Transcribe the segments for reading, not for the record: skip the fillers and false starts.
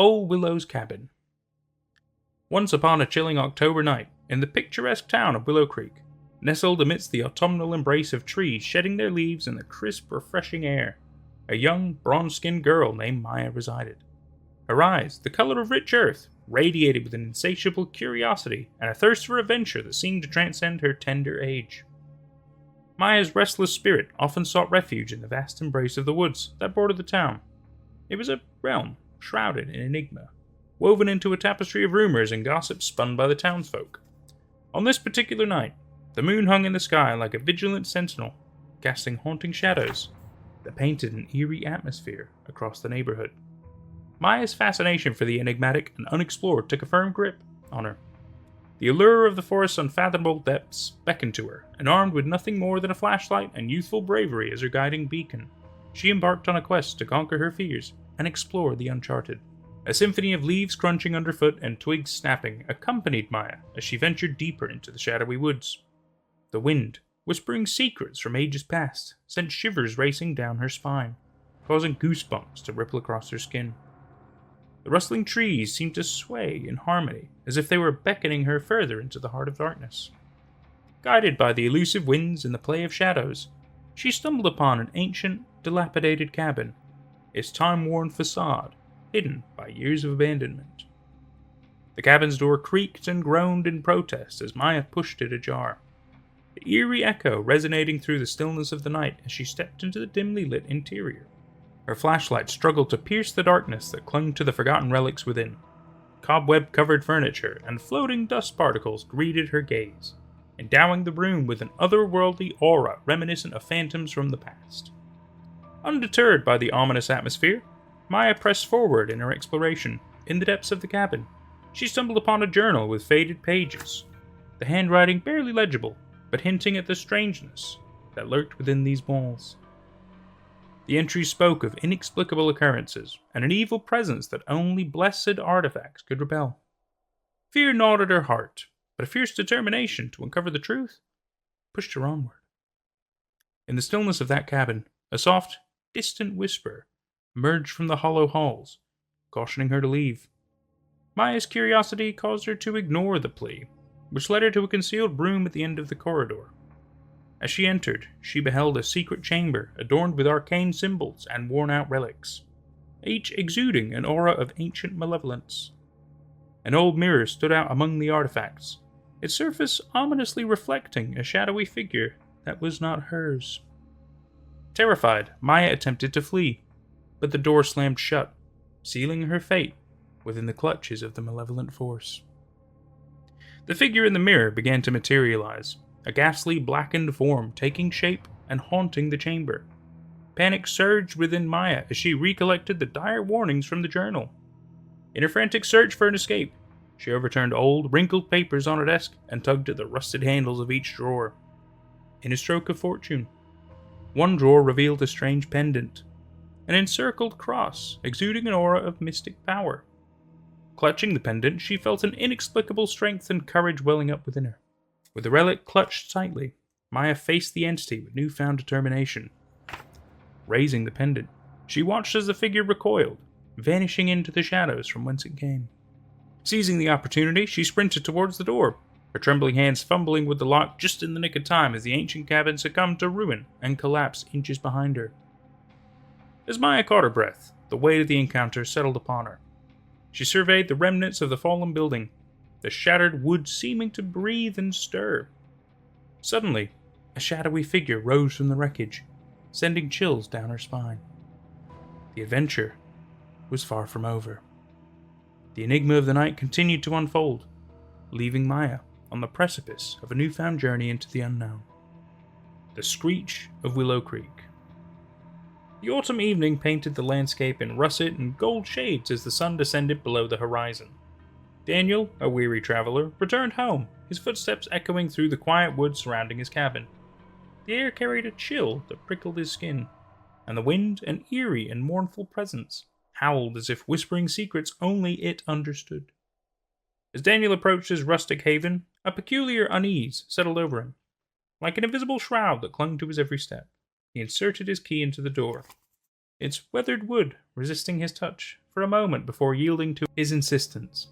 Old Willow's cabin. Once upon a chilling October night, in the picturesque town of Willow Creek, nestled amidst the autumnal embrace of trees shedding their leaves in the crisp, refreshing air, a young, bronze-skinned girl named Maya resided. Her eyes, the color of rich earth, radiated with an insatiable curiosity and a thirst for adventure that seemed to transcend her tender age. Maya's restless spirit often sought refuge in the vast embrace of the woods that bordered the town. It was a realm shrouded in enigma, woven into a tapestry of rumors and gossip spun by the townsfolk. On this particular night, the moon hung in the sky like a vigilant sentinel, casting haunting shadows that painted an eerie atmosphere across the neighborhood. Maya's fascination for the enigmatic and unexplored took a firm grip on her. The allure of the forest's unfathomable depths beckoned to her, and armed with nothing more than a flashlight and youthful bravery as her guiding beacon, she embarked on a quest to conquer her fears and explore the uncharted. A symphony of leaves crunching underfoot and twigs snapping accompanied Maya as she ventured deeper into the shadowy woods. The wind, whispering secrets from ages past, sent shivers racing down her spine, causing goosebumps to ripple across her skin. The rustling trees seemed to sway in harmony, as if they were beckoning her further into the heart of darkness. Guided by the elusive winds and the play of shadows, she stumbled upon an ancient, dilapidated cabin, its time-worn facade hidden by years of abandonment. The cabin's door creaked and groaned in protest as Maya pushed it ajar, the eerie echo resonating through the stillness of the night as she stepped into the dimly lit interior. Her flashlight struggled to pierce the darkness that clung to the forgotten relics within. Cobweb-covered furniture and floating dust particles greeted her gaze, endowing the room with an otherworldly aura reminiscent of phantoms from the past. Undeterred by the ominous atmosphere, Maya pressed forward in her exploration. In the depths of the cabin, she stumbled upon a journal with faded pages, the handwriting barely legible, but hinting at the strangeness that lurked within these walls. The entries spoke of inexplicable occurrences and an evil presence that only blessed artifacts could repel. Fear gnawed at her heart, but a fierce determination to uncover the truth pushed her onward. In the stillness of that cabin, a soft, distant whisper emerged from the hollow halls, cautioning her to leave. Maya's curiosity caused her to ignore the plea, which led her to a concealed room at the end of the corridor. As she entered, she beheld a secret chamber adorned with arcane symbols and worn-out relics, each exuding an aura of ancient malevolence. An old mirror stood out among the artifacts, its surface ominously reflecting a shadowy figure that was not hers. Terrified, Maya attempted to flee, but the door slammed shut, sealing her fate within the clutches of the malevolent force. The figure in the mirror began to materialize, a ghastly blackened form taking shape and haunting the chamber. Panic surged within Maya as she recollected the dire warnings from the journal. In her frantic search for an escape, she overturned old, wrinkled papers on her desk and tugged at the rusted handles of each drawer. In a stroke of fortune, one drawer revealed a strange pendant, an encircled cross exuding an aura of mystic power. Clutching the pendant, she felt an inexplicable strength and courage welling up within her. With the relic clutched tightly, Maya faced the entity with newfound determination. Raising the pendant, she watched as the figure recoiled, vanishing into the shadows from whence it came. Seizing the opportunity, she sprinted towards the door, her trembling hands fumbling with the lock just in the nick of time as the ancient cabin succumbed to ruin and collapse inches behind her. As Maya caught her breath, the weight of the encounter settled upon her. She surveyed the remnants of the fallen building, the shattered wood seeming to breathe and stir. Suddenly, a shadowy figure rose from the wreckage, sending chills down her spine. The adventure was far from over. The enigma of the night continued to unfold, leaving Maya on the precipice of a newfound journey into the unknown. The Screech of Willow Creek. The autumn evening painted the landscape in russet and gold shades as the sun descended below the horizon. Daniel, a weary traveler, returned home, his footsteps echoing through the quiet woods surrounding his cabin. The air carried a chill that prickled his skin, and the wind, an eerie and mournful presence, howled as if whispering secrets only it understood. As Daniel approached his rustic haven, a peculiar unease settled over him. Like an invisible shroud that clung to his every step, he inserted his key into the door, its weathered wood resisting his touch for for a moment before yielding to his insistence.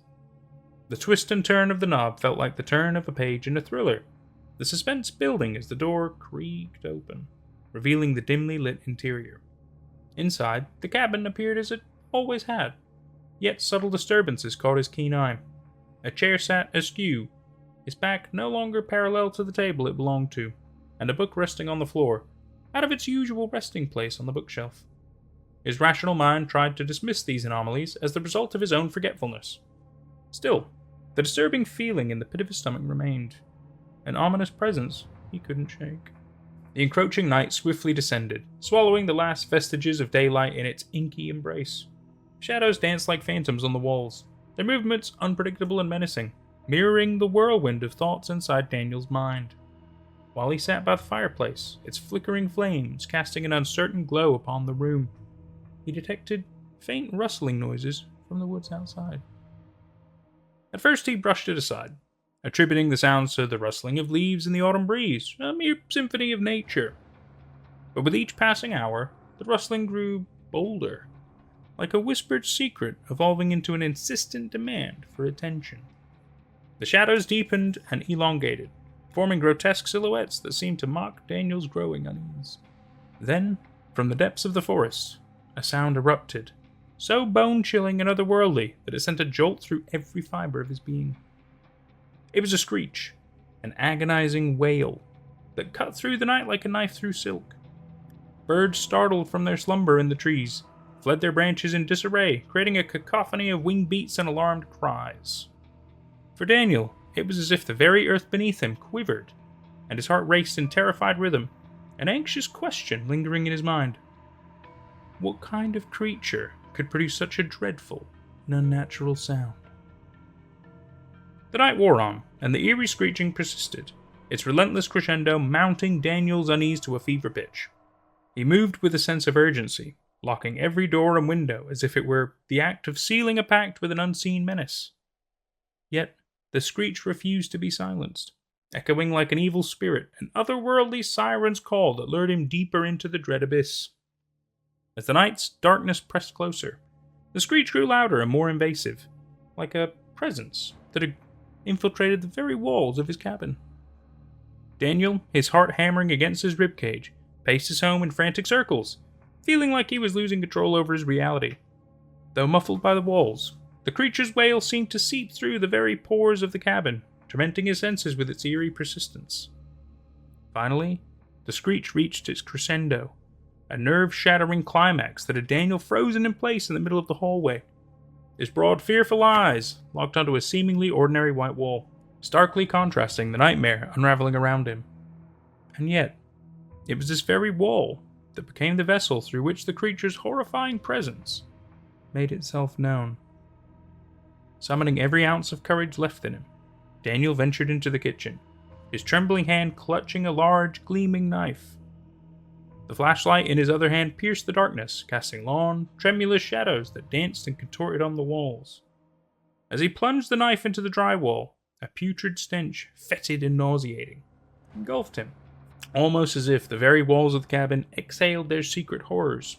The twist and turn of the knob felt like the turn of a page in a thriller, the suspense building as the door creaked open, revealing the dimly lit interior. Inside, the cabin appeared as it always had, yet subtle disturbances caught his keen eye. A chair sat askew, its back no longer parallel to the table it belonged to, and a book resting on the floor, out of its usual resting place on the bookshelf. His rational mind tried to dismiss these anomalies as the result of his own forgetfulness. Still, the disturbing feeling in the pit of his stomach remained, an ominous presence he couldn't shake. The encroaching night swiftly descended, swallowing the last vestiges of daylight in its inky embrace. Shadows danced like phantoms on the walls, their movements unpredictable and menacing, mirroring the whirlwind of thoughts inside Daniel's mind. While he sat by the fireplace, its flickering flames casting an uncertain glow upon the room, he detected faint rustling noises from the woods outside. At first he brushed it aside, attributing the sounds to the rustling of leaves in the autumn breeze, a mere symphony of nature. But with each passing hour, the rustling grew bolder, like a whispered secret evolving into an insistent demand for attention. The shadows deepened and elongated, forming grotesque silhouettes that seemed to mock Daniel's growing unease. Then, from the depths of the forest, a sound erupted, so bone-chilling and otherworldly that it sent a jolt through every fiber of his being. It was a screech, an agonizing wail, that cut through the night like a knife through silk. Birds startled from their slumber in the trees, fled their branches in disarray, creating a cacophony of wing beats and alarmed cries. For Daniel, it was as if the very earth beneath him quivered, and his heart raced in terrified rhythm, an anxious question lingering in his mind. What kind of creature could produce such a dreadful and unnatural sound? The night wore on, and the eerie screeching persisted, its relentless crescendo mounting Daniel's unease to a fever pitch. He moved with a sense of urgency, locking every door and window as if it were the act of sealing a pact with an unseen menace. Yet, the screech refused to be silenced, echoing like an evil spirit, an otherworldly siren's call that lured him deeper into the dread abyss. As the night's darkness pressed closer, the screech grew louder and more invasive, like a presence that had infiltrated the very walls of his cabin. Daniel, his heart hammering against his ribcage, paced his home in frantic circles, feeling like he was losing control over his reality. Though muffled by the walls, the creature's wail seemed to seep through the very pores of the cabin, tormenting his senses with its eerie persistence. Finally, the screech reached its crescendo, a nerve-shattering climax that had Daniel frozen in place in the middle of the hallway, his broad, fearful eyes locked onto a seemingly ordinary white wall, starkly contrasting the nightmare unraveling around him. And yet, it was this very wall that became the vessel through which the creature's horrifying presence made itself known. Summoning every ounce of courage left in him, Daniel ventured into the kitchen, his trembling hand clutching a large, gleaming knife. The flashlight in his other hand pierced the darkness, casting long, tremulous shadows that danced and contorted on the walls. As he plunged the knife into the drywall, a putrid stench, fetid and nauseating, engulfed him, almost as if the very walls of the cabin exhaled their secret horrors.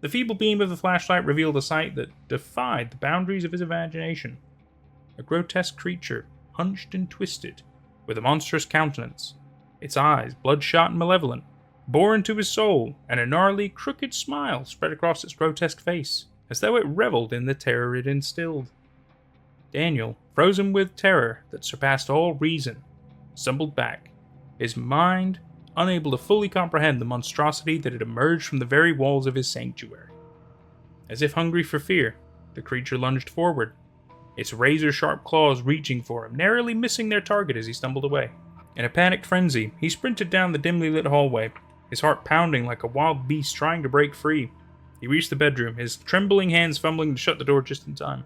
The feeble beam of the flashlight revealed a sight that defied the boundaries of his imagination. A grotesque creature, hunched and twisted, with a monstrous countenance, its eyes bloodshot and malevolent, bore into his soul, and a gnarly, crooked smile spread across its grotesque face, as though it reveled in the terror it instilled. Daniel, frozen with terror that surpassed all reason, stumbled back, his mind unable to fully comprehend the monstrosity that had emerged from the very walls of his sanctuary. As if hungry for fear, the creature lunged forward, its razor-sharp claws reaching for him, narrowly missing their target as he stumbled away. In a panicked frenzy, he sprinted down the dimly lit hallway, his heart pounding like a wild beast trying to break free. He reached the bedroom, his trembling hands fumbling to shut the door just in time.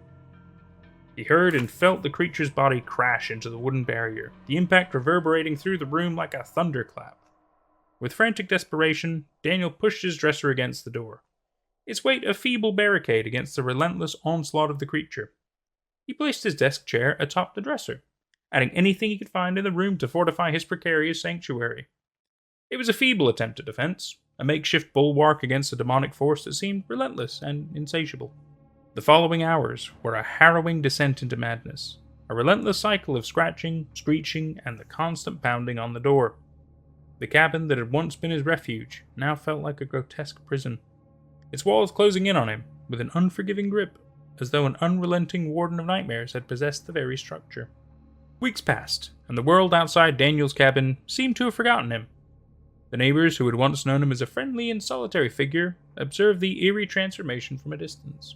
He heard and felt the creature's body crash into the wooden barrier, the impact reverberating through the room like a thunderclap. With frantic desperation, Daniel pushed his dresser against the door, its weight a feeble barricade against the relentless onslaught of the creature. He placed his desk chair atop the dresser, adding anything he could find in the room to fortify his precarious sanctuary. It was a feeble attempt at defense, a makeshift bulwark against a demonic force that seemed relentless and insatiable. The following hours were a harrowing descent into madness, a relentless cycle of scratching, screeching, and the constant pounding on the door. The cabin that had once been his refuge now felt like a grotesque prison, its walls closing in on him with an unforgiving grip, as though an unrelenting warden of nightmares had possessed the very structure. Weeks passed, and the world outside Daniel's cabin seemed to have forgotten him. The neighbors who had once known him as a friendly and solitary figure observed the eerie transformation from a distance.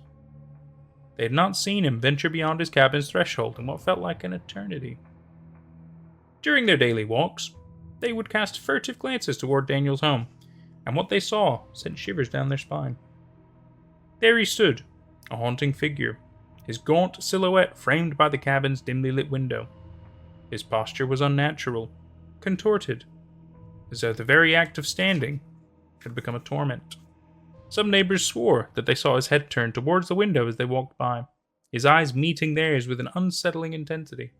They had not seen him venture beyond his cabin's threshold in what felt like an eternity. During their daily walks, they would cast furtive glances toward Daniel's home, and what they saw sent shivers down their spine. There he stood, a haunting figure, his gaunt silhouette framed by the cabin's dimly lit window. His posture was unnatural, contorted, as though the very act of standing had become a torment. Some neighbors swore that they saw his head turn towards the window as they walked by, his eyes meeting theirs with an unsettling intensity.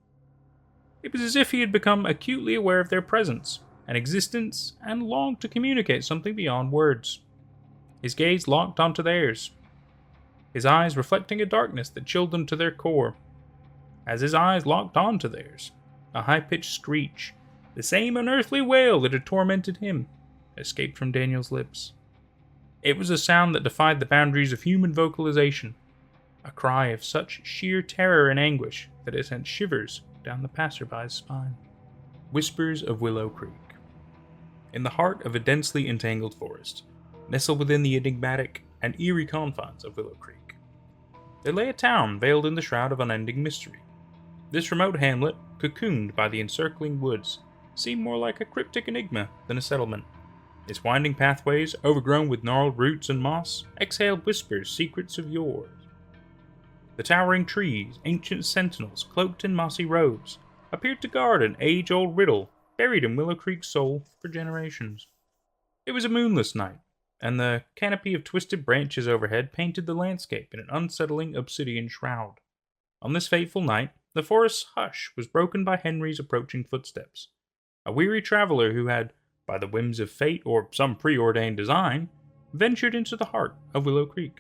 It was as if he had become acutely aware of their presence and existence and longed to communicate something beyond words. His gaze locked onto theirs, his eyes reflecting a darkness that chilled them to their core. As his eyes locked onto theirs, a high-pitched screech, the same unearthly wail that had tormented him, escaped from Daniel's lips. It was a sound that defied the boundaries of human vocalization, a cry of such sheer terror and anguish that it sent shivers down the passerby's spine. Whispers of Willow Creek. In the heart of a densely entangled forest, nestled within the enigmatic and eerie confines of Willow Creek, there lay a town veiled in the shroud of unending mystery. This remote hamlet, cocooned by the encircling woods, seemed more like a cryptic enigma than a settlement. Its winding pathways, overgrown with gnarled roots and moss, exhaled whispers, secrets of yore. The towering trees, ancient sentinels cloaked in mossy robes, appeared to guard an age-old riddle buried in Willow Creek's soul for generations. It was a moonless night, and the canopy of twisted branches overhead painted the landscape in an unsettling obsidian shroud. On this fateful night, the forest's hush was broken by Henry's approaching footsteps. A weary traveler who had, by the whims of fate or some preordained design, ventured into the heart of Willow Creek.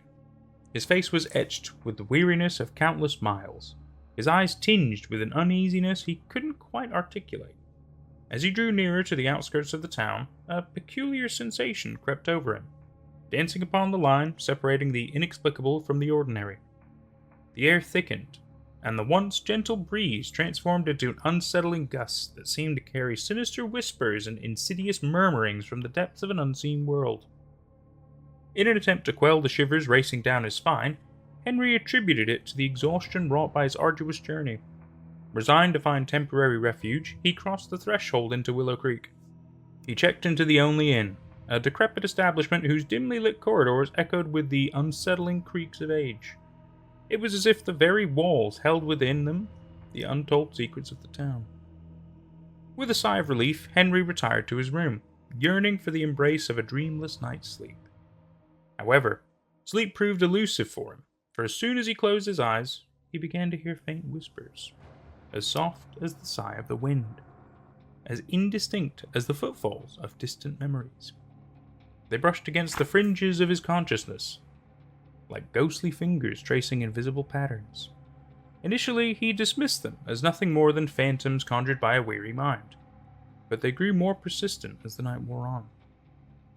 His face was etched with the weariness of countless miles, his eyes tinged with an uneasiness he couldn't quite articulate. As he drew nearer to the outskirts of the town, a peculiar sensation crept over him, dancing upon the line separating the inexplicable from the ordinary. The air thickened, and the once gentle breeze transformed into an unsettling gust that seemed to carry sinister whispers and insidious murmurings from the depths of an unseen world. In an attempt to quell the shivers racing down his spine, Henry attributed it to the exhaustion wrought by his arduous journey. Resigned to find temporary refuge, he crossed the threshold into Willow Creek. He checked into the only inn, a decrepit establishment whose dimly lit corridors echoed with the unsettling creaks of age. It was as if the very walls held within them the untold secrets of the town. With a sigh of relief, Henry retired to his room, yearning for the embrace of a dreamless night's sleep. However, sleep proved elusive for him, for as soon as he closed his eyes, he began to hear faint whispers, as soft as the sigh of the wind, as indistinct as the footfalls of distant memories. They brushed against the fringes of his consciousness, like ghostly fingers tracing invisible patterns. Initially, he dismissed them as nothing more than phantoms conjured by a weary mind, but they grew more persistent as the night wore on.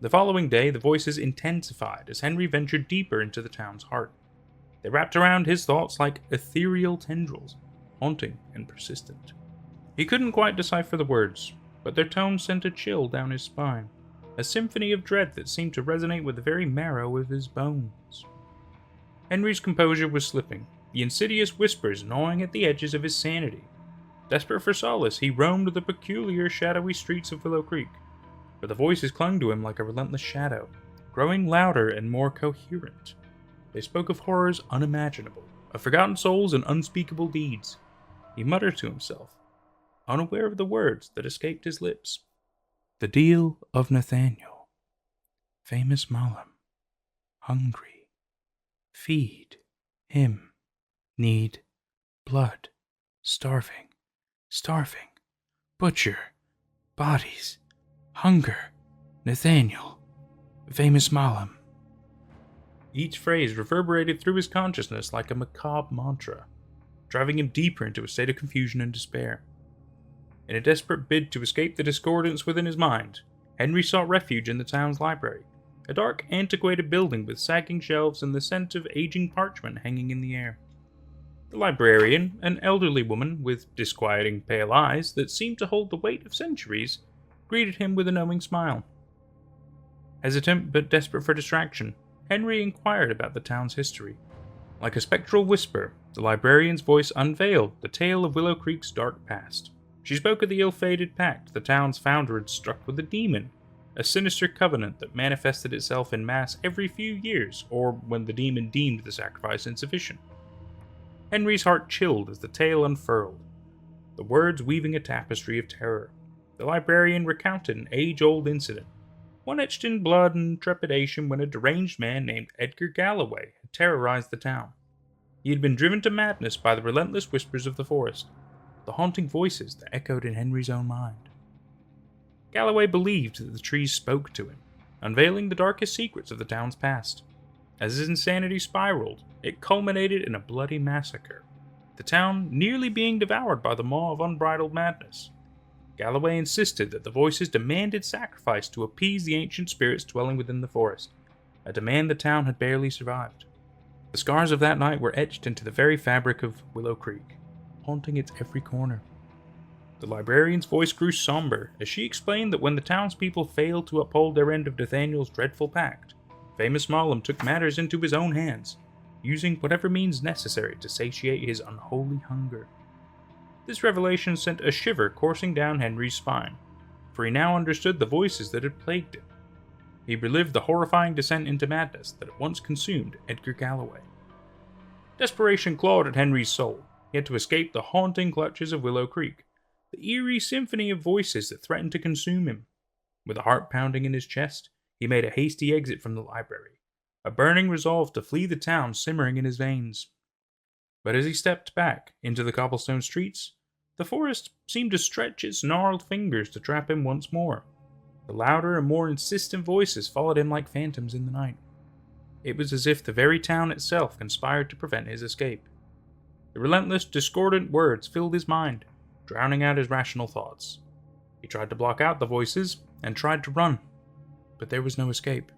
The following day, the voices intensified as Henry ventured deeper into the town's heart. They wrapped around his thoughts like ethereal tendrils, haunting and persistent. He couldn't quite decipher the words, but their tones sent a chill down his spine, a symphony of dread that seemed to resonate with the very marrow of his bones. Henry's composure was slipping, the insidious whispers gnawing at the edges of his sanity. Desperate for solace, he roamed the peculiar, shadowy streets of Willow Creek, but the voices clung to him like a relentless shadow, growing louder and more coherent. They spoke of horrors unimaginable, of forgotten souls and unspeakable deeds. He muttered to himself, unaware of the words that escaped his lips. The deal of Nathaniel. Famous Malam. Hungry. Feed. Him. Need. Blood. Starving. Starving. Butcher. Bodies. Hunger. Nathaniel. Famous Malam. Each phrase reverberated through his consciousness like a macabre mantra, driving him deeper into a state of confusion and despair. In a desperate bid to escape the discordance within his mind, Henry sought refuge in the town's library, a dark, antiquated building with sagging shelves and the scent of aging parchment hanging in the air. The librarian, an elderly woman with disquieting pale eyes that seemed to hold the weight of centuries, greeted him with a knowing smile. Hesitant but desperate for distraction, Henry inquired about the town's history. Like a spectral whisper, the librarian's voice unveiled the tale of Willow Creek's dark past. She spoke of the ill-fated pact the town's founder had struck with a demon, a sinister covenant that manifested itself in mass every few years, or when the demon deemed the sacrifice insufficient. Henry's heart chilled as the tale unfurled, the words weaving a tapestry of terror. The librarian recounted an age-old incident, one etched in blood and trepidation when a deranged man named Edgar Galloway had terrorized the town. He had been driven to madness by the relentless whispers of the forest, the haunting voices that echoed in Henry's own mind. Galloway believed that the trees spoke to him, unveiling the darkest secrets of the town's past. As his insanity spiraled, it culminated in a bloody massacre, the town nearly being devoured by the maw of unbridled madness. Galloway insisted that the voices demanded sacrifice to appease the ancient spirits dwelling within the forest, a demand the town had barely survived. The scars of that night were etched into the very fabric of Willow Creek, haunting its every corner. The librarian's voice grew somber as she explained that when the townspeople failed to uphold their end of Nathaniel's dreadful pact, famous Mollum took matters into his own hands, using whatever means necessary to satiate his unholy hunger. This revelation sent a shiver coursing down Henry's spine, for he now understood the voices that had plagued him. He relived the horrifying descent into madness that had once consumed Edgar Galloway. Desperation clawed at Henry's soul. He had to escape the haunting clutches of Willow Creek, the eerie symphony of voices that threatened to consume him. With a heart pounding in his chest, he made a hasty exit from the library, a burning resolve to flee the town simmering in his veins. But as he stepped back into the cobblestone streets, the forest seemed to stretch its gnarled fingers to trap him once more. The louder and more insistent voices followed him like phantoms in the night. It was as if the very town itself conspired to prevent his escape. The relentless, discordant words filled his mind, drowning out his rational thoughts. He tried to block out the voices and tried to run, but there was no escape.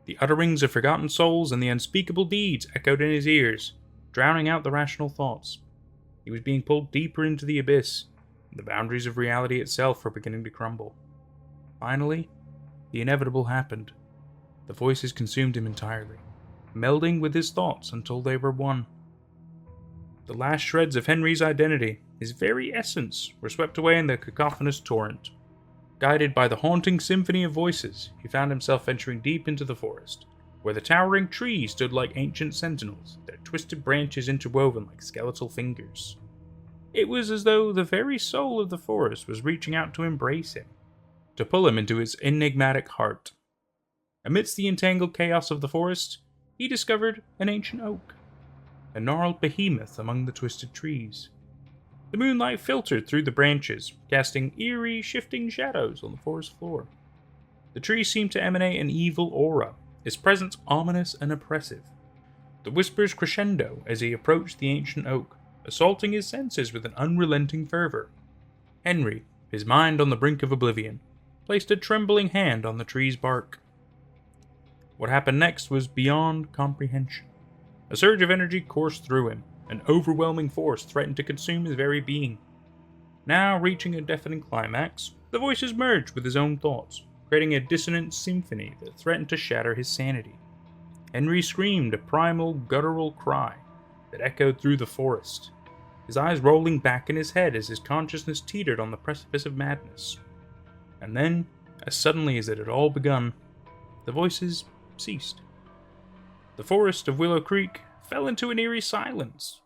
The utterings of forgotten souls and the unspeakable deeds echoed in his ears, drowning out the rational thoughts. He was being pulled deeper into the abyss, and the boundaries of reality itself were beginning to crumble. Finally, the inevitable happened. The voices consumed him entirely, melding with his thoughts until they were one. The last shreds of Henry's identity, his very essence, were swept away in the cacophonous torrent. Guided by the haunting symphony of voices, he found himself venturing deep into the forest, where the towering trees stood like ancient sentinels, their twisted branches interwoven like skeletal fingers. It was as though the very soul of the forest was reaching out to embrace him, to pull him into its enigmatic heart. Amidst the entangled chaos of the forest, he discovered an ancient oak, a gnarled behemoth among the twisted trees. The moonlight filtered through the branches, casting eerie, shifting shadows on the forest floor. The tree seemed to emanate an evil aura, its presence ominous and oppressive. The whispers crescendo as he approached the ancient oak, assaulting his senses with an unrelenting fervor. Henry, his mind on the brink of oblivion, placed a trembling hand on the tree's bark. What happened next was beyond comprehension. A surge of energy coursed through him, an overwhelming force threatened to consume his very being. Now reaching a deafening climax, the voices merged with his own thoughts, creating a dissonant symphony that threatened to shatter his sanity. Henry screamed a primal, guttural cry that echoed through the forest, his eyes rolling back in his head as his consciousness teetered on the precipice of madness. And then, as suddenly as it had all begun, the voices ceased. The forest of Willow Creek fell into an eerie silence,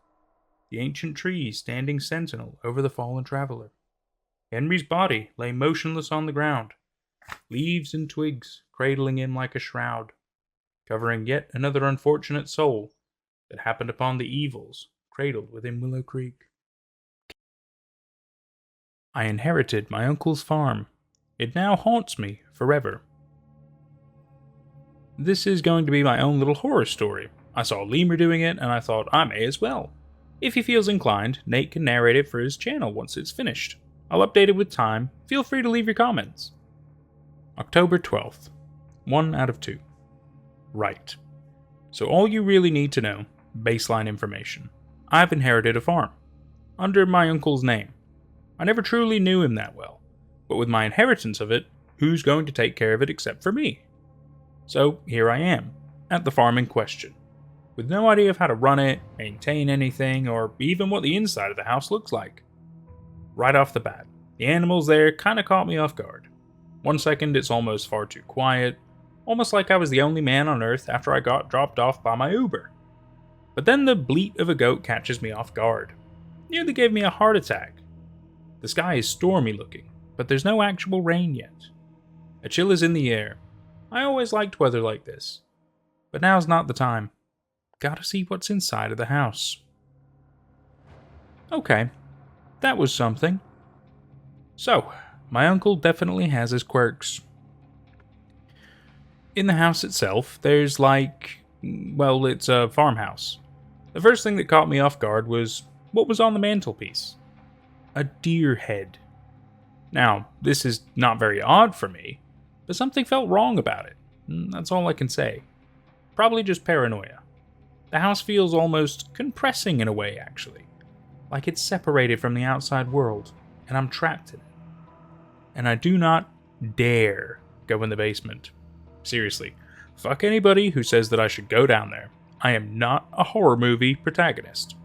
the ancient trees standing sentinel over the fallen traveler. Henry's body lay motionless on the ground, leaves and twigs cradling him like a shroud, covering yet another unfortunate soul that happened upon the evils cradled within Willow Creek. I inherited my uncle's farm. It now haunts me forever. This is going to be my own little horror story. I saw Lemur doing it, and I thought I may as well. If he feels inclined, Nate can narrate it for his channel once it's finished. I'll update it with time. Feel free to leave your comments. October 12th. 1 out of 2. Right. So all you really need to know, baseline information. I've inherited a farm. Under my uncle's name. I never truly knew him that well. But with my inheritance of it, who's going to take care of it except for me? So here I am, at the farm in question. With no idea of how to run it, maintain anything, or even what the inside of the house looks like. Right off the bat, the animals there kinda caught me off guard. 1 second it's almost far too quiet, almost like I was the only man on earth after I got dropped off by my Uber. But then the bleat of a goat catches me off guard. Nearly gave me a heart attack. The sky is stormy looking, but there's no actual rain yet. A chill is in the air. I always liked weather like this. But now's not the time. Gotta see what's inside of the house. Okay, that was something. So, my uncle definitely has his quirks. In the house itself, there's it's a farmhouse. The first thing that caught me off guard was what was on the mantelpiece. A deer head. Now, this is not very odd for me, but something felt wrong about it. That's all I can say. Probably just paranoia. The house feels almost compressing in a way, actually. Like it's separated from the outside world, and I'm trapped in it. And I do not dare go in the basement. Seriously, fuck anybody who says that I should go down there. I am not a horror movie protagonist.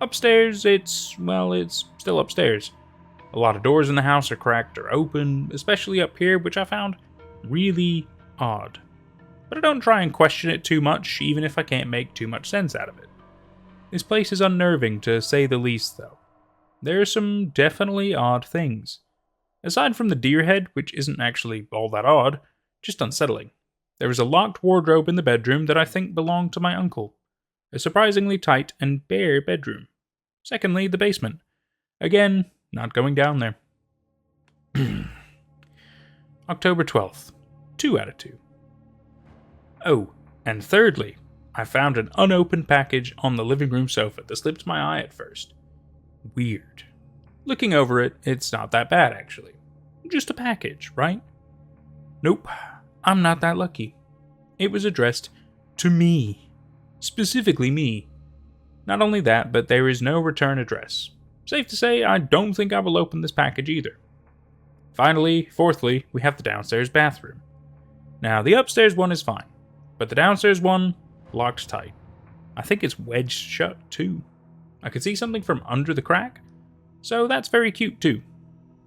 Upstairs, it's still upstairs. A lot of doors in the house are cracked or open, especially up here, which I found really odd. But I don't try and question it too much, even if I can't make too much sense out of it. This place is unnerving, to say the least, though. There are some definitely odd things. Aside from the deer head, which isn't actually all that odd, just unsettling. There is a locked wardrobe in the bedroom that I think belonged to my uncle. A surprisingly tight and bare bedroom. Secondly, the basement. Again, not going down there. October 12th. 2 out of 2. Oh, and thirdly, I found an unopened package on the living room sofa that slipped my eye at first. Weird. Looking over it, it's not that bad, actually. Just a package, right? Nope, I'm not that lucky. It was addressed to me. Specifically me. Not only that, but there is no return address. Safe to say, I don't think I will open this package either. Finally, fourthly, we have the downstairs bathroom. Now, the upstairs one is fine, but the downstairs one, locked tight. I think it's wedged shut, too. I could see something from under the crack, so that's very cute, too.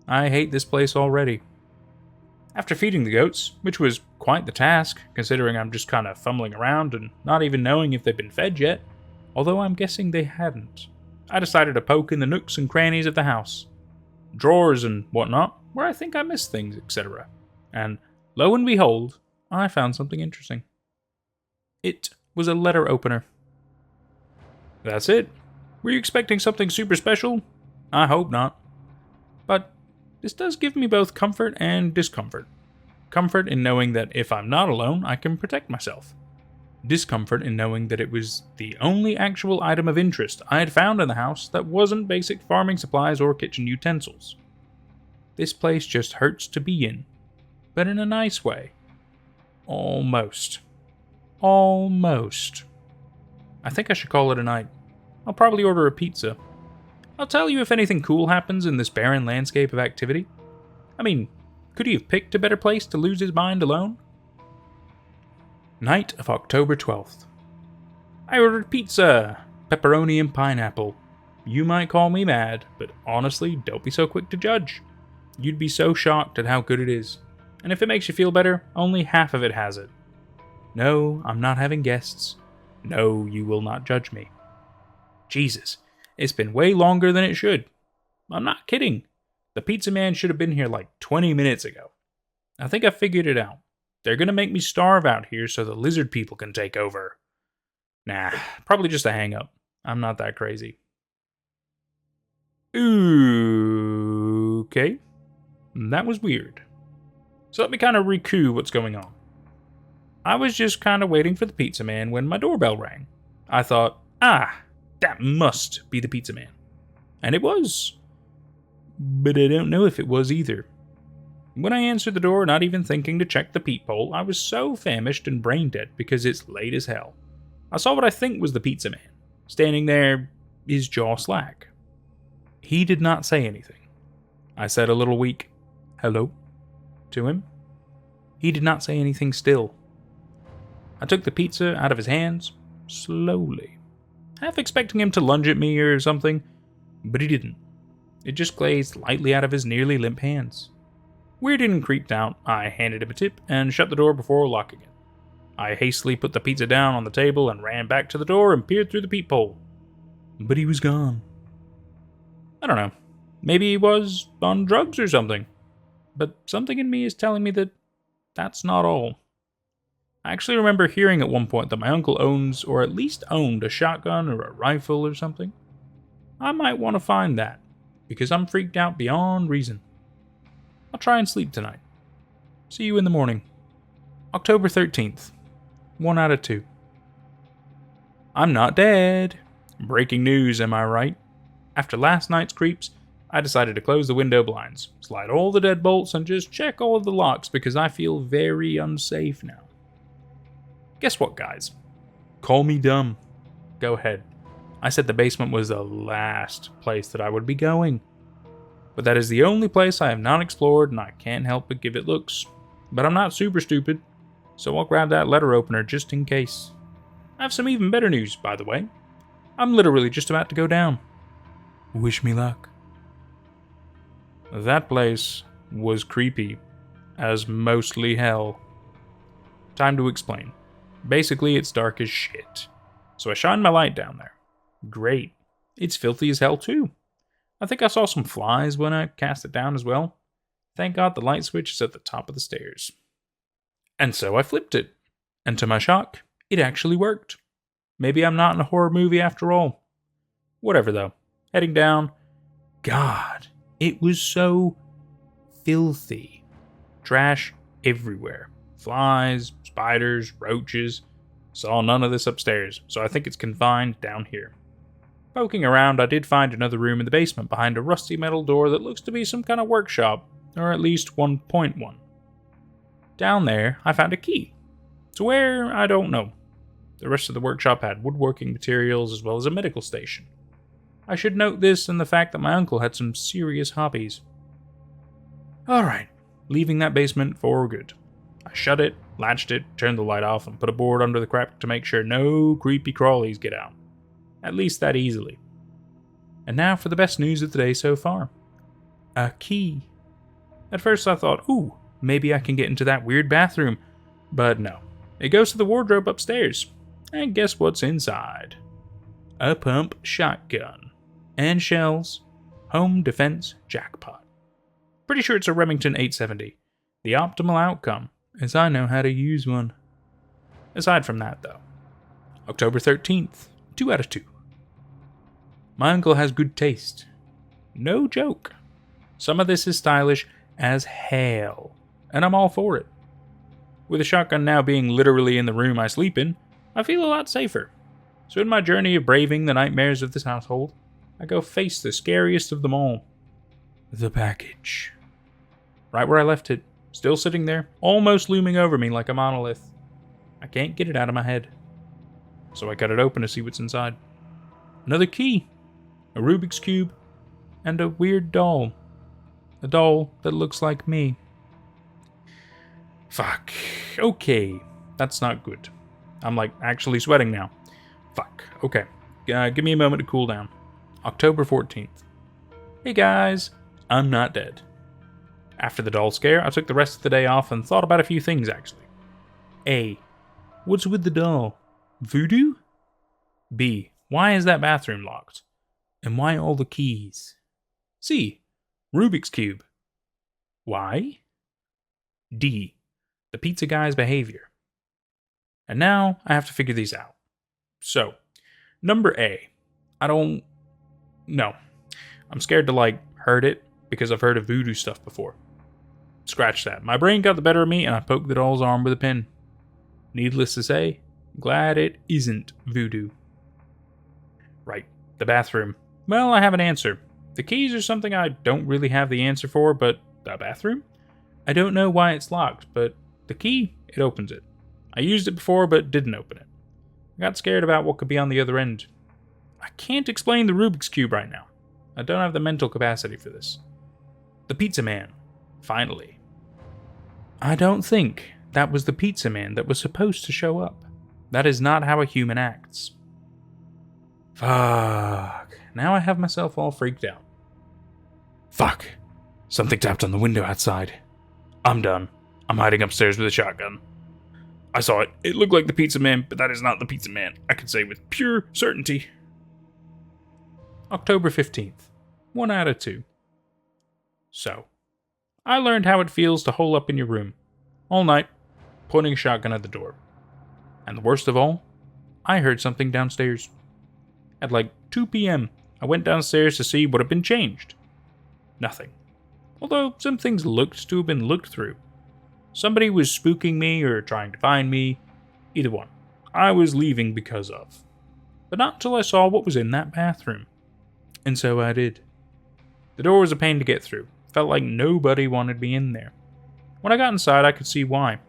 I hate this place already. After feeding the goats, which was quite the task, considering I'm just kind of fumbling around and not even knowing if they've been fed yet, although I'm guessing they hadn't, I decided to poke in the nooks and crannies of the house. Drawers and whatnot, where I think I missed things, etc. And lo and behold, I found something interesting. It was a letter opener. That's it. Were you expecting something super special? I hope not. But this does give me both comfort and discomfort. Comfort in knowing that if I'm not alone, I can protect myself. Discomfort in knowing that it was the only actual item of interest I had found in the house that wasn't basic farming supplies or kitchen utensils. This place just hurts to be in, but in a nice way. Almost. Almost. I think I should call it a night. I'll probably order a pizza. I'll tell you if anything cool happens in this barren landscape of activity. I mean, could he have picked a better place to lose his mind alone? Night of October 12th. I ordered pizza! Pepperoni and pineapple. You might call me mad, but honestly, don't be so quick to judge. You'd be so shocked at how good it is. And if it makes you feel better, only half of it has it. No, I'm not having guests. No, you will not judge me. Jesus, it's been way longer than it should. I'm not kidding. The pizza man should have been here like 20 minutes ago. I think I figured it out. They're gonna make me starve out here so the lizard people can take over. Nah, probably just a hang-up. I'm not that crazy. Okay. That was weird. So let me kind of recoup what's going on. I was just kind of waiting for the pizza man when my doorbell rang. I thought, that must be the pizza man. And it was. But I don't know if it was either. When I answered the door, not even thinking to check the peephole, I was so famished and brain dead because it's late as hell. I saw what I think was the pizza man, standing there, his jaw slack. He did not say anything. I said a little weak, "Hello?" to him. He did not say anything still. I took the pizza out of his hands, slowly, half expecting him to lunge at me or something, but he didn't. It just glazed lightly out of his nearly limp hands. Weirded and creeped out, I handed him a tip and shut the door before locking it. I hastily put the pizza down on the table and ran back to the door and peered through the peephole. But he was gone. I don't know. Maybe he was on drugs or something. But something in me is telling me that that's not all. I actually remember hearing at one point that my uncle owns, or at least owned, a shotgun or a rifle or something. I might want to find that, because I'm freaked out beyond reason. I'll try and sleep tonight. See you in the morning. October 13th. 1 out of 2. I'm not dead. Breaking news, am I right? After last night's creeps, I decided to close the window blinds, slide all the deadbolts, and just check all of the locks because I feel very unsafe now. Guess what, guys? Call me dumb. Go ahead. I said the basement was the last place that I would be going. But that is the only place I have not explored, and I can't help but give it looks. But I'm not super stupid, so I'll grab that letter opener just in case. I have some even better news, by the way. I'm literally just about to go down. Wish me luck. That place was creepy as mostly hell. Time to explain. Basically, it's dark as shit. So I shine my light down there. Great. It's filthy as hell too. I think I saw some flies when I cast it down as well. Thank God the light switch is at the top of the stairs. And so I flipped it. And to my shock, it actually worked. Maybe I'm not in a horror movie after all. Whatever though. Heading down. God, it was so filthy. Trash everywhere. Flies, spiders, roaches. Saw none of this upstairs, so I think it's confined down here. Poking around, I did find another room in the basement behind a rusty metal door that looks to be some kind of workshop, or at least 1.1. Down there, I found a key. To where, I don't know. The rest of the workshop had woodworking materials as well as a medical station. I should note this and the fact that my uncle had some serious hobbies. Alright, leaving that basement for good. I shut it, latched it, turned the light off, and put a board under the crack to make sure no creepy crawlies get out. At least that easily. And now for the best news of the day so far. A key. At first I thought, ooh, maybe I can get into that weird bathroom. But no. It goes to the wardrobe upstairs. And guess what's inside? A pump shotgun. And shells. Home defense jackpot. Pretty sure it's a Remington 870. The optimal outcome, as I know how to use one. Aside from that though. October 13th. 2 out of 2. My uncle has good taste. No joke. Some of this is stylish as hell, and I'm all for it. With a shotgun now being literally in the room I sleep in, I feel a lot safer. So in my journey of braving the nightmares of this household, I go face the scariest of them all. The package. Right where I left it, still sitting there, almost looming over me like a monolith. I can't get it out of my head. So I cut it open to see what's inside. Another key, a Rubik's Cube, and a weird doll. A doll that looks like me. Fuck. Okay, that's not good. I'm like actually sweating now. Fuck. Okay, give me a moment to cool down. October 14th. Hey guys, I'm not dead. After the doll scare, I took the rest of the day off and thought about a few things actually. A. What's with the doll? Voodoo? B. Why is that bathroom locked? And why all the keys? C. Rubik's Cube. Why? D. The pizza guy's behavior. And now I have to figure these out. So, number A. I don't know. I'm scared to hurt it because I've heard of voodoo stuff before. Scratch that. My brain got the better of me and I poked the doll's arm with a pin. Needless to say, glad it isn't voodoo. Right, the bathroom. Well, I have an answer. The keys are something I don't really have the answer for, but the bathroom? I don't know why it's locked, but the key, it opens it. I used it before, but didn't open it. I got scared about what could be on the other end. I can't explain the Rubik's Cube right now. I don't have the mental capacity for this. The pizza man. Finally. I don't think that was the pizza man that was supposed to show up. That is not how a human acts. Fuck. Now I have myself all freaked out. Fuck. Something tapped on the window outside. I'm done. I'm hiding upstairs with a shotgun. I saw it. It looked like the pizza man, but that is not the pizza man. I can say with pure certainty. October 15th. 1 out of 2. So, I learned how it feels to hole up in your room, all night, pointing a shotgun at the door. And the worst of all, I heard something downstairs. At like 2 p.m., I went downstairs to see what had been changed. Nothing. Although some things looked to have been looked through. Somebody was spooking me or trying to find me. Either one. I was leaving because of. But not until I saw what was in that bathroom. And so I did. The door was a pain to get through. Felt like nobody wanted me in there. When I got inside, I could see why.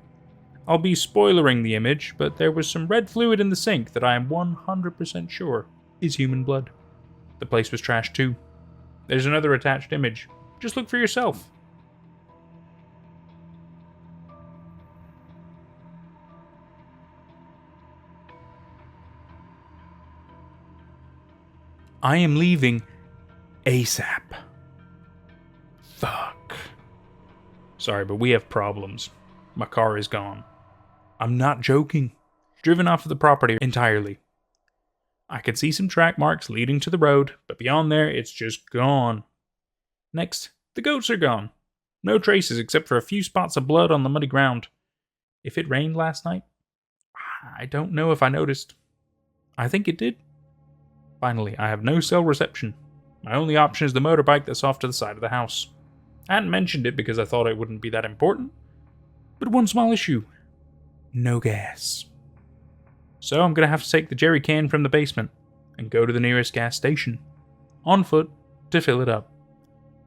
I'll be spoilering the image, but there was some red fluid in the sink that I am 100% sure is human blood. The place was trashed too. There's another attached image. Just look for yourself. I am leaving ASAP. Fuck. Sorry, but we have problems. My car is gone. I'm not joking. Driven off of the property entirely. I can see some track marks leading to the road, but beyond there, it's just gone. Next, the goats are gone. No traces except for a few spots of blood on the muddy ground. If it rained last night, I don't know if I noticed. I think it did. Finally, I have no cell reception. My only option is the motorbike that's off to the side of the house. I hadn't mentioned it because I thought it wouldn't be that important. But one small issue. No gas. So I'm going to have to take the jerry can from the basement and go to the nearest gas station, on foot, to fill it up,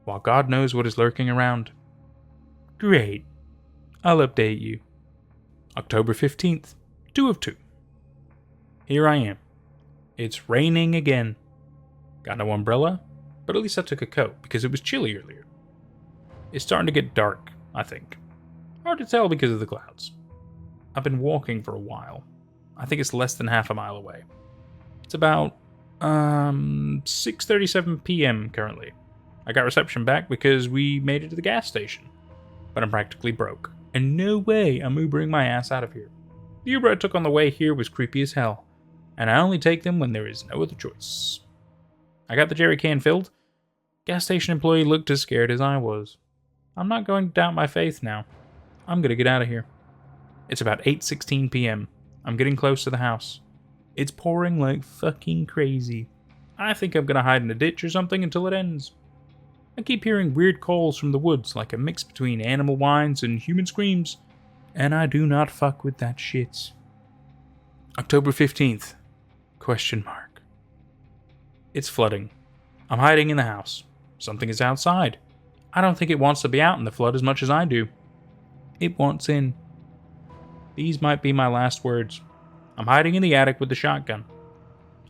while God knows what is lurking around. Great. I'll update you. October 15th, 2 of 2. Here I am. It's raining again. Got no umbrella, but at least I took a coat because it was chilly earlier. It's starting to get dark, I think. Hard to tell because of the clouds. I've been walking for a while. I think it's less than half a mile away. It's about 6:37 p.m. currently. I got reception back because we made it to the gas station. But I'm practically broke, and no way I'm Ubering my ass out of here. The Uber I took on the way here was creepy as hell, and I only take them when there is no other choice. I got the jerry can filled. Gas station employee looked as scared as I was. I'm not going to doubt my faith now. I'm going to get out of here. It's about 8:16 p.m. I'm getting close to the house. It's pouring like fucking crazy. I think I'm going to hide in a ditch or something until it ends. I keep hearing weird calls from the woods, like a mix between animal whines and human screams, and I do not fuck with that shit. October 15th. ? It's flooding. I'm hiding in the house. Something is outside. I don't think it wants to be out in the flood as much as I do. It wants in. These might be my last words. I'm hiding in the attic with the shotgun.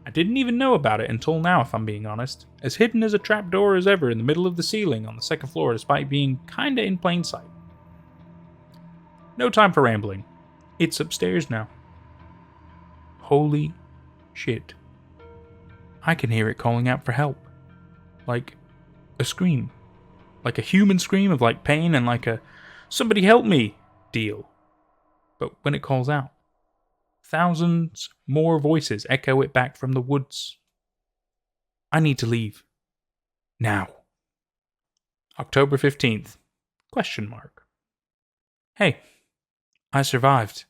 I didn't even know about it until now, if I'm being honest. As hidden as a trapdoor as ever in the middle of the ceiling on the second floor, despite being kinda in plain sight. No time for rambling. It's upstairs now. Holy shit. I can hear it calling out for help. Like a scream. Like a human scream of like pain and like a somebody help me deal. But when it calls out, thousands more voices echo it back from the woods. I need to leave. Now. October 15th. ? Hey, I survived.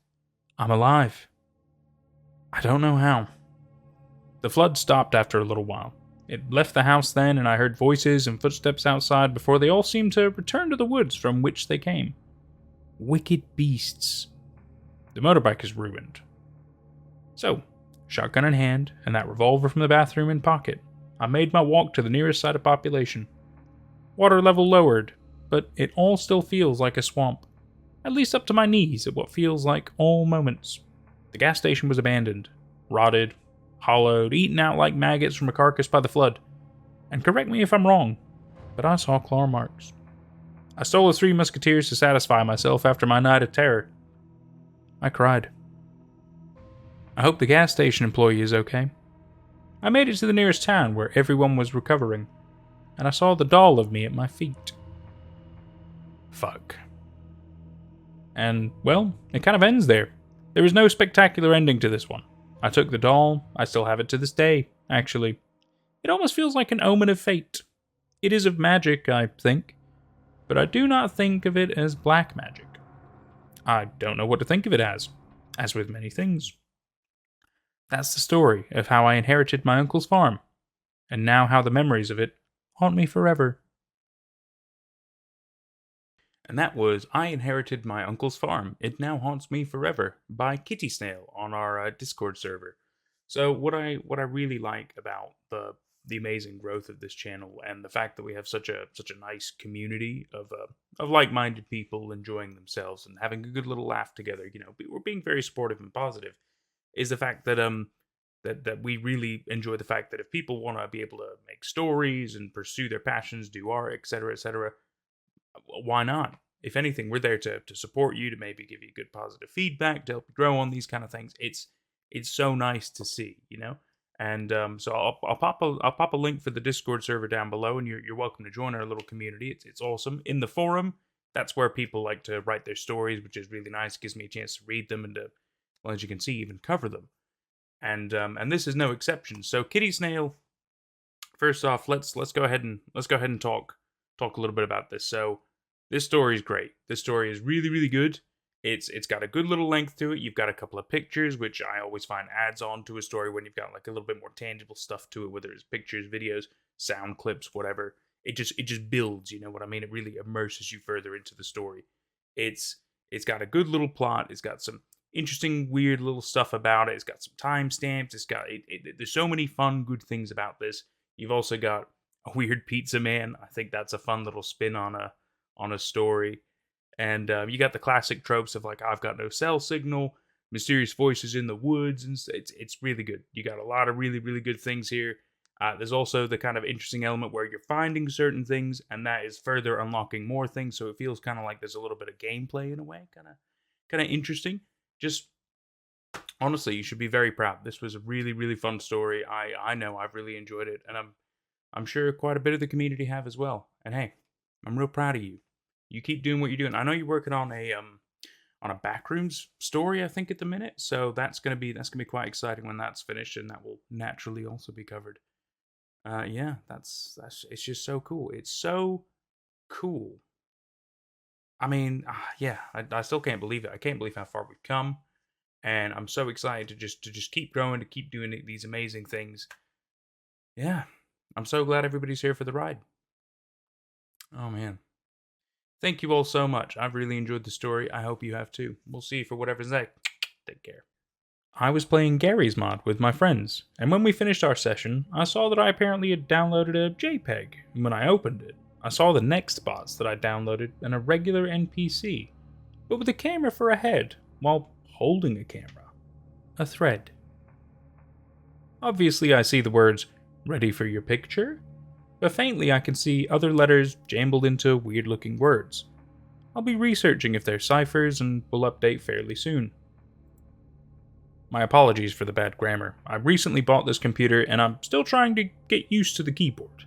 I'm alive. I don't know how. The flood stopped after a little while. It left the house then, and I heard voices and footsteps outside before they all seemed to return to the woods from which they came. Wicked beasts. The motorbike is ruined. So, shotgun in hand, and that revolver from the bathroom in pocket, I made my walk to the nearest site of population. Water level lowered, but it all still feels like a swamp. At least up to my knees at what feels like all moments. The gas station was abandoned, rotted, hollowed, eaten out like maggots from a carcass by the flood. And correct me if I'm wrong, but I saw claw marks. I stole the 3 musketeers to satisfy myself after my night of terror. I cried. I hope the gas station employee is okay. I made it to the nearest town where everyone was recovering, and I saw the doll of me at my feet. Fuck. And, well, it kind of ends there. There is no spectacular ending to this one. I took the doll, I still have it to this day, actually. It almost feels like an omen of fate. It is of magic, I think, but I do not think of it as black magic. I don't know what to think of it as with many things. That's the story of how I inherited my uncle's farm, and now how the memories of it haunt me forever. And that was I Inherited My Uncle's Farm. It Now Haunts Me Forever by Kitty Snail on our Discord server. So what I really like about the amazing growth of this channel and the fact that we have such a nice community of like-minded people enjoying themselves and having a good little laugh together, you know, we're being very supportive and positive, is the fact that that we really enjoy the fact that if people want to be able to make stories and pursue their passions, do art, etc., why not? If anything, we're there to support you, to maybe give you good positive feedback, to help you grow on these kind of things. It's so nice to see, you know. And so I'll pop a link for the Discord server down below, and you're welcome to join our little community. It's awesome. In the forum, that's where people like to write their stories, which is really nice. It gives me a chance to read them and to, well, as you can see, even cover them. And this is no exception. So Kitty Snail, first off, let's go ahead and talk a little bit about this. So this story is great. This story is really, really good. It's got a good little length to it. You've got a couple of pictures, which I always find adds on to a story when you've got like a little bit more tangible stuff to it, whether it's pictures, videos, sound clips, whatever. It just builds, you know what I mean? It really immerses you further into the story. It's got a good little plot. It's got some interesting, weird little stuff about it. It's got some timestamps. There's so many fun, good things about this. You've also got a weird pizza man. I think that's a fun little spin on a story. And you got the classic tropes of like, I've got no cell signal, mysterious voices in the woods, and it's really good. You got a lot of really, really good things here. There's also the kind of interesting element where you're finding certain things, and that is further unlocking more things, so it feels kind of like there's a little bit of gameplay in a way, kind of interesting. Just, honestly, you should be very proud. This was a really, really fun story. I know I've really enjoyed it, and I'm sure quite a bit of the community have as well. And hey, I'm real proud of you. You keep doing what you're doing. I know you're working on a backrooms story, I think, at the minute. So that's gonna be quite exciting when that's finished, and that will naturally also be covered. Yeah, that's it's just so cool. It's so cool. I mean, yeah, I still can't believe it. I can't believe how far we've come, and I'm so excited to just keep growing, to keep doing these amazing things. Yeah, I'm so glad everybody's here for the ride. Oh man. Thank you all so much. I've really enjoyed the story. I hope you have too. We'll see you for whatever's next. Take care. I was playing Garry's Mod with my friends, and when we finished our session, I saw that I apparently had downloaded a JPEG, and when I opened it, I saw the next spots that I downloaded and a regular NPC, but with a camera for a head, while holding a camera. A thread. Obviously I see the words, "Ready for your picture?" but faintly I can see other letters jumbled into weird-looking words. I'll be researching if they're ciphers and will update fairly soon. My apologies for the bad grammar. I recently bought this computer and I'm still trying to get used to the keyboard.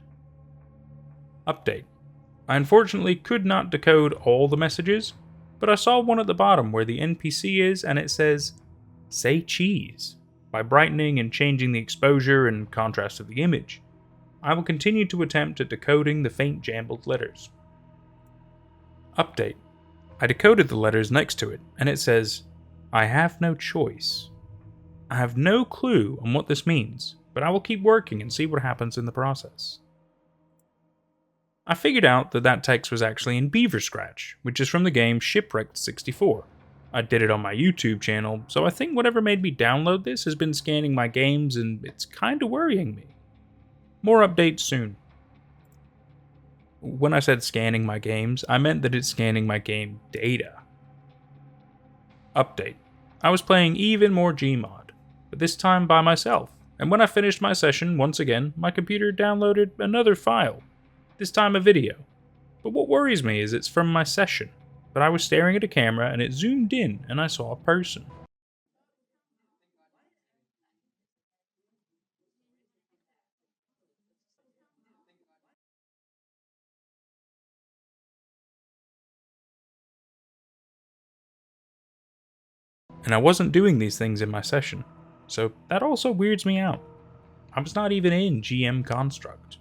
Update. I unfortunately could not decode all the messages, but I saw one at the bottom where the NPC is and it says, "Say cheese." By brightening and changing the exposure and contrast of the image, I will continue to attempt at decoding the faint jumbled letters. Update. I decoded the letters next to it, and it says, "I have no choice." I have no clue on what this means, but I will keep working and see what happens in the process. I figured out that text was actually in Beaver Scratch, which is from the game Shipwrecked 64. I did it on my YouTube channel, so I think whatever made me download this has been scanning my games and it's kinda worrying me. More updates soon. When I said scanning my games, I meant that it's scanning my game data. Update. I was playing even more Gmod, but this time by myself, and when I finished my session, once again, my computer downloaded another file, this time a video. But what worries me is it's from my session, but I was staring at a camera and it zoomed in and I saw a person. And I wasn't doing these things in my session, so that also weirds me out. I was not even in GM Construct.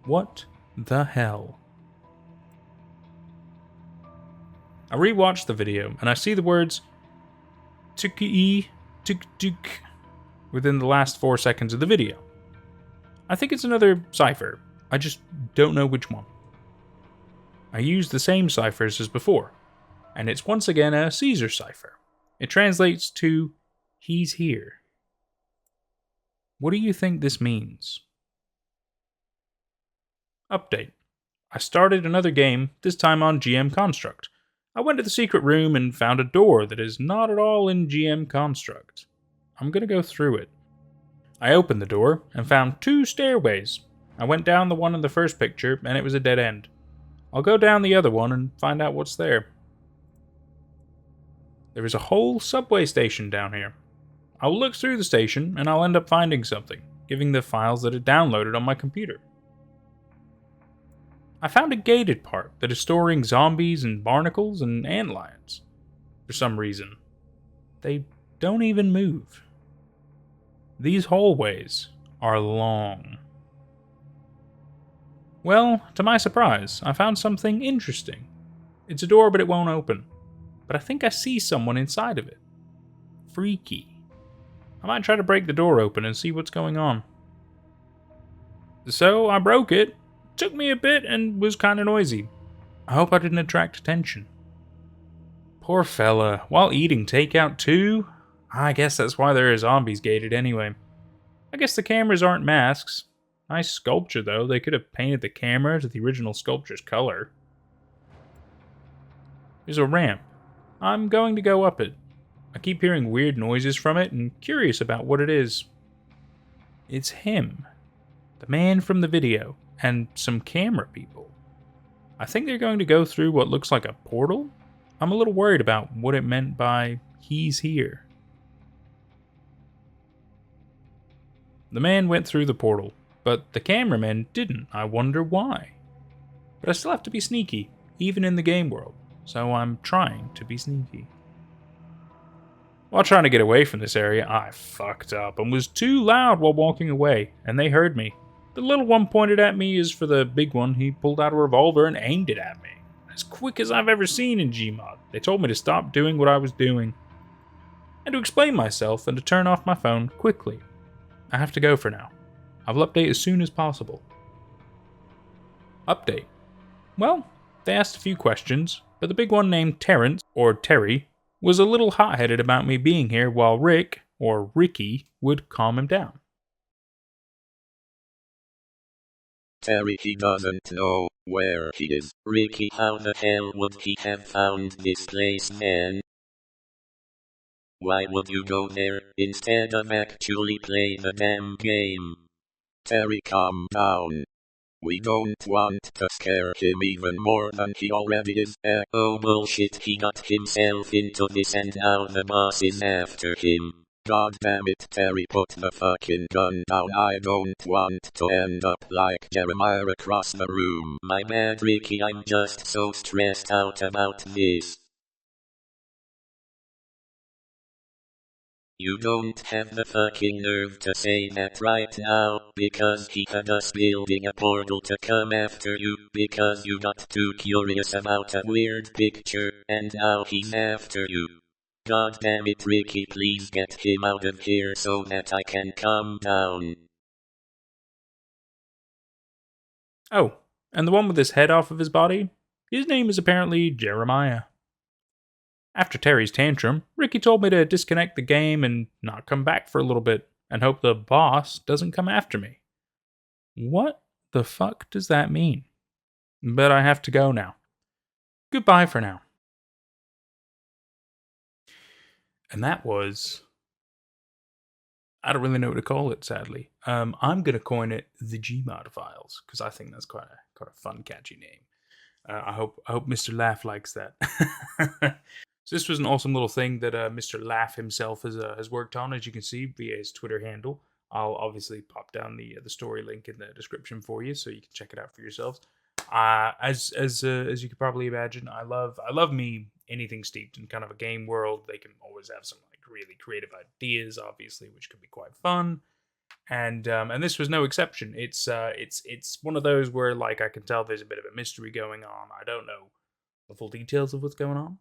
What the hell? I rewatched the video and I see the words "tuki tuk tuk" within the last 4 seconds of the video. I think it's another cipher, I just don't know which one. I used the same ciphers as before, and it's once again a Caesar cipher. It translates to "he's here." What do you think this means? Update. I started another game, this time on GM Construct. I went to the secret room and found a door that is not at all in GM Construct. I'm gonna go through it. I opened the door and found 2 stairways. I went down the one in the first picture and it was a dead end. I'll go down the other one and find out what's there. There is a whole subway station down here. I'll look through the station and I'll end up finding something, giving the files that are downloaded on my computer. I found a gated part that is storing zombies and barnacles and antlions. For some reason. They don't even move. These hallways are long. Well, to my surprise, I found something interesting. It's a door, but it won't open. But I think I see someone inside of it. Freaky. I might try to break the door open and see what's going on. So I broke it. Took me a bit and was kinda noisy. I hope I didn't attract attention. Poor fella, while eating takeout too? I guess that's why there are zombies gated anyway. I guess the cameras aren't masks. Nice sculpture though, they could have painted the camera to the original sculpture's color. There's a ramp. I'm going to go up it. I keep hearing weird noises from it and curious about what it is. It's him. The man from the video. And some camera people. I think they're going to go through what looks like a portal? I'm a little worried about what it meant by "he's here." The man went through the portal, but the cameraman didn't. I wonder why. But I still have to be sneaky, even in the game world, so I'm trying to be sneaky. While trying to get away from this area, I fucked up and was too loud while walking away, and they heard me. The little one pointed at me as for the big one, he pulled out a revolver and aimed it at me. As quick as I've ever seen in Gmod. They told me to stop doing what I was doing. And to explain myself and to turn off my phone quickly. I have to go for now. I will update as soon as possible. Update. Well, they asked a few questions, but the big one named Terrence, or Terry, was a little hot-headed about me being here while Rick, or Ricky, would calm him down. Terry, he doesn't know where he is. Ricky, how the hell would he have found this place, man? Why would you go there, instead of actually play the damn game? Terry, calm down. We don't want to scare him even more than he already is. Oh bullshit, he got himself into this and now the boss is after him. God damn it, Terry, put the fucking gun down. I don't want to end up like Jeremiah across the room. My bad, Ricky, I'm just so stressed out about this. You don't have the fucking nerve to say that right now, because he had us building a portal to come after you, because you got too curious about a weird picture, and now he's after you. God damn it, Ricky, please get him out of here so that I can calm down. Oh, and the one with his head off of his body? His name is apparently Jeremiah. After Terry's tantrum, Ricky told me to disconnect the game and not come back for a little bit, and hope the boss doesn't come after me. What the fuck does that mean? But I have to go now. Goodbye for now. And that was... I don't really know what to call it, sadly. I'm going to coin it the Gmod files, because I think that's quite a fun, catchy name. I hope Mr. Laugh likes that. So this was an awesome little thing that Mr. Laugh himself has worked on, as you can see, via his Twitter handle. I'll obviously pop down the story link in the description for you, so you can check it out for yourselves. As you could probably imagine, I love me anything steeped in kind of a game world. They can always have some like really creative ideas, obviously, which can be quite fun. And this was no exception. It's one of those where like I can tell there's a bit of a mystery going on. I don't know the full details of what's going on,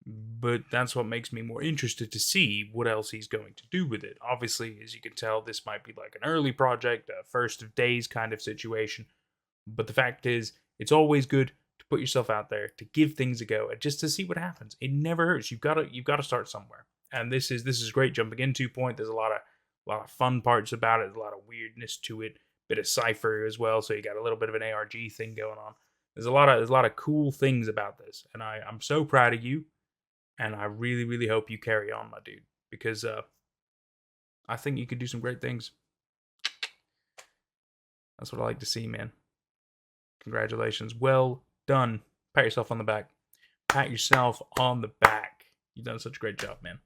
but that's what makes me more interested to see what else he's going to do with it. Obviously, as you can tell, this might be like an early project, a first of days kind of situation. But the fact is, it's always good to put yourself out there, to give things a go, and just to see what happens. It never hurts. You've got to start somewhere. And this is great jumping into point. There's a lot of fun parts about it. There's a lot of weirdness to it. Bit of cipher as well, so you got a little bit of an ARG thing going on. There's a lot of cool things about this, and I'm so proud of you. And I really, really hope you carry on, my dude, because I think you could do some great things. That's what I like to see, man. Congratulations. Well done. Pat yourself on the back. Pat yourself on the back. You've done such a great job, man.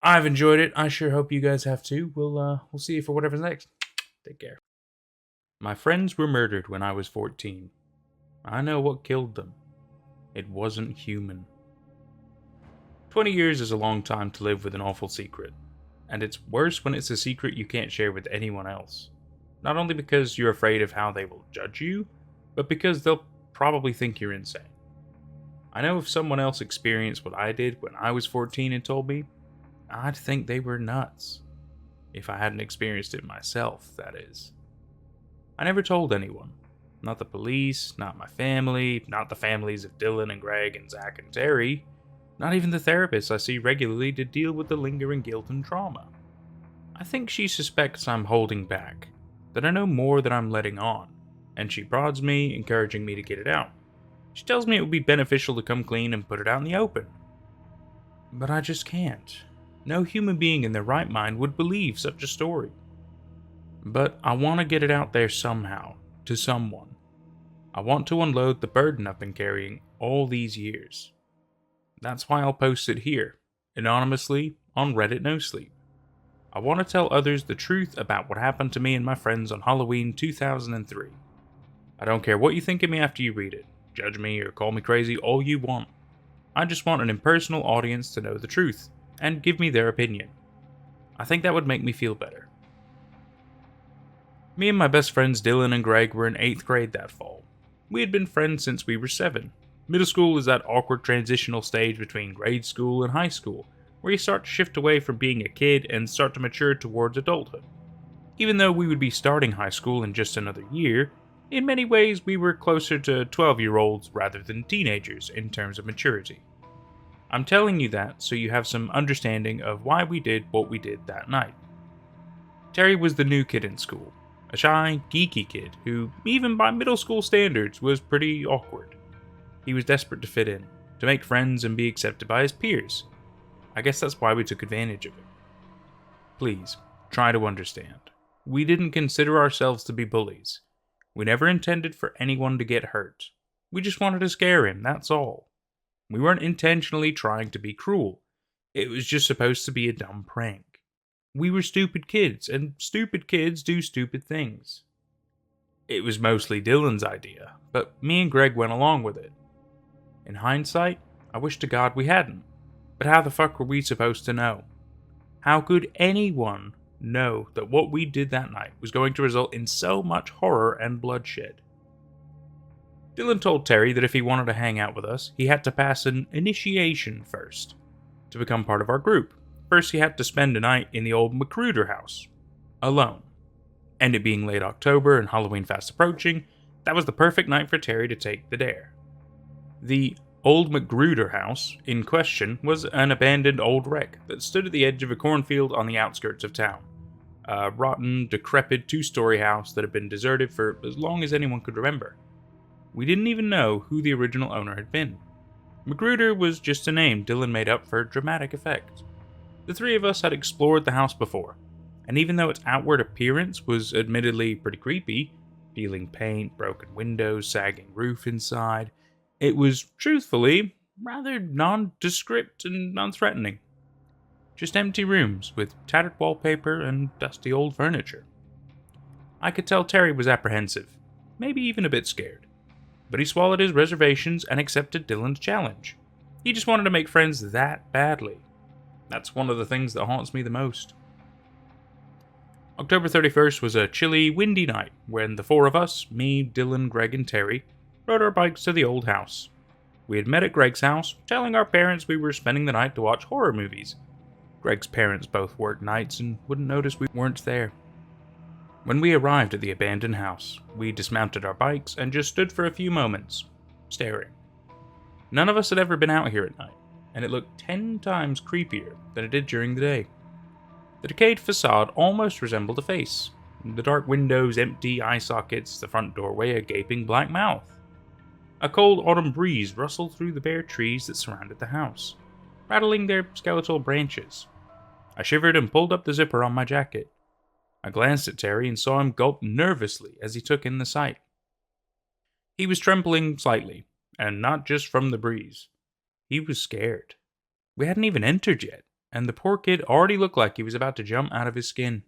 I've enjoyed it. I sure hope you guys have too. We'll see you for whatever's next. Take care. My friends were murdered when I was 14. I know what killed them. It wasn't human. 20 years is a long time to live with an awful secret. And it's worse when it's a secret you can't share with anyone else. Not only because you're afraid of how they will judge you, but because they'll probably think you're insane. I know if someone else experienced what I did when I was 14 and told me, I'd think they were nuts. If I hadn't experienced it myself, that is. I never told anyone. Not the police, not my family, not the families of Dylan and Greg and Zach and Terry, not even the therapists I see regularly to deal with the lingering guilt and trauma. I think she suspects I'm holding back, that I know more than I'm letting on, and she prods me, encouraging me to get it out. She tells me it would be beneficial to come clean and put it out in the open. But I just can't. No human being in their right mind would believe such a story. But I want to get it out there somehow, to someone. I want to unload the burden I've been carrying all these years. That's why I'll post it here, anonymously, on Reddit No Sleep. I want to tell others the truth about what happened to me and my friends on Halloween 2003. I don't care what you think of me after you read it. Judge me or call me crazy all you want. I just want an impersonal audience to know the truth, and give me their opinion. I think that would make me feel better. Me and my best friends Dylan and Greg were in 8th grade that fall. We had been friends since we were 7. Middle school is that awkward transitional stage between grade school and high school, where you start to shift away from being a kid and start to mature towards adulthood. Even though we would be starting high school in just another year, in many ways we were closer to 12-year-olds rather than teenagers in terms of maturity. I'm telling you that so you have some understanding of why we did what we did that night. Terry was the new kid in school, a shy, geeky kid who, even by middle school standards, was pretty awkward. He was desperate to fit in, to make friends and be accepted by his peers. I guess that's why we took advantage of it. Please, try to understand. We didn't consider ourselves to be bullies. We never intended for anyone to get hurt. We just wanted to scare him, that's all. We weren't intentionally trying to be cruel. It was just supposed to be a dumb prank. We were stupid kids, and stupid kids do stupid things. It was mostly Dylan's idea, but me and Greg went along with it. In hindsight, I wish to God we hadn't. But how the fuck were we supposed to know? How could anyone know that what we did that night was going to result in so much horror and bloodshed? Dylan told Terry that if he wanted to hang out with us, he had to pass an initiation first. To become part of our group, first he had to spend a night in the old Macruder house. Alone. And it being late October and Halloween fast approaching, that was the perfect night for Terry to take the dare. The Old Magruder House, in question, was an abandoned old wreck that stood at the edge of a cornfield on the outskirts of town. A rotten, decrepit two-story house that had been deserted for as long as anyone could remember. We didn't even know who the original owner had been. Magruder was just a name Dylan made up for dramatic effect. The three of us had explored the house before, and even though its outward appearance was admittedly pretty creepy, peeling paint, broken windows, sagging roof inside, it was, truthfully, rather nondescript and unthreatening. Just empty rooms with tattered wallpaper and dusty old furniture. I could tell Terry was apprehensive, maybe even a bit scared, but he swallowed his reservations and accepted Dylan's challenge. He just wanted to make friends that badly. That's one of the things that haunts me the most. October 31st was a chilly, windy night when the four of us, me, Dylan, Greg, and Terry, rode our bikes to the old house. We had met at Greg's house, telling our parents we were spending the night to watch horror movies. Greg's parents both worked nights and wouldn't notice we weren't there. When we arrived at the abandoned house, we dismounted our bikes and just stood for a few moments, staring. None of us had ever been out here at night, and it looked 10 times creepier than it did during the day. The decayed facade almost resembled a face. The dark windows, empty eye sockets, the front doorway a gaping black mouth. A cold autumn breeze rustled through the bare trees that surrounded the house, rattling their skeletal branches. I shivered and pulled up the zipper on my jacket. I glanced at Terry and saw him gulp nervously as he took in the sight. He was trembling slightly, and not just from the breeze. He was scared. We hadn't even entered yet, and the poor kid already looked like he was about to jump out of his skin.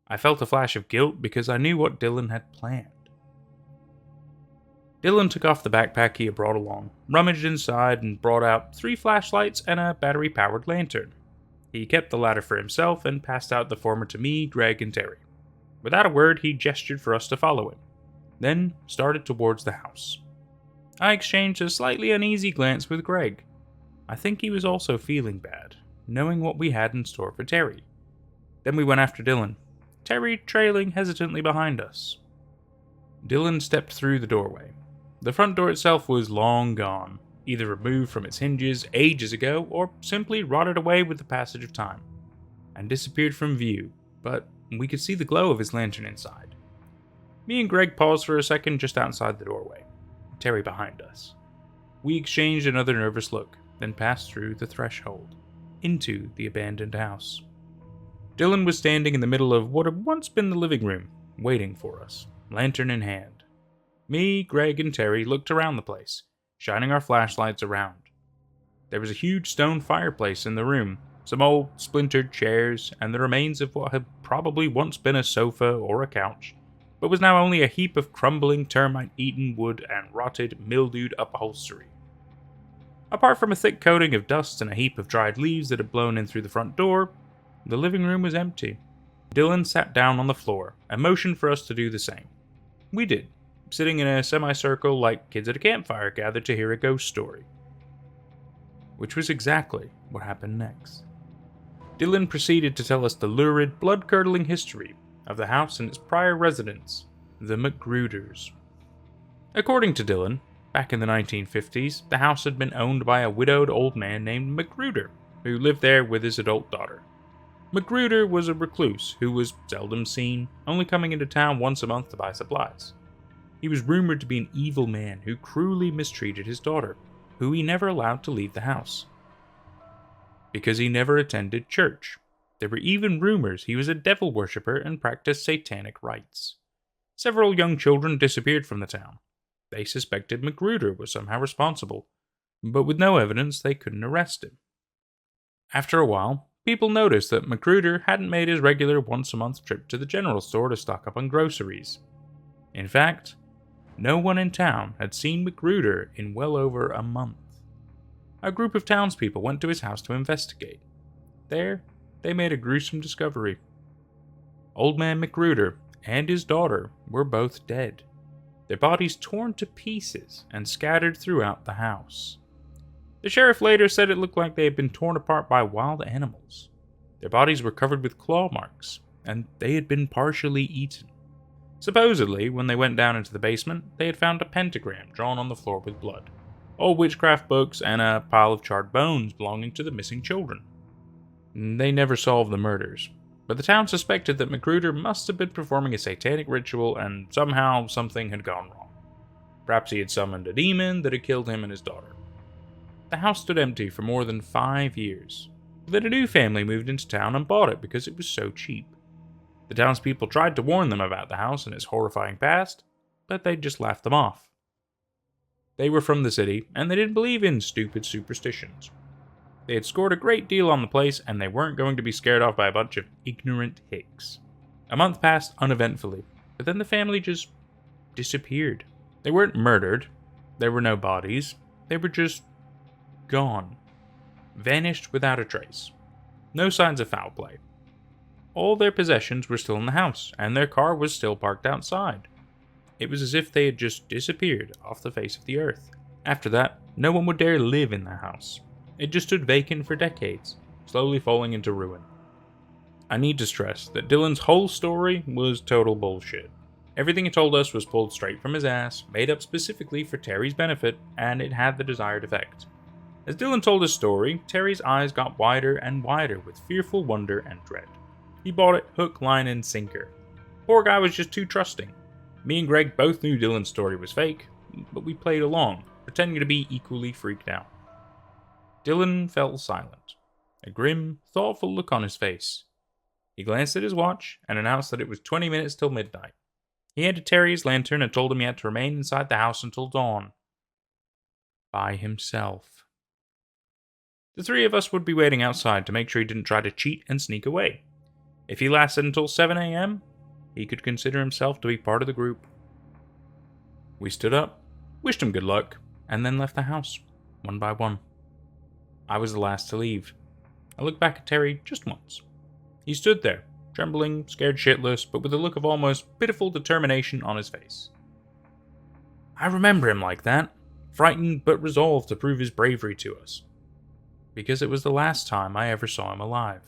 I felt a flash of guilt because I knew what Dylan had planned. Dylan took off the backpack he had brought along, rummaged inside, and brought out 3 flashlights and a battery-powered lantern. He kept the latter for himself and passed out the former to me, Greg, and Terry. Without a word, he gestured for us to follow him, then started towards the house. I exchanged a slightly uneasy glance with Greg. I think he was also feeling bad, knowing what we had in store for Terry. Then we went after Dylan, Terry trailing hesitantly behind us. Dylan stepped through the doorway. The front door itself was long gone, either removed from its hinges ages ago or simply rotted away with the passage of time, and disappeared from view, but we could see the glow of his lantern inside. Me and Greg paused for a second just outside the doorway, Terry behind us. We exchanged another nervous look, then passed through the threshold, into the abandoned house. Dylan was standing in the middle of what had once been the living room, waiting for us, lantern in hand. Me, Greg, and Terry looked around the place, shining our flashlights around. There was a huge stone fireplace in the room, some old, splintered chairs, and the remains of what had probably once been a sofa or a couch, but was now only a heap of crumbling, termite-eaten wood and rotted, mildewed upholstery. Apart from a thick coating of dust and a heap of dried leaves that had blown in through the front door, the living room was empty. Dylan sat down on the floor and motioned for us to do the same. We did, sitting in a semicircle like kids at a campfire gathered to hear a ghost story. Which was exactly what happened next. Dylan proceeded to tell us the lurid, blood-curdling history of the house and its prior residents, the Magruders. According to Dylan, back in the 1950s, the house had been owned by a widowed old man named Magruder, who lived there with his adult daughter. Magruder was a recluse who was seldom seen, only coming into town once a month to buy supplies. He was rumored to be an evil man who cruelly mistreated his daughter, who he never allowed to leave the house. Because he never attended church. There were even rumors he was a devil worshipper and practiced satanic rites. Several young children disappeared from the town. They suspected Magruder was somehow responsible, but with no evidence they couldn't arrest him. After a while, people noticed that Magruder hadn't made his regular once-a-month trip to the general store to stock up on groceries. In fact, no one in town had seen Magruder in well over a month. A group of townspeople went to his house to investigate. There, they made a gruesome discovery. Old Man Magruder and his daughter were both dead, their bodies torn to pieces and scattered throughout the house. The sheriff later said it looked like they had been torn apart by wild animals. Their bodies were covered with claw marks, and they had been partially eaten. Supposedly, when they went down into the basement, they had found a pentagram drawn on the floor with blood. old witchcraft books, and a pile of charred bones belonging to the missing children. They never solved the murders, but the town suspected that Magruder must have been performing a satanic ritual and somehow something had gone wrong. Perhaps he had summoned a demon that had killed him and his daughter. The house stood empty for more than 5 years. Then a new family moved into town and bought it because it was so cheap. The townspeople tried to warn them about the house and its horrifying past, but they just laughed them off. They were from the city, and they didn't believe in stupid superstitions. They had scored a great deal on the place, and they weren't going to be scared off by a bunch of ignorant hicks. A month passed uneventfully, but then the family just disappeared. They weren't murdered. There were no bodies. They were just gone. Vanished without a trace. No signs of foul play. All their possessions were still in the house, and their car was still parked outside. It was as if they had just disappeared off the face of the earth. After that, no one would dare live in the house. It just stood vacant for decades, slowly falling into ruin. I need to stress that Dylan's whole story was total bullshit. Everything he told us was pulled straight from his ass, made up specifically for Terry's benefit, and it had the desired effect. As Dylan told his story, Terry's eyes got wider and wider with fearful wonder and dread. He bought it hook, line, and sinker. Poor guy was just too trusting. Me and Greg both knew Dylan's story was fake, but we played along, pretending to be equally freaked out. Dylan fell silent, a grim, thoughtful look on his face. He glanced at his watch and announced that it was 20 minutes till midnight. He handed Terry his lantern and told him he had to remain inside the house until dawn. By himself. The three of us would be waiting outside to make sure he didn't try to cheat and sneak away. If he lasted until 7 a.m., he could consider himself to be part of the group. We stood up, wished him good luck, and then left the house, one by one. I was the last to leave. I looked back at Terry just once. He stood there, trembling, scared shitless, but with a look of almost pitiful determination on his face. I remember him like that, frightened but resolved to prove his bravery to us. Because it was the last time I ever saw him alive.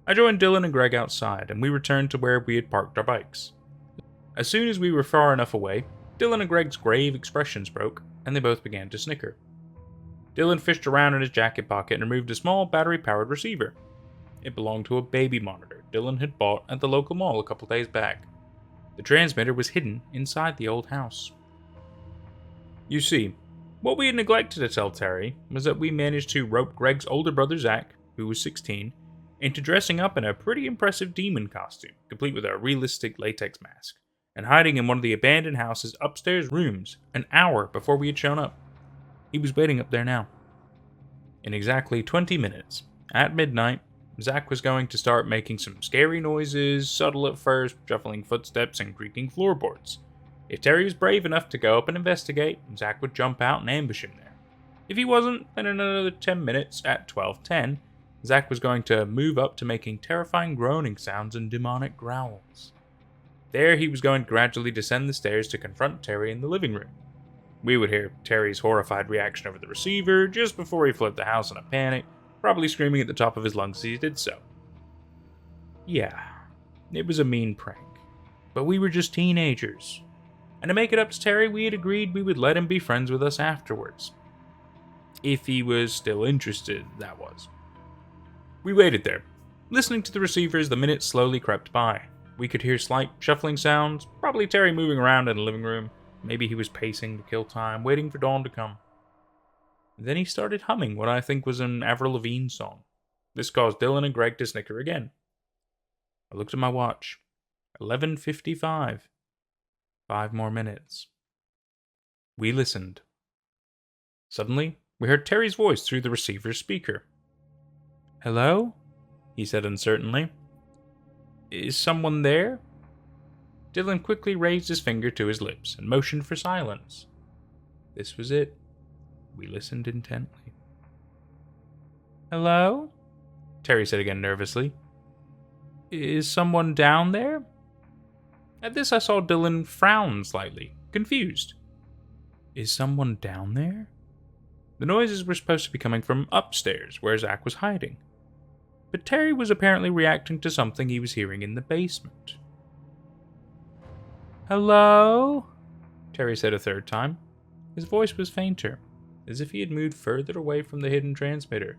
I joined Dylan and Greg outside, and we returned to where we had parked our bikes. As soon as we were far enough away, Dylan and Greg's grave expressions broke, and they both began to snicker. Dylan fished around in his jacket pocket and removed a small battery-powered receiver. It belonged to a baby monitor Dylan had bought at the local mall a couple days back. The transmitter was hidden inside the old house. You see, what we had neglected to tell Terry was that we managed to rope Greg's older brother Zach, who was 16, into dressing up in a pretty impressive demon costume, complete with a realistic latex mask, and hiding in one of the abandoned house's upstairs rooms an hour before we had shown up. He was waiting up there now. In exactly 20 minutes, at midnight, Zach was going to start making some scary noises, subtle at first, shuffling footsteps and creaking floorboards. If Terry was brave enough to go up and investigate, Zach would jump out and ambush him there. If he wasn't, then in another 10 minutes, at 12:10, Zach was going to move up to making terrifying groaning sounds and demonic growls. There he was going to gradually descend the stairs to confront Terry in the living room. We would hear Terry's horrified reaction over the receiver just before he fled the house in a panic, probably screaming at the top of his lungs as he did so. Yeah, it was a mean prank, but we were just teenagers. And to make it up to Terry, we had agreed we would let him be friends with us afterwards. If he was still interested, that was. We waited there, listening to the receiver as the minutes slowly crept by. We could hear slight shuffling sounds, probably Terry moving around in the living room. Maybe he was pacing to kill time, waiting for dawn to come. Then he started humming what I think was an Avril Lavigne song. This caused Dylan and Greg to snicker again. I looked at my watch. 11:55. 5 more minutes. We listened. Suddenly, we heard Terry's voice through the receiver's speaker. "Hello?" he said uncertainly. "Is someone there?" Dylan quickly raised his finger to his lips and motioned for silence. This was it. We listened intently. "Hello?" Terry said again nervously. "Is someone down there?" At this I saw Dylan frown slightly, confused. Is someone down there? The noises were supposed to be coming from upstairs, where Zach was hiding. But Terry was apparently reacting to something he was hearing in the basement. "Hello?" Terry said a third time. His voice was fainter, as if he had moved further away from the hidden transmitter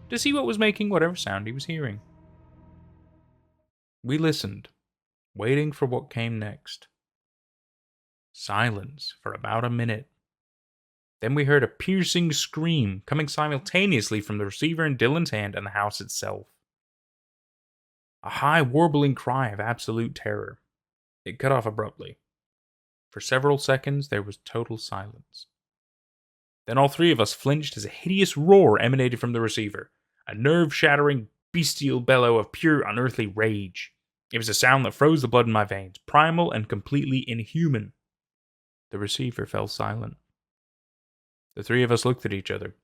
to see what was making whatever sound he was hearing. We listened, waiting for what came next. Silence for about a minute. Then we heard a piercing scream coming simultaneously from the receiver in Dylan's hand and the house itself. A high, warbling cry of absolute terror. It cut off abruptly. For several seconds, there was total silence. Then all three of us flinched as a hideous roar emanated from the receiver, a nerve-shattering, bestial bellow of pure, unearthly rage. It was a sound that froze the blood in my veins, primal and completely inhuman. The receiver fell silent. The three of us looked at each other,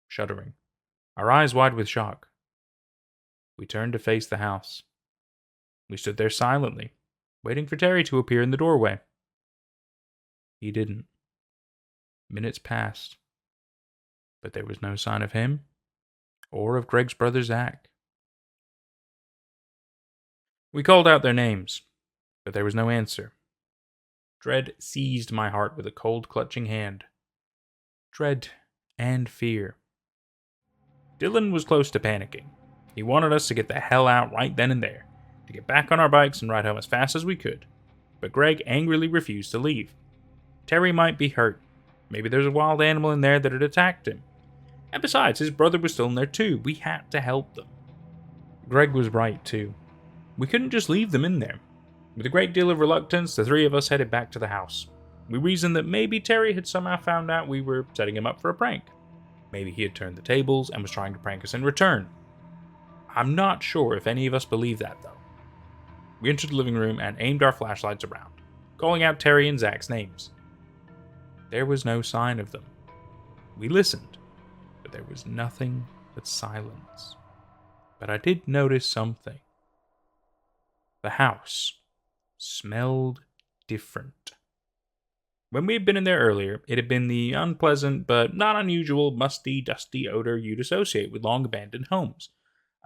shuddering, our eyes wide with shock. We turned to face the house. We stood there silently, waiting for Terry to appear in the doorway. He didn't. Minutes passed, but there was no sign of him or of Greg's brother Zach. We called out their names, but there was no answer. Dread seized my heart with a cold, clutching hand. Dread and fear. Dylan was close to panicking. He wanted us to get the hell out right then and there, to get back on our bikes and ride home as fast as we could. But Greg angrily refused to leave. Terry might be hurt. Maybe there's a wild animal in there that had attacked him. And besides, his brother was still in there too. We had to help them. Greg was right too. We couldn't just leave them in there. With a great deal of reluctance, the three of us headed back to the house. We reasoned that maybe Terry had somehow found out we were setting him up for a prank. Maybe he had turned the tables and was trying to prank us in return. I'm not sure if any of us believed that, though. We entered the living room and aimed our flashlights around, calling out Terry and Zach's names. There was no sign of them. We listened, but there was nothing but silence. But I did notice something. The house smelled different. When we had been in there earlier, it had been the unpleasant but not unusual musty, dusty odor you'd associate with long-abandoned homes.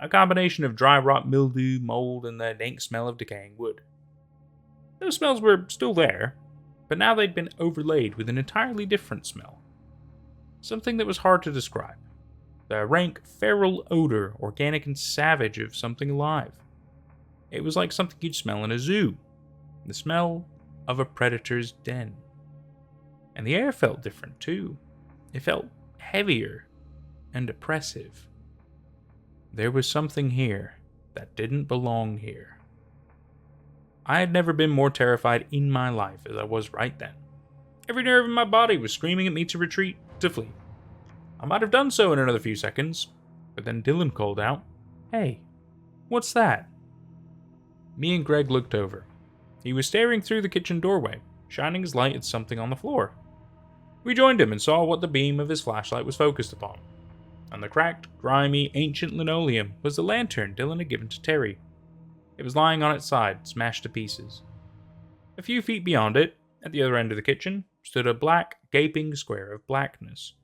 A combination of dry rot, mildew, mold, and the dank smell of decaying wood. Those smells were still there, but now they'd been overlaid with an entirely different smell. Something that was hard to describe. The rank, feral odor, organic and savage of something alive. It was like something you'd smell in a zoo. The smell of a predator's den. And the air felt different too. It felt heavier and oppressive. There was something here that didn't belong here. I had never been more terrified in my life as I was right then. Every nerve in my body was screaming at me to retreat, to flee. I might have done so in another few seconds, but then Dylan called out, "Hey, what's that?" Me and Greg looked over. He was staring through the kitchen doorway, shining his light at something on the floor. We joined him and saw what the beam of his flashlight was focused upon. On the cracked, grimy, ancient linoleum was the lantern Dylan had given to Terry. It was lying on its side, smashed to pieces. A few feet beyond it, at the other end of the kitchen, stood a black, gaping square of blackness.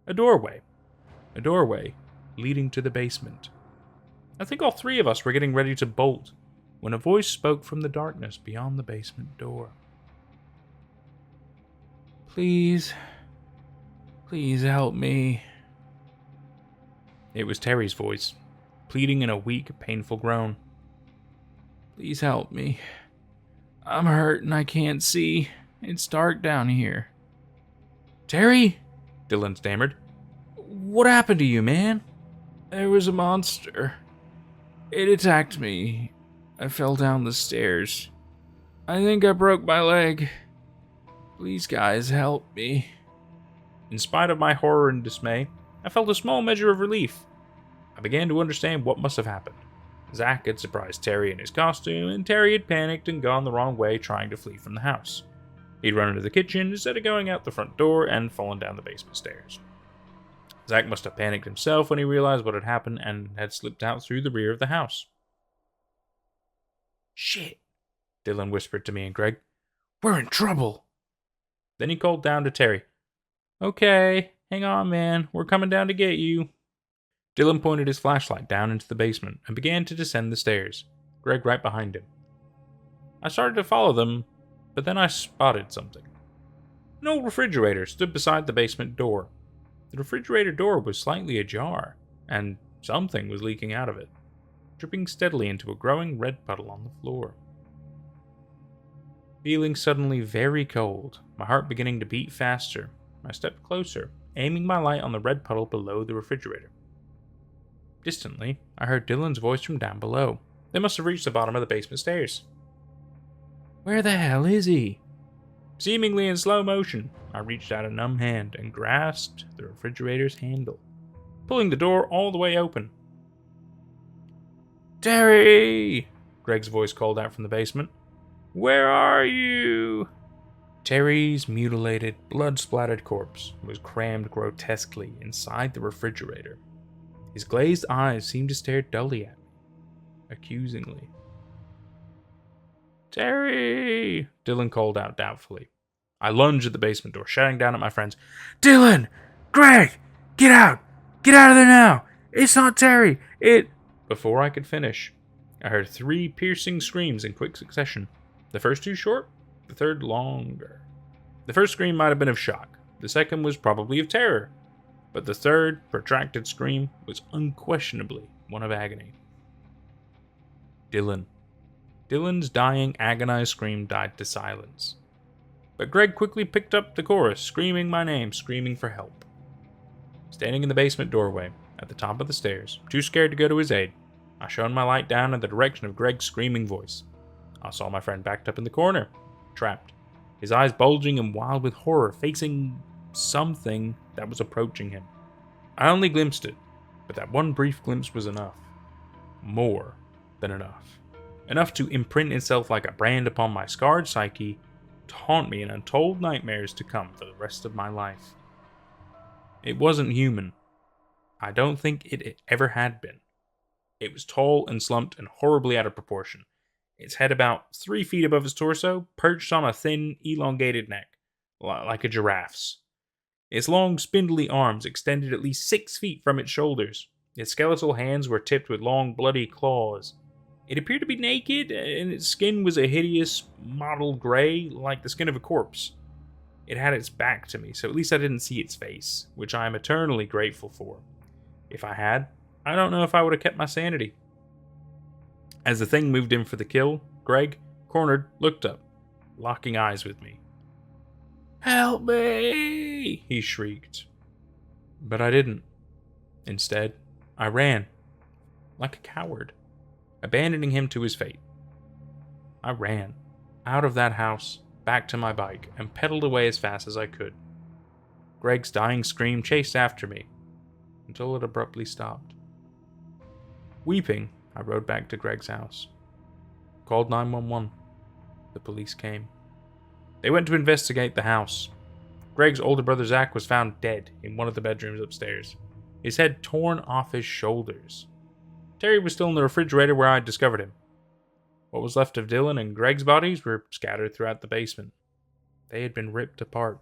A doorway leading to the basement. I think all three of us were getting ready to bolt when a voice spoke from the darkness beyond the basement door. Please help me." It was Terry's voice, pleading in a weak, painful groan. "Please help me. I'm hurt and I can't see. It's dark down here." "Terry?" Dylan stammered. "What happened to you, man?" "There was a monster. It attacked me. I fell down the stairs. I think I broke my leg. Please, guys, help me." In spite of my horror and dismay, I felt a small measure of relief. I began to understand what must have happened. Zach had surprised Terry in his costume, and Terry had panicked and gone the wrong way trying to flee from the house. He'd run into the kitchen instead of going out the front door and fallen down the basement stairs. Zach must have panicked himself when he realized what had happened and had slipped out through the rear of the house. "Shit," Dylan whispered to me and Greg. "We're in trouble." Then he called down to Terry. "Okay, hang on, man. We're coming down to get you." Dylan pointed his flashlight down into the basement and began to descend the stairs, Greg right behind him. I started to follow them, but then I spotted something. An old refrigerator stood beside the basement door. The refrigerator door was slightly ajar, and something was leaking out of it, dripping steadily into a growing red puddle on the floor. Feeling suddenly very cold, my heart beginning to beat faster, I stepped closer, aiming my light on the red puddle below the refrigerator. Distantly, I heard Dylan's voice from down below. They must have reached the bottom of the basement stairs. "Where the hell is he?" Seemingly in slow motion, I reached out a numb hand and grasped the refrigerator's handle, pulling the door all the way open. "Terry!" Greg's voice called out from the basement. "Where are you?" Terry's mutilated, blood-splattered corpse was crammed grotesquely inside the refrigerator. His glazed eyes seemed to stare dully at me, accusingly. "Terry!" Dylan called out doubtfully. I lunged at the basement door, shouting down at my friends, "Dylan! Greg! Get out! Get out of there now! It's not Terry! Before I could finish, I heard 3 piercing screams in quick succession. The first 2 short, the third longer. The first scream might have been of shock. The second was probably of terror. But the third, protracted scream was unquestionably one of agony. Dylan. Dylan's dying, agonized scream died to silence. But Greg quickly picked up the chorus, screaming my name, screaming for help. Standing in the basement doorway, at the top of the stairs, too scared to go to his aid, I shone my light down in the direction of Greg's screaming voice. I saw my friend backed up in the corner, trapped, his eyes bulging and wild with horror, facing something that was approaching him. I only glimpsed it, but that one brief glimpse was enough. More than enough. Enough to imprint itself like a brand upon my scarred psyche, to haunt me in untold nightmares to come for the rest of my life. It wasn't human. I don't think it ever had been. It was tall and slumped and horribly out of proportion, its head about 3 feet above its torso, perched on a thin, elongated neck, like a giraffe's. Its long, spindly arms extended at least 6 feet from its shoulders. Its skeletal hands were tipped with long, bloody claws. It appeared to be naked, and its skin was a hideous, mottled gray, like the skin of a corpse. It had its back to me, so at least I didn't see its face, which I am eternally grateful for. If I had, I don't know if I would have kept my sanity. As the thing moved in for the kill, Greg, cornered, looked up, locking eyes with me. "Help me!" he shrieked. But I didn't. Instead, I ran, like a coward, abandoning him to his fate. I ran, out of that house, back to my bike, and pedaled away as fast as I could. Greg's dying scream chased after me, until it abruptly stopped. Weeping, I rode back to Greg's house. Called 911. The police came. They went to investigate the house. Greg's older brother Zach was found dead in one of the bedrooms upstairs, his head torn off his shoulders. Terry was still in the refrigerator where I had discovered him. What was left of Dylan and Greg's bodies were scattered throughout the basement. They had been ripped apart.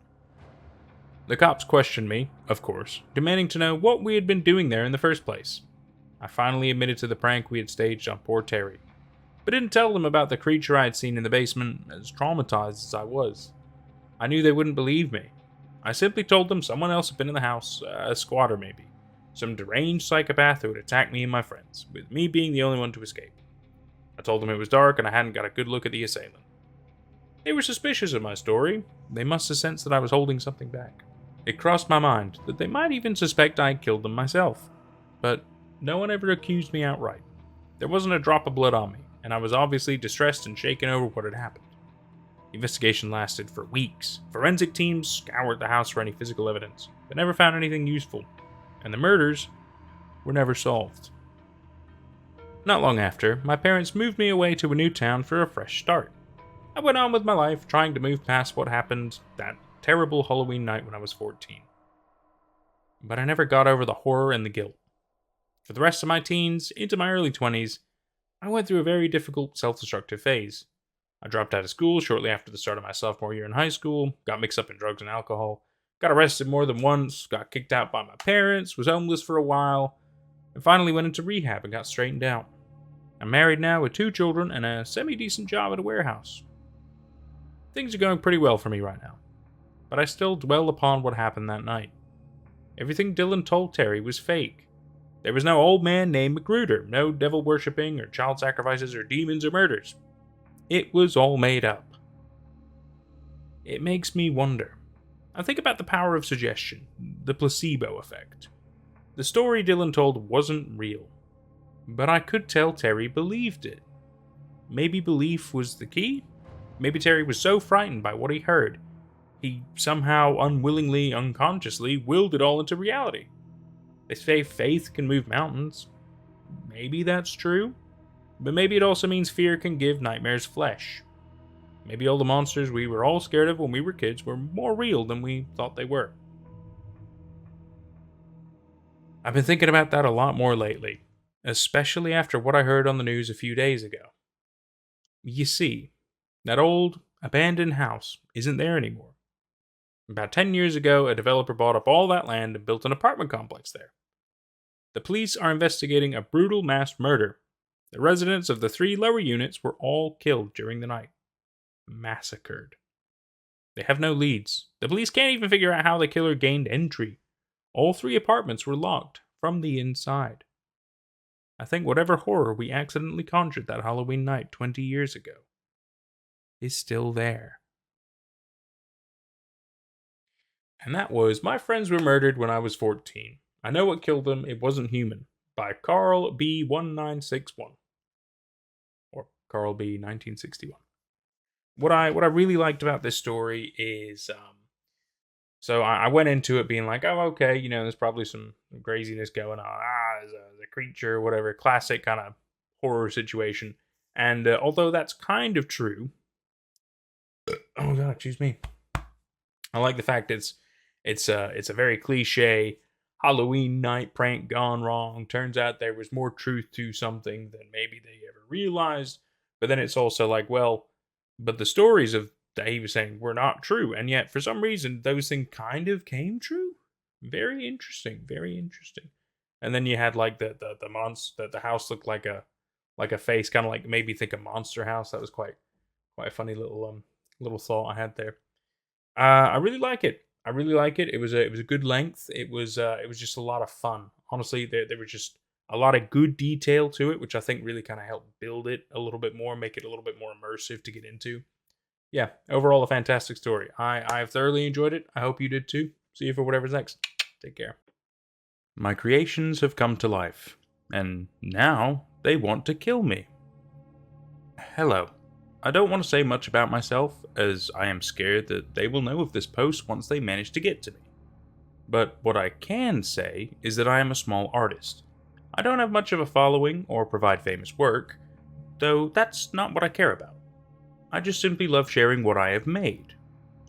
The cops questioned me, of course, demanding to know what we had been doing there in the first place. I finally admitted to the prank we had staged on poor Terry, but didn't tell them about the creature I had seen in the basement, as traumatized as I was. I knew they wouldn't believe me. I simply told them someone else had been in the house, a squatter maybe, some deranged psychopath who had attacked me and my friends, with me being the only one to escape. I told them it was dark and I hadn't got a good look at the assailant. They were suspicious of my story. They must have sensed that I was holding something back. It crossed my mind that they might even suspect I had killed them myself, but no one ever accused me outright. There wasn't a drop of blood on me, and I was obviously distressed and shaken over what had happened. The investigation lasted for weeks. Forensic teams scoured the house for any physical evidence, but never found anything useful, and the murders were never solved. Not long after, my parents moved me away to a new town for a fresh start. I went on with my life, trying to move past what happened that terrible Halloween night when I was 14. But I never got over the horror and the guilt. For the rest of my teens, into my early 20s, I went through a very difficult self-destructive phase. I dropped out of school shortly after the start of my sophomore year in high school, got mixed up in drugs and alcohol, got arrested more than once, got kicked out by my parents, was homeless for a while, and finally went into rehab and got straightened out. I'm married now with 2 children and a semi-decent job at a warehouse. Things are going pretty well for me right now. but I still dwell upon what happened that night. Everything Dylan told Terry was fake. There was no old man named Magruder, no devil worshipping or child sacrifices or demons or murders. It was all made up. It makes me wonder. I think about the power of suggestion, the placebo effect. The story Dylan told wasn't real, but I could tell Terry believed it. Maybe belief was the key? Maybe Terry was so frightened by what he heard, he somehow unwillingly, unconsciously willed it all into reality. They say faith can move mountains. Maybe that's true, but maybe it also means fear can give nightmares flesh. Maybe all the monsters we were all scared of when we were kids were more real than we thought they were. I've been thinking about that a lot more lately, especially after what I heard on the news a few days ago. You see, that old, abandoned house isn't there anymore. About 10 years ago, a developer bought up all that land and built an apartment complex there. The police are investigating a brutal mass murder. The residents of the 3 lower units were all killed during the night. Massacred. They have no leads. The police can't even figure out how the killer gained entry. All 3 apartments were locked from the inside. I think whatever horror we accidentally conjured that Halloween night 20 years ago is still there. And that was My Friends Were Murdered When I Was 14. I Know What Killed Them, It Wasn't Human, by Carl B. 1961. Or Carl B. 1961. What I really liked about this story is, so I went into it being like, oh, okay, there's probably some craziness going on. There's a creature, whatever, classic kind of horror situation. And although that's kind of true, oh god, excuse me. I like the fact it's a very cliche Halloween night prank gone wrong. Turns out there was more truth to something than maybe they ever realized. But then it's also like, well, but the stories of that he was saying were not true, and yet for some reason those things kind of came true. Very interesting, very interesting. And then you had like the monster, the house looked like a face, kind of like made me think a monster house. That was quite a funny little thought I had there. I really like it. I really like it. It was a good length. It was just a lot of fun. Honestly, there was just a lot of good detail to it, which I think really kind of helped build it a little bit more, make it a little bit more immersive to get into. Yeah, overall a fantastic story. I've thoroughly enjoyed it. I hope you did too. See you for whatever's next. Take care. My creations have come to life, and now they want to kill me. Hello. I don't want to say much about myself, as I am scared that they will know of this post once they manage to get to me. But what I can say is that I am a small artist. I don't have much of a following or provide famous work, though that's not what I care about. I just simply love sharing what I have made.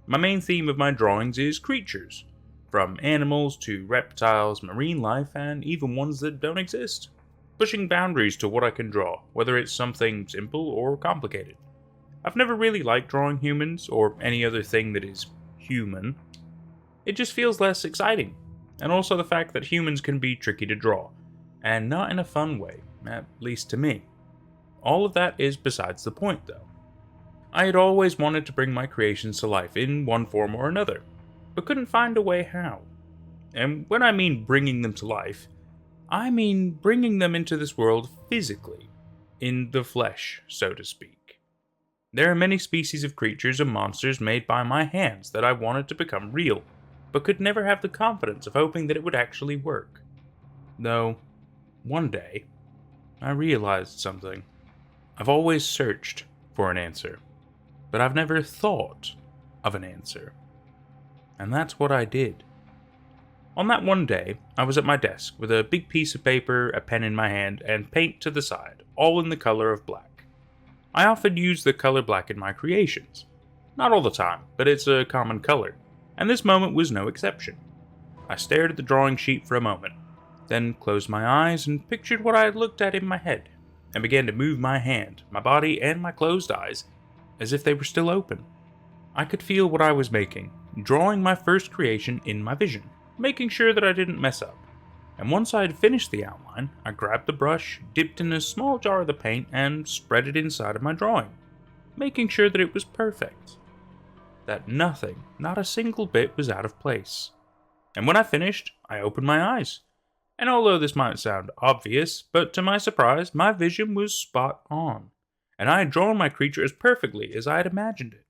My main theme of my drawings is creatures, from animals to reptiles, marine life, and even ones that don't exist. Pushing boundaries to what I can draw, whether it's something simple or complicated. I've never really liked drawing humans, or any other thing that is human. It just feels less exciting. And also the fact that humans can be tricky to draw, and not in a fun way, at least to me. All of that is besides the point, though. I had always wanted to bring my creations to life in one form or another, but couldn't find a way how. And when I mean bringing them to life, I mean bringing them into this world physically, in the flesh, so to speak. There are many species of creatures and monsters made by my hands that I wanted to become real, but could never have the confidence of hoping that it would actually work. Though, one day, I realized something. I've always searched for an answer, but I've never thought of an answer. And that's what I did. On that one day, I was at my desk with a big piece of paper, a pen in my hand, and paint to the side, all in the color of black. I often use the color black in my creations. Not all the time, but it's a common color, and this moment was no exception. I stared at the drawing sheet for a moment, then closed my eyes and pictured what I had looked at in my head, and began to move my hand, my body, and my closed eyes as if they were still open. I could feel what I was making, drawing my first creation in my vision, making sure that I didn't mess up. And once I had finished the outline, I grabbed the brush, dipped in a small jar of the paint, and spread it inside of my drawing, making sure that it was perfect. that nothing, not a single bit, was out of place. And when I finished, I opened my eyes. And although this might sound obvious, but to my surprise, my vision was spot on. And I had drawn my creature as perfectly as I had imagined it,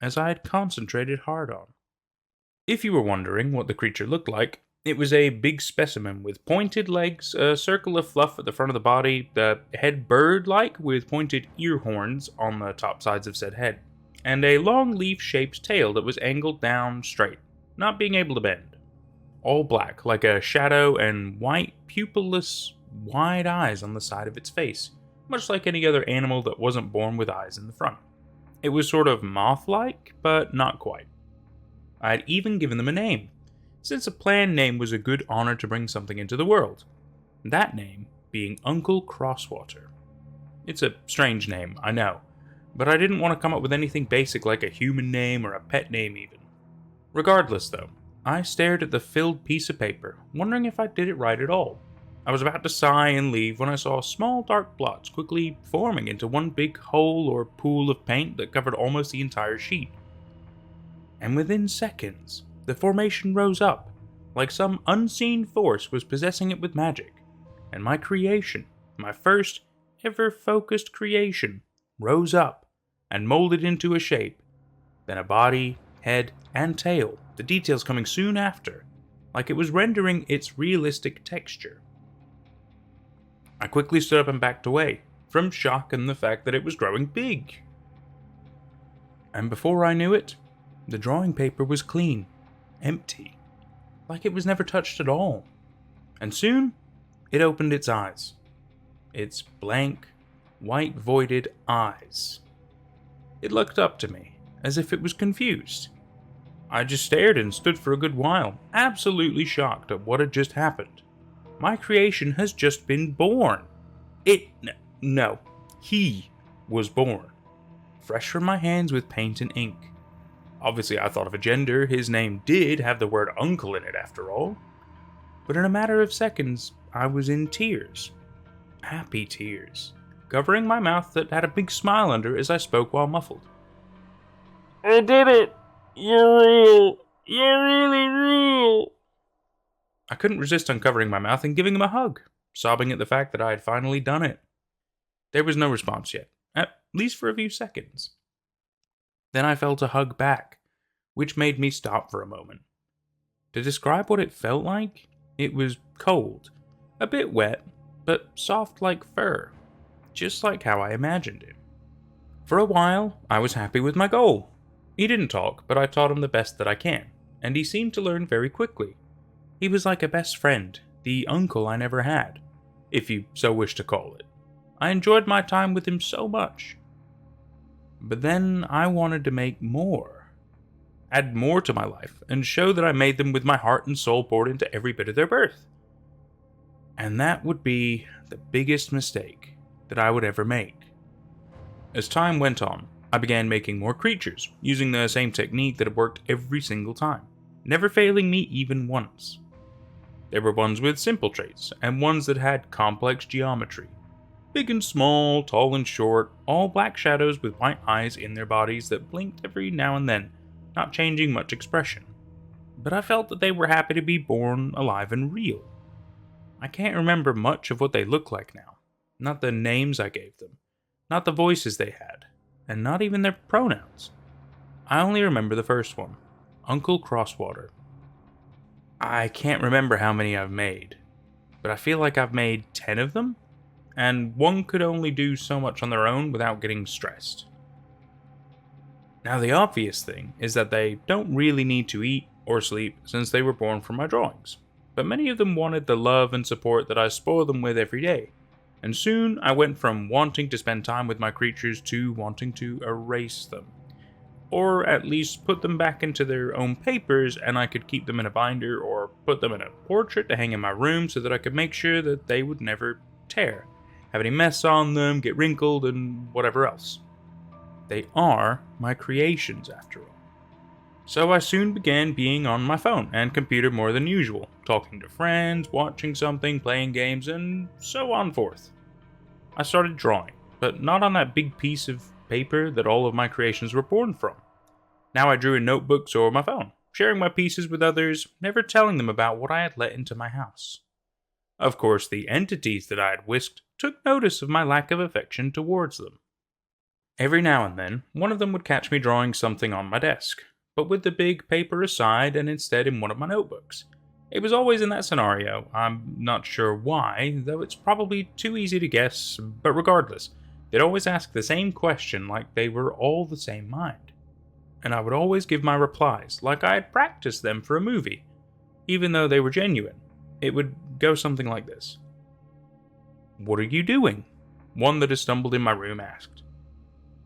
as I had concentrated hard on. If you were wondering what the creature looked like, it was a big specimen with pointed legs, a circle of fluff at the front of the body, the head bird-like with pointed ear horns on the top sides of said head, and a long leaf-shaped tail that was angled down straight, not being able to bend. All black, like a shadow, and white, pupilless, wide eyes on the side of its face, much like any other animal that wasn't born with eyes in the front. It was sort of moth-like, but not quite. I had even given them a name, since a planned name was a good honor to bring something into the world. That name being Uncle Crosswater. It's a strange name, I know, but I didn't want to come up with anything basic like a human name or a pet name even. Regardless though, I stared at the filled piece of paper, wondering if I did it right at all. I was about to sigh and leave when I saw small dark blots quickly forming into one big hole or pool of paint that covered almost the entire sheet. And within seconds, the formation rose up, like some unseen force was possessing it with magic, and my creation, my first ever focused creation, rose up and molded into a shape, then a body, head, and tail, the details coming soon after, like it was rendering its realistic texture. I quickly stood up and backed away, from shock and the fact that it was growing big. And before I knew it, the drawing paper was clean, empty, like it was never touched at all. And soon, it opened its eyes. Its blank, white voided eyes. It looked up to me, as if it was confused. I just stared and stood for a good while, absolutely shocked at what had just happened. My creation has just been born. He was born. Fresh from my hands with paint and ink. Obviously, I thought of a gender. His name did have the word uncle in it, after all. But in a matter of seconds, I was in tears. Happy tears. Covering my mouth that had a big smile under as I spoke while muffled. I did it! You're real! You're really real! I couldn't resist uncovering my mouth and giving him a hug, sobbing at the fact that I had finally done it. There was no response yet, at least for a few seconds. Then I felt a hug back, which made me stop for a moment. To describe what it felt like, it was cold, a bit wet, but soft like fur, just like how I imagined it. For a while, I was happy with my goal. He didn't talk, but I taught him the best that I can, and he seemed to learn very quickly. He was like a best friend, the uncle I never had, if you so wish to call it. I enjoyed my time with him so much. But then I wanted to make more. Add more to my life, and show that I made them with my heart and soul poured into every bit of their birth. And that would be the biggest mistake that I would ever make. As time went on, I began making more creatures, using the same technique that had worked every single time, never failing me even once. There were ones with simple traits, and ones that had complex geometry. Big and small, tall and short, all black shadows with white eyes in their bodies that blinked every now and then, not changing much expression. But I felt that they were happy to be born alive and real. I can't remember much of what they look like now. Not the names I gave them, not the voices they had, and not even their pronouns. I only remember the first one, Uncle Crosswater. I can't remember how many I've made, but I feel like I've made 10 of them, and one could only do so much on their own without getting stressed. Now the obvious thing is that they don't really need to eat or sleep since they were born from my drawings, but many of them wanted the love and support that I spoil them with every day, and soon I went from wanting to spend time with my creatures to wanting to erase them. Or at least put them back into their own papers and I could keep them in a binder or put them in a portrait to hang in my room so that I could make sure that they would never tear, have any mess on them, get wrinkled, and whatever else. They are my creations after all. So I soon began being on my phone and computer more than usual, talking to friends, watching something, playing games, and so on forth. I started drawing, but not on that big piece of paper that all of my creations were born from. Now I drew in notebooks or my phone, sharing my pieces with others, never telling them about what I had let into my house. Of course, the entities that I had whisked took notice of my lack of affection towards them. Every now and then, one of them would catch me drawing something on my desk, but with the big paper aside and instead in one of my notebooks. It was always in that scenario. I'm not sure why, though it's probably too easy to guess, but regardless, they'd always ask the same question like they were all the same mind. And I would always give my replies like I had practiced them for a movie, even though they were genuine. It would go something like this. "What are you doing?" one that had stumbled in my room asked.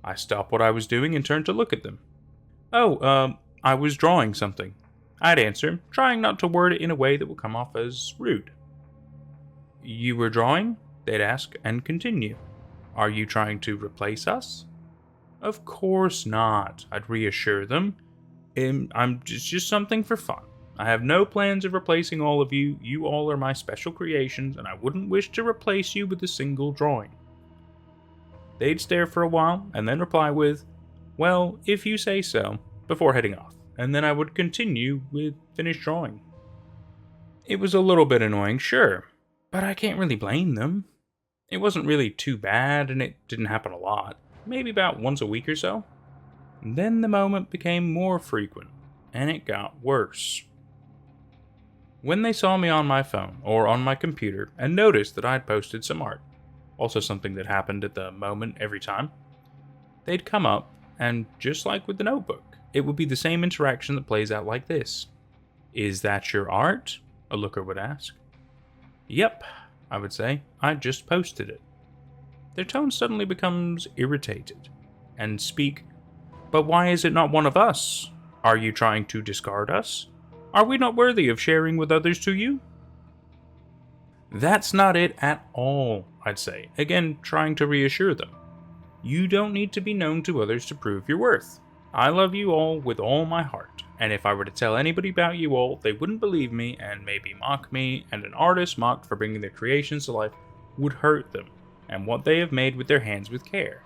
I stopped what I was doing and turned to look at them. I was drawing something," I'd answer, trying not to word it in a way that would come off as rude. "You were drawing?" they'd ask, and continue. "Are you trying to replace us?" "Of course not," I'd reassure them. It's just something for fun. I have no plans of replacing all of you. You all are my special creations, and I wouldn't wish to replace you with a single drawing." They'd stare for a while, and then reply with, "Well, if you say so," before heading off, and then I would continue with finished drawing. It was a little bit annoying, sure, but I can't really blame them. It wasn't really too bad, and it didn't happen a lot, maybe about once a week or so. Then the moment became more frequent, and it got worse. When they saw me on my phone or on my computer and noticed that I'd posted some art, also something that happened at the moment every time, they'd come up, and just like with the notebook, it would be the same interaction that plays out like this. "Is that your art?" a looker would ask. "Yep," I would say, "I just posted it." Their tone suddenly becomes irritated, and speak, "But why is it not one of us? Are you trying to discard us? Are we not worthy of sharing with others to you?" "That's not it at all," I'd say, again trying to reassure them. "You don't need to be known to others to prove your worth. I love you all with all my heart, and if I were to tell anybody about you all, they wouldn't believe me and maybe mock me, and an artist mocked for bringing their creations to life would hurt them and what they have made with their hands with care."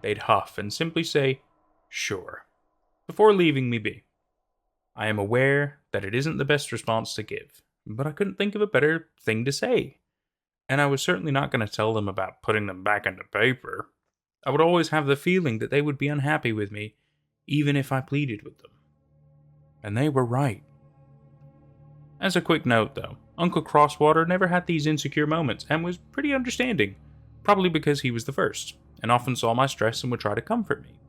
They'd huff and simply say, "Sure," before leaving me be. I am aware that it isn't the best response to give, but I couldn't think of a better thing to say. And I was certainly not going to tell them about putting them back into paper. I would always have the feeling that they would be unhappy with me, even if I pleaded with them. And they were right. As a quick note though, Uncle Crosswater never had these insecure moments and was pretty understanding, probably because he was the first, and often saw my stress and would try to comfort me,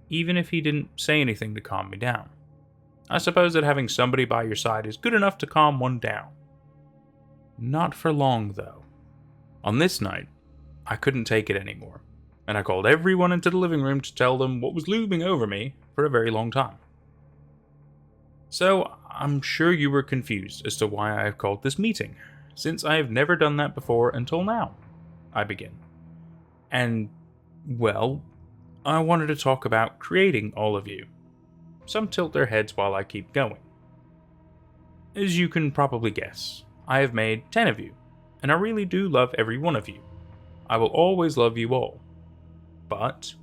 even if he didn't say anything to calm me down. I suppose that having somebody by your side is good enough to calm one down. Not for long, though. On this night, I couldn't take it anymore, and I called everyone into the living room to tell them what was looming over me for a very long time. "So, I'm sure you were confused as to why I have called this meeting, since I have never done that before until now," I begin. "And, well, I wanted to talk about creating all of you." Some tilt their heads while I keep going. "As you can probably guess, I have made 10 of you, and I really do love every one of you. I will always love you all. But,"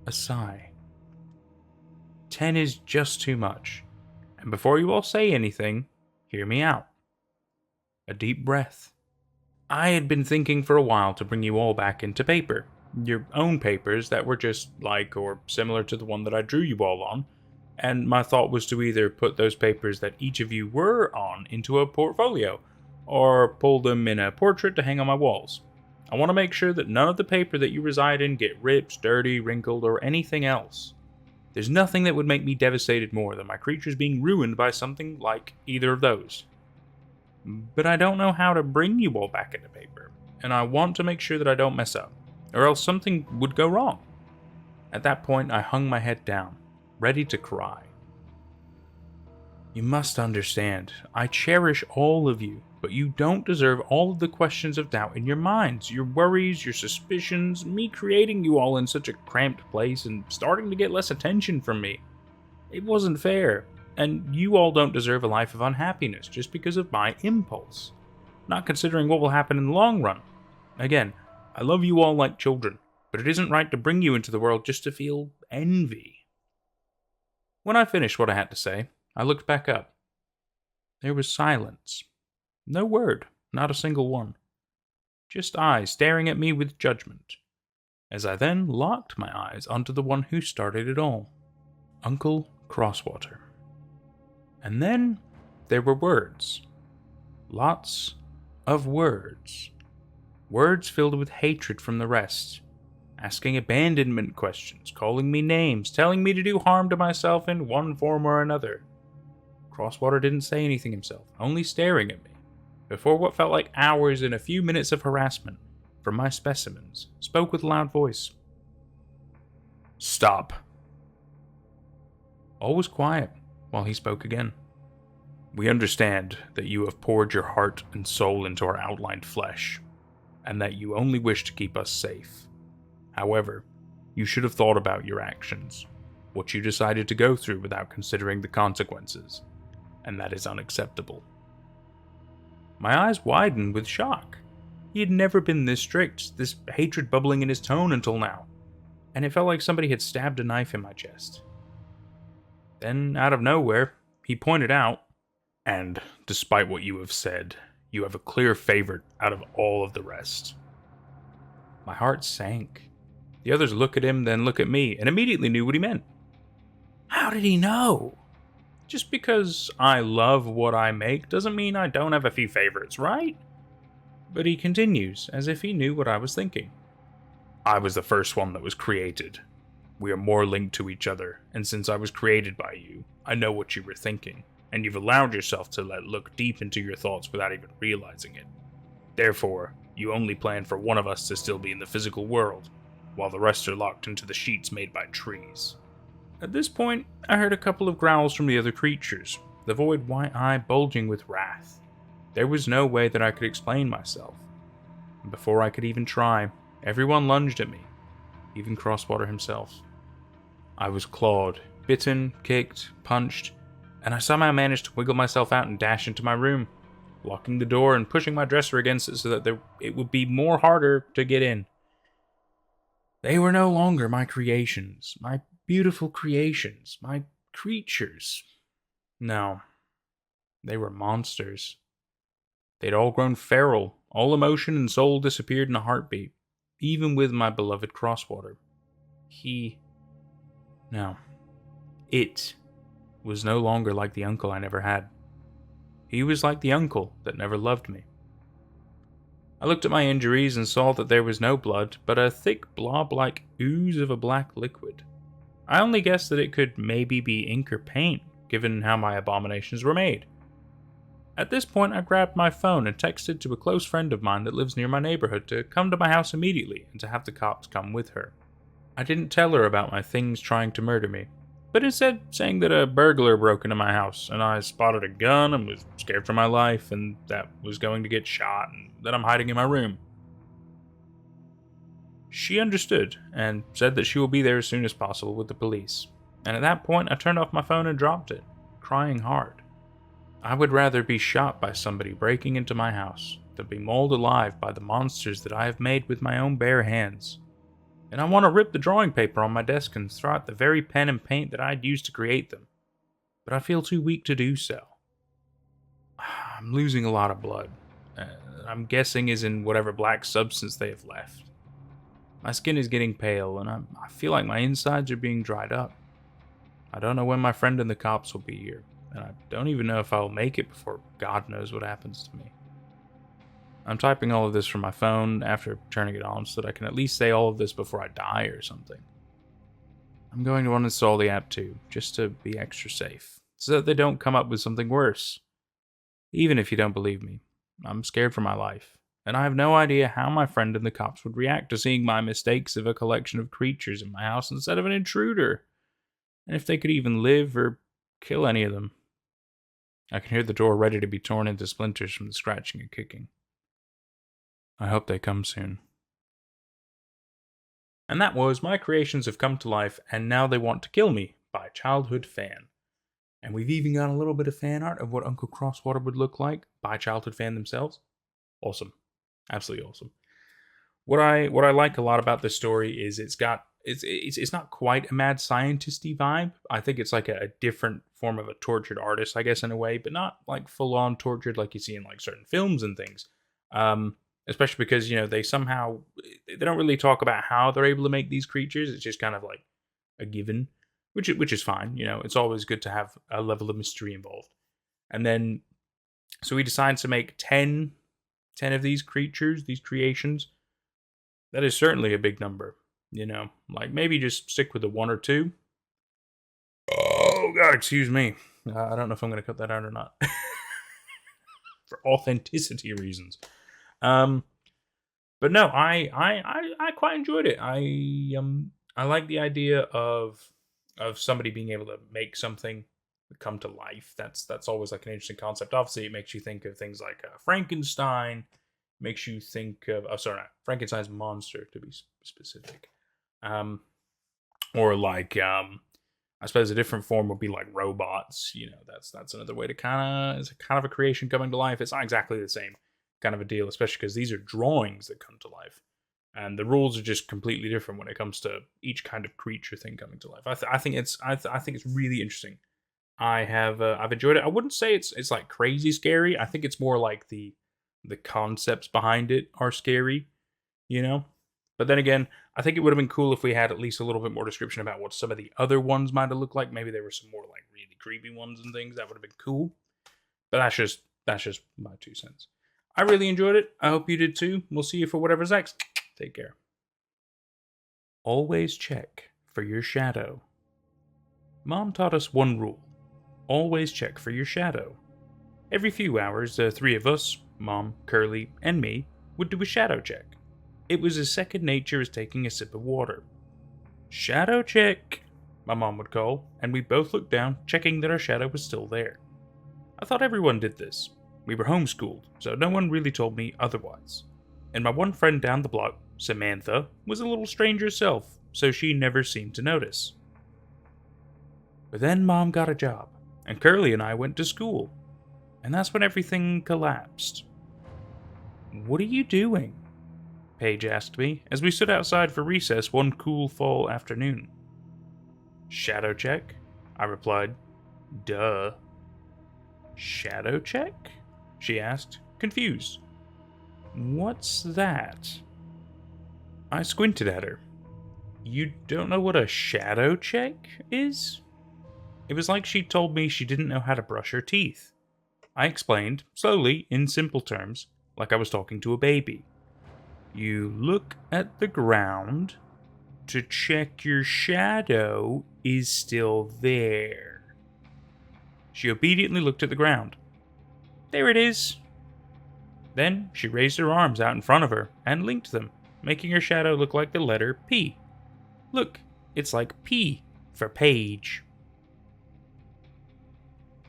a sigh, "10 is just too much, and before you all say anything, hear me out." A deep breath. "I had been thinking for a while to bring you all back into paper. Your own papers that were just like or similar to the one that I drew you all on, and my thought was to either put those papers that each of you were on into a portfolio, or pull them in a portrait to hang on my walls. I want to make sure that none of the paper that you reside in get ripped, dirty, wrinkled, or anything else. There's nothing that would make me devastated more than my creatures being ruined by something like either of those. But I don't know how to bring you all back into paper, and I want to make sure that I don't mess up, or else something would go wrong." At that point, I hung my head down, ready to cry. "You must understand, I cherish all of you, but you don't deserve all of the questions of doubt in your minds, your worries, your suspicions, me creating you all in such a cramped place and starting to get less attention from me. It wasn't fair, and you all don't deserve a life of unhappiness just because of my impulse, not considering what will happen in the long run. Again, I love you all like children, but it isn't right to bring you into the world just to feel envy." When I finished what I had to say, I looked back up. There was silence. No word, not a single one. Just eyes staring at me with judgment, as I then locked my eyes onto the one who started it all, Uncle Crosswater. And then there were words. Lots of words. Words filled with hatred from the rest, asking abandonment questions, calling me names, telling me to do harm to myself in one form or another. Crosswater didn't say anything himself, only staring at me, before what felt like hours and a few minutes of harassment from my specimens, spoke with a loud voice. Stop. All was quiet while he spoke again. We understand that you have poured your heart and soul into our outlined flesh, and that you only wish to keep us safe. However, you should have thought about your actions, what you decided to go through without considering the consequences, and that is unacceptable. My eyes widened with shock. He had never been this strict, this hatred bubbling in his tone until now, and it felt like somebody had stabbed a knife in my chest. Then, out of nowhere, he pointed out, and despite what you have said, you have a clear favorite out of all of the rest. My heart sank. The others look at him, then look at me, and immediately knew what he meant. How did he know? Just because I love what I make doesn't mean I don't have a few favorites, right? But he continues, as if he knew what I was thinking. I was the first one that was created. We are more linked to each other, and since I was created by you, I know what you were thinking, and you've allowed yourself to look deep into your thoughts without even realizing it. Therefore, you only plan for one of us to still be in the physical world, while the rest are locked into the sheets made by trees. At this point, I heard a couple of growls from the other creatures, the void white eye bulging with wrath. There was no way that I could explain myself. And before I could even try, everyone lunged at me, even Crosswater himself. I was clawed, bitten, kicked, punched, and I somehow managed to wiggle myself out and dash into my room, locking the door and pushing my dresser against it so that it would be more harder to get in. They were no longer my creations, my beautiful creations, my creatures. No, they were monsters. They'd all grown feral, all emotion and soul disappeared in a heartbeat, even with my beloved Crosswater. It was no longer like the uncle I never had. He was like the uncle that never loved me. I looked at my injuries and saw that there was no blood, but a thick blob-like ooze of a black liquid. I only guessed that it could maybe be ink or paint, given how my abominations were made. At this point, I grabbed my phone and texted to a close friend of mine that lives near my neighborhood to come to my house immediately and to have the cops come with her. I didn't tell her about my things trying to murder me, but instead saying that a burglar broke into my house and I spotted a gun and was scared for my life and that was going to get shot and that I'm hiding in my room. She understood and said that she will be there as soon as possible with the police, and at that point I turned off my phone and dropped it, crying hard. I would rather be shot by somebody breaking into my house than be mauled alive by the monsters that I have made with my own bare hands. And I want to rip the drawing paper on my desk and throw out the very pen and paint that I'd used to create them, but I feel too weak to do so. I'm losing a lot of blood. I'm guessing is in whatever black substance they have left. My skin is getting pale, and I feel like my insides are being dried up. I don't know when my friend and the cops will be here, and I don't even know if I'll make it before God knows what happens to me. I'm typing all of this from my phone after turning it on so that I can at least say all of this before I die or something. I'm going to uninstall the app too, just to be extra safe, so that they don't come up with something worse. Even if you don't believe me, I'm scared for my life, and I have no idea how my friend and the cops would react to seeing my mistakes of a collection of creatures in my house instead of an intruder, and if they could even live or kill any of them. I can hear the door ready to be torn into splinters from the scratching and kicking. I hope they come soon. And that was My Creations Have Come to Life, and Now They Want to Kill Me by Childhood Fan. And we've even got a little bit of fan art of what Uncle Crosswater would look like by Childhood Fan themselves. Awesome. Absolutely awesome. What I like a lot about this story is it's got it's not quite a mad scientist-y vibe. I think it's like a different form of a tortured artist, I guess, in a way, but not like full-on tortured like you see in like certain films and things. Especially because, they somehow, they don't really talk about how they're able to make these creatures. It's just kind of like a given, which is fine. It's always good to have a level of mystery involved. And then, so we decided to make 10 of these creatures, these creations. That is certainly a big number, like maybe just stick with the 1 or 2. Oh God, excuse me. I don't know if I'm going to cut that out or not. For authenticity reasons. But no, I quite enjoyed it. I like the idea of somebody being able to make something come to life. That's always like an interesting concept. Obviously, it makes you think of things like Frankenstein. Makes you think of Frankenstein's monster, to be specific. Or like I suppose a different form would be like robots. That's another way to it's kind of a creation coming to life. It's not exactly the same kind of a deal, especially because these are drawings that come to life, and the rules are just completely different when it comes to each kind of creature thing coming to life. I think it's really interesting. I've enjoyed it. I wouldn't say it's like crazy scary. I think it's more like the concepts behind it are scary, But then again, I think it would have been cool if we had at least a little bit more description about what some of the other ones might have looked like. Maybe there were some more like really creepy ones and things. That would have been cool. But that's just my 2 cents. I really enjoyed it. I hope you did too. We'll see you for whatever's next. Take care. Always check for your shadow. Mom taught us one rule. Always check for your shadow. Every few hours, the 3 of us, Mom, Curly, and me, would do a shadow check. It was as second nature as taking a sip of water. Shadow check, my mom would call, and we both looked down, checking that our shadow was still there. I thought everyone did this. We were homeschooled, so no one really told me otherwise. And my one friend down the block, Samantha, was a little strange herself, so she never seemed to notice. But then Mom got a job, and Curly and I went to school. And that's when everything collapsed. What are you doing? Paige asked me as we stood outside for recess one cool fall afternoon. Shadow check, I replied. Duh. Shadow check? She asked, confused. What's that? I squinted at her. You don't know what a shadow check is? It was like she told me she didn't know how to brush her teeth. I explained, slowly, in simple terms, like I was talking to a baby. You look at the ground to check your shadow is still there. She obediently looked at the ground. There it is. Then she raised her arms out in front of her and linked them, making her shadow look like the letter P. Look, it's like P for Paige.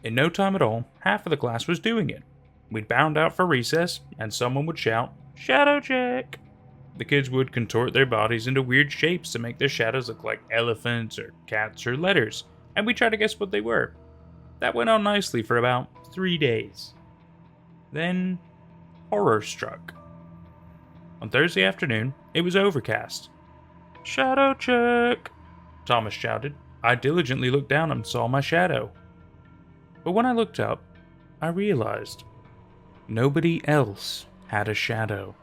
In no time at all, half of the class was doing it. We'd bound out for recess, and someone would shout, "Shadow check!" The kids would contort their bodies into weird shapes to make their shadows look like elephants or cats or letters, and we'd try to guess what they were. That went on nicely for about 3 days. Then, horror struck. On Thursday afternoon, it was overcast. "Shadow check!" Thomas shouted. I diligently looked down and saw my shadow. But when I looked up, I realized nobody else had a shadow.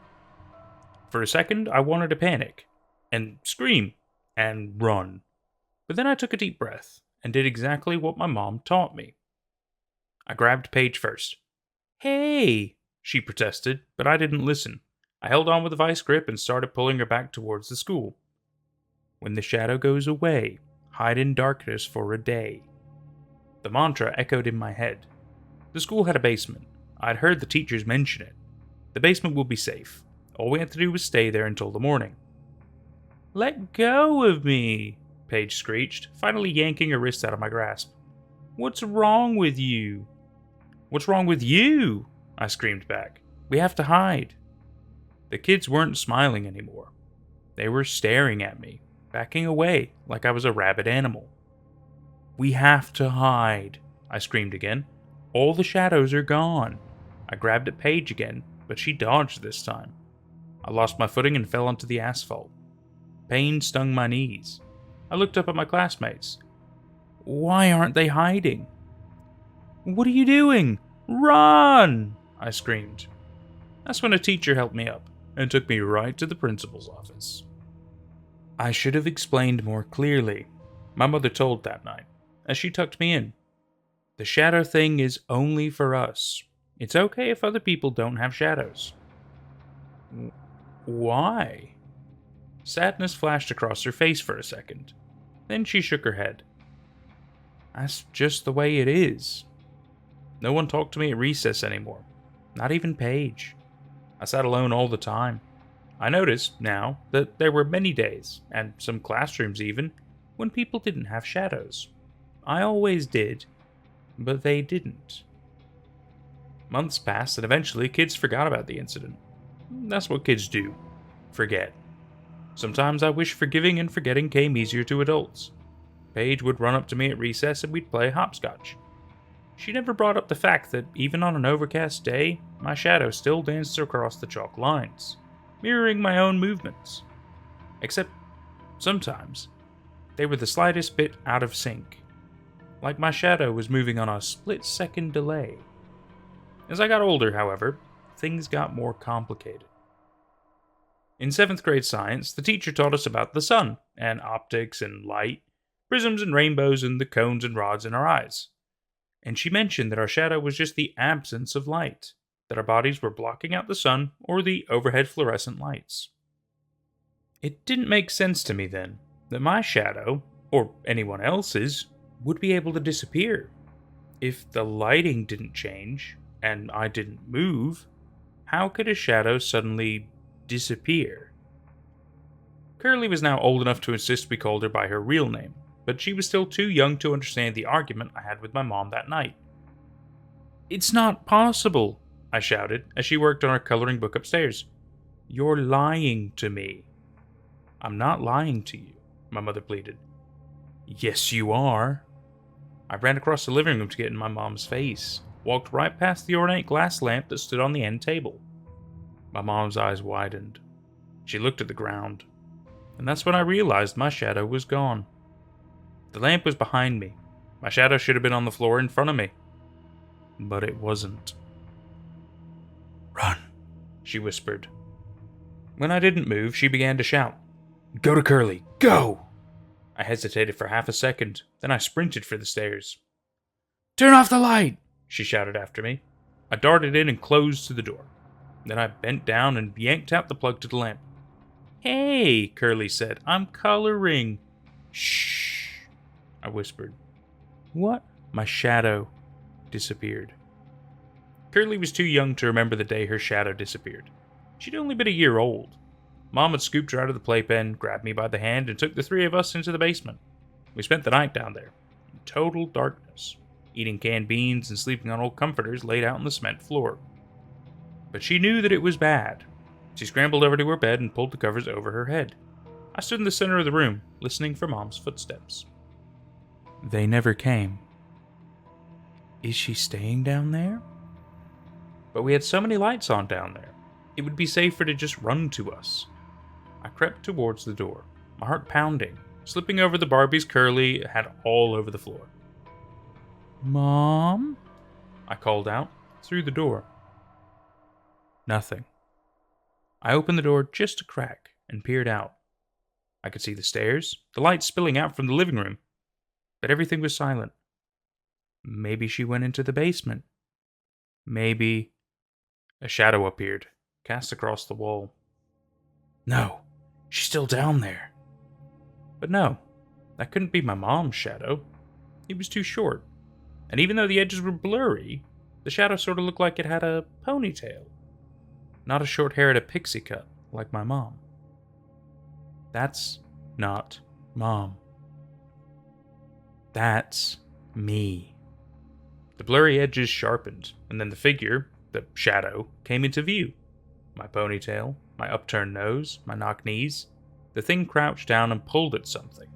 For a second, I wanted to panic, and scream, and run. But then I took a deep breath, and did exactly what my mom taught me. I grabbed Paige first. "Hey!" she protested, but I didn't listen. I held on with a vice grip and started pulling her back towards the school. When the shadow goes away, hide in darkness for a day. The mantra echoed in my head. The school had a basement. I'd heard the teachers mention it. The basement would be safe. All we had to do was stay there until the morning. "Let go of me," Paige screeched, finally yanking her wrist out of my grasp. "What's wrong with you?" "What's wrong with you?" I screamed back. "We have to hide." The kids weren't smiling anymore. They were staring at me, backing away like I was a rabid animal. "We have to hide," I screamed again. "All the shadows are gone." I grabbed at Paige again, but she dodged this time. I lost my footing and fell onto the asphalt. Pain stung my knees. I looked up at my classmates. Why aren't they hiding? What are you doing? Run! I screamed. That's when a teacher helped me up and took me right to the principal's office. I should have explained more clearly, my mother told that night, as she tucked me in. The shadow thing is only for us. It's okay if other people don't have shadows. Why? Sadness flashed across her face for a second. Then she shook her head. That's just the way it is. No one talked to me at recess anymore. Not even Paige. I sat alone all the time. I noticed, now, that there were many days, and some classrooms even, when people didn't have shadows. I always did, but they didn't. Months passed, and eventually kids forgot about the incident. That's what kids do. Forget. Sometimes I wish forgiving and forgetting came easier to adults. Paige would run up to me at recess and we'd play hopscotch. She never brought up the fact that even on an overcast day, my shadow still danced across the chalk lines, mirroring my own movements. Except, sometimes, they were the slightest bit out of sync, like my shadow was moving on a split-second delay. As I got older, however, things got more complicated. In 7th grade science, the teacher taught us about the sun, and optics and light, prisms and rainbows and the cones and rods in our eyes. And she mentioned that our shadow was just the absence of light, that our bodies were blocking out the sun or the overhead fluorescent lights. It didn't make sense to me then that my shadow, or anyone else's, would be able to disappear. If the lighting didn't change, and I didn't move, how could a shadow suddenly disappear? Curly was now old enough to insist we called her by her real name, but she was still too young to understand the argument I had with my mom that night. It's not possible, I shouted as she worked on her coloring book upstairs. You're lying to me. I'm not lying to you, my mother pleaded. Yes, you are. I ran across the living room to get in my mom's face, walked right past the ornate glass lamp that stood on the end table. My mom's eyes widened. She looked at the ground, and that's when I realized my shadow was gone. The lamp was behind me. My shadow should have been on the floor in front of me. But it wasn't. Run, she whispered. When I didn't move, she began to shout, Go to Curly, go! I hesitated for half a second, then I sprinted for the stairs. Turn off the light, she shouted after me. I darted in and closed to the door. Then I bent down and yanked out the plug to the lamp. Hey, Curly said, I'm coloring. Shh, I whispered. What? My shadow disappeared. Curly was too young to remember the day her shadow disappeared. She'd only been a year old. Mom had scooped her out of the playpen, grabbed me by the hand, and took the three of us into the basement. We spent the night down there, in total darkness, eating canned beans and sleeping on old comforters laid out on the cement floor. But she knew that it was bad. She scrambled over to her bed and pulled the covers over her head. I stood in the center of the room, listening for Mom's footsteps. They never came. Is she staying down there? But we had so many lights on down there. It would be safer to just run to us. I crept towards the door, my heart pounding. Slipping over the Barbies Curly had all over the floor. Mom? I called out, through the door. Nothing. I opened the door just a crack and peered out. I could see the stairs, the light spilling out from the living room, but everything was silent. Maybe she went into the basement. Maybe... A shadow appeared, cast across the wall. No, she's still down there. But no, that couldn't be my mom's shadow. It was too short, and even though the edges were blurry, the shadow sort of looked like it had a ponytail. Not a short hair at a pixie cut, like my mom. That's not Mom. That's me. The blurry edges sharpened, and then the figure, the shadow, came into view. My ponytail, my upturned nose, my knock knees. The thing crouched down and pulled at something,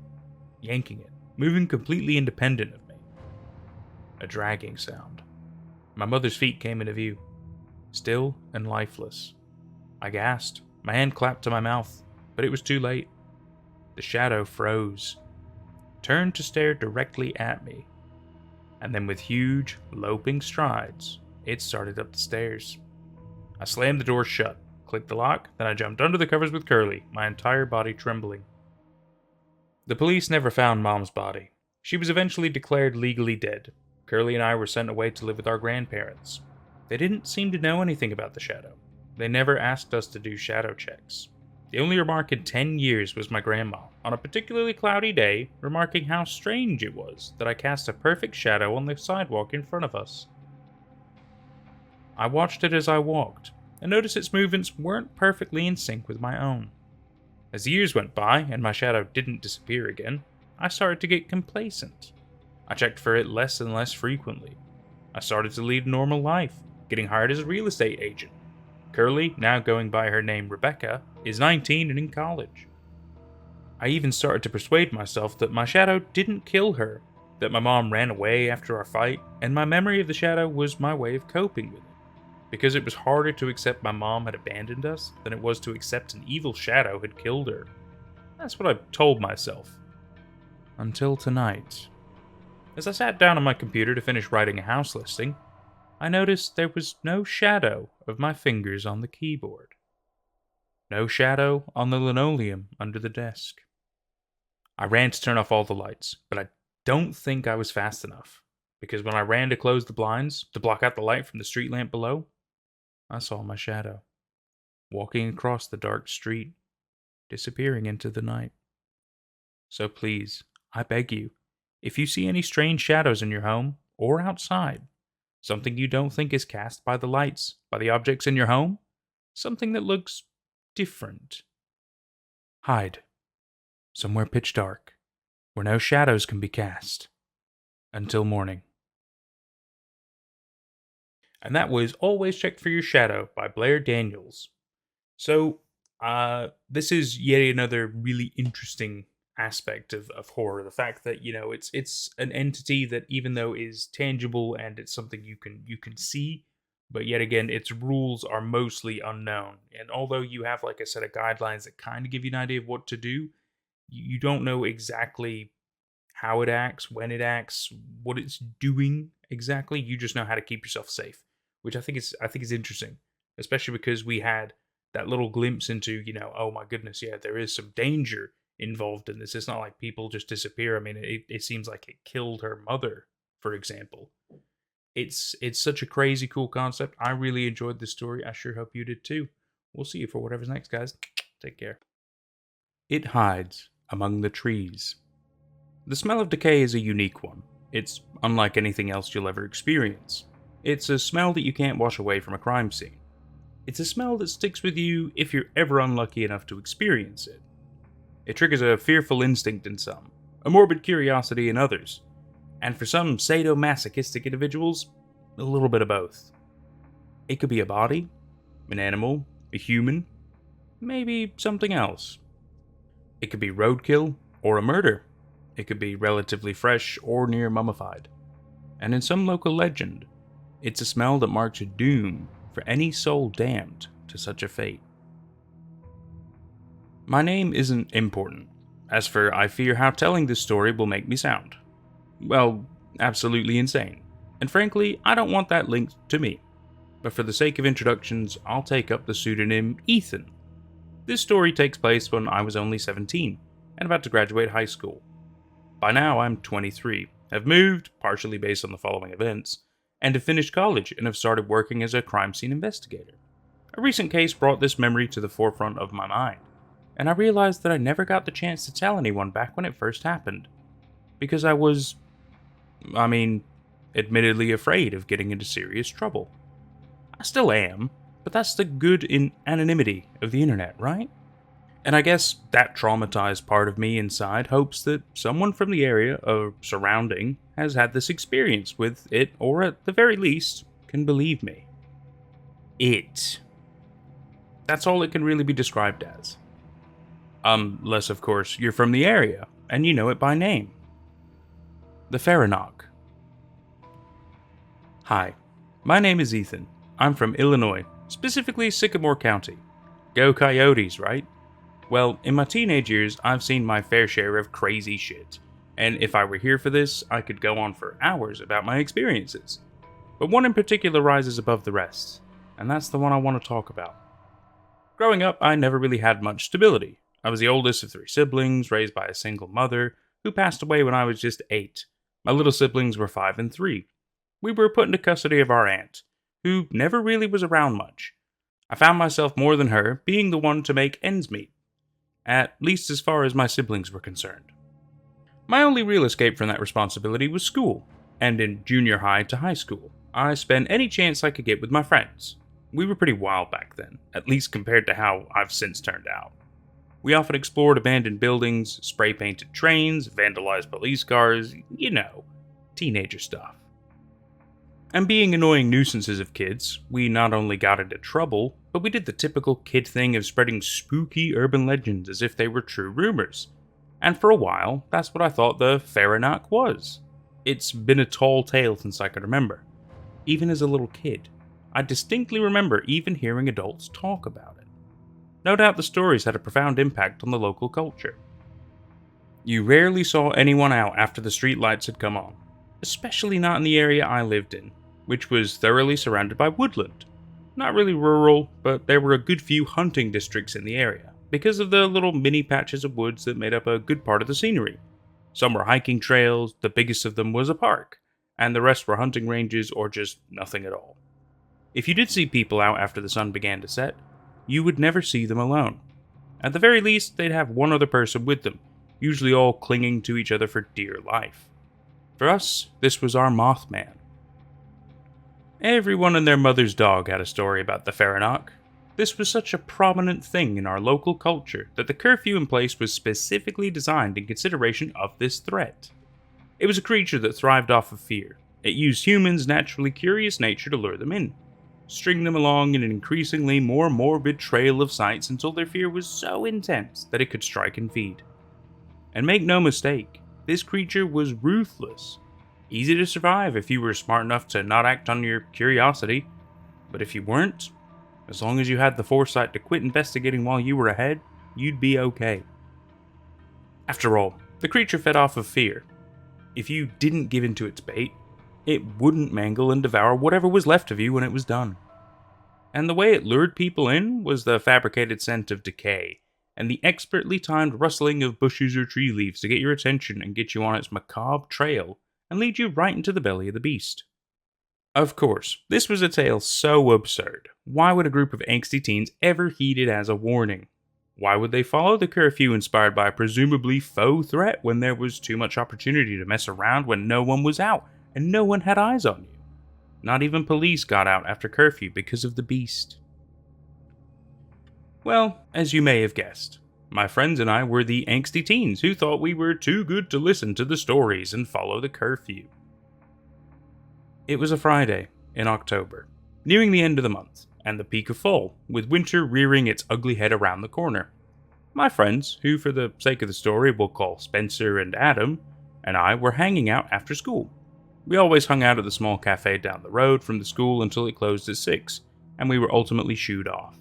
yanking it, moving completely independent of me. A dragging sound. My mother's feet came into view, still and lifeless. I gasped. My hand clapped to my mouth, but it was too late. The shadow froze, turned to stare directly at me, and then with huge, loping strides, it started up the stairs. I slammed the door shut, clicked the lock, then I jumped under the covers with Curly, my entire body trembling. The police never found Mom's body. She was eventually declared legally dead. Curly and I were sent away to live with our grandparents. They didn't seem to know anything about the shadow. They never asked us to do shadow checks. The only remark in 10 years was my grandma, on a particularly cloudy day, remarking how strange it was that I cast a perfect shadow on the sidewalk in front of us. I watched it as I walked, and noticed its movements weren't perfectly in sync with my own. As the years went by, and my shadow didn't disappear again, I started to get complacent. I checked for it less and less frequently. I started to lead a normal life, getting hired as a real estate agent. Curly, now going by her name Rebecca, is 19 and in college. I even started to persuade myself that my shadow didn't kill her, that my mom ran away after our fight, and my memory of the shadow was my way of coping with it. Because it was harder to accept my mom had abandoned us than it was to accept an evil shadow had killed her. That's what I told myself. Until tonight. As I sat down on my computer to finish writing a house listing, I noticed there was no shadow of my fingers on the keyboard. No shadow on the linoleum under the desk. I ran to turn off all the lights, but I don't think I was fast enough, because when I ran to close the blinds to block out the light from the street lamp below, I saw my shadow, walking across the dark street, disappearing into the night. So please, I beg you, if you see any strange shadows in your home or outside, something you don't think is cast by the lights, by the objects in your home, something that looks different, hide somewhere pitch dark, where no shadows can be cast, until morning. And that was Always Check for Your Shadow by Blair Daniels. So, this is yet another really interesting aspect of horror. The fact that, it's an entity that, even though is tangible and it's something you can see, but yet again, its rules are mostly unknown. And although you have like a set of guidelines that kind of give you an idea of what to do, you don't know exactly how it acts, when it acts, what it's doing exactly. You just know how to keep yourself safe, which I think is interesting, especially because we had that little glimpse into, oh my goodness, yeah, there is some danger involved in this. It's not like people just disappear. I mean, it seems like it killed her mother, for example. It's such a crazy cool concept. I really enjoyed this story. I sure hope you did too. We'll see you for whatever's next, guys. Take care. It hides among the trees. The smell of decay is a unique one. It's unlike anything else you'll ever experience. It's a smell that you can't wash away from a crime scene. It's a smell that sticks with you if you're ever unlucky enough to experience it. It triggers a fearful instinct in some, a morbid curiosity in others, and for some sadomasochistic individuals, a little bit of both. It could be a body, an animal, a human, maybe something else. It could be roadkill or a murder. It could be relatively fresh or near mummified. And in some local legend, it's a smell that marks a doom for any soul damned to such a fate. My name isn't important, as for I fear how telling this story will make me sound. Well, absolutely insane. And frankly, I don't want that linked to me. But for the sake of introductions, I'll take up the pseudonym Ethan. This story takes place when I was only 17, and about to graduate high school. By now I'm 23, have moved, partially based on the following events, and have finished college and have started working as a crime scene investigator. A recent case brought this memory to the forefront of my mind, and I realized that I never got the chance to tell anyone back when it first happened. Because I was, admittedly afraid of getting into serious trouble. I still am, but that's the good in anonymity of the internet, right? And I guess that traumatized part of me inside hopes that someone from the area or surrounding has had this experience with it, or at the very least, can believe me. It. That's all it can really be described as. Unless, of course, you're from the area, and you know it by name. The Faranock. Hi, my name is Ethan. I'm from Illinois, specifically Sycamore County. Go Coyotes, right? Well, in my teenage years, I've seen my fair share of crazy shit, and if I were here for this, I could go on for hours about my experiences. But one in particular rises above the rest, and that's the one I want to talk about. Growing up, I never really had much stability. I was the oldest of 3 siblings, raised by a single mother, who passed away when I was just 8. My little siblings were 5 and 3. We were put into custody of our aunt, who never really was around much. I found myself more than her being the one to make ends meet, at least as far as my siblings were concerned. My only real escape from that responsibility was school, and in junior high to high school, I spent any chance I could get with my friends. We were pretty wild back then, at least compared to how I've since turned out. We often explored abandoned buildings, spray-painted trains, vandalized police cars, teenager stuff. And being annoying nuisances of kids, we not only got into trouble, but we did the typical kid thing of spreading spooky urban legends as if they were true rumors. And for a while, that's what I thought the Fahrenach was. It's been a tall tale since I could remember. Even as a little kid, I distinctly remember even hearing adults talk about it. No doubt the stories had a profound impact on the local culture. You rarely saw anyone out after the street lights had come on, especially not in the area I lived in, which was thoroughly surrounded by woodland. Not really rural, but there were a good few hunting districts in the area, because of the little mini patches of woods that made up a good part of the scenery. Some were hiking trails, the biggest of them was a park, and the rest were hunting ranges or just nothing at all. If you did see people out after the sun began to set, you would never see them alone. At the very least, they'd have one other person with them, usually all clinging to each other for dear life. For us, this was our Mothman. Everyone and their mother's dog had a story about the Fahrenach. This was such a prominent thing in our local culture that the curfew in place was specifically designed in consideration of this threat. It was a creature that thrived off of fear. It used humans' naturally curious nature to lure them in, string them along in an increasingly more morbid trail of sights until their fear was so intense that it could strike and feed. And make no mistake, this creature was ruthless. Easy to survive if you were smart enough to not act on your curiosity, but if you weren't, as long as you had the foresight to quit investigating while you were ahead, you'd be okay. After all, the creature fed off of fear. If you didn't give in to its bait, it wouldn't mangle and devour whatever was left of you when it was done. And the way it lured people in was the fabricated scent of decay, and the expertly timed rustling of bushes or tree leaves to get your attention and get you on its macabre trail and lead you right into the belly of the beast. Of course, this was a tale so absurd. Why would a group of angsty teens ever heed it as a warning? Why would they follow the curfew inspired by a presumably faux threat when there was too much opportunity to mess around when no one was out and no one had eyes on you? Not even police got out after curfew because of the beast. Well, as you may have guessed, my friends and I were the angsty teens who thought we were too good to listen to the stories and follow the curfew. It was a Friday in October, nearing the end of the month, and the peak of fall, with winter rearing its ugly head around the corner. My friends, who for the sake of the story we'll call Spencer and Adam, and I were hanging out after school. We always hung out at the small cafe down the road from the school until it closed at 6, and we were ultimately shooed off.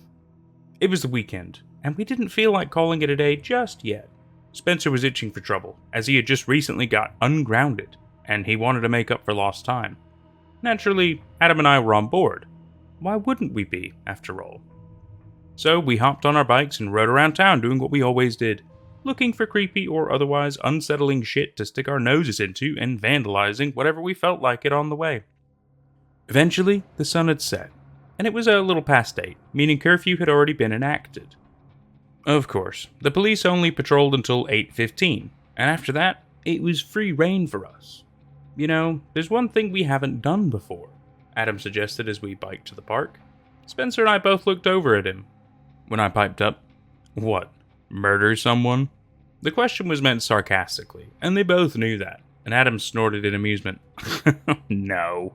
It was the weekend, and we didn't feel like calling it a day just yet. Spencer was itching for trouble, as he had just recently got ungrounded, and he wanted to make up for lost time. Naturally, Adam and I were on board. Why wouldn't we be, after all? So we hopped on our bikes and rode around town doing what we always did, looking for creepy or otherwise unsettling shit to stick our noses into and vandalizing whatever we felt like it on the way. Eventually, the sun had set, and it was a little past 8, meaning curfew had already been enacted. Of course, the police only patrolled until 8:15, and after that, it was free reign for us. You know, there's one thing we haven't done before, Adam suggested as we biked to the park. Spencer and I both looked over at him. When I piped up, "What, murder someone?" The question was meant sarcastically, and they both knew that, and Adam snorted in amusement. "No,"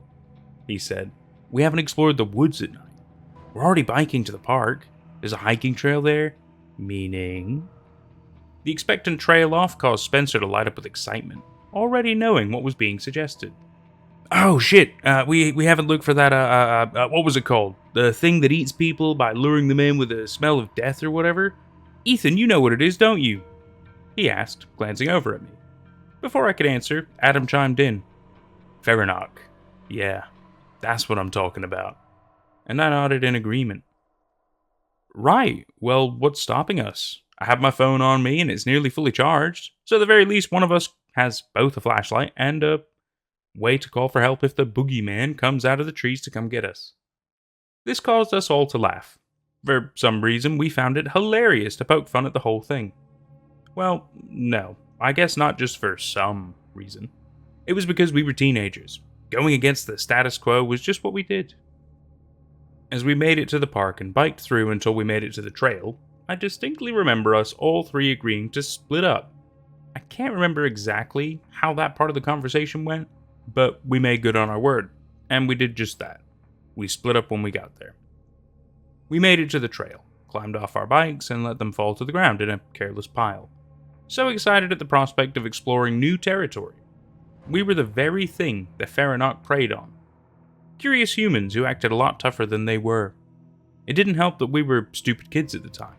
he said. "We haven't explored the woods at night. We're already biking to the park. There's a hiking trail there." Meaning? The expectant trail off caused Spencer to light up with excitement, already knowing what was being suggested. "Oh shit, we haven't looked for that, what was it called? The thing that eats people by luring them in with the smell of death or whatever? Ethan, you know what it is, don't you? He asked, glancing over at me. Before I could answer, Adam chimed in. Farinok. Yeah, that's what I'm talking about. And I nodded in agreement. Right, well, what's stopping us? I have my phone on me and it's nearly fully charged, so at the very least one of us has both a flashlight and a way to call for help if the boogeyman comes out of the trees to come get us. This caused us all to laugh. For some reason, we found it hilarious to poke fun at the whole thing. Well, no, I guess not just for some reason. It was because we were teenagers. Going against the status quo was just what we did. As we made it to the park and biked through until we made it to the trail, I distinctly remember us all three agreeing to split up. I can't remember exactly how that part of the conversation went, but we made good on our word, and we did just that. We split up when we got there. We made it to the trail, climbed off our bikes, and let them fall to the ground in a careless pile. So excited at the prospect of exploring new territory. We were the very thing the Farinok preyed on. Curious humans who acted a lot tougher than they were. It didn't help that we were stupid kids at the time,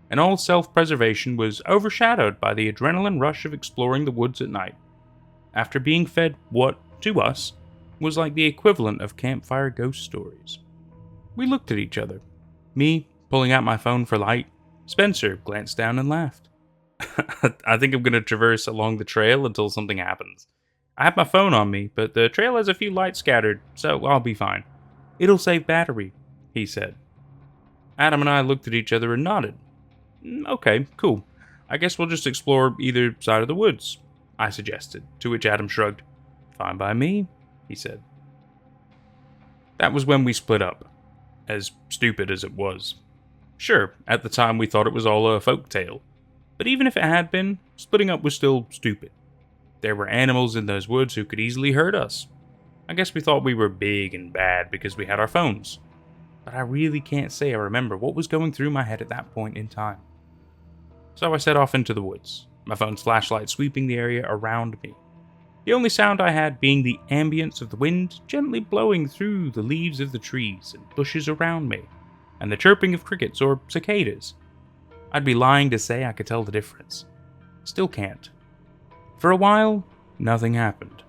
and all self-preservation was overshadowed by the adrenaline rush of exploring the woods at night, after being fed what, to us, was like the equivalent of campfire ghost stories. We looked at each other. Me, pulling out my phone for light. Spencer glanced down and laughed. I think I'm going to traverse along the trail until something happens. I have my phone on me, but the trail has a few lights scattered, so I'll be fine. It'll save battery, he said. Adam and I looked at each other and nodded. Okay, cool. I guess we'll just explore either side of the woods, I suggested, to which Adam shrugged. Fine by me, he said. That was when we split up, as stupid as it was. Sure, at the time we thought it was all a folk tale, but even if it had been, splitting up was still stupid. There were animals in those woods who could easily hurt us. I guess we thought we were big and bad because we had our phones. But I really can't say I remember what was going through my head at that point in time. So I set off into the woods, my phone's flashlight sweeping the area around me. The only sound I had being the ambience of the wind gently blowing through the leaves of the trees and bushes around me, and the chirping of crickets or cicadas. I'd be lying to say I could tell the difference. Still can't. For a while, nothing happened.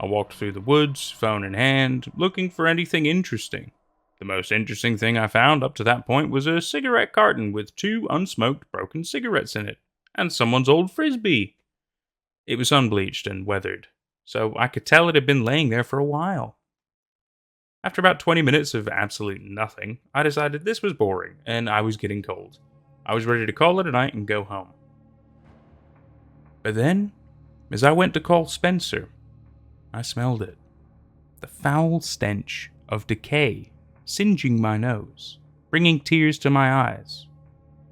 I walked through the woods, phone in hand, looking for anything interesting. The most interesting thing I found up to that point was a cigarette carton with 2 unsmoked broken cigarettes in it, and someone's old frisbee. It was unbleached and weathered, so I could tell it had been laying there for a while. After about 20 minutes of absolute nothing, I decided this was boring, and I was getting cold. I was ready to call it a night and go home. But then, as I went to call Spencer, I smelled it. The foul stench of decay singeing my nose, bringing tears to my eyes.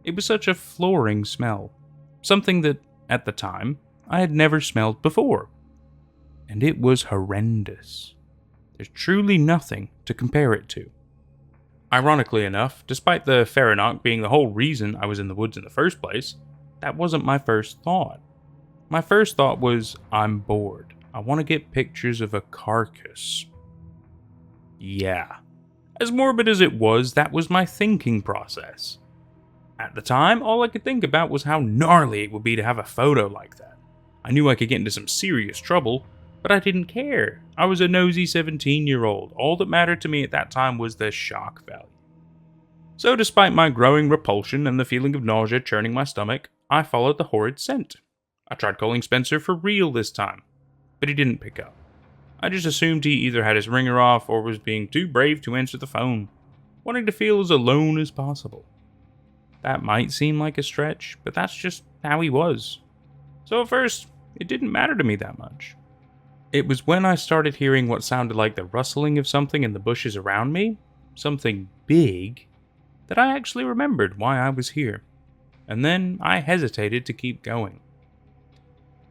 It was such a flooring smell, something that, at the time, I had never smelled before. And it was horrendous. There's truly nothing to compare it to. Ironically enough, despite the Farinok being the whole reason I was in the woods in the first place, that wasn't my first thought. My first thought was, I'm bored. I want to get pictures of a carcass. Yeah. As morbid as it was, that was my thinking process. At the time, all I could think about was how gnarly it would be to have a photo like that. I knew I could get into some serious trouble, but I didn't care. I was a nosy 17-year-old. All that mattered to me at that time was the shock value. So despite my growing repulsion and the feeling of nausea churning my stomach, I followed the horrid scent. I tried calling Spencer for real this time, but he didn't pick up. I just assumed he either had his ringer off or was being too brave to answer the phone, wanting to feel as alone as possible. That might seem like a stretch, but that's just how he was. So at first, it didn't matter to me that much. It was when I started hearing what sounded like the rustling of something in the bushes around me, something big, that I actually remembered why I was here. And then I hesitated to keep going.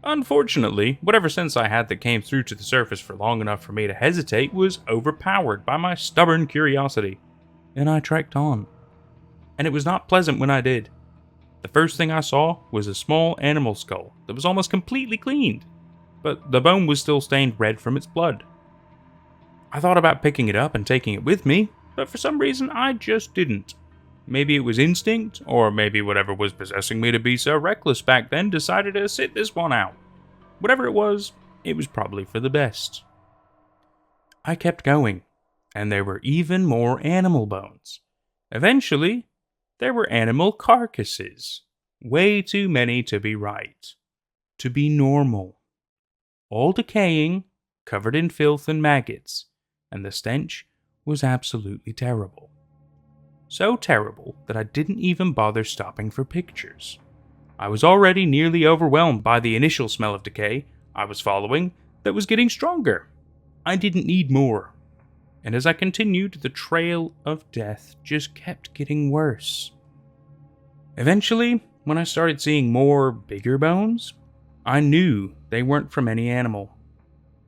Unfortunately, whatever sense I had that came through to the surface for long enough for me to hesitate was overpowered by my stubborn curiosity, and I trekked on. And it was not pleasant when I did. The first thing I saw was a small animal skull that was almost completely cleaned, but the bone was still stained red from its blood. I thought about picking it up and taking it with me, but for some reason I just didn't. Maybe it was instinct, or maybe whatever was possessing me to be so reckless back then decided to sit this one out. Whatever it was probably for the best. I kept going, and there were even more animal bones. Eventually, there were animal carcasses. Way too many to be right. To be normal. All decaying, covered in filth and maggots, and the stench was absolutely terrible. So terrible that I didn't even bother stopping for pictures. I was already nearly overwhelmed by the initial smell of decay I was following that was getting stronger. I didn't need more. And as I continued, the trail of death just kept getting worse. Eventually, when I started seeing more bigger bones, I knew they weren't from any animal.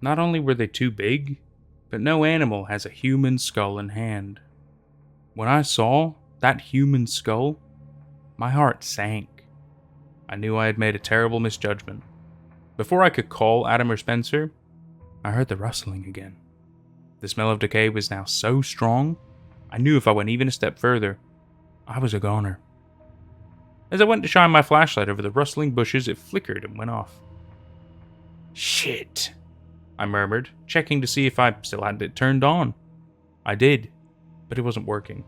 Not only were they too big, but no animal has a human skull in hand. When I saw that human skull, my heart sank. I knew I had made a terrible misjudgment. Before I could call Adam or Spencer, I heard the rustling again. The smell of decay was now so strong, I knew if I went even a step further, I was a goner. As I went to shine my flashlight over the rustling bushes, it flickered and went off. Shit, I murmured, checking to see if I still had it turned on. I did, but it wasn't working.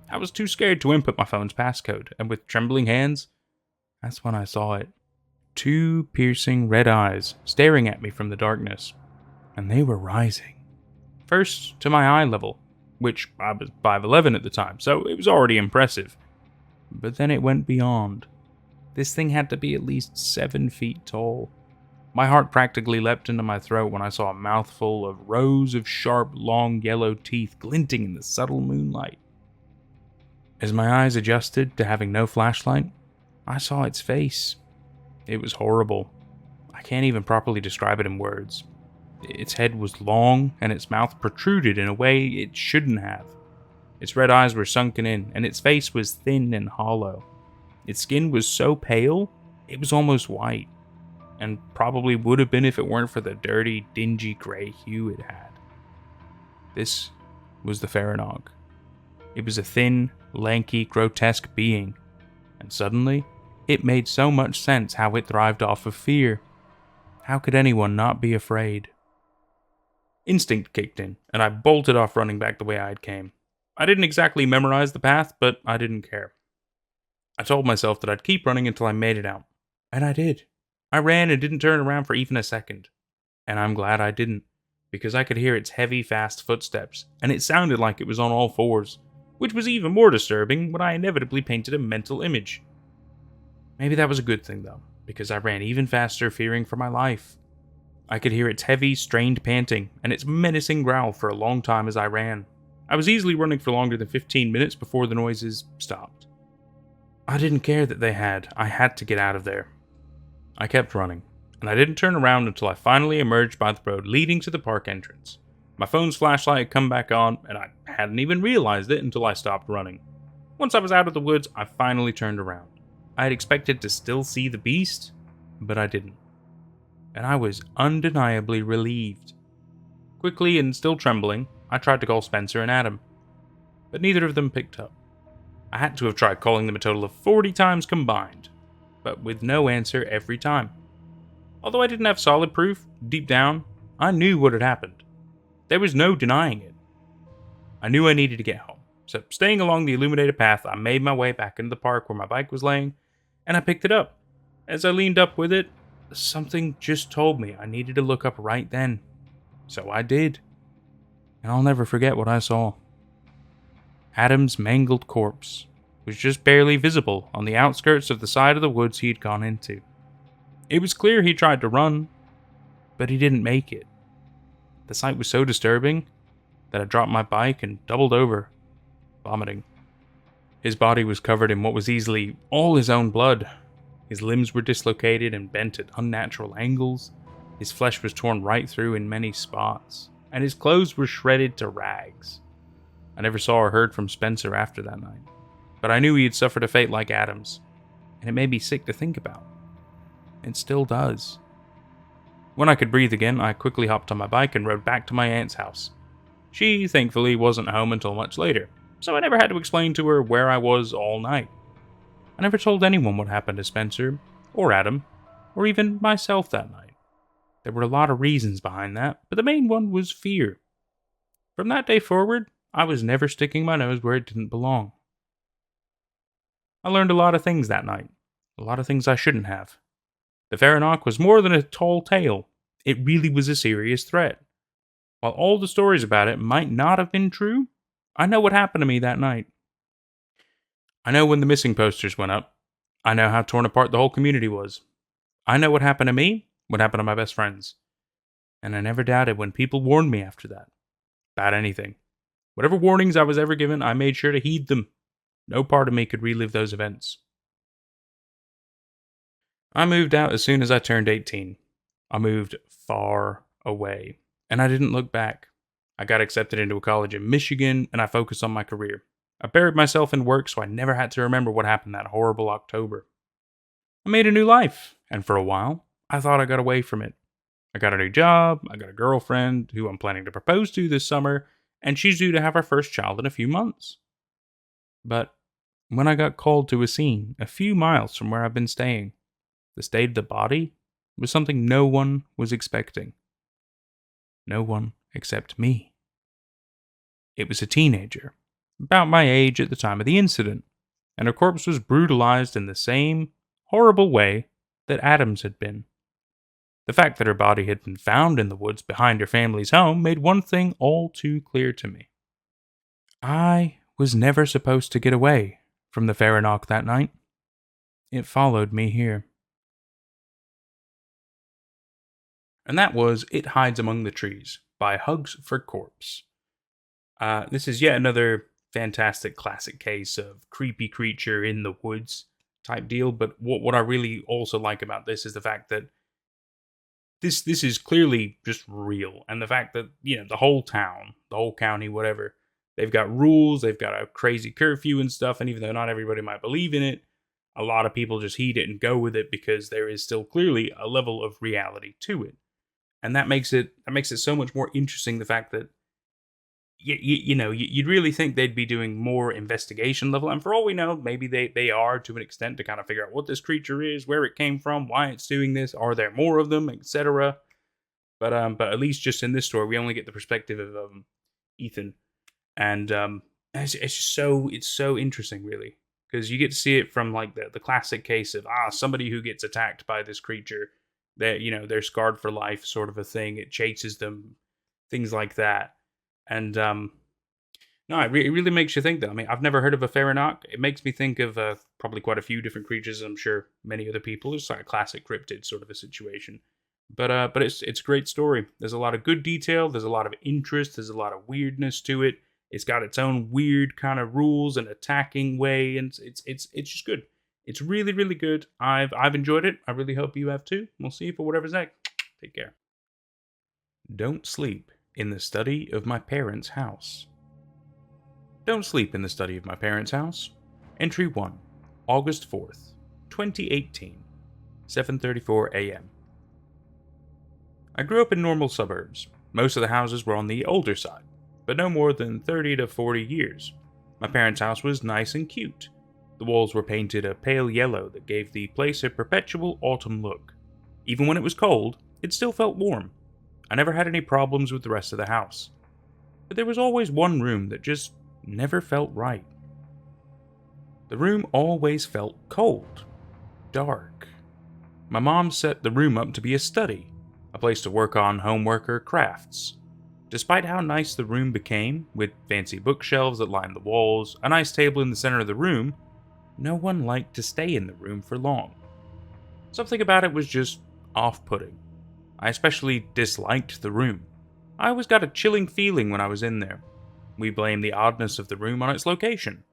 I was too scared to input my phone's passcode, and with trembling hands, that's when I saw it. 2 piercing red eyes staring at me from the darkness, and they were rising. First to my eye level, which I was 5'11" at the time, so it was already impressive. But then it went beyond. This thing had to be at least 7 feet tall. My heart practically leapt into my throat when I saw a mouthful of rows of sharp, long yellow teeth glinting in the subtle moonlight. As my eyes adjusted to having no flashlight, I saw its face. It was horrible. I can't even properly describe it in words. Its head was long, and its mouth protruded in a way it shouldn't have. Its red eyes were sunken in, and its face was thin and hollow. Its skin was so pale, it was almost white, and probably would have been if it weren't for the dirty, dingy gray hue it had. This was the Pharaoh. It was a thin, lanky, grotesque being, and suddenly, it made so much sense how it thrived off of fear. How could anyone not be afraid? Instinct kicked in, and I bolted off running back the way I had came. I didn't exactly memorize the path, but I didn't care. I told myself that I'd keep running until I made it out. And I did. I ran and didn't turn around for even a second. And I'm glad I didn't, because I could hear its heavy, fast footsteps, and it sounded like it was on all fours, which was even more disturbing when I inevitably painted a mental image. Maybe that was a good thing, though, because I ran even faster, fearing for my life. I could hear its heavy, strained panting, and its menacing growl for a long time as I ran. I was easily running for longer than 15 minutes before the noises stopped. I didn't care that they had. I had to get out of there. I kept running, and I didn't turn around until I finally emerged by the road leading to the park entrance. My phone's flashlight had come back on, and I hadn't even realized it until I stopped running. Once I was out of the woods, I finally turned around. I had expected to still see the beast, but I didn't. And I was undeniably relieved. Quickly and still trembling, I tried to call Spencer and Adam, but neither of them picked up. I had to have tried calling them a total of 40 times combined, but with no answer every time. Although I didn't have solid proof, deep down, I knew what had happened. There was no denying it. I knew I needed to get home, so staying along the illuminated path, I made my way back into the park where my bike was laying, and I picked it up. As I leaned up with it, something just told me I needed to look up right then. So I did. And I'll never forget what I saw. Adam's mangled corpse was just barely visible on the outskirts of the side of the woods he had gone into. It was clear he tried to run, but he didn't make it. The sight was so disturbing that I dropped my bike and doubled over, vomiting. His body was covered in what was easily all his own blood. His limbs were dislocated and bent at unnatural angles. His flesh was torn right through in many spots, and his clothes were shredded to rags. I never saw or heard from Spencer after that night, but I knew he had suffered a fate like Adam's, and it made me sick to think about. It still does. When I could breathe again, I quickly hopped on my bike and rode back to my aunt's house. She, thankfully, wasn't home until much later, so I never had to explain to her where I was all night. I never told anyone what happened to Spencer, or Adam, or even myself that night. There were a lot of reasons behind that, but the main one was fear. From that day forward, I was never sticking my nose where it didn't belong. I learned a lot of things that night, a lot of things I shouldn't have. The Faranock was more than a tall tale. It really was a serious threat. While all the stories about it might not have been true, I know what happened to me that night. I know when the missing posters went up. I know how torn apart the whole community was. I know what happened to me, what happened to my best friends. And I never doubted when people warned me after that. About anything. Whatever warnings I was ever given, I made sure to heed them. No part of me could relive those events. I moved out as soon as I turned 18. I moved far away, and I didn't look back. I got accepted into a college in Michigan, and I focused on my career. I buried myself in work so I never had to remember what happened that horrible October. I made a new life, and for a while, I thought I got away from it. I got a new job, I got a girlfriend who I'm planning to propose to this summer, and she's due to have our first child in a few months. But when I got called to a scene a few miles from where I've been staying, the state of the body was something no one was expecting. No one except me. It was a teenager, about my age at the time of the incident, and her corpse was brutalized in the same horrible way that Adam's had been. The fact that her body had been found in the woods behind her family's home made one thing all too clear to me. I was never supposed to get away from the Faranock that night. It followed me here. And that was It Hides Among the Trees by Hugs for Corpse. This is yet another fantastic classic case of creepy creature in the woods type deal, but what I really also like about this is the fact that this is clearly just real, and the fact that, the whole town, the whole county, whatever, they've got rules, they've got a crazy curfew and stuff, and even though not everybody might believe in it, a lot of people just heed it and go with it because there is still clearly a level of reality to it. And that makes it so much more interesting, the fact that you'd really think they'd be doing more investigation level, and for all we know, maybe they are to an extent to kind of figure out what this creature is, where it came from, why it's doing this, are there more of them, etc. But at least just in this story, we only get the perspective of Ethan, and it's just so interesting, really, because you get to see it from like the classic case of somebody who gets attacked by this creature, that they're scarred for life, sort of a thing. It chases them, things like that. And no, it really makes you think, though. I mean, I've never heard of a Faranock. It makes me think of probably quite a few different creatures. I'm sure many other people. It's like a classic cryptid sort of a situation. But it's a great story. There's a lot of good detail. There's a lot of interest. There's a lot of weirdness to it. It's got its own weird kind of rules and attacking way, and it's just good. It's really, really good. I've enjoyed it. I really hope you have too. We'll see you for whatever's next. Take care. Don't sleep in the study of my parents' house. Don't sleep in the study of my parents' house. Entry 1, August 4th, 2018, 7:34 a.m. I grew up in normal suburbs. Most of the houses were on the older side, but no more than 30 to 40 years. My parents' house was nice and cute. The walls were painted a pale yellow that gave the place a perpetual autumn look. Even when it was cold, it still felt warm. I never had any problems with the rest of the house. But there was always one room that just never felt right. The room always felt cold, dark. My mom set the room up to be a study, a place to work on homework or crafts. Despite how nice the room became, with fancy bookshelves that lined the walls, a nice table in the center of the room, no one liked to stay in the room for long. Something about it was just off-putting. I especially disliked the room. I always got a chilling feeling when I was in there. We blamed the oddness of the room on its location.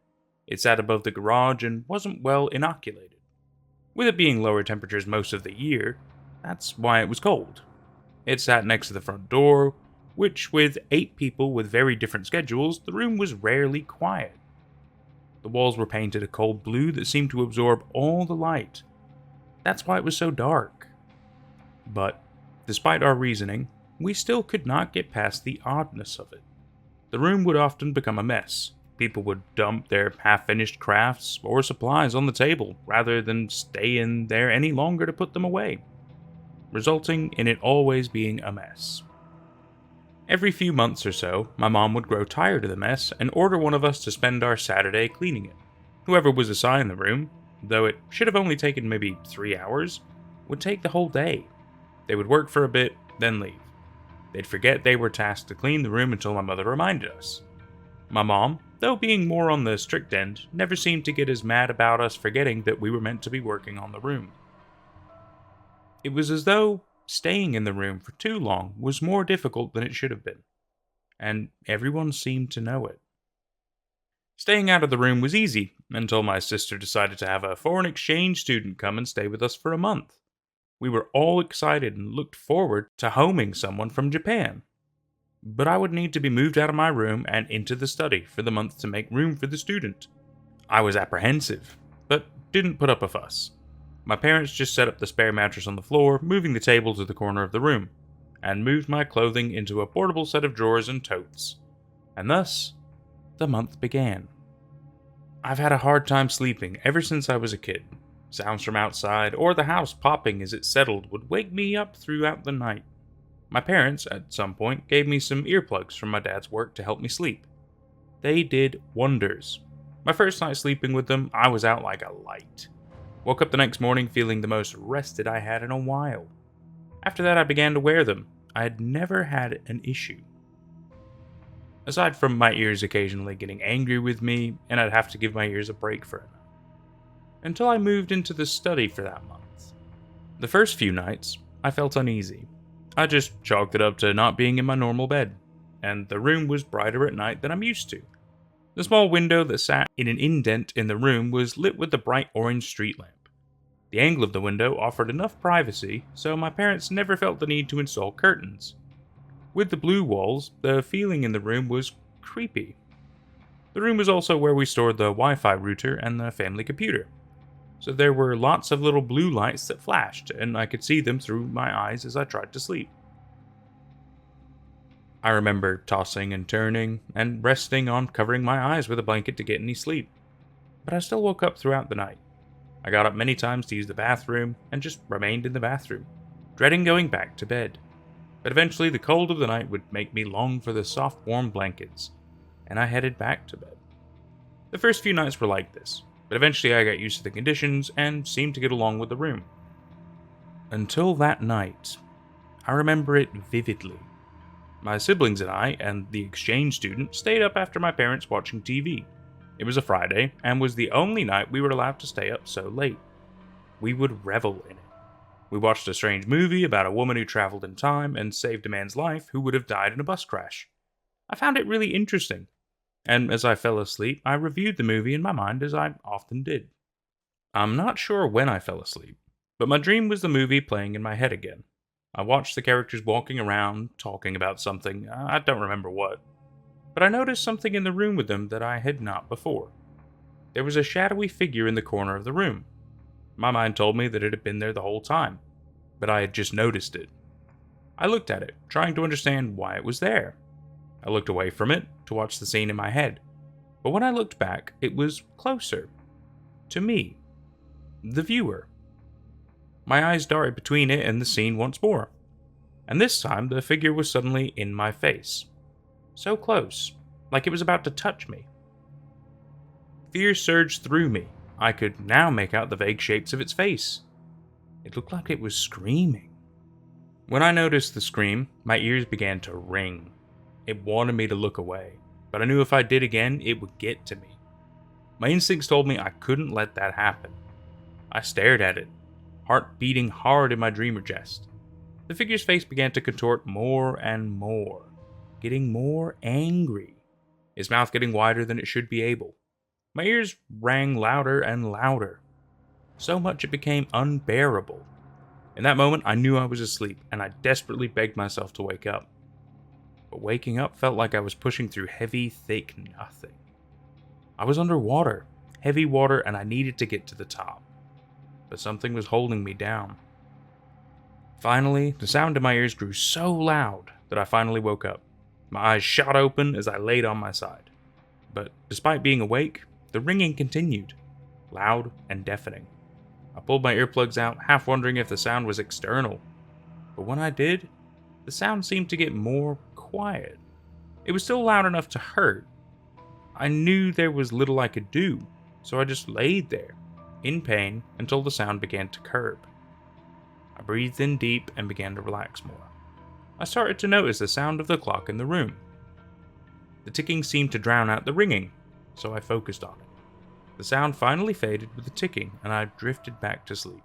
It sat above the garage and wasn't well inoculated. With it being lower temperatures most of the year, that's why it was cold. It sat next to the front door, which, with 8 people with very different schedules, the room was rarely quiet. The walls were painted a cold blue that seemed to absorb all the light. That's why it was so dark. But despite our reasoning, we still could not get past the oddness of it. The room would often become a mess. People would dump their half-finished crafts or supplies on the table rather than stay in there any longer to put them away, resulting in it always being a mess. Every few months or so, my mom would grow tired of the mess and order one of us to spend our Saturday cleaning it. Whoever was assigned the room, though it should have only taken maybe 3 hours, would take the whole day. They would work for a bit, then leave. They'd forget they were tasked to clean the room until my mother reminded us. My mom, though being more on the strict end, never seemed to get as mad about us forgetting that we were meant to be working on the room. It was as though staying in the room for too long was more difficult than it should have been, and everyone seemed to know it. Staying out of the room was easy until my sister decided to have a foreign exchange student come and stay with us for a month. We were all excited and looked forward to homing someone from Japan. But I would need to be moved out of my room and into the study for the month to make room for the student. I was apprehensive, but didn't put up a fuss. My parents just set up the spare mattress on the floor, moving the table to the corner of the room, and moved my clothing into a portable set of drawers and totes. And thus, the month began. I've had a hard time sleeping ever since I was a kid. Sounds from outside or the house popping as it settled would wake me up throughout the night. My parents, at some point, gave me some earplugs from my dad's work to help me sleep. They did wonders. My first night sleeping with them, I was out like a light. Woke up the next morning feeling the most rested I had in a while. After that, I began to wear them. I had never had an issue. Aside from my ears occasionally getting angry with me, and I'd have to give my ears a break for it. Until I moved into the study for that month. The first few nights, I felt uneasy. I just chalked it up to not being in my normal bed, and the room was brighter at night than I'm used to. The small window that sat in an indent in the room was lit with a bright orange street lamp. The angle of the window offered enough privacy, so my parents never felt the need to install curtains. With the blue walls, the feeling in the room was creepy. The room was also where we stored the Wi-Fi router and the family computer. So there were lots of little blue lights that flashed, and I could see them through my eyes as I tried to sleep. I remember tossing and turning, and resting on covering my eyes with a blanket to get any sleep. But I still woke up throughout the night. I got up many times to use the bathroom, and just remained in the bathroom, dreading going back to bed. But eventually the cold of the night would make me long for the soft warm blankets, and I headed back to bed. The first few nights were like this, but eventually I got used to the conditions and seemed to get along with the room. Until that night, I remember it vividly. My siblings and I, and the exchange student, stayed up after my parents watching TV. It was a Friday, and was the only night we were allowed to stay up so late. We would revel in it. We watched a strange movie about a woman who traveled in time and saved a man's life who would have died in a bus crash. I found it really interesting, and as I fell asleep, I reviewed the movie in my mind as I often did. I'm not sure when I fell asleep, but my dream was the movie playing in my head again. I watched the characters walking around, talking about something, I don't remember what, but I noticed something in the room with them that I had not before. There was a shadowy figure in the corner of the room. My mind told me that it had been there the whole time, but I had just noticed it. I looked at it, trying to understand why it was there. I looked away from it to watch the scene in my head, but when I looked back, it was closer. To me. The viewer. My eyes darted between it and the scene once more, and this time the figure was suddenly in my face. So close, like it was about to touch me. Fear surged through me. I could now make out the vague shapes of its face. It looked like it was screaming. When I noticed the scream, my ears began to ring. It wanted me to look away, but I knew if I did again, it would get to me. My instincts told me I couldn't let that happen. I stared at it, heart beating hard in my dreamer chest. The figure's face began to contort more and more, getting more angry, its mouth getting wider than it should be able. My ears rang louder and louder, so much it became unbearable. In that moment, I knew I was asleep, and I desperately begged myself to wake up. But waking up felt like I was pushing through heavy, thick nothing. I was underwater, heavy water, and I needed to get to the top. But something was holding me down. Finally, the sound in my ears grew so loud that I finally woke up. My eyes shot open as I laid on my side. but despite being awake, the ringing continued, loud and deafening. I pulled my earplugs out, half wondering if the sound was external. But when I did, the sound seemed to get more quiet. It was still loud enough to hurt. I knew there was little I could do, so I just laid there, in pain, until the sound began to curb. I breathed in deep and began to relax more. I started to notice the sound of the clock in the room. The ticking seemed to drown out the ringing, so I focused on it. The sound finally faded with the ticking, and I drifted back to sleep.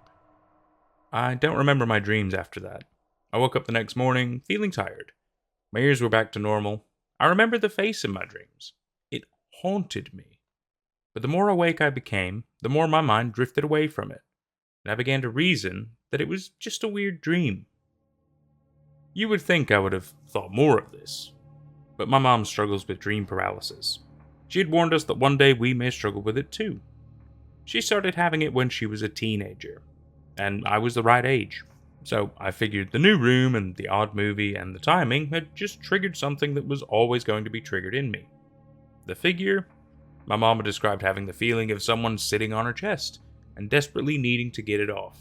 I don't remember my dreams after that. I woke up the next morning, feeling tired. My ears were back to normal. I remember the face in my dreams. It haunted me. But the more awake I became, the more my mind drifted away from it, and I began to reason that it was just a weird dream. You would think I would have thought more of this, but my mom struggles with dream paralysis. She had warned us that one day we may struggle with it too. She started having it when she was a teenager, and I was the right age. So I figured the new room and the odd movie and the timing had just triggered something that was always going to be triggered in me. The figure? My mom had described having the feeling of someone sitting on her chest and desperately needing to get it off.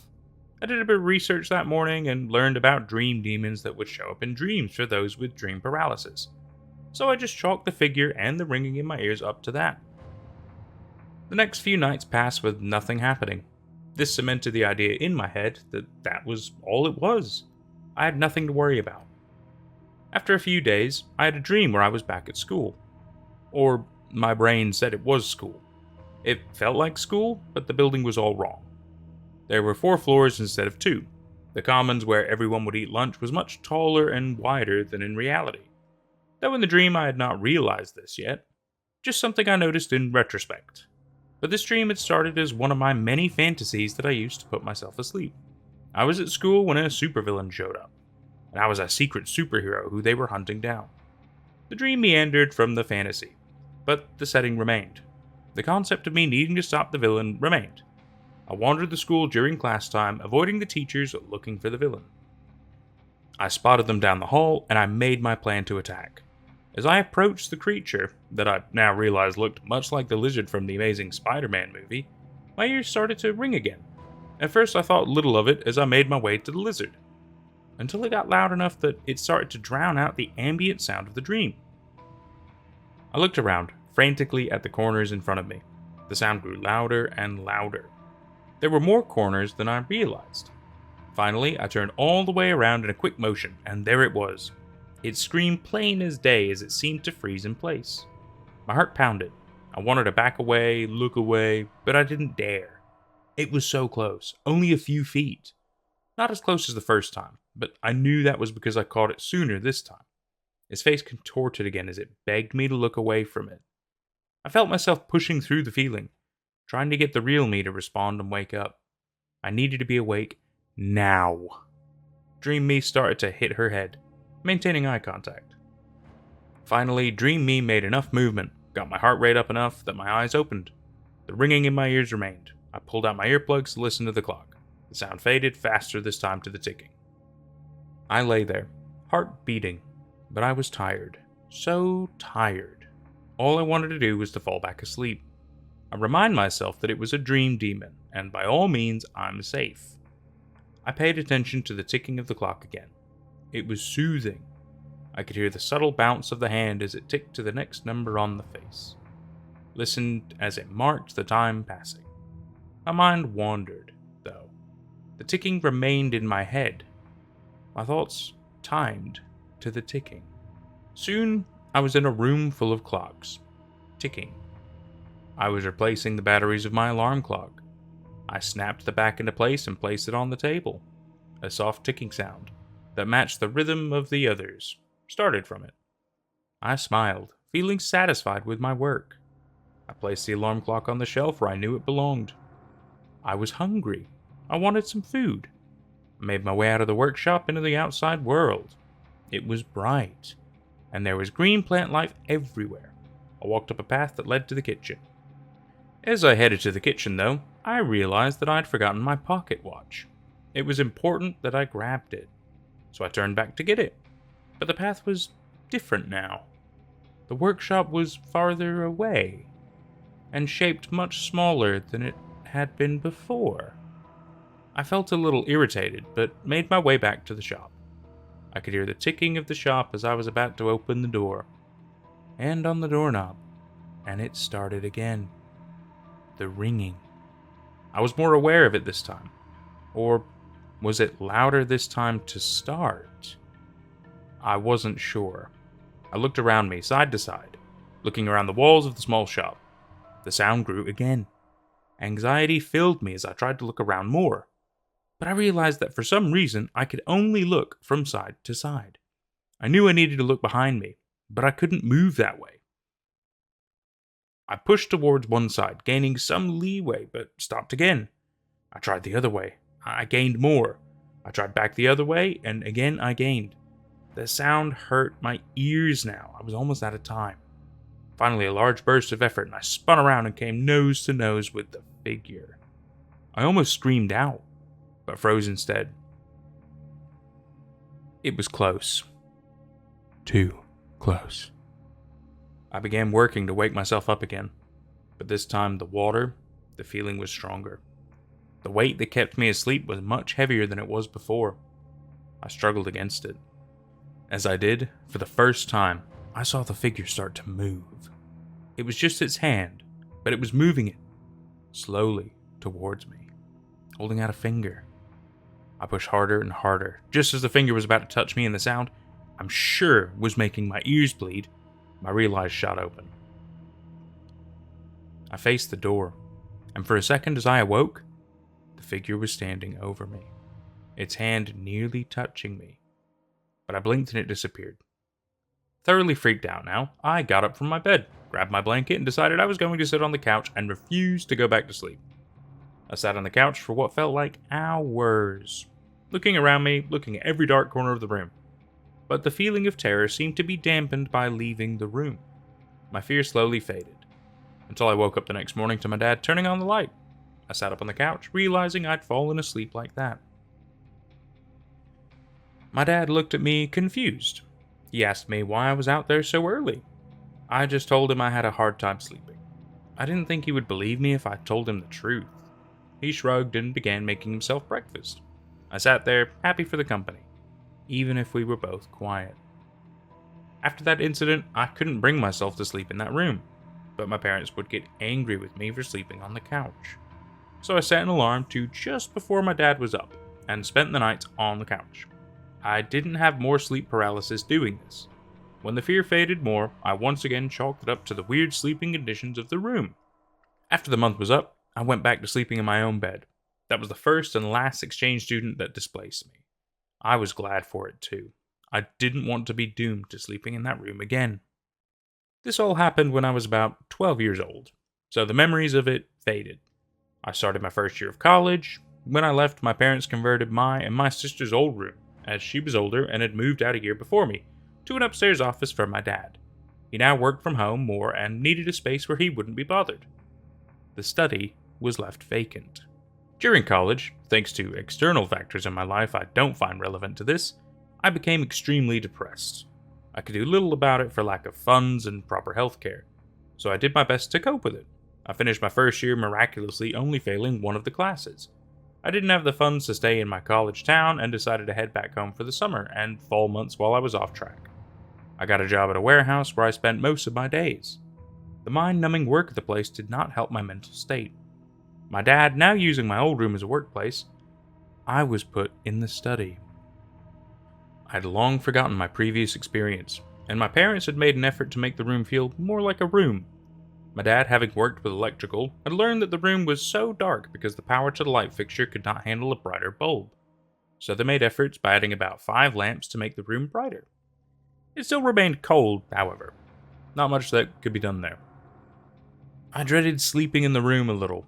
I did a bit of research that morning and learned about dream demons that would show up in dreams for those with dream paralysis. So I just chalked the figure and the ringing in my ears up to that. The next few nights passed with nothing happening. This cemented the idea in my head that that was all it was. I had nothing to worry about. After a few days, I had a dream where I was back at school. Or my brain said it was school. It felt like school, but the building was all wrong. There were 4 floors instead of 2. The commons where everyone would eat lunch was much taller and wider than in reality. Though in the dream I had not realized this yet. Just something I noticed in retrospect. But this dream had started as one of my many fantasies that I used to put myself asleep. I was at school when a supervillain showed up, and I was a secret superhero who they were hunting down. The dream meandered from the fantasy, but the setting remained. The concept of me needing to stop the villain remained. I wandered the school during class time, avoiding the teachers looking for the villain. I spotted them down the hall, and I made my plan to attack. As I approached the creature, that I now realized looked much like the lizard from the Amazing Spider-Man movie, my ears started to ring again. At first I thought little of it as I made my way to the lizard, until it got loud enough that it started to drown out the ambient sound of the dream. I looked around, frantically at the corners in front of me. The sound grew louder and louder. There were more corners than I realized. Finally, I turned all the way around in a quick motion, and there it was. It screamed plain as day as it seemed to freeze in place. My heart pounded. I wanted to back away, look away, but I didn't dare. It was so close, only a few feet. Not as close as the first time, but I knew that was because I caught it sooner this time. Its face contorted again as it begged me to look away from it. I felt myself pushing through the feeling, trying to get the real me to respond and wake up. I needed to be awake now. Dream me started to hit her head, maintaining eye contact. Finally, Dream me made enough movement, got my heart rate up enough that my eyes opened. The ringing in my ears remained. I pulled out my earplugs to listen to the clock. The sound faded, faster this time to the ticking. I lay there, heart beating, but I was tired. So tired. All I wanted to do was to fall back asleep. I remind myself that it was a dream demon, and by all means, I'm safe. I paid attention to the ticking of the clock again. It was soothing. I could hear the subtle bounce of the hand as it ticked to the next number on the face. Listened as it marked the time passing. My mind wandered, though. The ticking remained in my head. My thoughts timed to the ticking. Soon, I was in a room full of clocks, ticking. I was replacing the batteries of my alarm clock. I snapped the back into place and placed it on the table. A soft ticking sound that matched the rhythm of the others started from it. I smiled, feeling satisfied with my work. I placed the alarm clock on the shelf where I knew it belonged. I was hungry. I wanted some food. I made my way out of the workshop into the outside world. It was bright, and there was green plant life everywhere. I walked up a path that led to the kitchen. As I headed to the kitchen, though, I realized that I'd forgotten my pocket watch. It was important that I grabbed it, so I turned back to get it. But the path was different now. The workshop was farther away, and shaped much smaller than it had been before. I felt a little irritated, but made my way back to the shop. I could hear the ticking of the shop as I was about to open the door, and on the doorknob, and it started again. The ringing. I was more aware of it this time. Or was it louder this time to start? I wasn't sure. I looked around me, side to side, looking around the walls of the small shop. The sound grew again. Anxiety filled me as I tried to look around more, but I realized that for some reason I could only look from side to side. I knew I needed to look behind me, but I couldn't move that way. I pushed towards one side, gaining some leeway, but stopped again. I tried the other way. I gained more. I tried back the other way, and again I gained. The sound hurt my ears now. I was almost out of time. Finally, a large burst of effort, and I spun around and came nose to nose with the figure. I almost screamed out, but froze instead. It was close. Too close. I began working to wake myself up again, but this time the feeling was stronger. The weight that kept me asleep was much heavier than it was before. I struggled against it. As I did, for the first time, I saw the figure start to move. It was just its hand, but it was moving it, slowly, towards me, holding out a finger. I pushed harder and harder, just as the finger was about to touch me, and the sound, I'm sure, was making my ears bleed. My real eyes shot open. I faced the door, and for a second as I awoke, the figure was standing over me, its hand nearly touching me. But I blinked and it disappeared. Thoroughly freaked out now, I got up from my bed, grabbed my blanket, and decided I was going to sit on the couch and refused to go back to sleep. I sat on the couch for what felt like hours, looking around me, looking at every dark corner of the room. But the feeling of terror seemed to be dampened by leaving the room. My fear slowly faded, until I woke up the next morning to my dad turning on the light. I sat up on the couch, realizing I'd fallen asleep like that. My dad looked at me confused. He asked me why I was out there so early. I just told him I had a hard time sleeping. I didn't think he would believe me if I told him the truth. He shrugged and began making himself breakfast. I sat there, happy for the company, even if we were both quiet. After that incident, I couldn't bring myself to sleep in that room, but my parents would get angry with me for sleeping on the couch. So I set an alarm to just before my dad was up, and spent the nights on the couch. I didn't have more sleep paralysis doing this. When the fear faded more, I once again chalked it up to the weird sleeping conditions of the room. After the month was up, I went back to sleeping in my own bed. That was the first and last exchange student that displaced me. I was glad for it too. I didn't want to be doomed to sleeping in that room again. This all happened when I was about 12 years old, so the memories of it faded. I started my first year of college. When I left, my parents converted my and my sister's old room, as she was older and had moved out a year before me, to an upstairs office for my dad. He now worked from home more and needed a space where he wouldn't be bothered. The study was left vacant. During college, thanks to external factors in my life I don't find relevant to this, I became extremely depressed. I could do little about it for lack of funds and proper health care, so I did my best to cope with it. I finished my first year miraculously only failing one of the classes. I didn't have the funds to stay in my college town and decided to head back home for the summer and fall months while I was off track. I got a job at a warehouse where I spent most of my days. The mind-numbing work at the place did not help my mental state. My dad now using my old room as a workplace, I was put in the study. I had long forgotten my previous experience, and my parents had made an effort to make the room feel more like a room. My dad, having worked with electrical, had learned that the room was so dark because the power to the light fixture could not handle a brighter bulb. So they made efforts by adding about 5 lamps to make the room brighter. It still remained cold, however. Not much that could be done there. I dreaded sleeping in the room a little,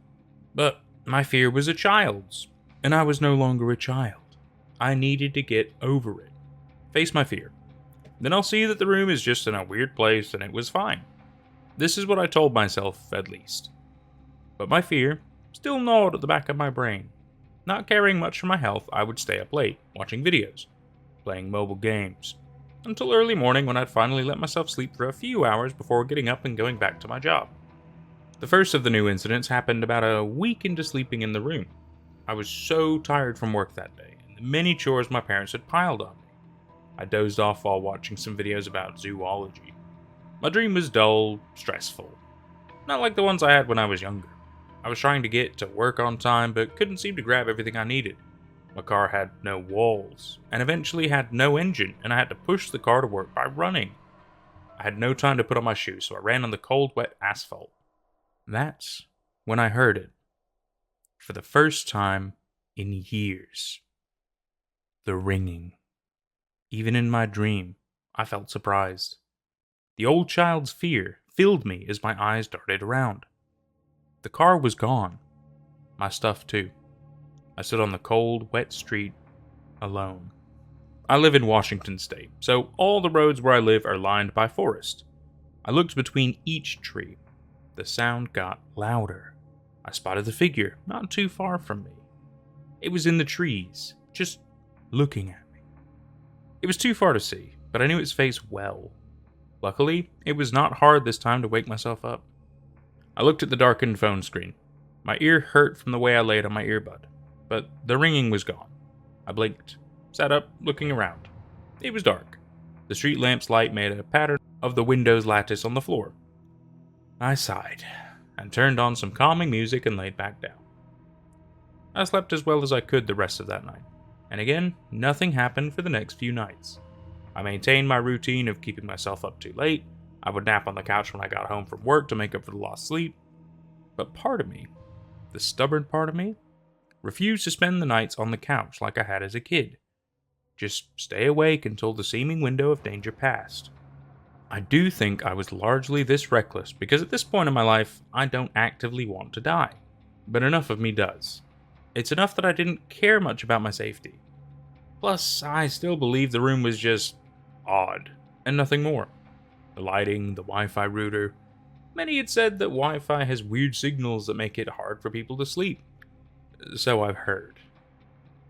but my fear was a child's, and I was no longer a child. I needed to get over it. Face my fear. Then I'll see that the room is just in a weird place and it was fine. This is what I told myself, at least. But my fear still gnawed at the back of my brain. Not caring much for my health, I would stay up late, watching videos, playing mobile games, until early morning when I'd finally let myself sleep for a few hours before getting up and going back to my job. The first of the new incidents happened about a week into sleeping in the room. I was so tired from work that day, and the many chores my parents had piled on me. I dozed off while watching some videos about zoology. My dream was dull, stressful. Not like the ones I had when I was younger. I was trying to get to work on time, but couldn't seem to grab everything I needed. My car had no walls, and eventually had no engine, and I had to push the car to work by running. I had no time to put on my shoes, so I ran on the cold, wet asphalt. That's when I heard it. For the first time in years. The ringing. Even in my dream, I felt surprised. The old child's fear filled me as my eyes darted around. The car was gone. My stuff too. I stood on the cold, wet street, alone. I live in Washington State, so all the roads where I live are lined by forest. I looked between each tree. The sound got louder. I spotted the figure not too far from me. It was in the trees, just looking at me. It was too far to see, but I knew its face well. Luckily, it was not hard this time to wake myself up. I looked at the darkened phone screen. My ear hurt from the way I laid on my earbud, but the ringing was gone. I blinked, sat up, looking around. It was dark. The street lamp's light made a pattern of the window's lattice on the floor. I sighed, and turned on some calming music and laid back down. I slept as well as I could the rest of that night, and again, nothing happened for the next few nights. I maintained my routine of keeping myself up too late. I would nap on the couch when I got home from work to make up for the lost sleep. But part of me, the stubborn part of me, refused to spend the nights on the couch like I had as a kid. Just stay awake until the seeming window of danger passed. I do think I was largely this reckless because at this point in my life, I don't actively want to die. But enough of me does. It's enough that I didn't care much about my safety. Plus, I still believe the room was just odd, and nothing more. The lighting, the Wi-Fi router. Many had said that Wi-Fi has weird signals that make it hard for people to sleep. So I've heard.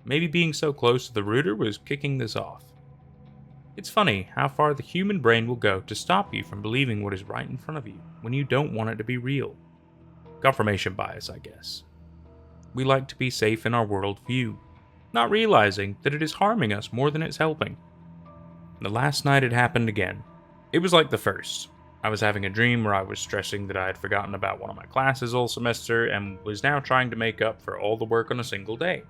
Maybe being so close to the router was kicking this off. It's funny how far the human brain will go to stop you from believing what is right in front of you when you don't want it to be real. Confirmation bias, I guess. We like to be safe in our worldview, not realizing that it is harming us more than it's helping. The last night it happened again. It was like the first. I was having a dream where I was stressing that I had forgotten about one of my classes all semester and was now trying to make up for all the work on a single day.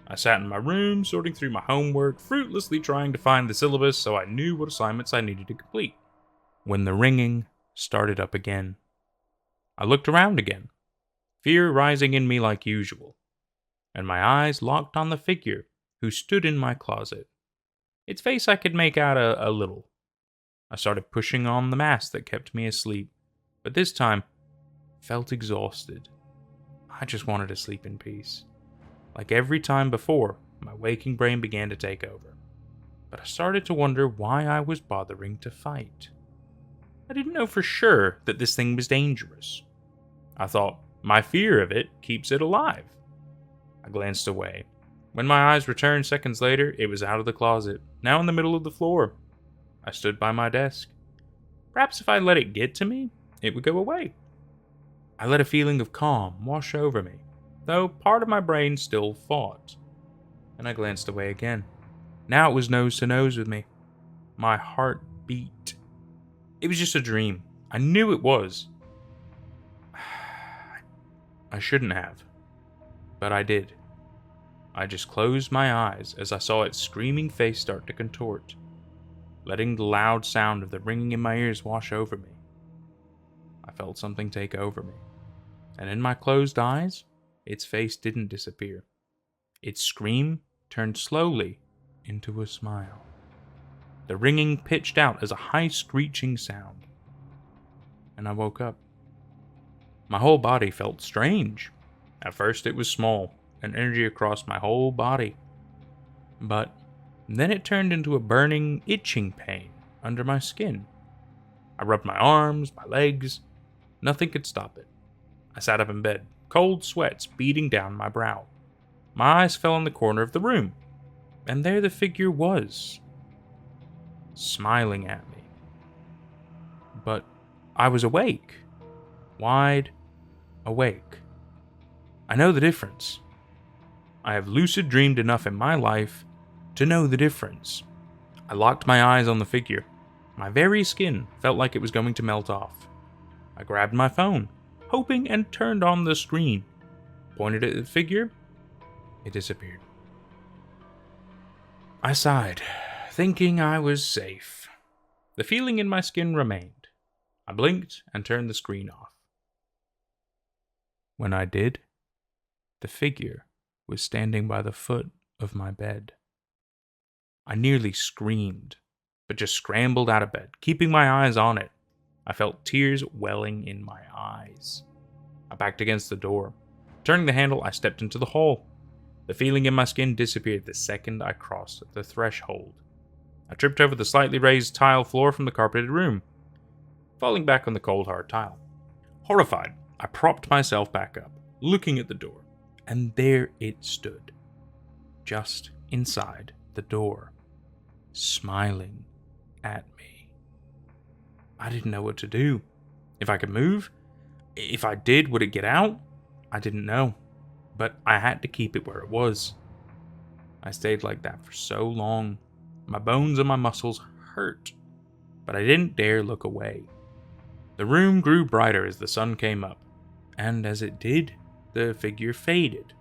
I sat in my room, sorting through my homework, fruitlessly trying to find the syllabus so I knew what assignments I needed to complete. When the ringing started up again. I looked around again, fear rising in me like usual, and my eyes locked on the figure who stood in my closet. Its face I could make out a little. I started pushing on the mask that kept me asleep, but this time, felt exhausted. I just wanted to sleep in peace. Like every time before, my waking brain began to take over. But I started to wonder why I was bothering to fight. I didn't know for sure that this thing was dangerous. I thought my fear of it keeps it alive. I glanced away. When my eyes returned seconds later, it was out of the closet, now in the middle of the floor. I stood by my desk. Perhaps if I let it get to me, it would go away. I let a feeling of calm wash over me, though part of my brain still fought. And I glanced away again. Now it was nose to nose with me. My heart beat. It was just a dream. I knew it was. I shouldn't have. But I did. I just closed my eyes as I saw its screaming face start to contort, letting the loud sound of the ringing in my ears wash over me. I felt something take over me, and in my closed eyes, its face didn't disappear. Its scream turned slowly into a smile. The ringing pitched out as a high screeching sound, and I woke up. My whole body felt strange. At first it was small, an energy across my whole body. But then it turned into a burning, itching pain under my skin. I rubbed my arms, my legs. Nothing could stop it. I sat up in bed, cold sweats beating down my brow. My eyes fell on the corner of the room, and there the figure was. smiling at me. But I was awake. Wide awake. I know the difference. I have lucid dreamed enough in my life to know the difference. I locked my eyes on the figure. My very skin felt like it was going to melt off. I grabbed my phone, hoping, and turned on the screen. Pointed at the figure. It disappeared. I sighed, thinking I was safe. The feeling in my skin remained. I blinked and turned the screen off. When I did, the figure was standing by the foot of my bed. I nearly screamed, but just scrambled out of bed, keeping my eyes on it. I felt tears welling in my eyes. I backed against the door. Turning the handle, I stepped into the hall. The feeling in my skin disappeared the second I crossed the threshold. I tripped over the slightly raised tile floor from the carpeted room, falling back on the cold, hard tile. Horrified, I propped myself back up, looking at the door, and there it stood, just inside the door, smiling at me. I didn't know what to do. If I could move? If I did, would it get out? I didn't know, but I had to keep it where it was. I stayed like that for so long. My bones and my muscles hurt, but I didn't dare look away. The room grew brighter as the sun came up, and as it did, the figure faded.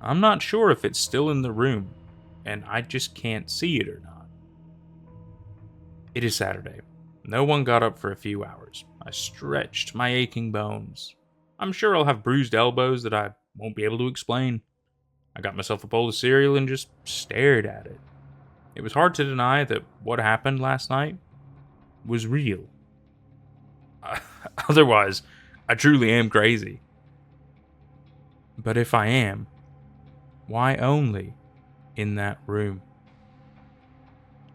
I'm not sure if it's still in the room, and I just can't see it or not. It is Saturday. No one got up for a few hours. I stretched my aching bones. I'm sure I'll have bruised elbows that I won't be able to explain. I got myself a bowl of cereal and just stared at it. It was hard to deny that what happened last night was real. Otherwise, I truly am crazy. But if I am, why only in that room?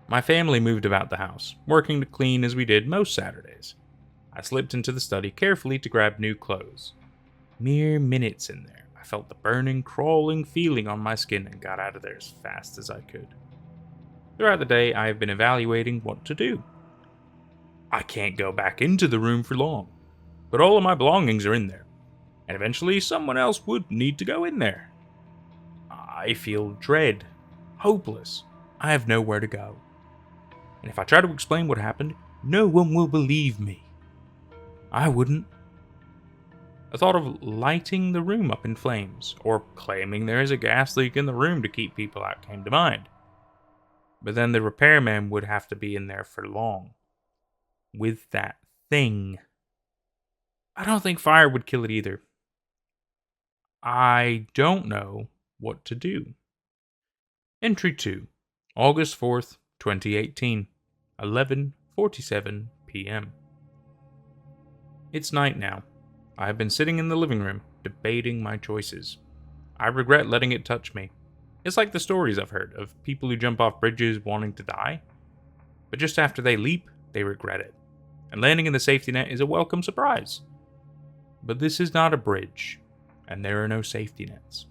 My family moved about the house, working to clean as we did most Saturdays. I slipped into the study carefully to grab new clothes. Mere minutes in there, I felt the burning, crawling feeling on my skin and got out of there as fast as I could. Throughout the day, I have been evaluating what to do. I can't go back into the room for long, but all of my belongings are in there, and eventually someone else would need to go in there. I feel dread, hopeless. I have nowhere to go. And if I try to explain what happened, no one will believe me. I wouldn't. The thought of lighting the room up in flames, or claiming there is a gas leak in the room to keep people out, came to mind. But then the repairman would have to be in there for long. With that thing. I don't think fire would kill it either. I don't know what to do. Entry 2. August 4th, 2018. 11:47 p.m. It's night now. I have been sitting in the living room, debating my choices. I regret letting it touch me. It's like the stories I've heard of people who jump off bridges wanting to die. But just after they leap, they regret it. And landing in the safety net is a welcome surprise. But this is not a bridge, and there are no safety nets.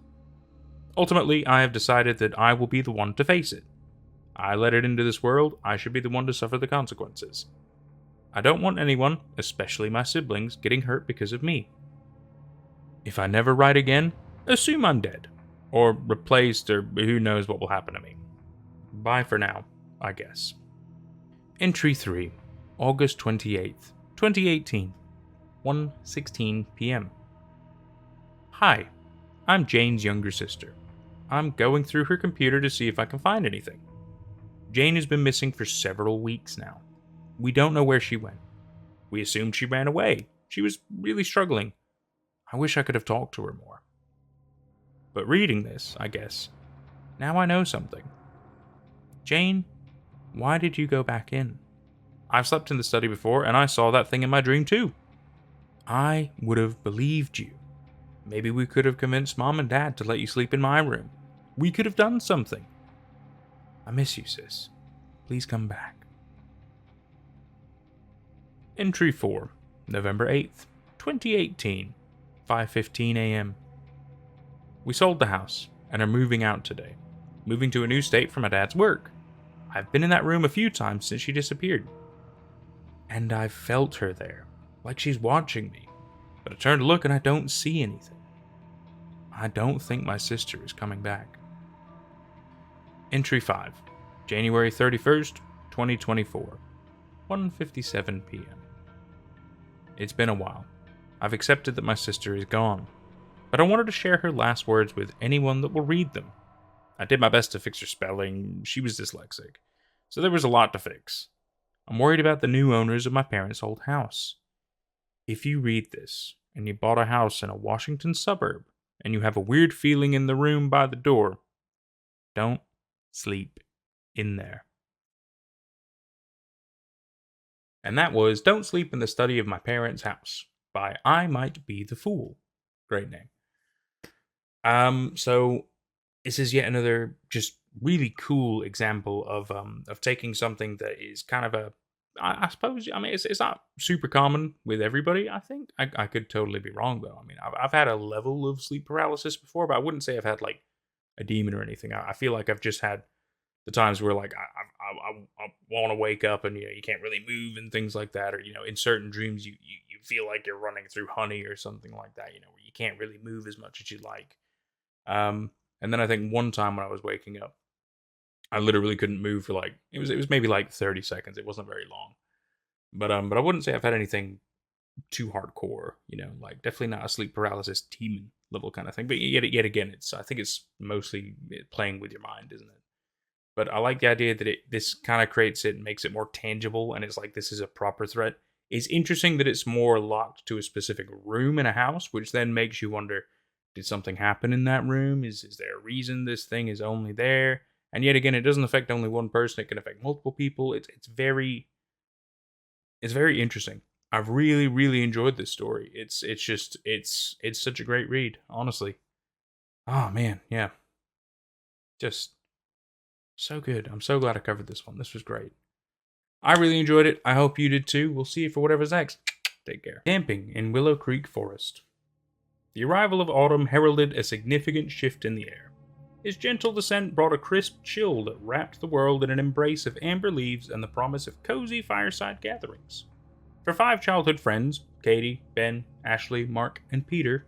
Ultimately, I have decided that I will be the one to face it. I let it into this world, I should be the one to suffer the consequences. I don't want anyone, especially my siblings, getting hurt because of me. If I never write again, assume I'm dead. Or replaced, or who knows what will happen to me. Bye for now, I guess. Entry 3. August 28th, 2018. 1:16 p.m. Hi, I'm Jane's younger sister. I'm going through her computer to see if I can find anything. Jane has been missing for several weeks now. We don't know where she went. We assumed she ran away. She was really struggling. I wish I could have talked to her more. But reading this, I guess, now I know something. Jane, why did you go back in? I've slept in the study before, and I saw that thing in my dream too. I would have believed you. Maybe we could have convinced Mom and Dad to let you sleep in my room. We could have done something. I miss you, sis. Please come back. Entry 4, November 8th, 2018, 5:15 a.m. We sold the house and are moving out today. Moving to a new state for my dad's work. I've been in that room a few times since she disappeared. And I've felt her there, like she's watching me. But I turn to look and I don't see anything. I don't think my sister is coming back. Entry 5, January 31st, 2024, 1:57 p.m. It's been a while. I've accepted that my sister is gone, but I wanted to share her last words with anyone that will read them. I did my best to fix her spelling. She was dyslexic, so there was a lot to fix. I'm worried about the new owners of my parents' old house. If you read this, and you bought a house in a Washington suburb, and you have a weird feeling in the room by the door, don't sleep in there. And that was Don't Sleep in the Study of My Parents' House by I Might Be the Fool. Great name. So this is yet another just really cool example of taking something that is kind of a, I suppose, I mean, it's not super common with everybody, I think. I could totally be wrong, though. I mean, I've had a level of sleep paralysis before, but I wouldn't say I've had, like, a demon or anything. I feel like I've just had the times where, like, I want to wake up and, you can't really move and things like that. Or, in certain dreams, you feel like you're running through honey or something like that, where you can't really move as much as you'd like. And then I think one time when I was waking up, I literally couldn't move for like, it was maybe like 30 seconds. It wasn't very long. But I wouldn't say I've had anything too hardcore, like definitely not a sleep paralysis demon level kind of thing. But yet again, I think it's mostly playing with your mind, isn't it? But I like the idea that this kind of creates it and makes it more tangible, and it's like this is a proper threat. It's interesting that it's more locked to a specific room in a house, which then makes you wonder, did something happen in that room? Is there a reason this thing is only there? And yet again, it doesn't affect only one person, it can affect multiple people. It's very interesting. I've really, really enjoyed this story. It's such a great read, honestly. Oh man, yeah. Just so good. I'm so glad I covered this one. This was great. I really enjoyed it. I hope you did too. We'll see you for whatever's next. Take care. Camping in Willow Creek Forest. The arrival of autumn heralded a significant shift in the air. His gentle descent brought a crisp chill that wrapped the world in an embrace of amber leaves and the promise of cozy fireside gatherings. For 5 childhood friends, Katie, Ben, Ashley, Mark, and Peter,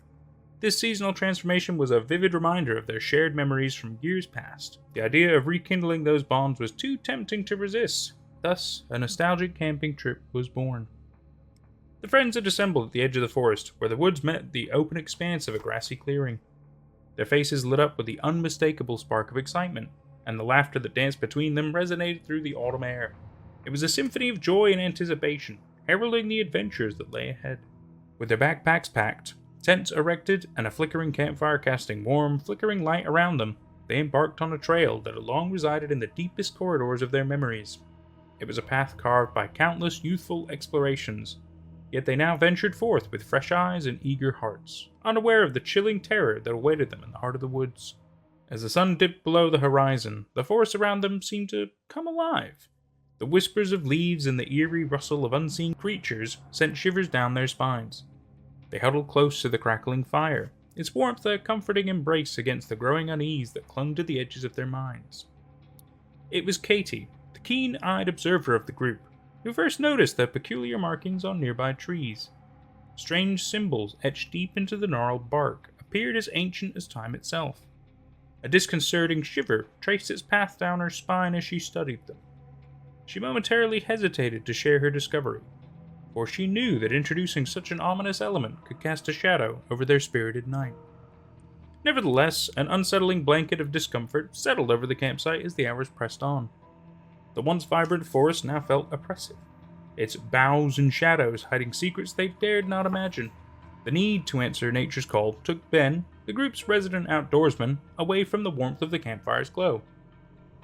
this seasonal transformation was a vivid reminder of their shared memories from years past. The idea of rekindling those bonds was too tempting to resist. Thus, a nostalgic camping trip was born. The friends had assembled at the edge of the forest, where the woods met the open expanse of a grassy clearing. Their faces lit up with the unmistakable spark of excitement, and the laughter that danced between them resonated through the autumn air. It was a symphony of joy and anticipation, heralding the adventures that lay ahead. With their backpacks packed, tents erected, and a flickering campfire casting warm, flickering light around them, they embarked on a trail that had long resided in the deepest corridors of their memories. It was a path carved by countless youthful explorations, yet they now ventured forth with fresh eyes and eager hearts, unaware of the chilling terror that awaited them in the heart of the woods. As the sun dipped below the horizon, the forest around them seemed to come alive. The whispers of leaves and the eerie rustle of unseen creatures sent shivers down their spines. They huddled close to the crackling fire, its warmth a comforting embrace against the growing unease that clung to the edges of their minds. It was Katie, the keen-eyed observer of the group, who first noticed the peculiar markings on nearby trees. Strange symbols etched deep into the gnarled bark appeared as ancient as time itself. A disconcerting shiver traced its path down her spine as she studied them. She momentarily hesitated to share her discovery, for she knew that introducing such an ominous element could cast a shadow over their spirited night. Nevertheless, an unsettling blanket of discomfort settled over the campsite as the hours pressed on. The once vibrant forest now felt oppressive, its boughs and shadows hiding secrets they dared not imagine. The need to answer nature's call took Ben, the group's resident outdoorsman, away from the warmth of the campfire's glow.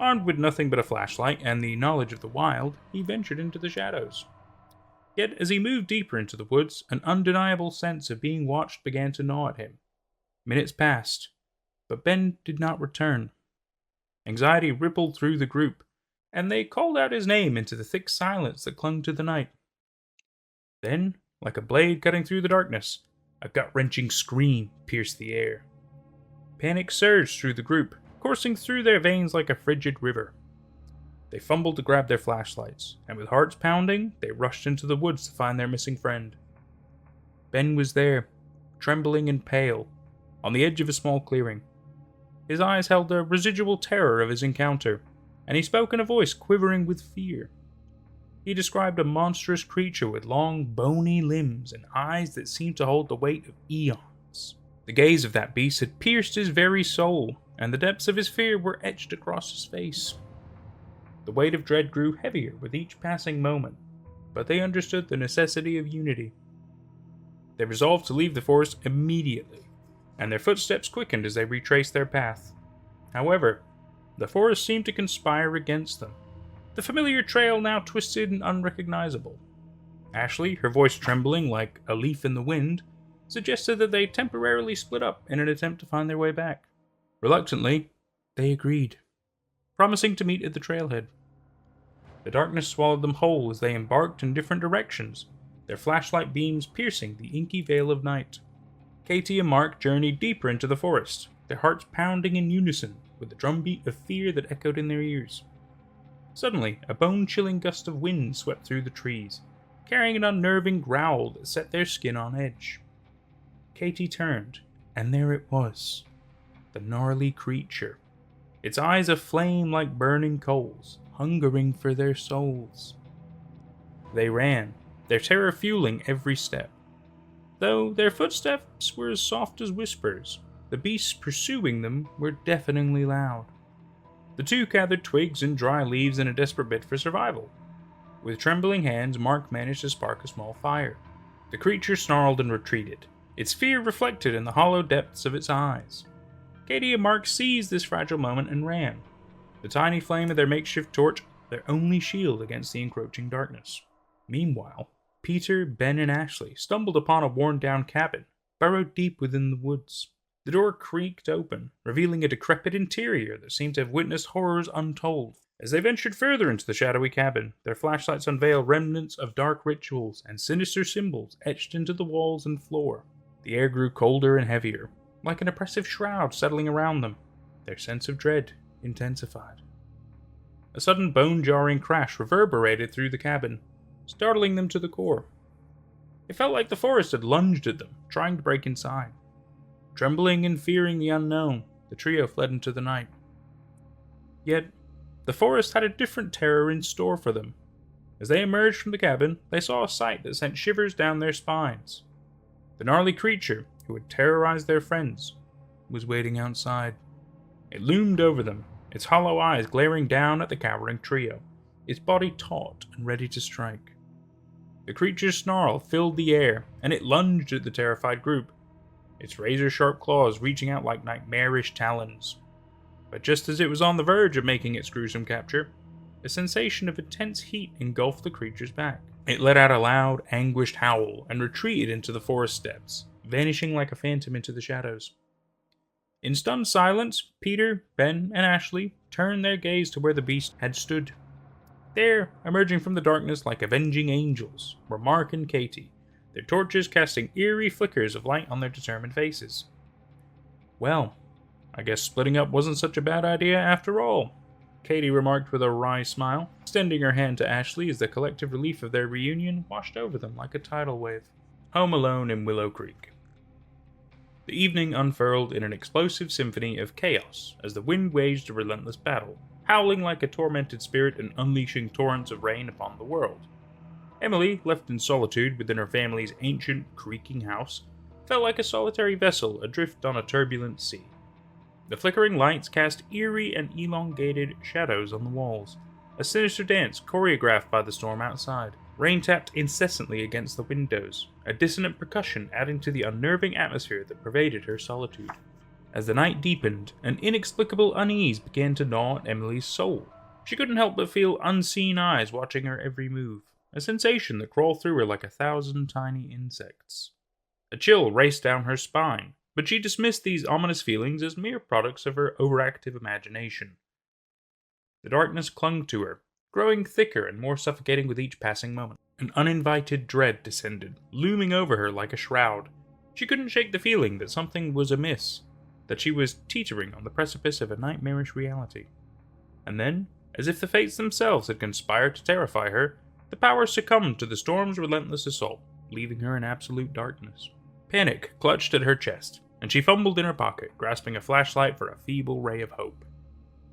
Armed with nothing but a flashlight and the knowledge of the wild, he ventured into the shadows. Yet, as he moved deeper into the woods, an undeniable sense of being watched began to gnaw at him. Minutes passed, but Ben did not return. Anxiety rippled through the group, and they called out his name into the thick silence that clung to the night. Then, like a blade cutting through the darkness, a gut-wrenching scream pierced the air. Panic surged through the group, coursing through their veins like a frigid river. They fumbled to grab their flashlights, and with hearts pounding, they rushed into the woods to find their missing friend. Ben was there, trembling and pale, on the edge of a small clearing. His eyes held a residual terror of his encounter, and he spoke in a voice quivering with fear. He described a monstrous creature with long, bony limbs and eyes that seemed to hold the weight of eons. The gaze of that beast had pierced his very soul, and the depths of his fear were etched across his face. The weight of dread grew heavier with each passing moment, but they understood the necessity of unity. They resolved to leave the forest immediately, and their footsteps quickened as they retraced their path. However, the forest seemed to conspire against them. The familiar trail now twisted and unrecognizable. Ashley, her voice trembling like a leaf in the wind, suggested that they temporarily split up in an attempt to find their way back. Reluctantly, they agreed, promising to meet at the trailhead. The darkness swallowed them whole as they embarked in different directions, their flashlight beams piercing the inky veil of night. Katie and Mark journeyed deeper into the forest, their hearts pounding in unison with the drumbeat of fear that echoed in their ears. Suddenly, a bone-chilling gust of wind swept through the trees, carrying an unnerving growl that set their skin on edge. Katie turned, and there it was, the gnarly creature, its eyes aflame like burning coals, hungering for their souls. They ran, their terror fueling every step. Though their footsteps were as soft as whispers, the beasts pursuing them were deafeningly loud. The two gathered twigs and dry leaves in a desperate bid for survival. With trembling hands, Mark managed to spark a small fire. The creature snarled and retreated, its fear reflected in the hollow depths of its eyes. Katie and Mark seized this fragile moment and ran, the tiny flame of their makeshift torch their only shield against the encroaching darkness. Meanwhile, Peter, Ben, and Ashley stumbled upon a worn-down cabin, burrowed deep within the woods. The door creaked open, revealing a decrepit interior that seemed to have witnessed horrors untold. As they ventured further into the shadowy cabin, their flashlights unveiled remnants of dark rituals and sinister symbols etched into the walls and floor. The air grew colder and heavier, like an oppressive shroud settling around them. Their sense of dread intensified. A sudden bone-jarring crash reverberated through the cabin, startling them to the core. It felt like the forest had lunged at them, trying to break inside. Trembling and fearing the unknown, the trio fled into the night. Yet, the forest had a different terror in store for them. As they emerged from the cabin, they saw a sight that sent shivers down their spines. The gnarly creature, who had terrorized their friends, was waiting outside. It loomed over them, its hollow eyes glaring down at the cowering trio, its body taut and ready to strike. The creature's snarl filled the air, and it lunged at the terrified group, its razor-sharp claws reaching out like nightmarish talons. But just as it was on the verge of making its gruesome capture, a sensation of intense heat engulfed the creature's back. It let out a loud, anguished howl and retreated into the forest depths, vanishing like a phantom into the shadows. In stunned silence, Peter, Ben, and Ashley turned their gaze to where the beast had stood. There, emerging from the darkness like avenging angels, were Mark and Katie, their torches casting eerie flickers of light on their determined faces. Well, I guess splitting up wasn't such a bad idea after all, Katie remarked with a wry smile, extending her hand to Ashley as the collective relief of their reunion washed over them like a tidal wave. Home alone in Willow Creek. The evening unfurled in an explosive symphony of chaos as the wind waged a relentless battle, howling like a tormented spirit and unleashing torrents of rain upon the world. Emily, left in solitude within her family's ancient, creaking house, felt like a solitary vessel adrift on a turbulent sea. The flickering lights cast eerie and elongated shadows on the walls, a sinister dance choreographed by the storm outside. Rain tapped incessantly against the windows, a dissonant percussion adding to the unnerving atmosphere that pervaded her solitude. As the night deepened, an inexplicable unease began to gnaw at Emily's soul. She couldn't help but feel unseen eyes watching her every move, a sensation that crawled through her like 1,000 tiny insects. A chill raced down her spine, but she dismissed these ominous feelings as mere products of her overactive imagination. The darkness clung to her, growing thicker and more suffocating with each passing moment. An uninvited dread descended, looming over her like a shroud. She couldn't shake the feeling that something was amiss, that she was teetering on the precipice of a nightmarish reality. And then, As if the fates themselves had conspired to terrify her, the power succumbed to the storm's relentless assault, leaving her in absolute darkness. Panic clutched at her chest, and she fumbled in her pocket, grasping a flashlight for a feeble ray of hope.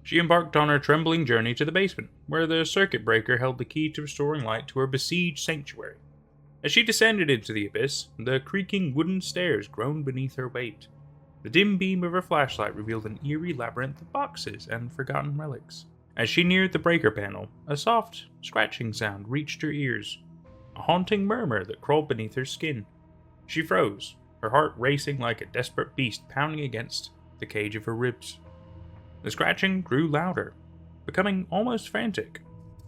She embarked on her trembling journey to the basement, where the circuit breaker held the key to restoring light to her besieged sanctuary. As she descended into the abyss, the creaking wooden stairs groaned beneath her weight. The dim beam of her flashlight revealed an eerie labyrinth of boxes and forgotten relics. As she neared the breaker panel, a soft, scratching sound reached her ears, a haunting murmur that crawled beneath her skin. She froze, her heart racing like a desperate beast pounding against the cage of her ribs. The scratching grew louder, becoming almost frantic,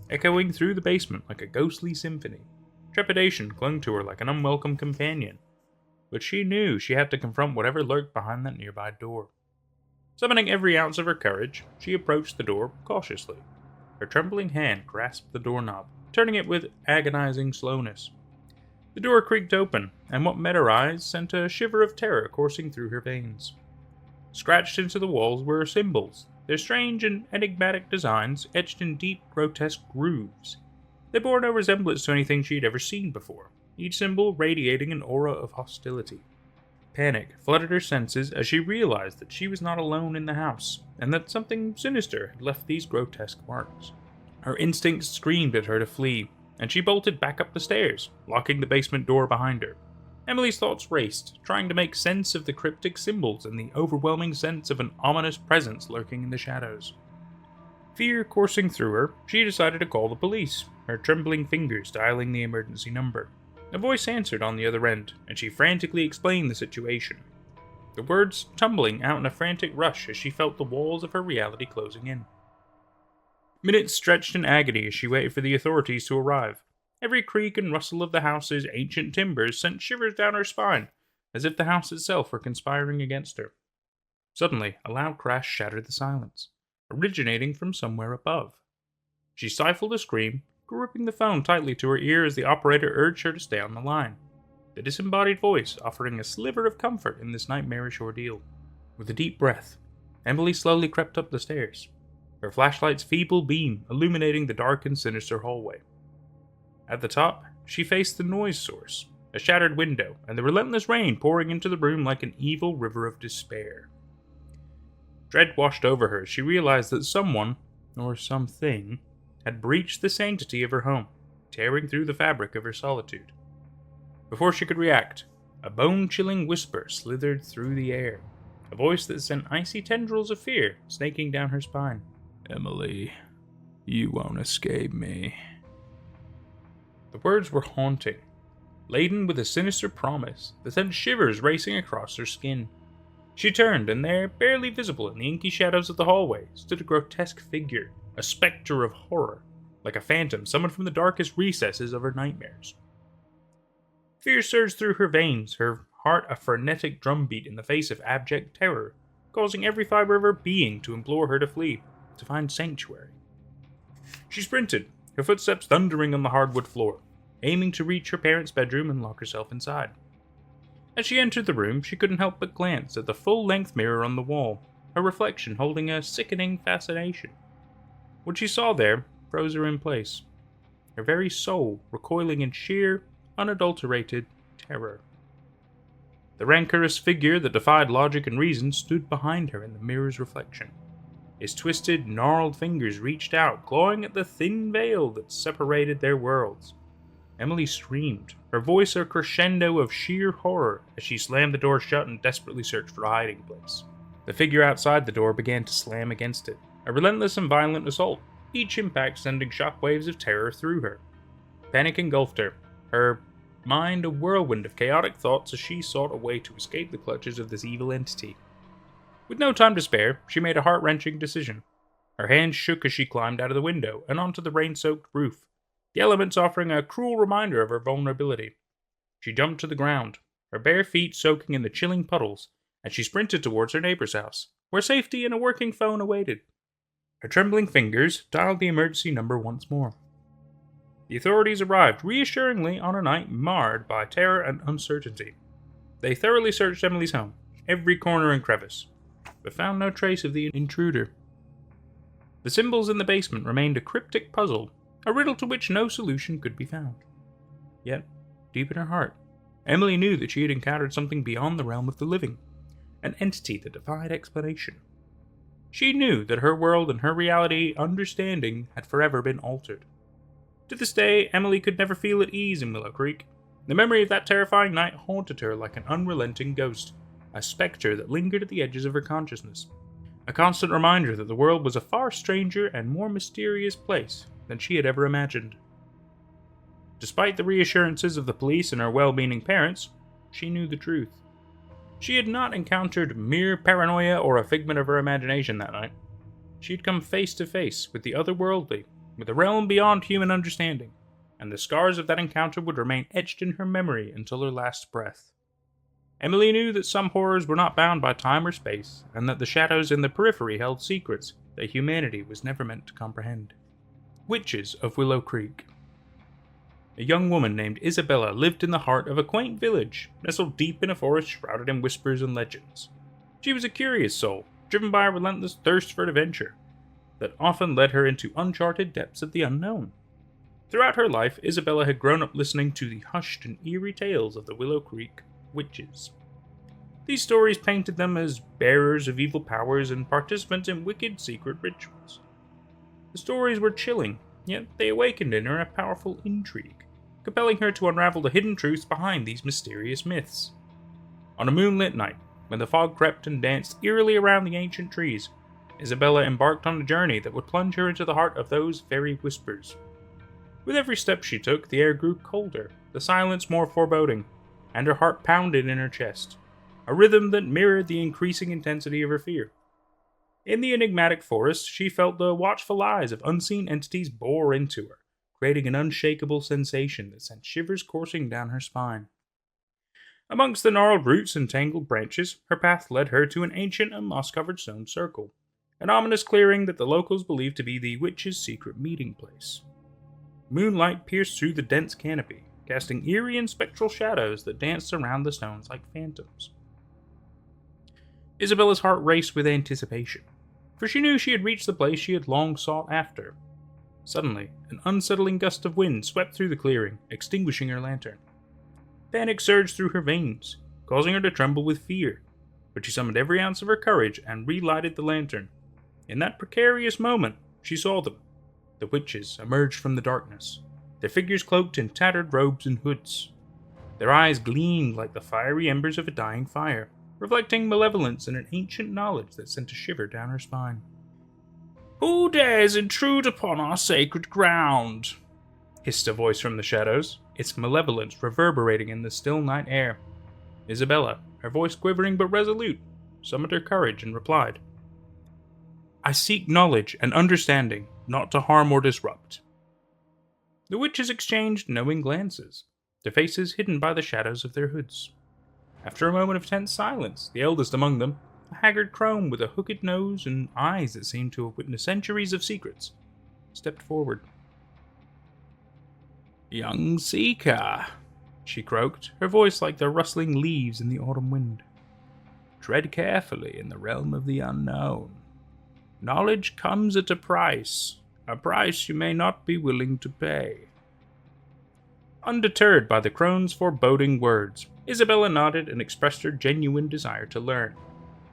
echoing through the basement like a ghostly symphony. Trepidation clung to her like an unwelcome companion, but she knew she had to confront whatever lurked behind that nearby door. Summoning every ounce of her courage, she approached the door cautiously. Her trembling hand grasped the doorknob, turning it with agonizing slowness. The door creaked open, and what met her eyes sent a shiver of terror coursing through her veins. Scratched into the walls were symbols, their strange and enigmatic designs etched in deep, grotesque grooves. They bore no resemblance to anything she had ever seen before, each symbol radiating an aura of hostility. Panic flooded her senses as she realized that she was not alone in the house, and that something sinister had left these grotesque marks. Her instincts screamed at her to flee, and she bolted back up the stairs, locking the basement door behind her. Emily's thoughts raced, trying to make sense of the cryptic symbols and the overwhelming sense of an ominous presence lurking in the shadows. Fear coursing through her, she decided to call the police, her trembling fingers dialing the emergency number. A voice answered on the other end, and she frantically explained the situation. The words tumbling out in a frantic rush as she felt the walls of her reality closing in. Minutes stretched in agony as she waited for the authorities to arrive. Every creak and rustle of the house's ancient timbers sent shivers down her spine, as if the house itself were conspiring against her. Suddenly, a loud crash shattered the silence, originating from somewhere above. She stifled a scream, gripping the phone tightly to her ear as the operator urged her to stay on the line, the disembodied voice offering a sliver of comfort in this nightmarish ordeal. With a deep breath, Emily slowly crept up the stairs, her flashlight's feeble beam illuminating the dark and sinister hallway. At the top, she faced the noise source, a shattered window, and the relentless rain pouring into the room like an evil river of despair. Dread washed over her as she realized that someone, or something, had breached the sanctity of her home, tearing through the fabric of her solitude. Before she could react, a bone-chilling whisper slithered through the air, a voice that sent icy tendrils of fear snaking down her spine. "Emily, you won't escape me." The words were haunting, laden with a sinister promise that sent shivers racing across her skin. She turned, and there, barely visible in the inky shadows of the hallway, stood a grotesque figure, a specter of horror, like a phantom summoned from the darkest recesses of her nightmares. Fear surged through her veins, her heart a frenetic drumbeat in the face of abject terror, causing every fiber of her being to implore her to flee, to find sanctuary. She sprinted, her footsteps thundering on the hardwood floor, aiming to reach her parents' bedroom and lock herself inside. As she entered the room, she couldn't help but glance at the full-length mirror on the wall, her reflection holding a sickening fascination. What she saw there froze her in place, her very soul recoiling in sheer, unadulterated terror. The rancorous figure that defied logic and reason stood behind her in the mirror's reflection. His twisted, gnarled fingers reached out, clawing at the thin veil that separated their worlds. Emily screamed, her voice a crescendo of sheer horror as she slammed the door shut and desperately searched for a hiding place. The figure outside the door began to slam against it, a relentless and violent assault, each impact sending shockwaves of terror through her. Panic engulfed her, her mind a whirlwind of chaotic thoughts as she sought a way to escape the clutches of this evil entity. With no time to spare, she made a heart-wrenching decision. Her hands shook as she climbed out of the window and onto the rain-soaked roof, the elements offering a cruel reminder of her vulnerability. She jumped to the ground, her bare feet soaking in the chilling puddles, as she sprinted towards her neighbor's house, where safety and a working phone awaited. Her trembling fingers dialed the emergency number once more. The authorities arrived reassuringly on a night marred by terror and uncertainty. They thoroughly searched Emily's home, every corner and crevice, but found no trace of the intruder. The symbols in the basement remained a cryptic puzzle, a riddle to which no solution could be found. Yet, deep in her heart, Emily knew that she had encountered something beyond the realm of the living, an entity that defied explanation. She knew that her world and her reality understanding had forever been altered. To this day, Emily could never feel at ease in Willow Creek. The memory of that terrifying night haunted her like an unrelenting ghost, a spectre that lingered at the edges of her consciousness, a constant reminder that the world was a far stranger and more mysterious place than she had ever imagined. Despite the reassurances of the police and her well-meaning parents, she knew the truth. She had not encountered mere paranoia or a figment of her imagination that night. She had come face to face with the otherworldly, with a realm beyond human understanding, and the scars of that encounter would remain etched in her memory until her last breath. Emily knew that some horrors were not bound by time or space, and that the shadows in the periphery held secrets that humanity was never meant to comprehend. Witches of Willow Creek. A young woman named Isabella lived in the heart of a quaint village, nestled deep in a forest shrouded in whispers and legends. She was a curious soul, driven by a relentless thirst for adventure, that often led her into uncharted depths of the unknown. Throughout her life, Isabella had grown up listening to the hushed and eerie tales of the Willow Creek witches. These stories painted them as bearers of evil powers and participants in wicked secret rituals. The stories were chilling, yet they awakened in her a powerful intrigue, compelling her to unravel the hidden truths behind these mysterious myths. On a moonlit night, when the fog crept and danced eerily around the ancient trees, Isabella embarked on a journey that would plunge her into the heart of those very whispers. With every step she took, the air grew colder, the silence more foreboding, and her heart pounded in her chest, a rhythm that mirrored the increasing intensity of her fear. In the enigmatic forest, she felt the watchful eyes of unseen entities bore into her, creating an unshakable sensation that sent shivers coursing down her spine. Amongst the gnarled roots and tangled branches, her path led her to an ancient and moss-covered stone circle, an ominous clearing that the locals believed to be the witch's secret meeting place. Moonlight pierced through the dense canopy, casting eerie and spectral shadows that danced around the stones like phantoms. Isabella's heart raced with anticipation, for she knew she had reached the place she had long sought after. Suddenly, an unsettling gust of wind swept through the clearing, extinguishing her lantern. Panic surged through her veins, causing her to tremble with fear, but she summoned every ounce of her courage and relighted the lantern. In that precarious moment, she saw them. The witches emerged from the darkness, their figures cloaked in tattered robes and hoods. Their eyes gleamed like the fiery embers of a dying fire, reflecting malevolence and an ancient knowledge that sent a shiver down her spine. "Who dares intrude upon our sacred ground?" hissed a voice from the shadows, its malevolence reverberating in the still night air. Isabella, her voice quivering but resolute, summoned her courage and replied, "I seek knowledge and understanding, not to harm or disrupt." The witches exchanged knowing glances, their faces hidden by the shadows of their hoods. After a moment of tense silence, the eldest among them, a haggard crone with a hooked nose and eyes that seemed to have witnessed centuries of secrets, stepped forward. "Young seeker," she croaked, her voice like the rustling leaves in the autumn wind. "Tread carefully in the realm of the unknown. Knowledge comes at a price you may not be willing to pay." Undeterred by the crone's foreboding words, Isabella nodded and expressed her genuine desire to learn.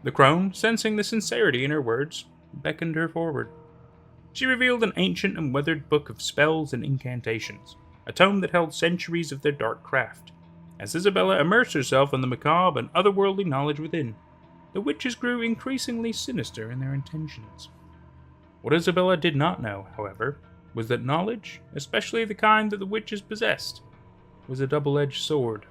The crone, sensing the sincerity in her words, beckoned her forward. She revealed an ancient and weathered book of spells and incantations, a tome that held centuries of their dark craft. As Isabella immersed herself in the macabre and otherworldly knowledge within, the witches grew increasingly sinister in their intentions. What Isabella did not know, however, was that knowledge, especially the kind that the witches possessed, was a double-edged sword.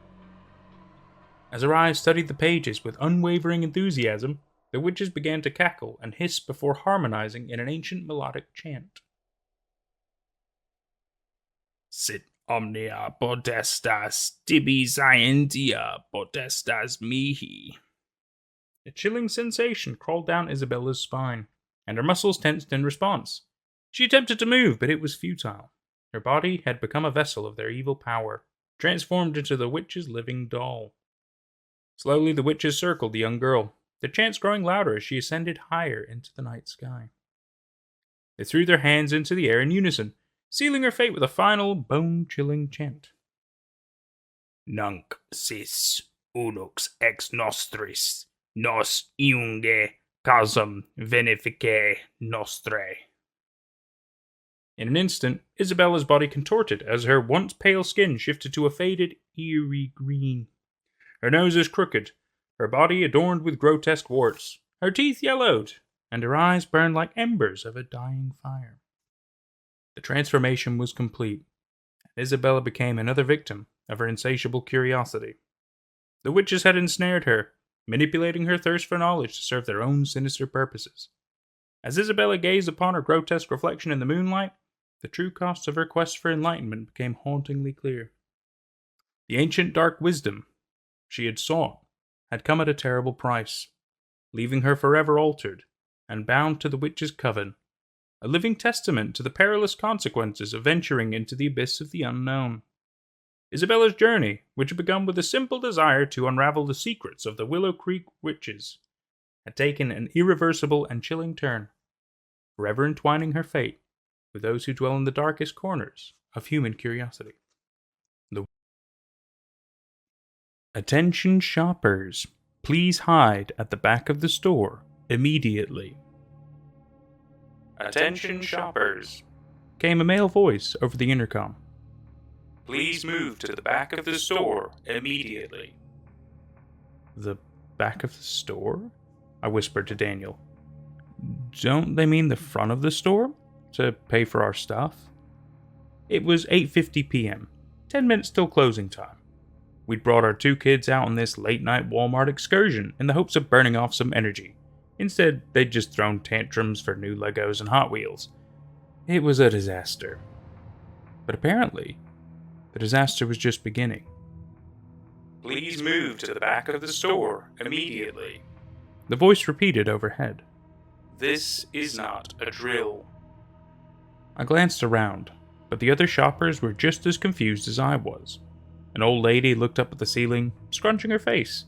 As her eyes studied the pages with unwavering enthusiasm, the witches began to cackle and hiss before harmonizing in an ancient melodic chant. "Sit omnia potestas tibi scientia potestas mihi." A chilling sensation crawled down Isabella's spine, and her muscles tensed in response. She attempted to move, but it was futile. Her body had become a vessel of their evil power, transformed into the witch's living doll. Slowly the witches circled the young girl, their chants growing louder as she ascended higher into the night sky. They threw their hands into the air in unison, sealing her fate with a final, bone-chilling chant. Nunc sis unux ex nostris, nos iunge causam beneficae nostrae. In an instant, Isabella's body contorted as her once pale skin shifted to a faded, eerie green. Her nose is crooked, her body adorned with grotesque warts, her teeth yellowed, and her eyes burned like embers of a dying fire. The transformation was complete, and Isabella became another victim of her insatiable curiosity. The witches had ensnared her, manipulating her thirst for knowledge to serve their own sinister purposes. As Isabella gazed upon her grotesque reflection in the moonlight, the true cost of her quest for enlightenment became hauntingly clear. The ancient dark wisdom she had sought had come at a terrible price, leaving her forever altered and bound to the witch's coven, a living testament to the perilous consequences of venturing into the abyss of the unknown. Isabella's journey, which had begun with a simple desire to unravel the secrets of the Willow Creek witches, had taken an irreversible and chilling turn, forever entwining her fate with those who dwell in the darkest corners of human curiosity. Attention shoppers, please hide at the back of the store immediately. Attention shoppers, came a male voice over the intercom. Please move to the back of the store immediately. The back of the store? I whispered to Daniel. Don't they mean the front of the store? To pay for our stuff? It was 8:50 p.m., 10 minutes till closing time. We'd brought our 2 kids out on this late-night Walmart excursion in the hopes of burning off some energy. Instead, they'd just thrown tantrums for new Legos and Hot Wheels. It was a disaster. But apparently, the disaster was just beginning. Please move to the back of the store immediately. The voice repeated overhead. This is not a drill. I glanced around, but the other shoppers were just as confused as I was. An old lady looked up at the ceiling, scrunching her face.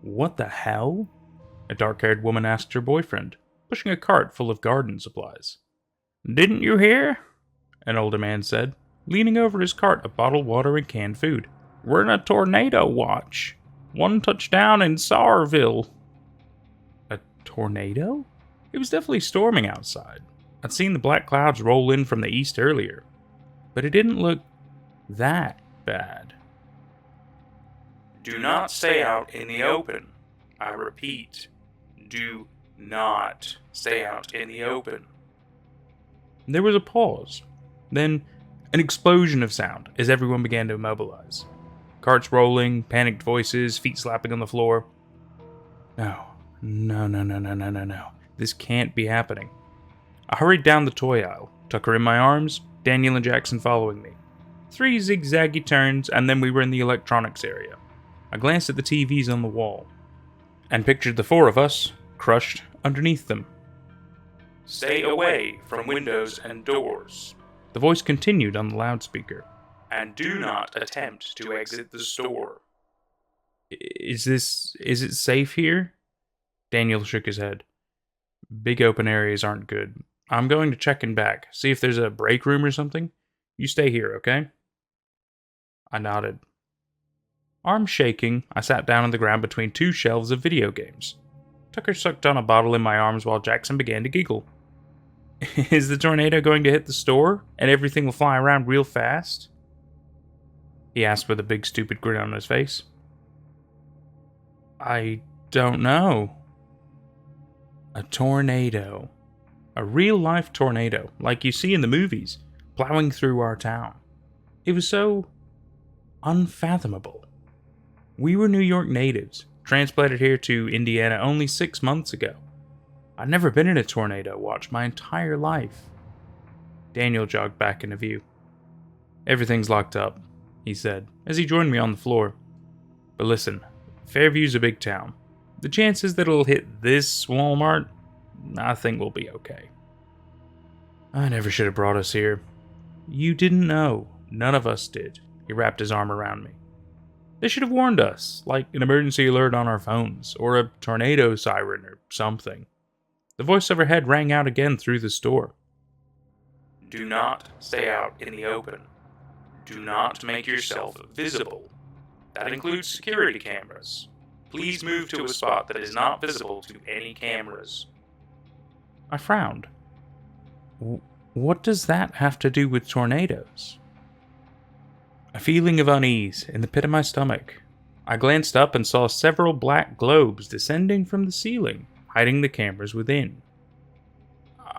What the hell? A dark-haired woman asked her boyfriend, pushing a cart full of garden supplies. Didn't you hear? An older man said, leaning over his cart of bottled water and canned food. We're in a tornado watch. 1 touchdown in Saarville. A tornado? It was definitely storming outside. I'd seen the black clouds roll in from the east earlier, but it didn't look that bad. Do not stay out in the open. I repeat, do not stay out in the open. There was a pause, then an explosion of sound as everyone began to immobilize. Carts rolling, panicked voices, feet slapping on the floor. No. This can't be happening. I hurried down the toy aisle, Tucker in my arms, Daniel and Jackson following me. 3 zigzaggy turns, and then we were in the electronics area. I glanced at the TVs on the wall, and pictured the 4 of us, crushed underneath them. Stay away from windows and doors. The voice continued on the loudspeaker. And do not attempt to exit the store. Is it safe here? Daniel shook his head. Big open areas aren't good. I'm going to check in back, see if there's a break room or something. You stay here, okay? I nodded. Arms shaking, I sat down on the ground between 2 shelves of video games. Tucker sucked on a bottle in my arms while Jackson began to giggle. Is the tornado going to hit the store, and everything will fly around real fast? He asked with a big stupid grin on his face. I don't know. A tornado. A real-life tornado, like you see in the movies, plowing through our town. It was so unfathomable. We were New York natives, transplanted here to Indiana only 6 months ago. I'd never been in a tornado watch my entire life. Daniel jogged back into view. Everything's locked up, he said, as he joined me on the floor. But listen, Fairview's a big town. The chances that it'll hit this Walmart, I think we'll be okay. I never should have brought us here. You didn't know. None of us did. He wrapped his arm around me. They should have warned us, like an emergency alert on our phones, or a tornado siren or something. The voice overhead rang out again through the store, Do not stay out in the open. Do not make yourself visible. That includes security cameras. Please move to a spot that is not visible to any cameras. I frowned. What does that have to do with tornadoes? A feeling of unease in the pit of my stomach. I glanced up and saw several black globes descending from the ceiling, hiding the cameras within.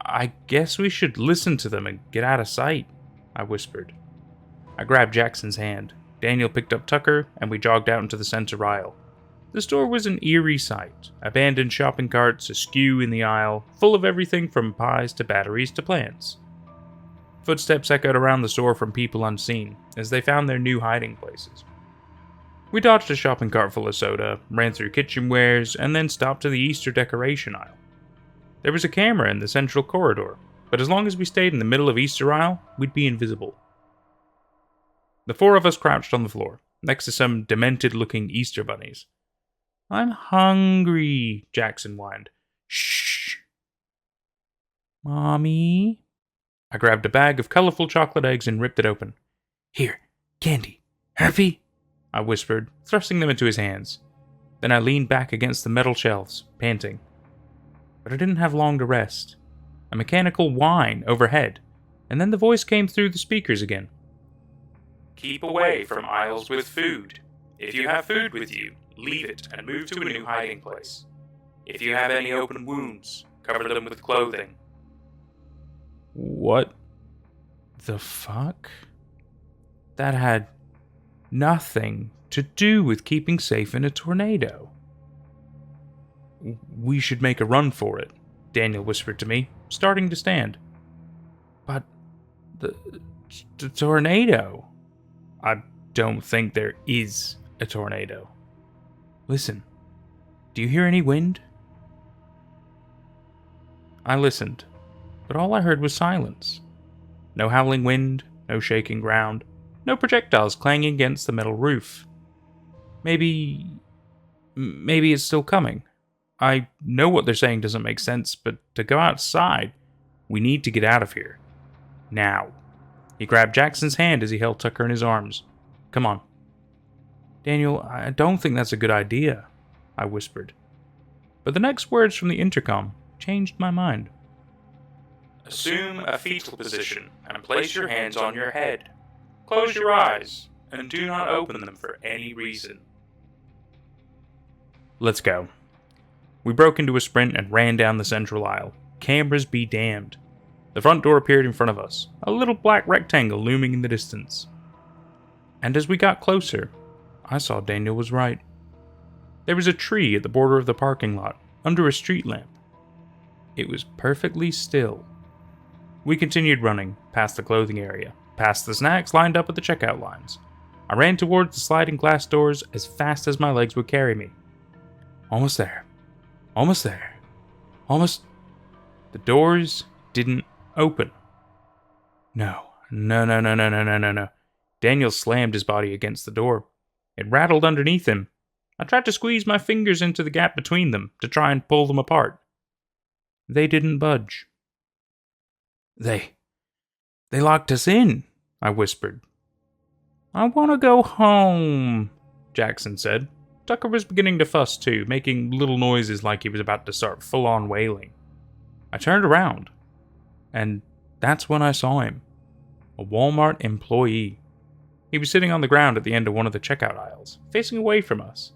I guess we should listen to them and get out of sight, I whispered. I grabbed Jackson's hand. Daniel picked up Tucker, and we jogged out into the center aisle. The store was an eerie sight. Abandoned shopping carts askew in the aisle, full of everything from pies to batteries to plants. Footsteps echoed around the store from people unseen, as they found their new hiding places. We dodged a shopping cart full of soda, ran through kitchenwares, and then stopped to the Easter decoration aisle. There was a camera in the central corridor, but as long as we stayed in the middle of Easter aisle, we'd be invisible. The four of us crouched on the floor, next to some demented-looking Easter bunnies. "I'm hungry," Jackson whined. "Shh." "Mommy?" I grabbed a bag of colorful chocolate eggs and ripped it open. "Here, candy. Happy?" I whispered, thrusting them into his hands. Then I leaned back against the metal shelves, panting. But I didn't have long to rest. A mechanical whine overhead, and then the voice came through the speakers again. "Keep away from aisles with food. If you have food with you, leave it and move to a new hiding place. If you have any open wounds, cover them with clothing." What the fuck? That had nothing to do with keeping safe in a tornado. "We should make a run for it," Daniel whispered to me, starting to stand. "But the tornado..." "I don't think there is a tornado. Listen, do you hear any wind?" I listened, but all I heard was silence. No howling wind, no shaking ground, no projectiles clanging against the metal roof. Maybe it's still coming. I know what they're saying doesn't make sense, but to go outside, we need to get out of here. Now. He grabbed Jackson's hand as he held Tucker in his arms. "Come on." "Daniel, I don't think that's a good idea," I whispered. But the next words from the intercom changed my mind. "Assume a fetal position and place your hands on your head. Close your eyes and do not open them for any reason." Let's go. We broke into a sprint and ran down the central aisle. Cameras be damned. The front door appeared in front of us, a little black rectangle looming in the distance. And as we got closer, I saw Daniel was right. There was a tree at the border of the parking lot, under a street lamp. It was perfectly still. We continued running, past the clothing area, past the snacks lined up at the checkout lines. I ran towards the sliding glass doors as fast as my legs would carry me. Almost there. Almost there. Almost... The doors didn't open. No. Daniel slammed his body against the door. It rattled underneath him. I tried to squeeze my fingers into the gap between them to try and pull them apart. They didn't budge. They locked us in, I whispered. "I want to go home," Jackson said. Tucker was beginning to fuss too, making little noises like he was about to start full-on wailing. I turned around, and that's when I saw him. A Walmart employee. He was sitting on the ground at the end of one of the checkout aisles, facing away from us,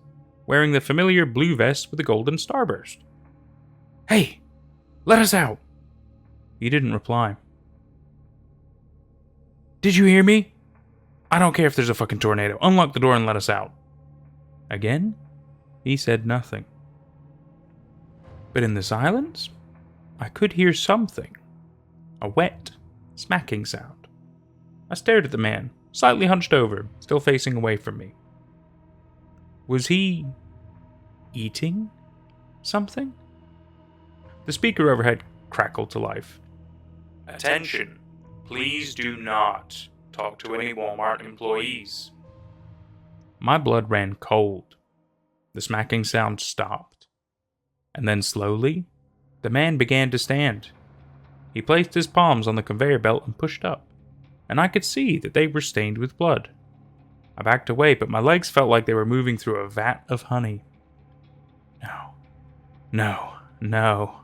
wearing the familiar blue vest with a golden starburst. "Hey, let us out!" He didn't reply. "Did you hear me? I don't care if there's a fucking tornado. Unlock the door and let us out." Again, he said nothing. But in the silence, I could hear something. A wet, smacking sound. I stared at the man, slightly hunched over, still facing away from me. Was he eating something? The speaker overhead crackled to life. "Attention, please do not talk to any Walmart employees." My blood ran cold. The smacking sound stopped. And then slowly, the man began to stand. He placed his palms on the conveyor belt and pushed up, and I could see that they were stained with blood. I backed away, but my legs felt like they were moving through a vat of honey. No. No. No.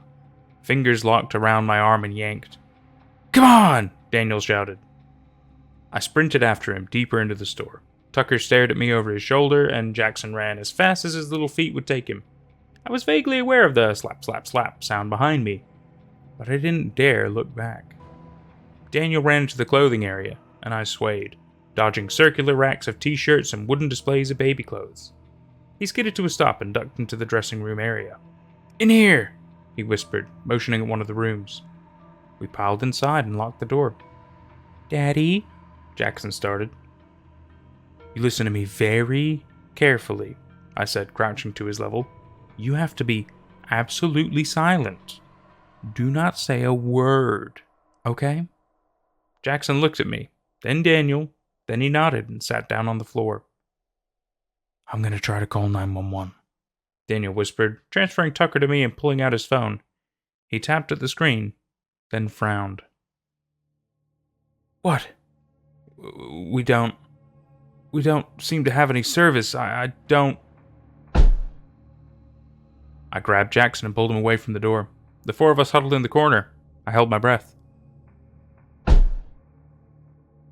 Fingers locked around my arm and yanked. "Come on!" Daniel shouted. I sprinted after him, deeper into the store. Tucker stared at me over his shoulder, and Jackson ran as fast as his little feet would take him. I was vaguely aware of the slap, slap, slap sound behind me, but I didn't dare look back. Daniel ran into the clothing area, and I swayed, dodging circular racks of t-shirts and wooden displays of baby clothes. He skidded to a stop and ducked into the dressing room area. "In here!" he whispered, motioning at one of the rooms. We piled inside and locked the door. "Daddy," Jackson started. "You listen to me very carefully," I said, crouching to his level. "You have to be absolutely silent. Do not say a word, okay?" Jackson looked at me, then Daniel, then he nodded and sat down on the floor. "I'm gonna try to call 911, Daniel whispered, transferring Tucker to me and pulling out his phone. He tapped at the screen, then frowned. "What? We don't seem to have any service. I don't..." I grabbed Jackson and pulled him away from the door. The four of us huddled in the corner. I held my breath.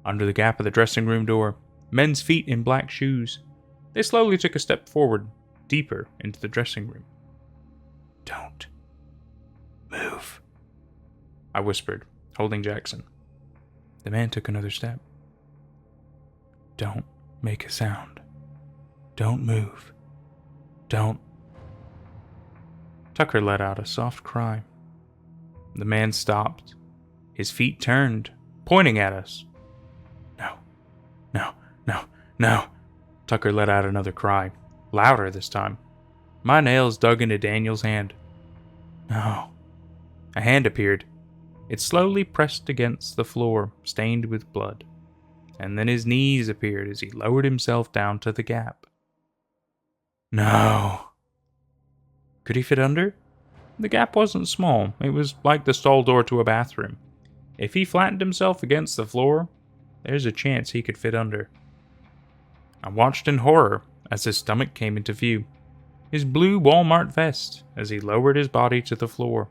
Under the gap of the dressing room door, men's feet in black shoes. They slowly took a step forward, deeper into the dressing room. "Don't move," I whispered, holding Jackson. The man took another step. "Don't make a sound. Don't move. Don't..." Tucker let out a soft cry. The man stopped. His feet turned, pointing at us. "No, no, no, no." Tucker let out another cry, louder this time. My nails dug into Daniel's hand. "No." A hand appeared. It slowly pressed against the floor, stained with blood. And then his knees appeared as he lowered himself down to the gap. "No." Could he fit under? The gap wasn't small. It was like the stall door to a bathroom. If he flattened himself against the floor, there's a chance he could fit under. I watched in horror as his stomach came into view, his blue Walmart vest as he lowered his body to the floor.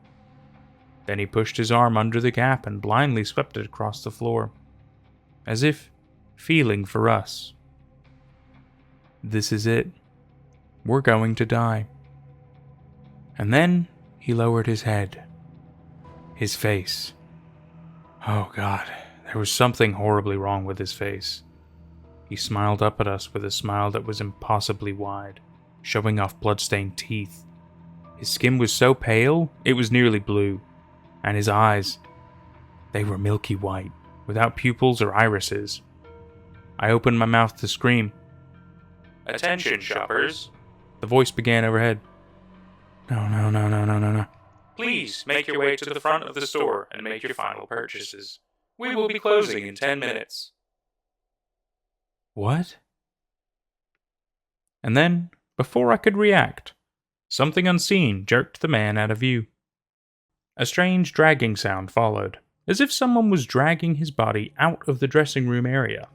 Then he pushed his arm under the gap and blindly swept it across the floor, as if feeling for us. This is it. We're going to die. And then he lowered his head. His face. Oh God, there was something horribly wrong with his face. He smiled up at us with a smile that was impossibly wide, showing off blood-stained teeth. His skin was so pale, it was nearly blue, and his eyes, they were milky white, without pupils or irises. I opened my mouth to scream. "Attention, shoppers," the voice began overhead. No. "Please make your way to the front of the store and make your final purchases. We will be closing in 10 minutes. What? And then, before I could react, something unseen jerked the man out of view. A strange dragging sound followed, as if someone was dragging his body out of the dressing room area.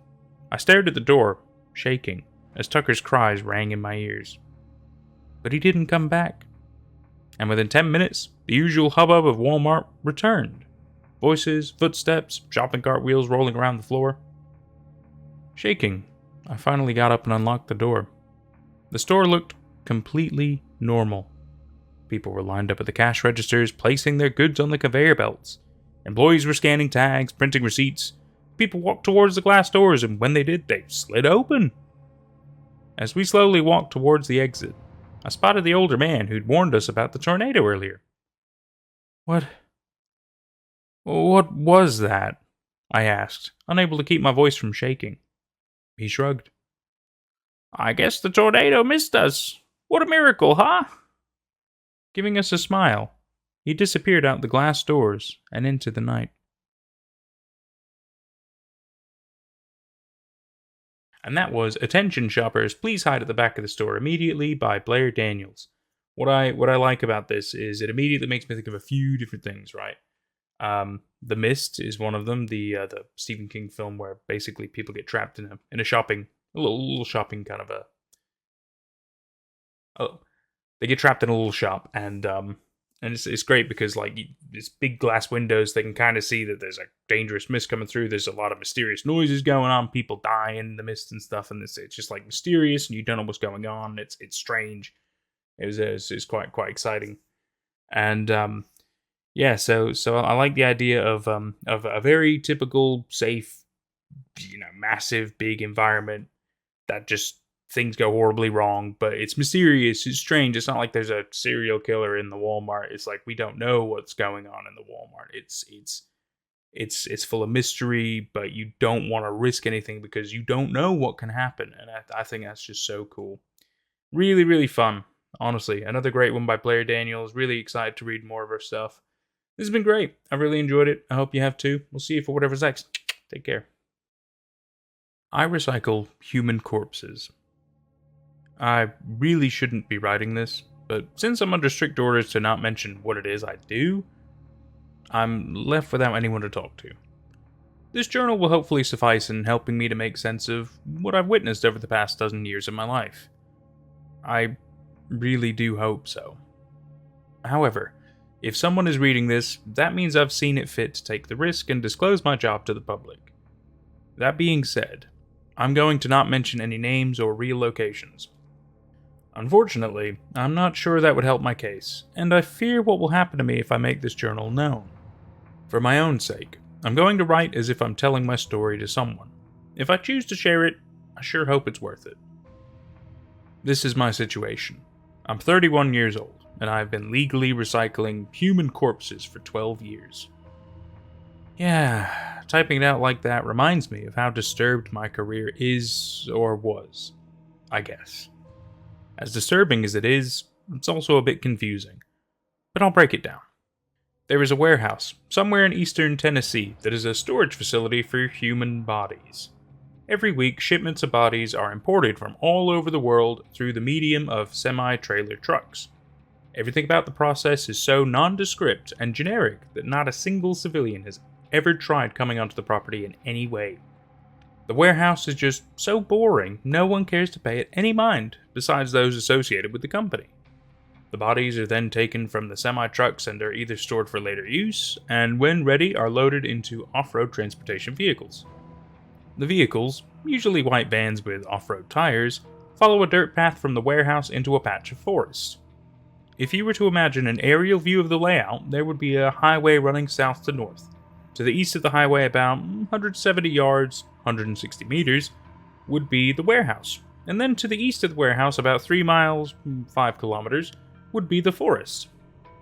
I stared at the door, shaking, as Tucker's cries rang in my ears. But he didn't come back. And within 10 minutes, the usual hubbub of Walmart returned. Voices, footsteps, shopping cart wheels rolling around the floor. Shaking, I finally got up and unlocked the door. The store looked completely normal. People were lined up at the cash registers, placing their goods on the conveyor belts. Employees were scanning tags, printing receipts. People walked towards the glass doors, and when they did, they slid open. As we slowly walked towards the exit, I spotted the older man who'd warned us about the tornado earlier. What was that? I asked, unable to keep my voice from shaking. He shrugged. I guess the tornado missed us. What a miracle, huh? Giving us a smile, he disappeared out the glass doors and into the night. And that was Attention Shoppers, Please Hide at the Back of the Store Immediately by Blair Daniels. What I like about this is it immediately makes me think of a few different things, right? The Mist is one of them, the Stephen King film where basically people get trapped in a shopping, a little shopping kind of a. Oh, they get trapped in a little shop, and it's great because like these big glass windows, they can kind of see that there's a dangerous mist coming through. There's a lot of mysterious noises going on, people die in the mist and stuff, and it's just like mysterious, and you don't know what's going on. It's strange. It's quite exciting, and yeah, so I like the idea of a very typical safe, massive big environment that just things go horribly wrong, but it's mysterious, it's strange. It's not like there's a serial killer in the Walmart. It's like we don't know what's going on in the Walmart. It's full of mystery, but you don't want to risk anything because you don't know what can happen, and I think that's just so cool. Really, really fun. Honestly, another great one by Blair Daniels. Really excited to read more of her stuff. This has been great. I really enjoyed it. I hope you have too. We'll see you for whatever's next. Take care. I recycle human corpses. I really shouldn't be writing this, but since I'm under strict orders to not mention what it is I do, I'm left without anyone to talk to. This journal will hopefully suffice in helping me to make sense of what I've witnessed over the past dozen years of my life. I really do hope so. However, if someone is reading this, that means I've seen it fit to take the risk and disclose my job to the public. That being said, I'm going to not mention any names or real locations. Unfortunately, I'm not sure that would help my case, and I fear what will happen to me if I make this journal known. For my own sake, I'm going to write as if I'm telling my story to someone. If I choose to share it, I sure hope it's worth it. This is my situation. I'm 31 years old, and I've been legally recycling human corpses for 12 years. Yeah, typing it out like that reminds me of how disturbed my career is, or was, I guess. As disturbing as it is, it's also a bit confusing. But I'll break it down. There is a warehouse, somewhere in eastern Tennessee, that is a storage facility for human bodies. Every week, shipments of bodies are imported from all over the world through the medium of semi-trailer trucks. Everything about the process is so nondescript and generic that not a single civilian has ever tried coming onto the property in any way. The warehouse is just so boring, no one cares to pay it any mind besides those associated with the company. The bodies are then taken from the semi-trucks and are either stored for later use, and when ready are loaded into off-road transportation vehicles. The vehicles, usually white vans with off-road tires, follow a dirt path from the warehouse into a patch of forest. If you were to imagine an aerial view of the layout, there would be a highway running south to north. To the east of the highway, about 170 yards, 160 meters, would be the warehouse. And then to the east of the warehouse, about 3 miles, 5 kilometers, would be the forest.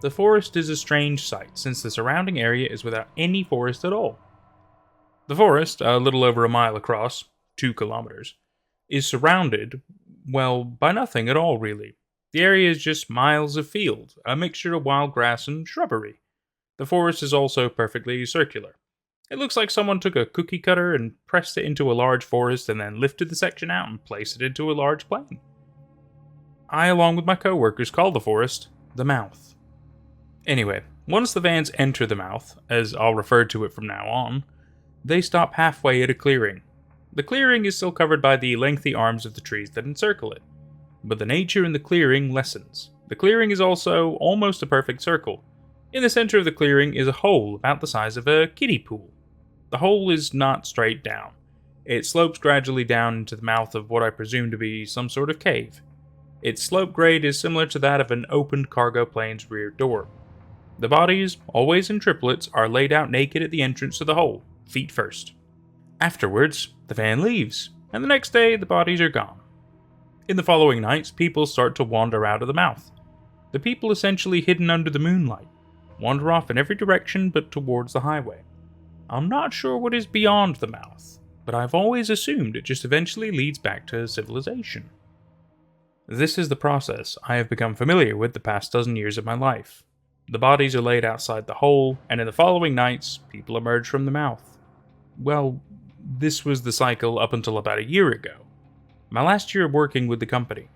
The forest is a strange sight, since the surrounding area is without any forest at all. The forest, a little over a mile across, 2 kilometers, is surrounded, well, by nothing at all, really. The area is just miles of field, a mixture of wild grass and shrubbery. The forest is also perfectly circular. It looks like someone took a cookie cutter and pressed it into a large forest and then lifted the section out and placed it into a large plain. I, along with my co-workers, call the forest the Mouth. Anyway, once the vans enter the Mouth, as I'll refer to it from now on, they stop halfway at a clearing. The clearing is still covered by the lengthy arms of the trees that encircle it, but the nature in the clearing lessens. The clearing is also almost a perfect circle. In the center of the clearing is a hole about the size of a kiddie pool. The hole is not straight down. It slopes gradually down into the mouth of what I presume to be some sort of cave. Its slope grade is similar to that of an opened cargo plane's rear door. The bodies, always in triplets, are laid out naked at the entrance to the hole, feet first. Afterwards, the van leaves, and the next day the bodies are gone. In the following nights, people start to wander out of the mouth. The people essentially hidden under the moonlight wander off in every direction but towards the highway. I'm not sure what is beyond the mouth, but I've always assumed it just eventually leads back to civilization. This is the process I have become familiar with the past dozen years of my life. The bodies are laid outside the hole, and in the following nights, people emerge from the mouth. Well, this was the cycle up until about a year ago. My last year working with the company.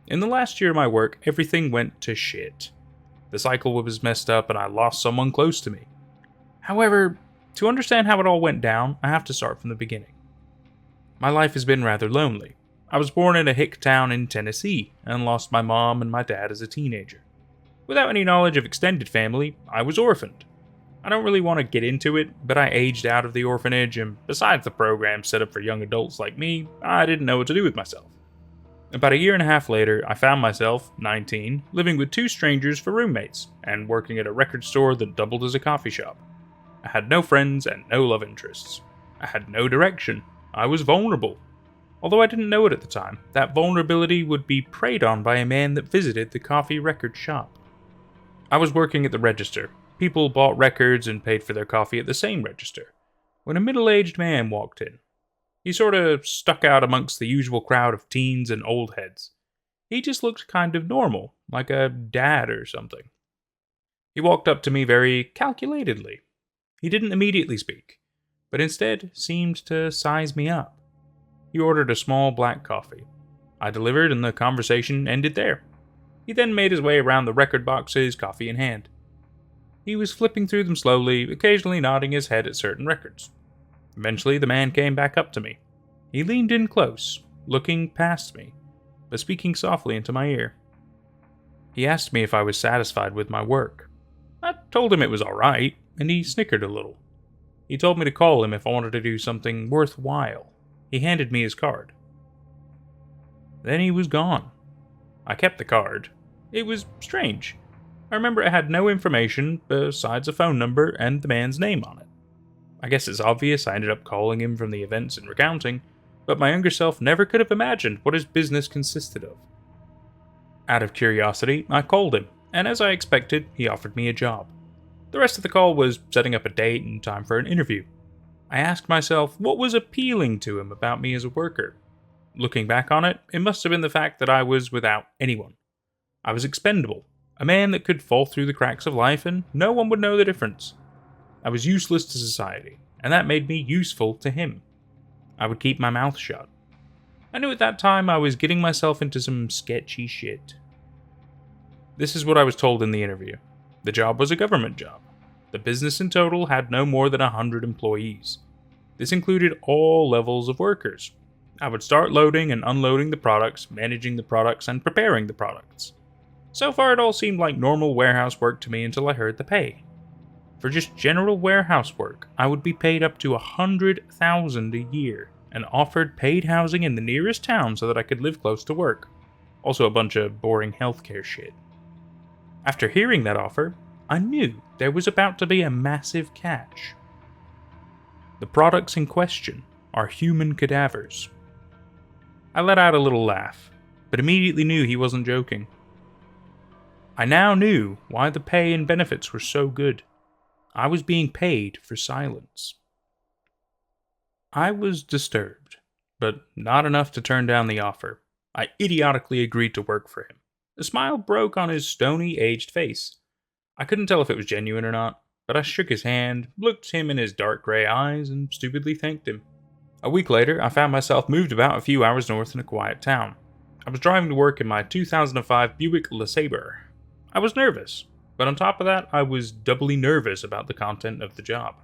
In the last year of my work, everything went to shit. The cycle was messed up and I lost someone close to me. However, to understand how it all went down, I have to start from the beginning. My life has been rather lonely. I was born in a hick town in Tennessee and lost my mom and my dad as a teenager. Without any knowledge of extended family, I was orphaned. I don't really want to get into it, but I aged out of the orphanage, and besides the program set up for young adults like me, I didn't know what to do with myself. About a year and a half later, I found myself, 19, living with two strangers for roommates, and working at a record store that doubled as a coffee shop. I had no friends and no love interests. I had no direction. I was vulnerable. Although I didn't know it at the time, that vulnerability would be preyed on by a man that visited the coffee record shop. I was working at the register. People bought records and paid for their coffee at the same register, when a middle-aged man walked in. He sort of stuck out amongst the usual crowd of teens and old heads. He just looked kind of normal, like a dad or something. He walked up to me very calculatedly. He didn't immediately speak, but instead seemed to size me up. He ordered a small black coffee. I delivered and the conversation ended there. He then made his way around the record boxes, coffee in hand. He was flipping through them slowly, occasionally nodding his head at certain records. Eventually, the man came back up to me. He leaned in close, looking past me, but speaking softly into my ear. He asked me if I was satisfied with my work. I told him it was alright, and he snickered a little. He told me to call him if I wanted to do something worthwhile. He handed me his card. Then he was gone. I kept the card. It was strange. I remember it had no information besides a phone number and the man's name on it. I guess it's obvious I ended up calling him from the events and recounting, but my younger self never could have imagined what his business consisted of. Out of curiosity, I called him, and as I expected, he offered me a job. The rest of the call was setting up a date and time for an interview. I asked myself what was appealing to him about me as a worker. Looking back on it, it must have been the fact that I was without anyone. I was expendable, a man that could fall through the cracks of life and no one would know the difference. I was useless to society, and that made me useful to him. I would keep my mouth shut. I knew at that time I was getting myself into some sketchy shit. This is what I was told in the interview. The job was a government job. The business in total had no more than 100 employees. This included all levels of workers. I would start loading and unloading the products, managing the products, and preparing the products. So far it all seemed like normal warehouse work to me until I heard the pay. For just general warehouse work, I would be paid up to $100,000 a year and offered paid housing in the nearest town so that I could live close to work. Also a bunch of boring healthcare shit. After hearing that offer, I knew there was about to be a massive catch. The products in question are human cadavers. I let out a little laugh, but immediately knew he wasn't joking. I now knew why the pay and benefits were so good. I was being paid for silence. I was disturbed, but not enough to turn down the offer. I idiotically agreed to work for him. A smile broke on his stony, aged face. I couldn't tell if it was genuine or not, but I shook his hand, looked him in his dark grey eyes, and stupidly thanked him. A week later, I found myself moved about a few hours north in a quiet town. I was driving to work in my 2005 Buick LeSabre. I was nervous, but on top of that, I was doubly nervous about the content of the job.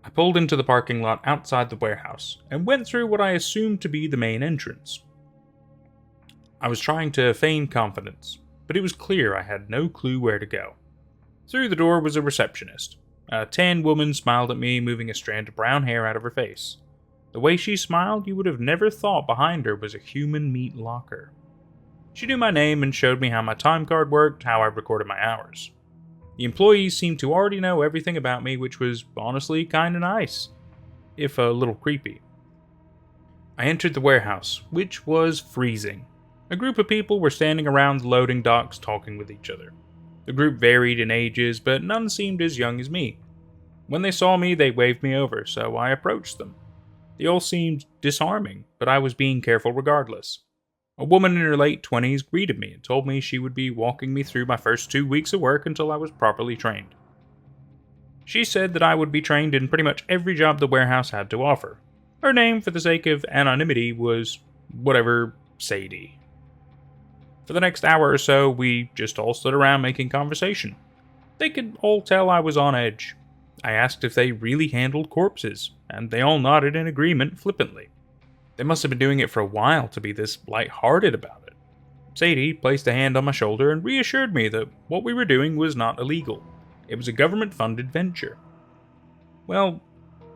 I pulled into the parking lot outside the warehouse and went through what I assumed to be the main entrance. I was trying to feign confidence, but it was clear I had no clue where to go. Through the door was a receptionist. A tan woman smiled at me, moving a strand of brown hair out of her face. The way she smiled, you would have never thought behind her was a human meat locker. She knew my name and showed me how my time card worked, how I recorded my hours. The employees seemed to already know everything about me, which was honestly kinda nice, if a little creepy. I entered the warehouse, which was freezing. A group of people were standing around the loading docks talking with each other. The group varied in ages, but none seemed as young as me. When they saw me, they waved me over, so I approached them. They all seemed disarming, but I was being careful regardless. A woman in her late 20s greeted me and told me she would be walking me through my first 2 weeks of work until I was properly trained. She said that I would be trained in pretty much every job the warehouse had to offer. Her name, for the sake of anonymity, was whatever Sadie. For the next hour or so, we just all stood around making conversation. They could all tell I was on edge. I asked if they really handled corpses, and they all nodded in agreement flippantly. They must have been doing it for a while to be this light-hearted about it. Sadie placed a hand on my shoulder and reassured me that what we were doing was not illegal. It was a government-funded venture. Well,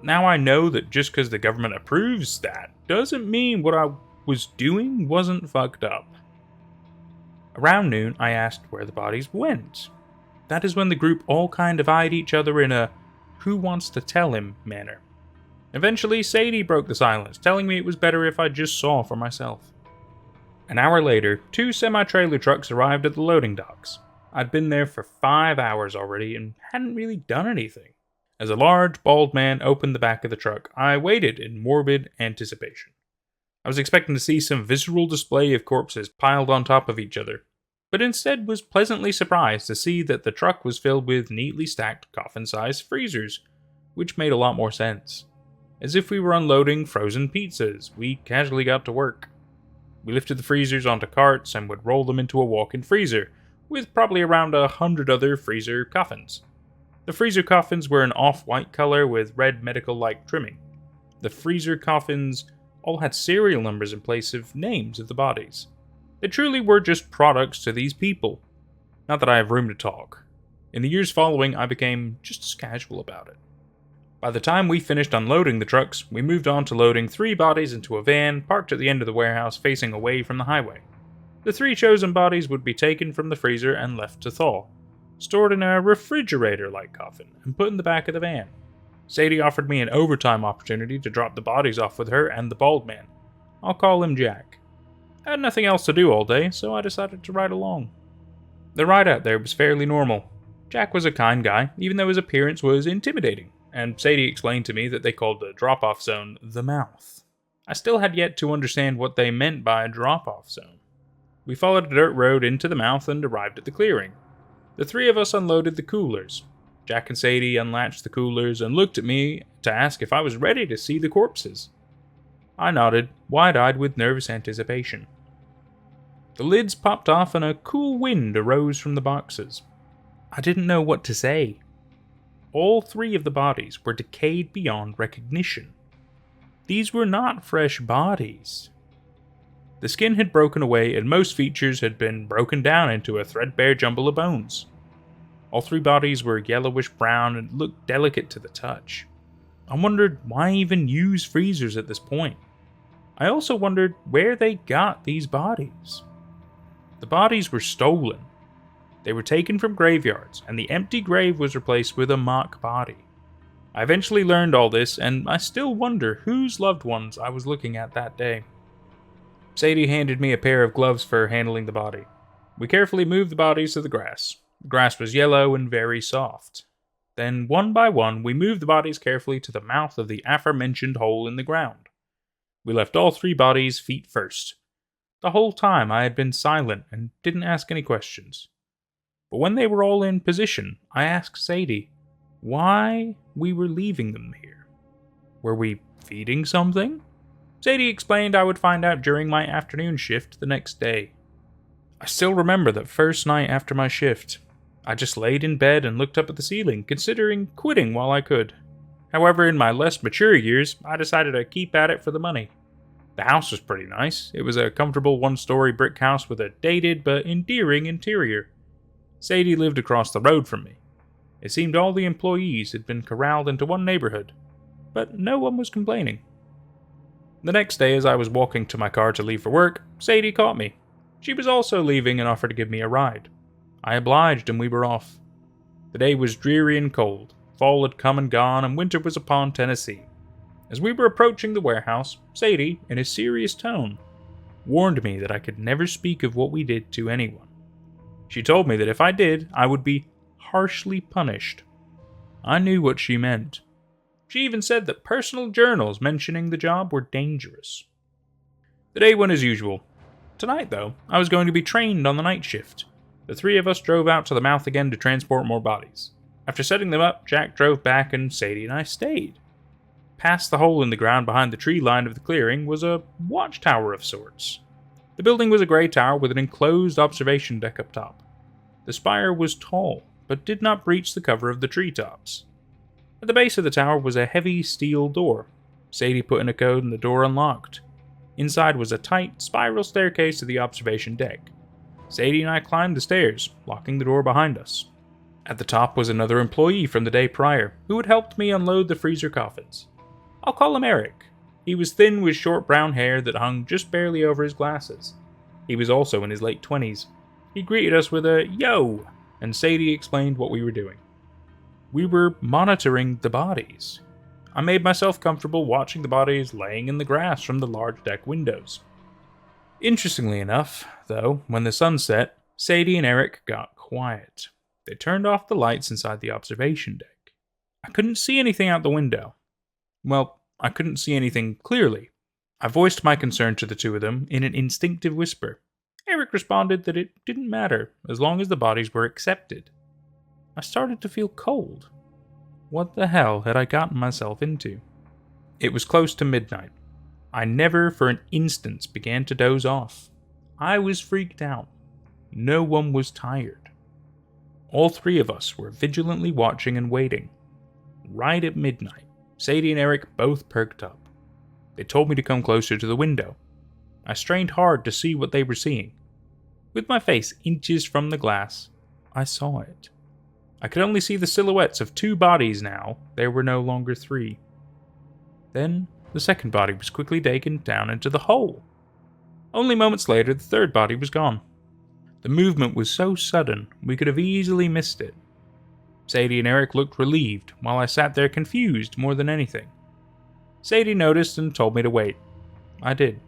now I know that just because the government approves that doesn't mean what I was doing wasn't fucked up. Around noon, I asked where the bodies went. That is when the group all kind of eyed each other in a who wants to tell him manner. Eventually, Sadie broke the silence, telling me it was better if I just saw for myself. An hour later, 2 semi-trailer trucks arrived at the loading docks. I'd been there for 5 hours already and hadn't really done anything. As a large, bald man opened the back of the truck, I waited in morbid anticipation. I was expecting to see some visceral display of corpses piled on top of each other, but instead was pleasantly surprised to see that the truck was filled with neatly stacked coffin-sized freezers, which made a lot more sense. As if we were unloading frozen pizzas, we casually got to work. We lifted the freezers onto carts and would roll them into a walk-in freezer, with probably around 100 other freezer coffins. The freezer coffins were an off-white color with red medical-like trimming. The freezer coffins all had serial numbers in place of names of the bodies. They truly were just products to these people. Not that I have room to talk. In the years following, I became just as casual about it. By the time we finished unloading the trucks, we moved on to loading 3 bodies into a van parked at the end of the warehouse facing away from the highway. The 3 chosen bodies would be taken from the freezer and left to thaw, stored in a refrigerator-like coffin, and put in the back of the van. Sadie offered me an overtime opportunity to drop the bodies off with her and the bald man. I'll call him Jack. I had nothing else to do all day, so I decided to ride along. The ride out there was fairly normal. Jack was a kind guy, even though his appearance was intimidating, and Sadie explained to me that they called the drop-off zone the mouth. I still had yet to understand what they meant by a drop-off zone. We followed a dirt road into the mouth and arrived at the clearing. The 3 of us unloaded the coolers. Jack and Sadie unlatched the coolers and looked at me to ask if I was ready to see the corpses. I nodded, wide-eyed with nervous anticipation. The lids popped off and a cool wind arose from the boxes. I didn't know what to say. All 3 of the bodies were decayed beyond recognition. These were not fresh bodies. The skin had broken away and most features had been broken down into a threadbare jumble of bones. All 3 bodies were yellowish brown and looked delicate to the touch. I wondered why even use freezers at this point. I also wondered where they got these bodies. The bodies were stolen. They were taken from graveyards, and the empty grave was replaced with a mock body. I eventually learned all this, and I still wonder whose loved ones I was looking at that day. Sadie handed me a pair of gloves for handling the body. We carefully moved the bodies to the grass. The grass was yellow and very soft. Then, one by one, we moved the bodies carefully to the mouth of the aforementioned hole in the ground. We left all 3 bodies feet first. The whole time I had been silent and didn't ask any questions. But when they were all in position, I asked Sadie why we were leaving them here. Were we feeding something? Sadie explained I would find out during my afternoon shift the next day. I still remember that first night after my shift. I just laid in bed and looked up at the ceiling, considering quitting while I could. However, in my less mature years, I decided to keep at it for the money. The house was pretty nice. It was a comfortable 1-story brick house with a dated but endearing interior. Sadie lived across the road from me. It seemed all the employees had been corralled into one neighborhood, but no one was complaining. The next day, as I was walking to my car to leave for work, Sadie caught me. She was also leaving and offered to give me a ride. I obliged and we were off. The day was dreary and cold. Fall had come and gone and winter was upon Tennessee. As we were approaching the warehouse, Sadie, in a serious tone, warned me that I could never speak of what we did to anyone. She told me that if I did, I would be harshly punished. I knew what she meant. She even said that personal journals mentioning the job were dangerous. The day went as usual. Tonight, though, I was going to be trained on the night shift. The 3 of us drove out to the mouth again to transport more bodies. After setting them up, Jack drove back and Sadie and I stayed. Past the hole in the ground behind the tree line of the clearing was a watchtower of sorts. The building was a grey tower with an enclosed observation deck up top. The spire was tall, but did not breach the cover of the treetops. At the base of the tower was a heavy steel door. Sadie put in a code and the door unlocked. Inside was a tight, spiral staircase to the observation deck. Sadie and I climbed the stairs, locking the door behind us. At the top was another employee from the day prior, who had helped me unload the freezer coffins. I'll call him Eric. He was thin with short brown hair that hung just barely over his glasses. He was also in his late 20s. He greeted us with a "yo," and Sadie explained what we were doing. We were monitoring the bodies. I made myself comfortable watching the bodies laying in the grass from the large deck windows. Interestingly enough, though, when the sun set, Sadie and Eric got quiet. They turned off the lights inside the observation deck. I couldn't see anything out the window. Well, I couldn't see anything clearly. I voiced my concern to the two of them in an instinctive whisper. Eric responded that it didn't matter as long as the bodies were accepted. I started to feel cold. What the hell had I gotten myself into? It was close to midnight. I never for an instant began to doze off. I was freaked out. No one was tired. All three of us were vigilantly watching and waiting. Right at midnight, Sadie and Eric both perked up. They told me to come closer to the window. I strained hard to see what they were seeing. With my face inches from the glass, I saw it. I could only see the silhouettes of two bodies now. There were no longer three. Then, the second body was quickly taken down into the hole. Only moments later, the third body was gone. The movement was so sudden, we could have easily missed it. Sadie and Eric looked relieved, while I sat there confused more than anything. Sadie noticed and told me to wait. I did.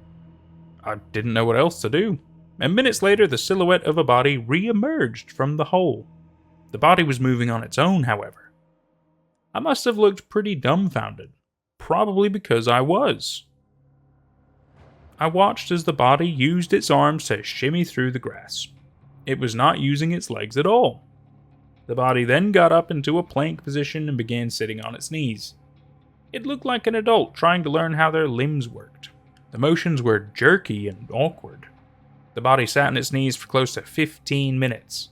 I didn't know what else to do. And minutes later, the silhouette of a body re-emerged from the hole. The body was moving on its own, however. I must have looked pretty dumbfounded. Probably because I was. I watched as the body used its arms to shimmy through the grass. It was not using its legs at all. The body then got up into a plank position and began sitting on its knees. It looked like an adult trying to learn how their limbs worked. The motions were jerky and awkward. The body sat on its knees for close to 15 minutes.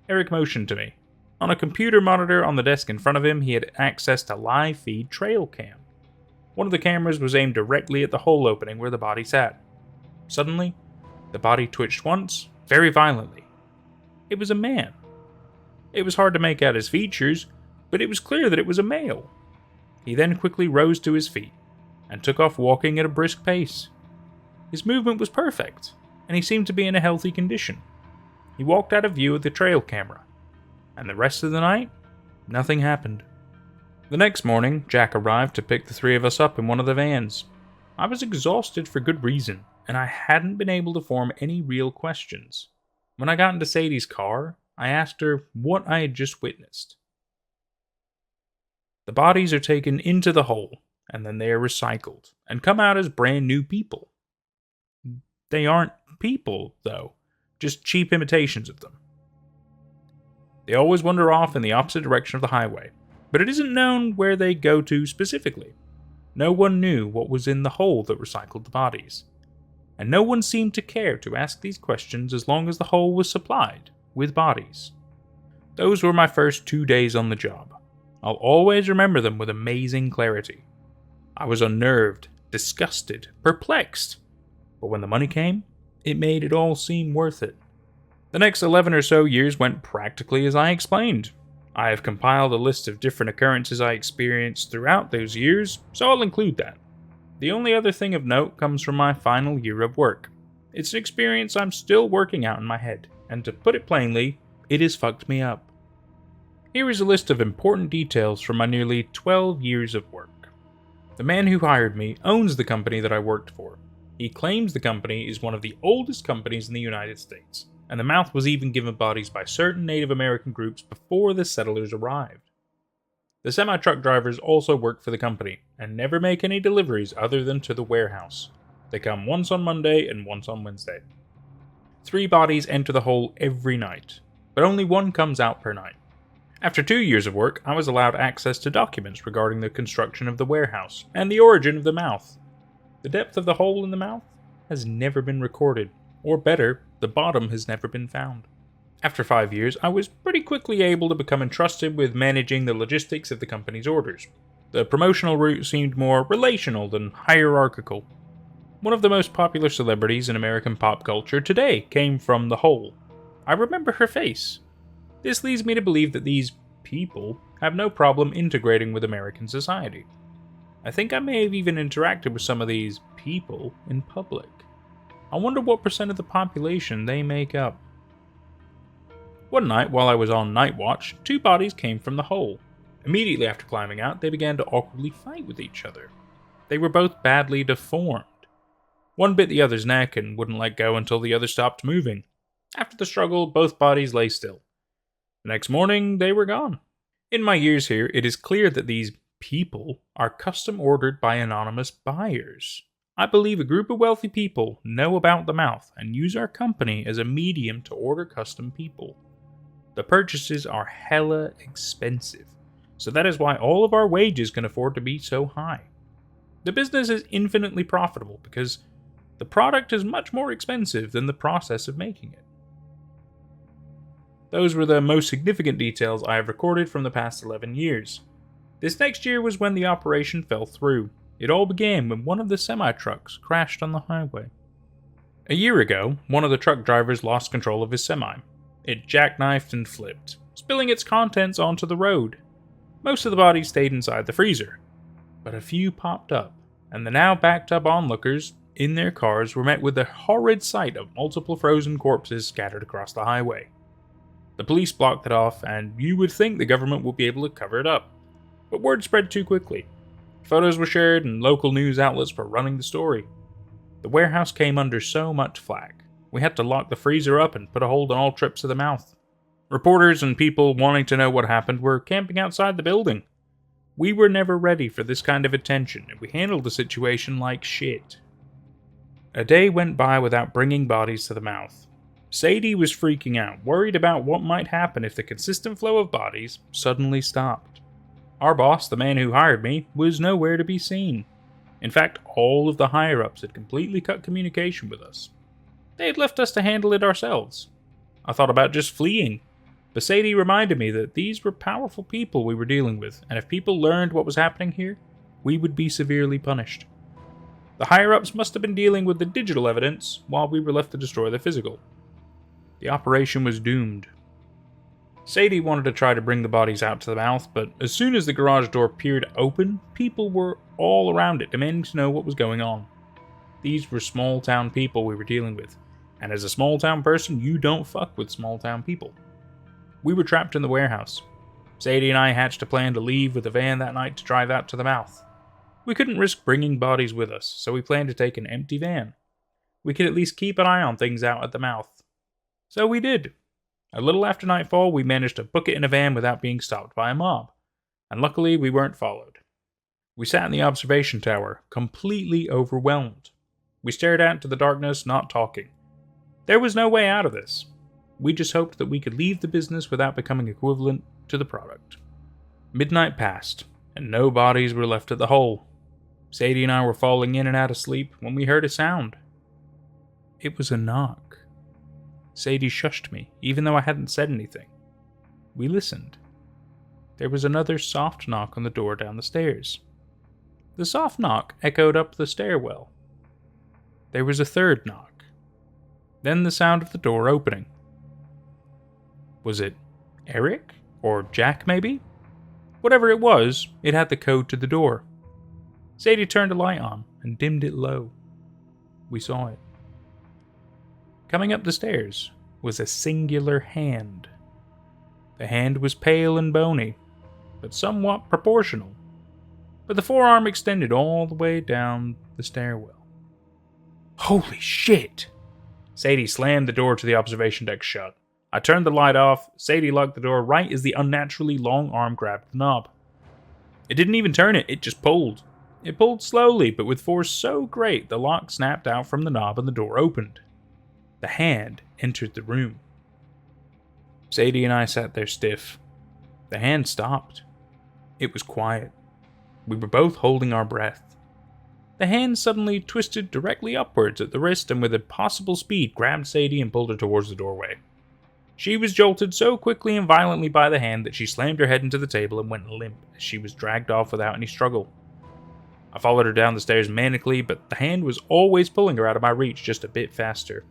Eric motioned to me. On a computer monitor on the desk in front of him, he had access to live feed trail cam. One of the cameras was aimed directly at the hole opening where the body sat. Suddenly, the body twitched once, very violently. It was a man. It was hard to make out his features, but it was clear that it was a male. He then quickly rose to his feet and took off walking at a brisk pace. His movement was perfect, and he seemed to be in a healthy condition. He walked out of view of the trail camera, and the rest of the night, nothing happened. The next morning, Jack arrived to pick the three of us up in one of the vans. I was exhausted for good reason, and I hadn't been able to form any real questions. When I got into Sadie's car, I asked her what I had just witnessed. The bodies are taken into the hole, and then they are recycled, and come out as brand new people. They aren't people, though, just cheap imitations of them. They always wander off in the opposite direction of the highway, but it isn't known where they go to specifically. No one knew what was in the hole that recycled the bodies, and no one seemed to care to ask these questions as long as the hole was supplied with bodies. Those were my first 2 days on the job. I'll always remember them with amazing clarity. I was unnerved, disgusted, perplexed, but when the money came, it made it all seem worth it. The next 11 or so years went practically as I explained. I have compiled a list of different occurrences I experienced throughout those years, so I'll include that. The only other thing of note comes from my final year of work. It's an experience I'm still working out in my head, and to put it plainly, it has fucked me up. Here is a list of important details from my nearly 12 years of work. The man who hired me owns the company that I worked for. He claims the company is one of the oldest companies in the United States, and the mouth was even given bodies by certain Native American groups before the settlers arrived. The semi-truck drivers also work for the company, and never make any deliveries other than to the warehouse. They come once on Monday and once on Wednesday. 3 bodies enter the hole every night, but only 1 comes out per night. After 2 years of work, I was allowed access to documents regarding the construction of the warehouse and the origin of the mouth. The depth of the hole in the mouth has never been recorded, or better, the bottom has never been found. After 5 years, I was pretty quickly able to become entrusted with managing the logistics of the company's orders. The promotional route seemed more relational than hierarchical. One of the most popular celebrities in American pop culture today came from the Hole. I remember her face. This leads me to believe that these people have no problem integrating with American society. I think I may have even interacted with some of these people in public. I wonder what percent of the population they make up. One night, while I was on night watch, 2 bodies came from the hole. Immediately after climbing out, they began to awkwardly fight with each other. They were both badly deformed. One bit the other's neck and wouldn't let go until the other stopped moving. After the struggle, both bodies lay still. The next morning, they were gone. In my years here, it is clear that these people are custom ordered by anonymous buyers. I believe a group of wealthy people know about the mouth and use our company as a medium to order custom people. The purchases are hella expensive, so that is why all of our wages can afford to be so high. The business is infinitely profitable because the product is much more expensive than the process of making it. Those were the most significant details I have recorded from the past 11 years. This next year was when the operation fell through. It all began when one of the semi-trucks crashed on the highway. A year ago, one of the truck drivers lost control of his semi. It jackknifed and flipped, spilling its contents onto the road. Most of the bodies stayed inside the freezer, but a few popped up, and the now backed up onlookers in their cars were met with the horrid sight of multiple frozen corpses scattered across the highway. The police blocked it off, and you would think the government would be able to cover it up. But word spread too quickly. Photos were shared, and local news outlets were running the story. The warehouse came under so much flack. We had to lock the freezer up and put a hold on all trips to the mouth. Reporters and people wanting to know what happened were camping outside the building. We were never ready for this kind of attention, and we handled the situation like shit. A day went by without bringing bodies to the mouth. Sadie was freaking out, worried about what might happen if the consistent flow of bodies suddenly stopped. Our boss, the man who hired me, was nowhere to be seen. In fact, all of the higher-ups had completely cut communication with us. They had left us to handle it ourselves. I thought about just fleeing, but Sadie reminded me that these were powerful people we were dealing with, and if people learned what was happening here, we would be severely punished. The higher-ups must have been dealing with the digital evidence while we were left to destroy the physical. The operation was doomed. Sadie wanted to try to bring the bodies out to the mouth, but as soon as the garage door peered open, people were all around it demanding to know what was going on. These were small-town people we were dealing with, and as a small-town person, you don't fuck with small-town people. We were trapped in the warehouse. Sadie and I hatched a plan to leave with a van that night to drive out to the mouth. We couldn't risk bringing bodies with us, so we planned to take an empty van. We could at least keep an eye on things out at the mouth. So we did. A little after nightfall, we managed to book it in a van without being stopped by a mob, and luckily we weren't followed. We sat in the observation tower, completely overwhelmed. We stared out into the darkness, not talking. There was no way out of this. We just hoped that we could leave the business without becoming equivalent to the product. Midnight passed, and no bodies were left at the hole. Sadie and I were falling in and out of sleep when we heard a sound. It was a knock. Sadie shushed me, even though I hadn't said anything. We listened. There was another soft knock on the door down the stairs. The soft knock echoed up the stairwell. There was a third knock. Then the sound of the door opening. Was it Eric? Or Jack, maybe? Whatever it was, it had the code to the door. Sadie turned a light on and dimmed it low. We saw it. Coming up the stairs was a singular hand. The hand was pale and bony, but somewhat proportional, but the forearm extended all the way down the stairwell. Holy shit! Sadie slammed the door to the observation deck shut. I turned the light off. Sadie locked the door right as the unnaturally long arm grabbed the knob. It didn't even turn it, it just pulled. It pulled slowly, but with force so great the lock snapped out from the knob and the door opened. The hand entered the room. Sadie and I sat there stiff. The hand stopped. It was quiet. We were both holding our breath. The hand suddenly twisted directly upwards at the wrist and with impossible speed grabbed Sadie and pulled her towards the doorway. She was jolted so quickly and violently by the hand that she slammed her head into the table and went limp as she was dragged off without any struggle. I followed her down the stairs manically, but the hand was always pulling her out of my reach just a bit faster.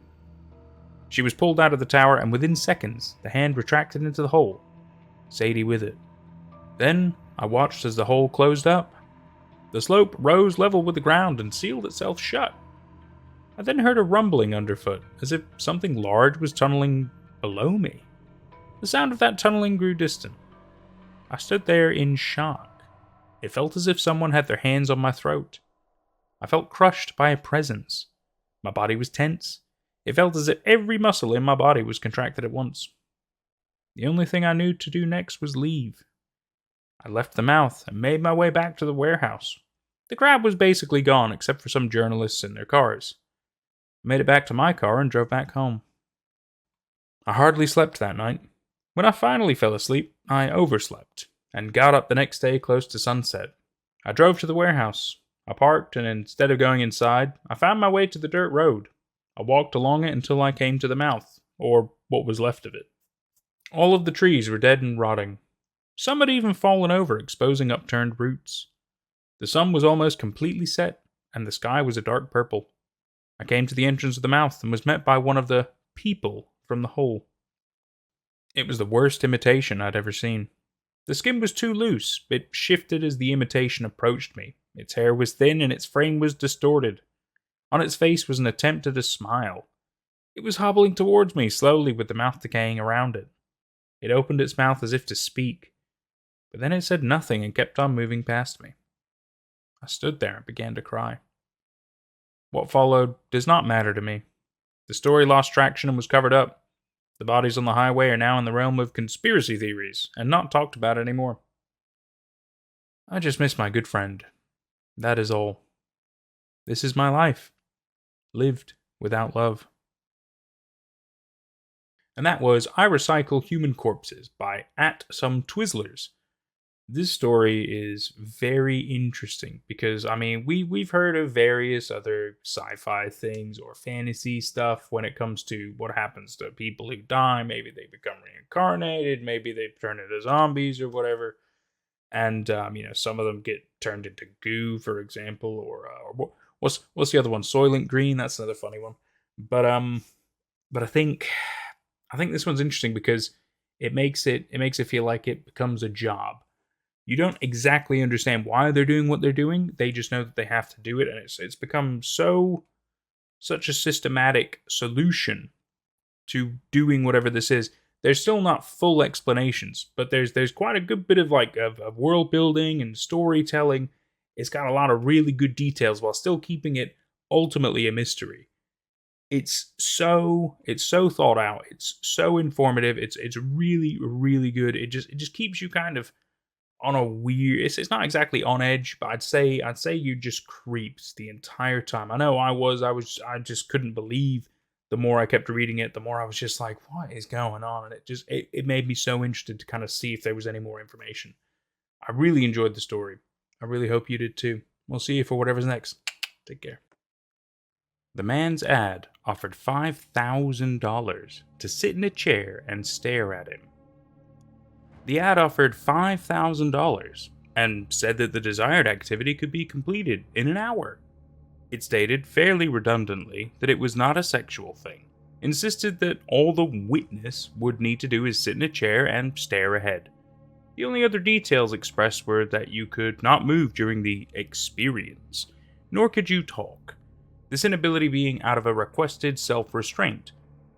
She was pulled out of the tower, and within seconds, the hand retracted into the hole, Sadie with it. Then I watched as the hole closed up. The slope rose level with the ground and sealed itself shut. I then heard a rumbling underfoot, as if something large was tunneling below me. The sound of that tunneling grew distant. I stood there in shock. It felt as if someone had their hands on my throat. I felt crushed by a presence. My body was tense. It felt as if every muscle in my body was contracted at once. The only thing I knew to do next was leave. I left the mouth and made my way back to the warehouse. The crowd was basically gone except for some journalists in their cars. I made it back to my car and drove back home. I hardly slept that night. When I finally fell asleep, I overslept and got up the next day close to sunset. I drove to the warehouse. I parked, and instead of going inside, I found my way to the dirt road. I walked along it until I came to the mouth, or what was left of it. All of the trees were dead and rotting. Some had even fallen over, exposing upturned roots. The sun was almost completely set, and the sky was a dark purple. I came to the entrance of the mouth and was met by one of the people from the hole. It was the worst imitation I'd ever seen. The skin was too loose. It shifted as the imitation approached me. Its hair was thin and its frame was distorted. On its face was an attempt at a smile. It was hobbling towards me slowly with the mouth decaying around it. It opened its mouth as if to speak, but then it said nothing and kept on moving past me. I stood there and began to cry. What followed does not matter to me. The story lost traction and was covered up. The bodies on the highway are now in the realm of conspiracy theories and not talked about anymore. I just miss my good friend. That is all. This is my life, lived without love. And that was I Recycle Human Corpses by @SomeTwizzlers. This story is very interesting because, we've heard of various other sci-fi things or fantasy stuff when it comes to what happens to people who die. Maybe they become reincarnated, maybe they turn into zombies or whatever. And, some of them get turned into goo, for example, or what's the other one? Soylent Green, that's another funny one. But I think this one's interesting because it makes it feel like it becomes a job. You don't exactly understand why they're doing what they're doing. They just know that they have to do it, and it's become such a systematic solution to doing whatever this is. There's still not full explanations, but there's quite a good bit of of world building and storytelling. It's got a lot of really good details while still keeping it ultimately a mystery. It's so thought out. It's so informative. It's really, really good. It just keeps you kind of on a weird. It's not exactly on edge, but I'd say you just creeps the entire time. I know I just couldn't believe. The more I kept reading it, the more I was just like, what is going on? And it made me so interested to kind of see if there was any more information. I really enjoyed the story. I really hope you did too. We'll see you for whatever's next. Take care. The man's ad offered $5,000 to sit in a chair and stare at him. The ad offered $5,000 and said that the desired activity could be completed in an hour. It stated, fairly redundantly, that it was not a sexual thing, insisted that all the witness would need to do is sit in a chair and stare ahead. The only other details expressed were that you could not move during the experience, nor could you talk, this inability being out of a requested self-restraint,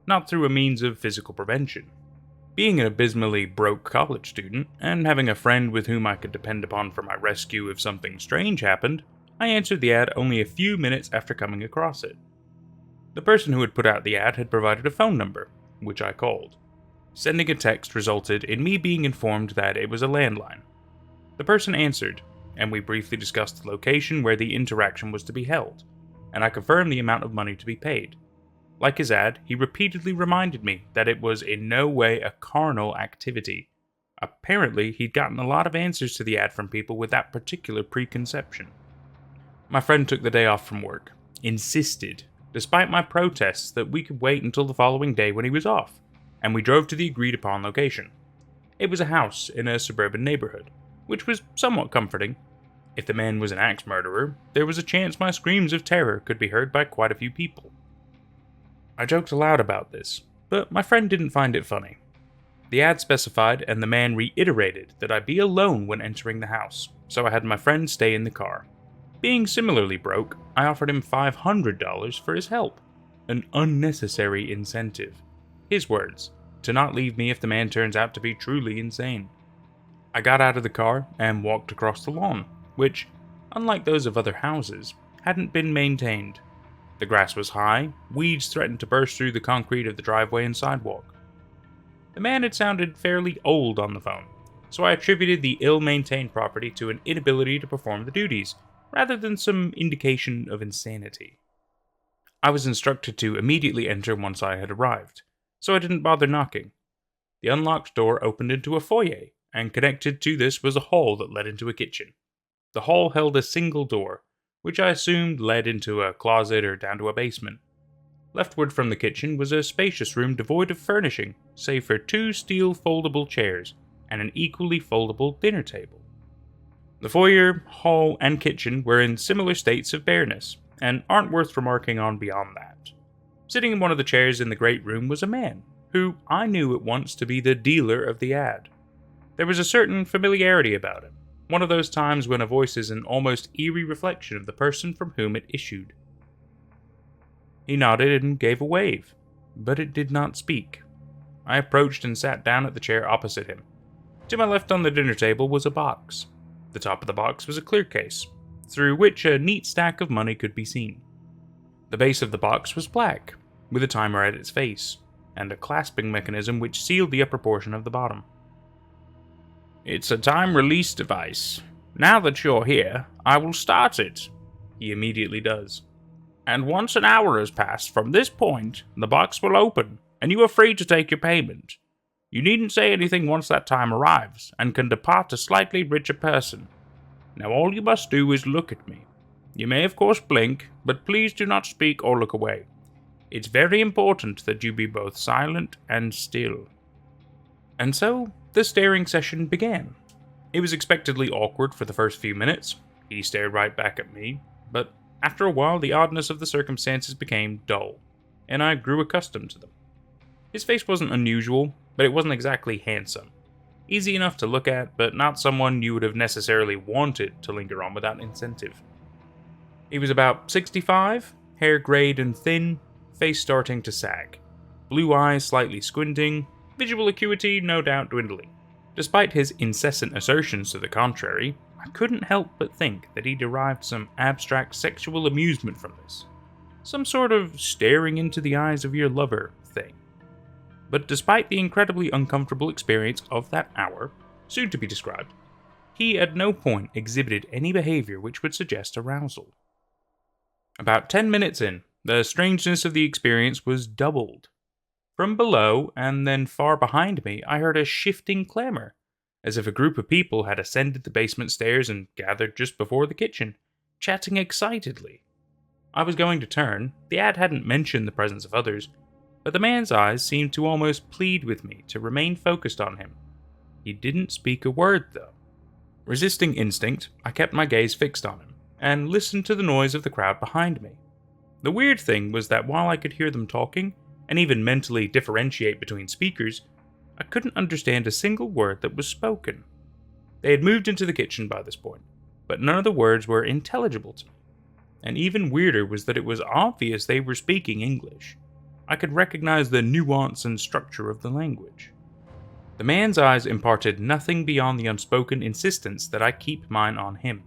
not through a means of physical prevention. Being an abysmally broke college student, and having a friend with whom I could depend upon for my rescue if something strange happened, I answered the ad only a few minutes after coming across it. The person who had put out the ad had provided a phone number, which I called. Sending a text resulted in me being informed that it was a landline. The person answered, and we briefly discussed the location where the interaction was to be held, and I confirmed the amount of money to be paid. Like his ad, he repeatedly reminded me that it was in no way a carnal activity. Apparently, he'd gotten a lot of answers to the ad from people with that particular preconception. My friend took the day off from work, insisted, despite my protests, that we could wait until the following day when he was off. and we drove to the agreed upon location. It was a house in a suburban neighborhood, which was somewhat comforting. If the man was an axe murderer, there was a chance my screams of terror could be heard by quite a few people. I joked aloud about this, but my friend didn't find it funny. The ad specified, and the man reiterated that I be alone when entering the house, so I had my friend stay in the car. Being similarly broke, I offered him $500 for his help. An unnecessary incentive. His words, to not leave me if the man turns out to be truly insane. I got out of the car and walked across the lawn, which, unlike those of other houses, hadn't been maintained. The grass was high, weeds threatened to burst through the concrete of the driveway and sidewalk. The man had sounded fairly old on the phone, so I attributed the ill-maintained property to an inability to perform the duties, rather than some indication of insanity. I was instructed to immediately enter once I had arrived, so I didn't bother knocking. The unlocked door opened into a foyer, and connected to this was a hall that led into a kitchen. The hall held a single door, which I assumed led into a closet or down to a basement. Leftward from the kitchen was a spacious room devoid of furnishing, save for 2 steel foldable chairs and an equally foldable dinner table. The foyer, hall, and kitchen were in similar states of bareness, and aren't worth remarking on beyond that. Sitting in one of the chairs in the great room was a man, who I knew at once to be the dealer of the ad. There was a certain familiarity about him, one of those times when a voice is an almost eerie reflection of the person from whom it issued. He nodded and gave a wave, but it did not speak. I approached and sat down at the chair opposite him. To my left on the dinner table was a box. The top of the box was a clear case, through which a neat stack of money could be seen. The base of the box was black, with a timer at its face, and a clasping mechanism which sealed the upper portion of the bottom. "It's a time-release device. Now that you're here, I will start it," he immediately does. "And once an hour has passed from this point, the box will open, and you are free to take your payment. You needn't say anything once that time arrives, and can depart a slightly richer person. Now all you must do is look at me. You may of course blink, but please do not speak or look away. It's very important that you be both silent and still." And so, the staring session began. It was expectedly awkward for the first few minutes. He stared right back at me, but after a while the oddness of the circumstances became dull, and I grew accustomed to them. His face wasn't unusual, but it wasn't exactly handsome. Easy enough to look at, but not someone you would have necessarily wanted to linger on without incentive. He was about 65, hair grayed and thin, face starting to sag, blue eyes slightly squinting, visual acuity no doubt dwindling. Despite his incessant assertions to the contrary, I couldn't help but think that he derived some abstract sexual amusement from this. Some sort of staring into the eyes of your lover thing. But despite the incredibly uncomfortable experience of that hour, soon to be described, he at no point exhibited any behavior which would suggest arousal. About 10 minutes in, the strangeness of the experience was doubled. From below, and then far behind me, I heard a shifting clamor, as if a group of people had ascended the basement stairs and gathered just before the kitchen, chatting excitedly. I was going to turn. The ad hadn't mentioned the presence of others, but the man's eyes seemed to almost plead with me to remain focused on him. He didn't speak a word, though. Resisting instinct, I kept my gaze fixed on him, and listened to the noise of the crowd behind me. The weird thing was that while I could hear them talking, and even mentally differentiate between speakers, I couldn't understand a single word that was spoken. They had moved into the kitchen by this point, but none of the words were intelligible to me. And even weirder was that it was obvious they were speaking English. I could recognize the nuance and structure of the language. The man's eyes imparted nothing beyond the unspoken insistence that I keep mine on him.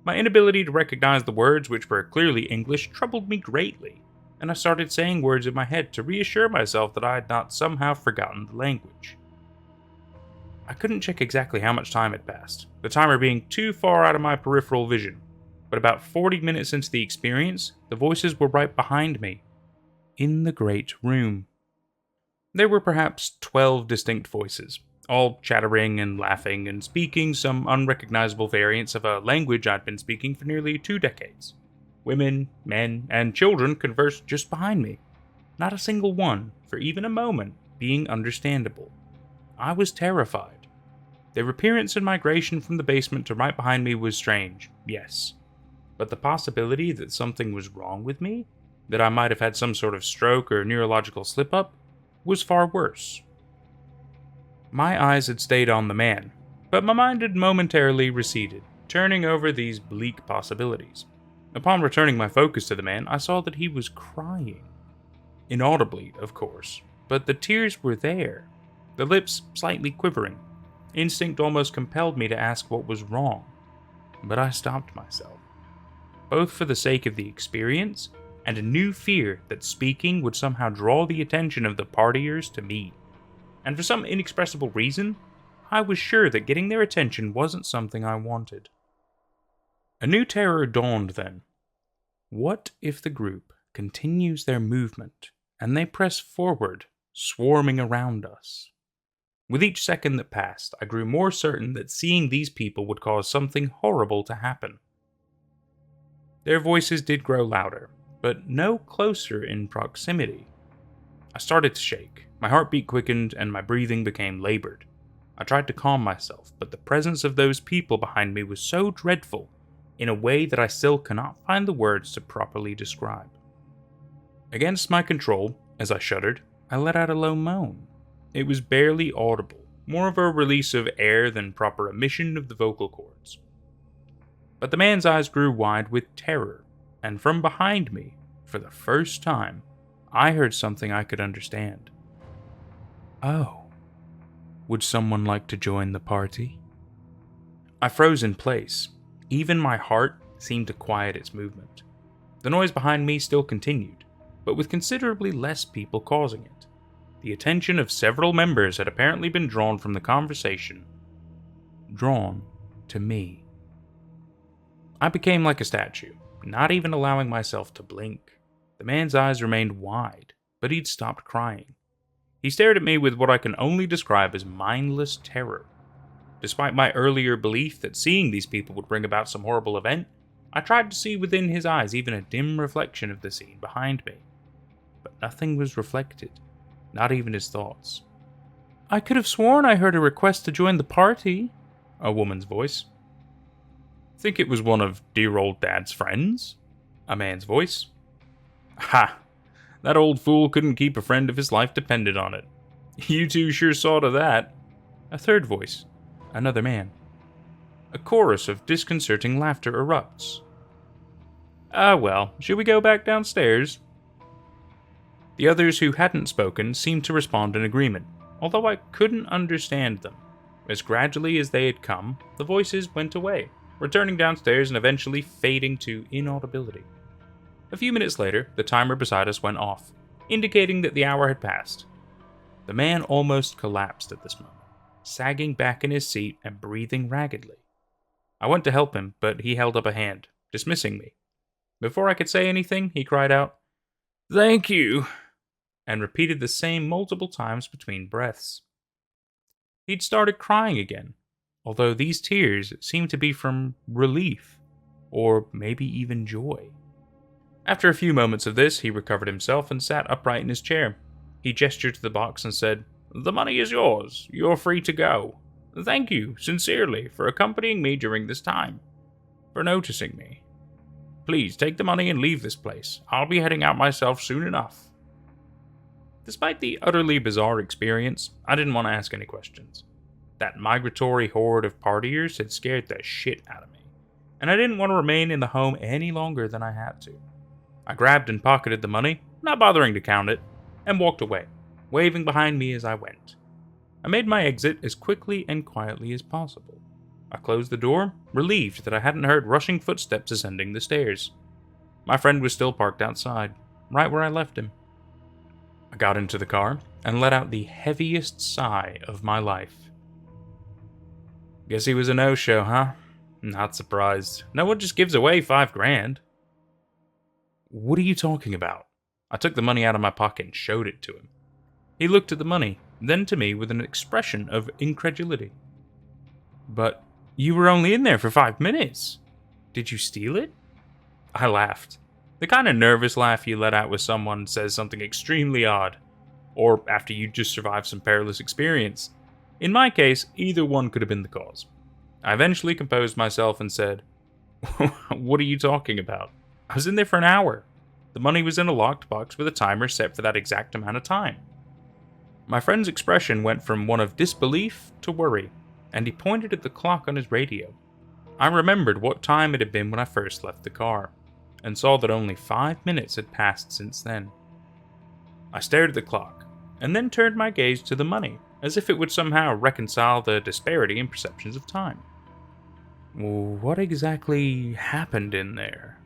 My inability to recognize the words, which were clearly English, troubled me greatly, and I started saying words in my head to reassure myself that I had not somehow forgotten the language. I couldn't check exactly how much time had passed, the timer being too far out of my peripheral vision, but about 40 minutes into the experience, the voices were right behind me, in the great room. There were perhaps 12 distinct voices, all chattering and laughing and speaking some unrecognizable variants of a language I'd been speaking for nearly 2 decades. Women, men, and children conversed just behind me. Not a single one, for even a moment, being understandable. I was terrified. Their appearance and migration from the basement to right behind me was strange, yes. But the possibility that something was wrong with me, that I might have had some sort of stroke or neurological slip-up, was far worse. My eyes had stayed on the man, but my mind had momentarily receded, turning over these bleak possibilities. Upon returning my focus to the man, I saw that he was crying. Inaudibly, of course, but the tears were there, the lips slightly quivering. Instinct almost compelled me to ask what was wrong, but I stopped myself, both for the sake of the experience and a new fear that speaking would somehow draw the attention of the partiers to me. And for some inexpressible reason, I was sure that getting their attention wasn't something I wanted. A new terror dawned then. What if the group continues their movement and they press forward, swarming around us? With each second that passed, I grew more certain that seeing these people would cause something horrible to happen. Their voices did grow louder, but no closer in proximity. I started to shake, my heartbeat quickened, and my breathing became labored. I tried to calm myself, but the presence of those people behind me was so dreadful, in a way that I still cannot find the words to properly describe. Against my control, as I shuddered, I let out a low moan. It was barely audible, more of a release of air than proper emission of the vocal cords. But the man's eyes grew wide with terror, and from behind me, for the first time, I heard something I could understand. Oh, would someone like to join the party? I froze in place. Even my heart seemed to quiet its movement. The noise behind me still continued, but with considerably less people causing it. The attention of several members had apparently been drawn from the conversation. Drawn to me. I became like a statue, not even allowing myself to blink. The man's eyes remained wide, but he'd stopped crying. He stared at me with what I can only describe as mindless terror. Despite my earlier belief that seeing these people would bring about some horrible event, I tried to see within his eyes even a dim reflection of the scene behind me. But nothing was reflected, not even his thoughts. I could have sworn I heard a request to join the party, a woman's voice. Think it was one of dear old Dad's friends? A man's voice. Ha! That old fool couldn't keep a friend if his life depended on it. You two sure saw to that. A third voice. Another man. A chorus of disconcerting laughter erupts. Ah well, should we go back downstairs? The others who hadn't spoken seemed to respond in agreement, although I couldn't understand them. As gradually as they had come, the voices went away, returning downstairs and eventually fading to inaudibility. A few minutes later, the timer beside us went off, indicating that the hour had passed. The man almost collapsed at this moment, sagging back in his seat and breathing raggedly. I went to help him, but he held up a hand, dismissing me. Before I could say anything, he cried out, "Thank you," and repeated the same multiple times between breaths. He'd started crying again, although these tears seemed to be from relief, or maybe even joy. After a few moments of this, he recovered himself and sat upright in his chair. He gestured to the box and said, "The money is yours. You're free to go. Thank you, sincerely, for accompanying me during this time. For noticing me. Please take the money and leave this place. I'll be heading out myself soon enough." Despite the utterly bizarre experience, I didn't want to ask any questions. That migratory horde of partiers had scared the shit out of me, and I didn't want to remain in the home any longer than I had to. I grabbed and pocketed the money, not bothering to count it, and walked away, waving behind me as I went. I made my exit as quickly and quietly as possible. I closed the door, relieved that I hadn't heard rushing footsteps ascending the stairs. My friend was still parked outside, right where I left him. I got into the car and let out the heaviest sigh of my life. Guess he was a no-show, huh? Not surprised. No one just gives away $5,000. What are you talking about? I took the money out of my pocket and showed it to him. He looked at the money, then to me with an expression of incredulity. But you were only in there for 5 minutes. Did you steal it? I laughed. The kind of nervous laugh you let out when someone says something extremely odd. or after you just survived some perilous experience. In my case, either one could have been the cause. I eventually composed myself and said, "What are you talking about? I was in there for an hour. The money was in a locked box with a timer set for that exact amount of time." My friend's expression went from one of disbelief to worry, and he pointed at the clock on his radio. I remembered what time it had been when I first left the car, and saw that only 5 minutes had passed since then. I stared at the clock, and then turned my gaze to the money, as if it would somehow reconcile the disparity in perceptions of time. "What exactly happened in there?"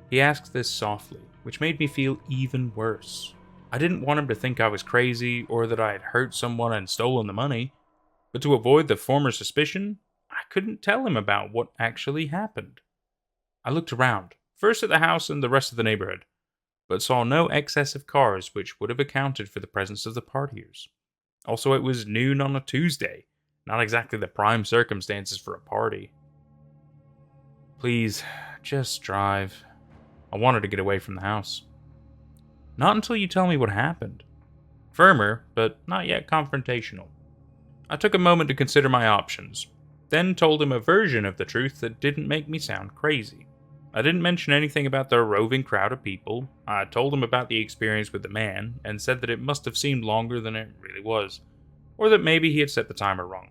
He asked this softly, which made me feel even worse. I didn't want him to think I was crazy, or that I had hurt someone and stolen the money, but to avoid the former suspicion, I couldn't tell him about what actually happened. I looked around, first at the house and the rest of the neighborhood, but saw no excess of cars which would have accounted for the presence of the partiers. Also, it was noon on a Tuesday, not exactly the prime circumstances for a party. "Please, just drive." I wanted to get away from the house. "Not until you tell me what happened." Firmer, but not yet confrontational. I took a moment to consider my options, then told him a version of the truth that didn't make me sound crazy. I didn't mention anything about the roving crowd of people. I told him about the experience with the man, and said that it must have seemed longer than it really was, or that maybe he had set the timer wrong.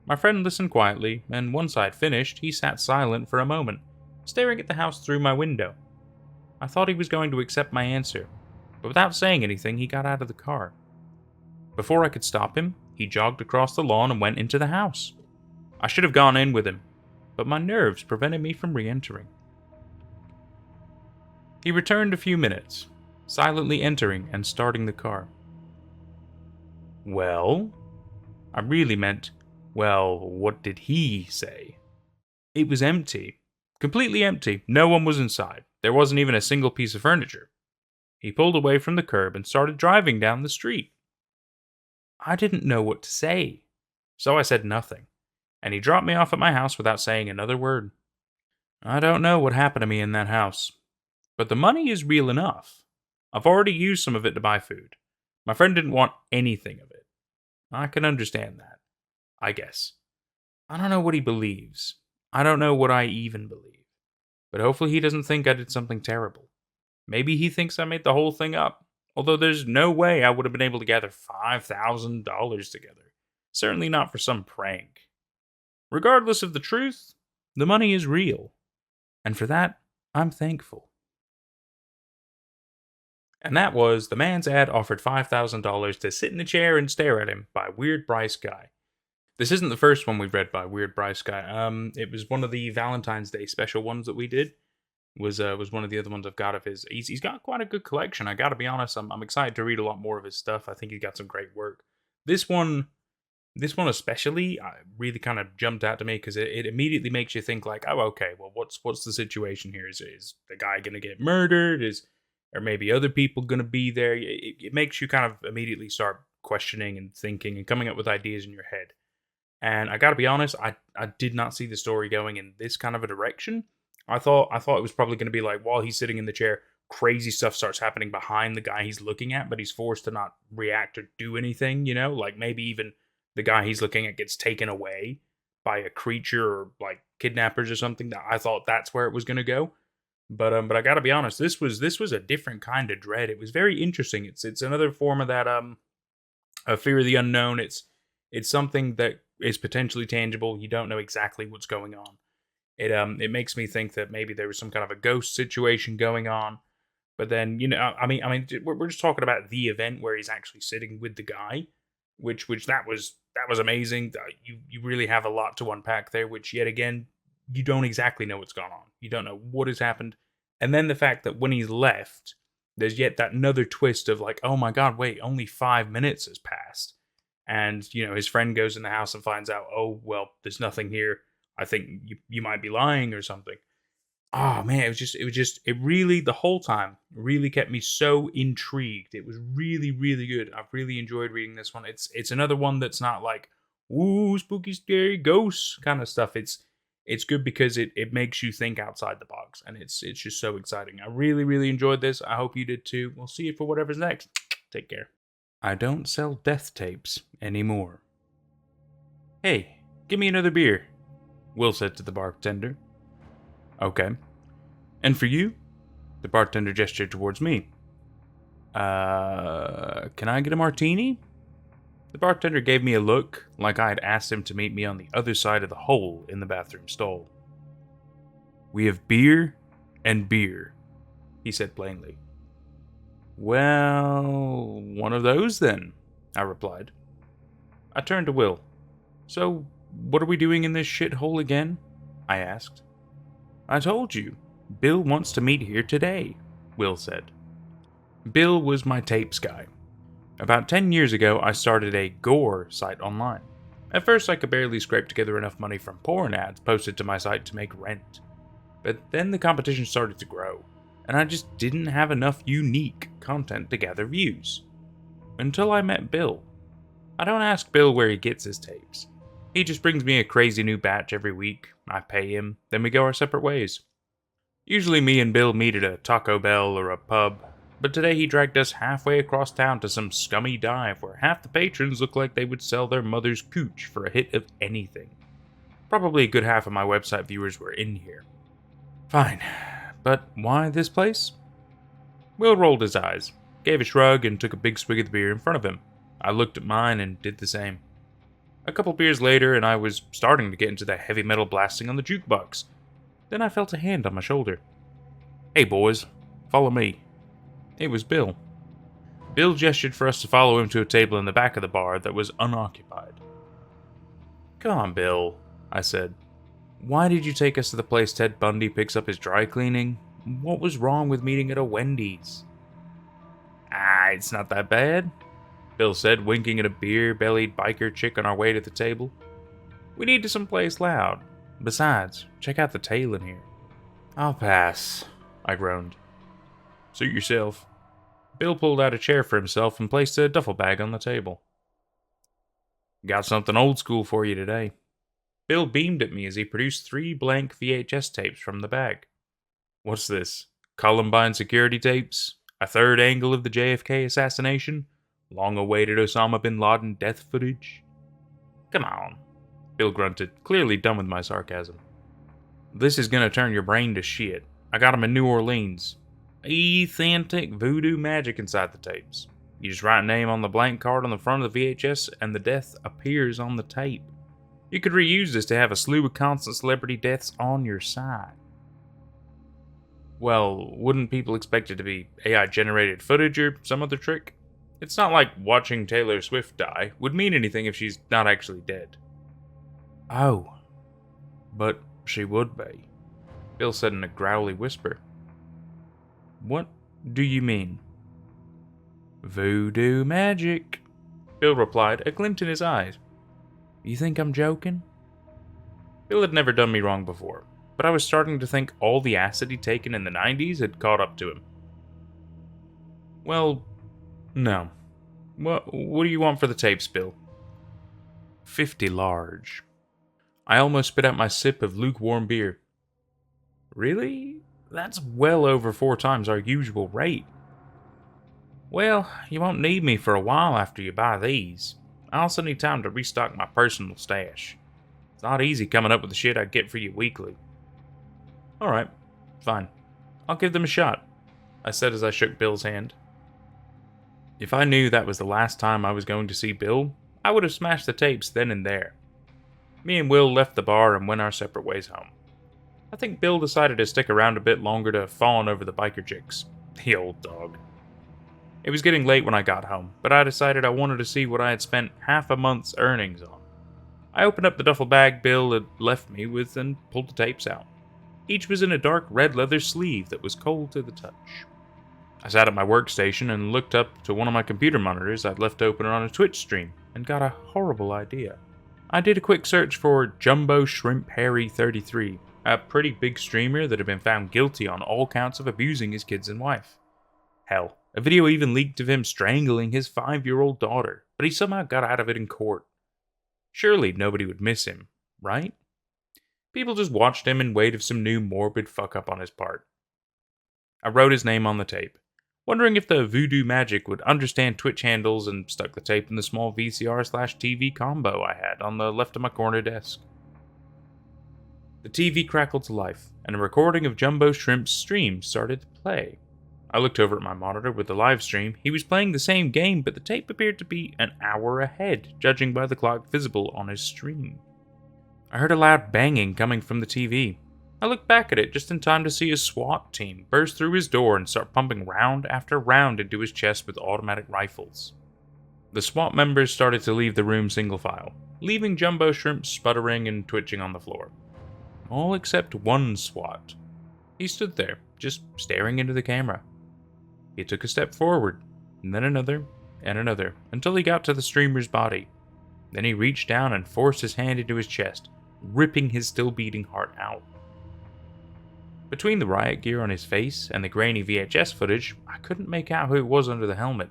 My friend listened quietly, and once I had finished, he sat silent for a moment, staring at the house through my window. I thought he was going to accept my answer, but without saying anything, he got out of the car. Before I could stop him, he jogged across the lawn and went into the house. I should have gone in with him, but my nerves prevented me from re-entering. He returned a few minutes, silently entering and starting the car. "Well?" I really meant, well, what did he say? It was empty. Completely empty. No one was inside. There wasn't even a single piece of furniture. He pulled away from the curb and started driving down the street. I didn't know what to say, so I said nothing, and he dropped me off at my house without saying another word. I don't know what happened to me in that house, but the money is real enough. I've already used some of it to buy food. My friend didn't want anything of it. I can understand that, I guess. I don't know what he believes. I don't know what I even believe. But hopefully he doesn't think I did something terrible. Maybe he thinks I made the whole thing up, although there's no way I would have been able to gather $5,000 together. Certainly not for some prank. Regardless of the truth, the money is real. And for that, I'm thankful. And that was The Man's Ad Offered $5,000 to Sit in a Chair and Stare at Him by Weird Bryce Guy. This isn't the first one we've read by Weird Bryce Guy. It was one of the Valentine's Day special ones that we did. Was one of the other ones I've got of his. He's got quite a good collection. I gotta be honest, I'm excited to read a lot more of his stuff. I think he's got some great work. This one especially, really kind of jumped out to me because it immediately makes you think like, oh, okay, well, what's the situation here? Is the guy gonna get murdered? Or maybe other people gonna be there? It makes you kind of immediately start questioning and thinking and coming up with ideas in your head. And I gotta be honest, I did not see the story going in this kind of a direction. I thought it was probably going to be like, while he's sitting in the chair, crazy stuff starts happening behind the guy he's looking at, but he's forced to not react or do anything, like maybe even the guy he's looking at gets taken away by a creature or like kidnappers or something. I thought that's where it was going to go. But I got to be honest, this was a different kind of dread. It was very interesting. It's another form of that of fear of the unknown. It's something that is potentially tangible. You don't know exactly what's going on. It makes me think that maybe there was some kind of a ghost situation going on, but then I mean we're just talking about the event where he's actually sitting with the guy, which that was amazing. You really have a lot to unpack there, which yet again you don't exactly know what's gone on. You don't know what has happened, and then the fact that when he's left, there's yet that another twist of like, oh my god, wait, only 5 minutes has passed, and his friend goes in the house and finds out, oh well, there's nothing here. I think you might be lying or something. Oh man, it really, the whole time, really kept me so intrigued. It was really, really good. I've really enjoyed reading this one. It's another one that's not like, ooh, spooky, scary ghosts kind of stuff. It's good because it makes you think outside the box, and it's just so exciting. I really, really enjoyed this. I hope you did too. We'll see you for whatever's next. Take care. I don't sell death tapes anymore. Hey, give me another beer, Will said to the bartender. Okay. And for you? The bartender gestured towards me. Can I get a martini? The bartender gave me a look, like I had asked him to meet me on the other side of the hole in the bathroom stall. We have beer and beer, he said plainly. Well, one of those then, I replied. I turned to Will. So, what are we doing in this shithole again? I asked. I told you, Bill wants to meet here today, Will said. Bill was my tapes guy. About 10 years ago, I started a gore site online. At first, I could barely scrape together enough money from porn ads posted to my site to make rent. But then the competition started to grow, and I just didn't have enough unique content to gather views. Until I met Bill. I don't ask Bill where he gets his tapes. He just brings me a crazy new batch every week. I pay him, then we go our separate ways. Usually me and Bill meet at a Taco Bell or a pub, but today he dragged us halfway across town to some scummy dive where half the patrons look like they would sell their mother's cooch for a hit of anything. Probably a good half of my website viewers were in here. Fine, but why this place? Will rolled his eyes, gave a shrug, and took a big swig of the beer in front of him. I looked at mine and did the same. A couple beers later, and I was starting to get into the heavy metal blasting on the jukebox. Then I felt a hand on my shoulder. Hey boys, follow me. It was Bill. Bill gestured for us to follow him to a table in the back of the bar that was unoccupied. Come on, Bill, I said. Why did you take us to the place Ted Bundy picks up his dry cleaning? What was wrong with meeting at a Wendy's? It's not that bad, Bill said, winking at a beer-bellied biker chick on our way to the table. We need to someplace loud. Besides, check out the tail in here. I'll pass, I groaned. Suit yourself. Bill pulled out a chair for himself and placed a duffel bag on the table. Got something old school for you today. Bill beamed at me as he produced 3 blank VHS tapes from the bag. What's this? Columbine security tapes? A third angle of the JFK assassination? Long-awaited Osama bin Laden death footage? Come on, Bill grunted, clearly done with my sarcasm. This is gonna turn your brain to shit. I got 'em in New Orleans. Authentic voodoo magic inside the tapes. You just write a name on the blank card on the front of the VHS and the death appears on the tape. You could reuse this to have a slew of constant celebrity deaths on your side. Well, wouldn't people expect it to be AI-generated footage or some other trick? It's not like watching Taylor Swift die would mean anything if she's not actually dead. Oh, but she would be, Bill said in a growly whisper. What do you mean? Voodoo magic, Bill replied, a glint in his eyes. You think I'm joking? Bill had never done me wrong before, but I was starting to think all the acid he'd taken in the 90s had caught up to him. Well, no. What do you want for the tapes, Bill? 50 large. I almost spit out my sip of lukewarm beer. Really? That's well over 4 times our usual rate. Well, you won't need me for a while after you buy these. I also need time to restock my personal stash. It's not easy coming up with the shit I get for you weekly. Alright, fine. I'll give them a shot, I said as I shook Bill's hand. If I knew that was the last time I was going to see Bill, I would have smashed the tapes then and there. Me and Will left the bar and went our separate ways home. I think Bill decided to stick around a bit longer to fawn over the biker chicks. The old dog. It was getting late when I got home, but I decided I wanted to see what I had spent half a month's earnings on. I opened up the duffel bag Bill had left me with and pulled the tapes out. Each was in a dark red leather sleeve that was cold to the touch. I sat at my workstation and looked up to one of my computer monitors I'd left open on a Twitch stream and got a horrible idea. I did a quick search for Jumbo Shrimp Harry 33, a pretty big streamer that had been found guilty on all counts of abusing his kids and wife. Hell, a video even leaked of him strangling his 5-year-old daughter, but he somehow got out of it in court. Surely nobody would miss him, right? People just watched him and waited for some new morbid fuck-up on his part. I wrote his name on the tape. wondering if the voodoo magic would understand Twitch handles, and stuck the tape in the small VCR/TV combo I had on the left of my corner desk. The TV crackled to life, and a recording of Jumbo Shrimp's stream started to play. I looked over at my monitor with the live stream. He was playing the same game, but the tape appeared to be an hour ahead, judging by the clock visible on his stream. I heard a loud banging coming from the TV. I looked back at it just in time to see a SWAT team burst through his door and start pumping round after round into his chest with automatic rifles. The SWAT members started to leave the room single file, leaving Jumbo Shrimp sputtering and twitching on the floor. All except one SWAT. He stood there, just staring into the camera. He took a step forward, and then another, and another, until he got to the streamer's body. Then he reached down and forced his hand into his chest, ripping his still beating heart out. Between the riot gear on his face and the grainy VHS footage, I couldn't make out who it was under the helmet.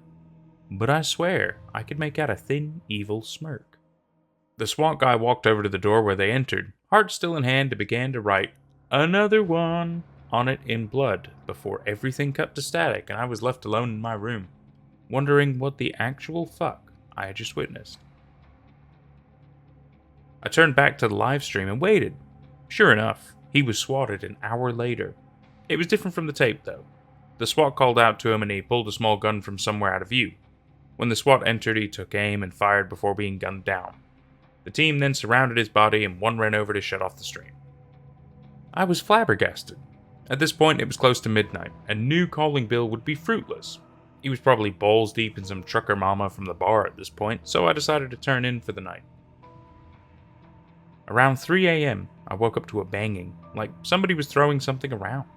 But I swear, I could make out a thin, evil smirk. The SWAT guy walked over to the door where they entered, heart still in hand, and began to write, "Another one," on it in blood, before everything cut to static and I was left alone in my room, wondering what the actual fuck I had just witnessed. I turned back to the live stream and waited. Sure enough, he was swatted an hour later. It was different from the tape, though. The SWAT called out to him and he pulled a small gun from somewhere out of view. When the SWAT entered, he took aim and fired before being gunned down. The team then surrounded his body and one ran over to shut off the stream. I was flabbergasted. At this point, it was close to midnight, and knew calling Bill would be fruitless. He was probably balls deep in some trucker mama from the bar at this point, so I decided to turn in for the night. Around 3 a.m., I woke up to a banging, like somebody was throwing something around.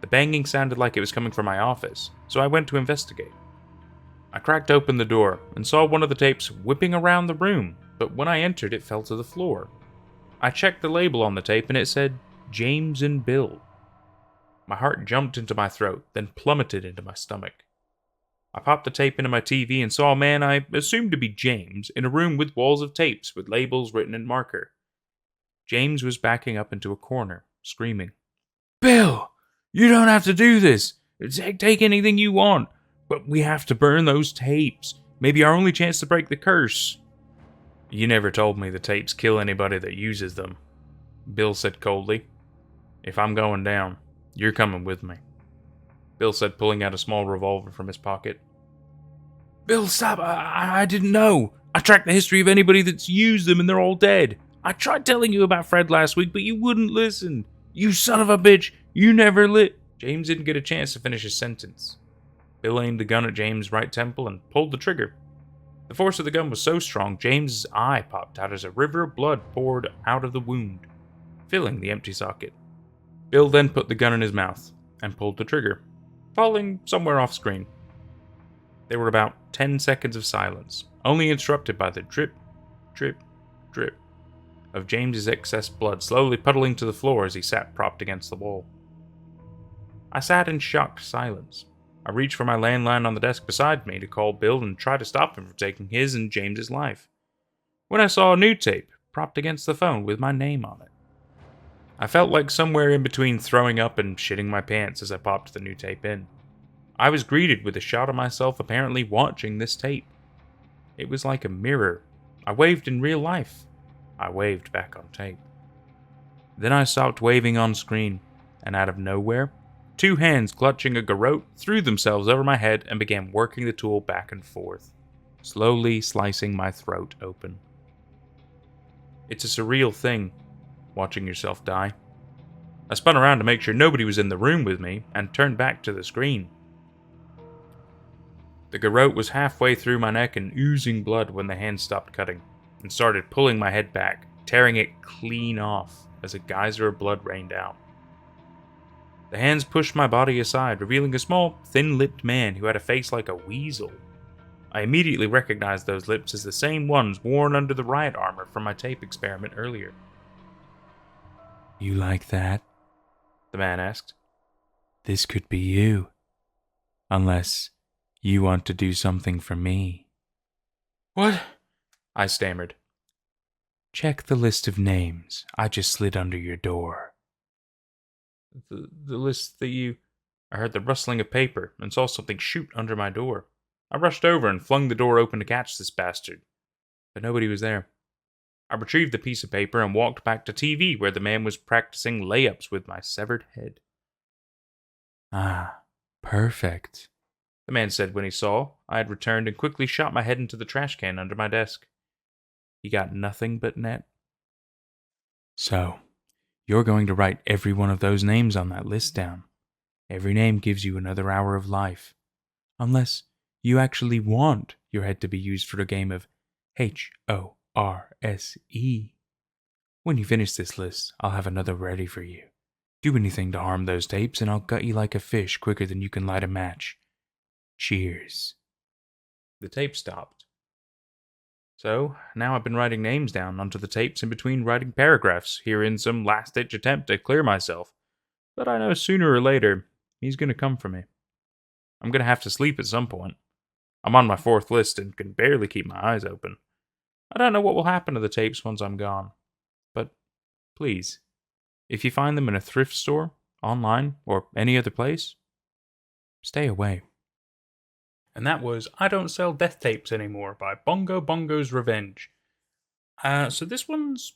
The banging sounded like it was coming from my office, so I went to investigate. I cracked open the door and saw one of the tapes whipping around the room, but when I entered, it fell to the floor. I checked the label on the tape and it said, "James and Bill." My heart jumped into my throat, then plummeted into my stomach. I popped the tape into my TV and saw a man I assumed to be James in a room with walls of tapes with labels written in marker. James was backing up into a corner, screaming, "Bill, you don't have to do this. Take anything you want, but we have to burn those tapes. Maybe our only chance to break the curse." "You never told me the tapes kill anybody that uses them," Bill said coldly. "If I'm going down, you're coming with me," Bill said, pulling out a small revolver from his pocket. "Bill, stop. I didn't know. I tracked the history of anybody that's used them and they're all dead. I tried telling you about Fred last week, but you wouldn't listen. You son of a bitch. You never James didn't get a chance to finish his sentence. Bill aimed the gun at James' right temple and pulled the trigger. The force of the gun was so strong, James's eye popped out as a river of blood poured out of the wound, filling the empty socket. Bill then put the gun in his mouth and pulled the trigger, falling somewhere off screen. There were about 10 seconds of silence, only interrupted by the drip, drip, drip of James's excess blood slowly puddling to the floor as he sat propped against the wall. I sat in shocked silence. I reached for my landline on the desk beside me to call Bill and try to stop him from taking his and James's life, when I saw a new tape propped against the phone with my name on it. I felt like somewhere in between throwing up and shitting my pants as I popped the new tape in. I was greeted with a shot of myself apparently watching this tape. It was like a mirror. I waved in real life. I waved back on tape. Then I stopped waving on screen, and out of nowhere, two hands clutching a garrote threw themselves over my head and began working the tool back and forth, slowly slicing my throat open. It's a surreal thing, watching yourself die. I spun around to make sure nobody was in the room with me and turned back to the screen. The garrote was halfway through my neck and oozing blood when the hand stopped cutting and started pulling my head back, tearing it clean off as a geyser of blood rained out. The hands pushed my body aside, revealing a small, thin-lipped man who had a face like a weasel. I immediately recognized those lips as the same ones worn under the riot armor from my tape experiment earlier. "You like that?" the man asked. "This could be you. Unless you want to do something for me." "What?" I stammered. "Check the list of names I just slid under your door." The list that you... I heard the rustling of paper and saw something shoot under my door. I rushed over and flung the door open to catch this bastard, but nobody was there. I retrieved the piece of paper and walked back to TV where the man was practicing layups with my severed head. Ah, perfect, the man said when he saw I had returned and quickly shot my head into the trash can under my desk. You got nothing but net? So, you're going to write every one of those names on that list down. Every name gives you another hour of life. Unless you actually want your head to be used for a game of HORSE. When you finish this list, I'll have another ready for you. Do anything to harm those tapes and I'll gut you like a fish quicker than you can light a match. Cheers. The tape stopped. So, now I've been writing names down onto the tapes in between writing paragraphs, here in some last-ditch attempt to clear myself. But I know sooner or later, he's going to come for me. I'm going to have to sleep at some point. I'm on my 4th list and can barely keep my eyes open. I don't know what will happen to the tapes once I'm gone. But, please, if you find them in a thrift store, online, or any other place, stay away. And that was I Don't Sell Death Tapes Anymore by Bongo Bongo's Revenge. So this one's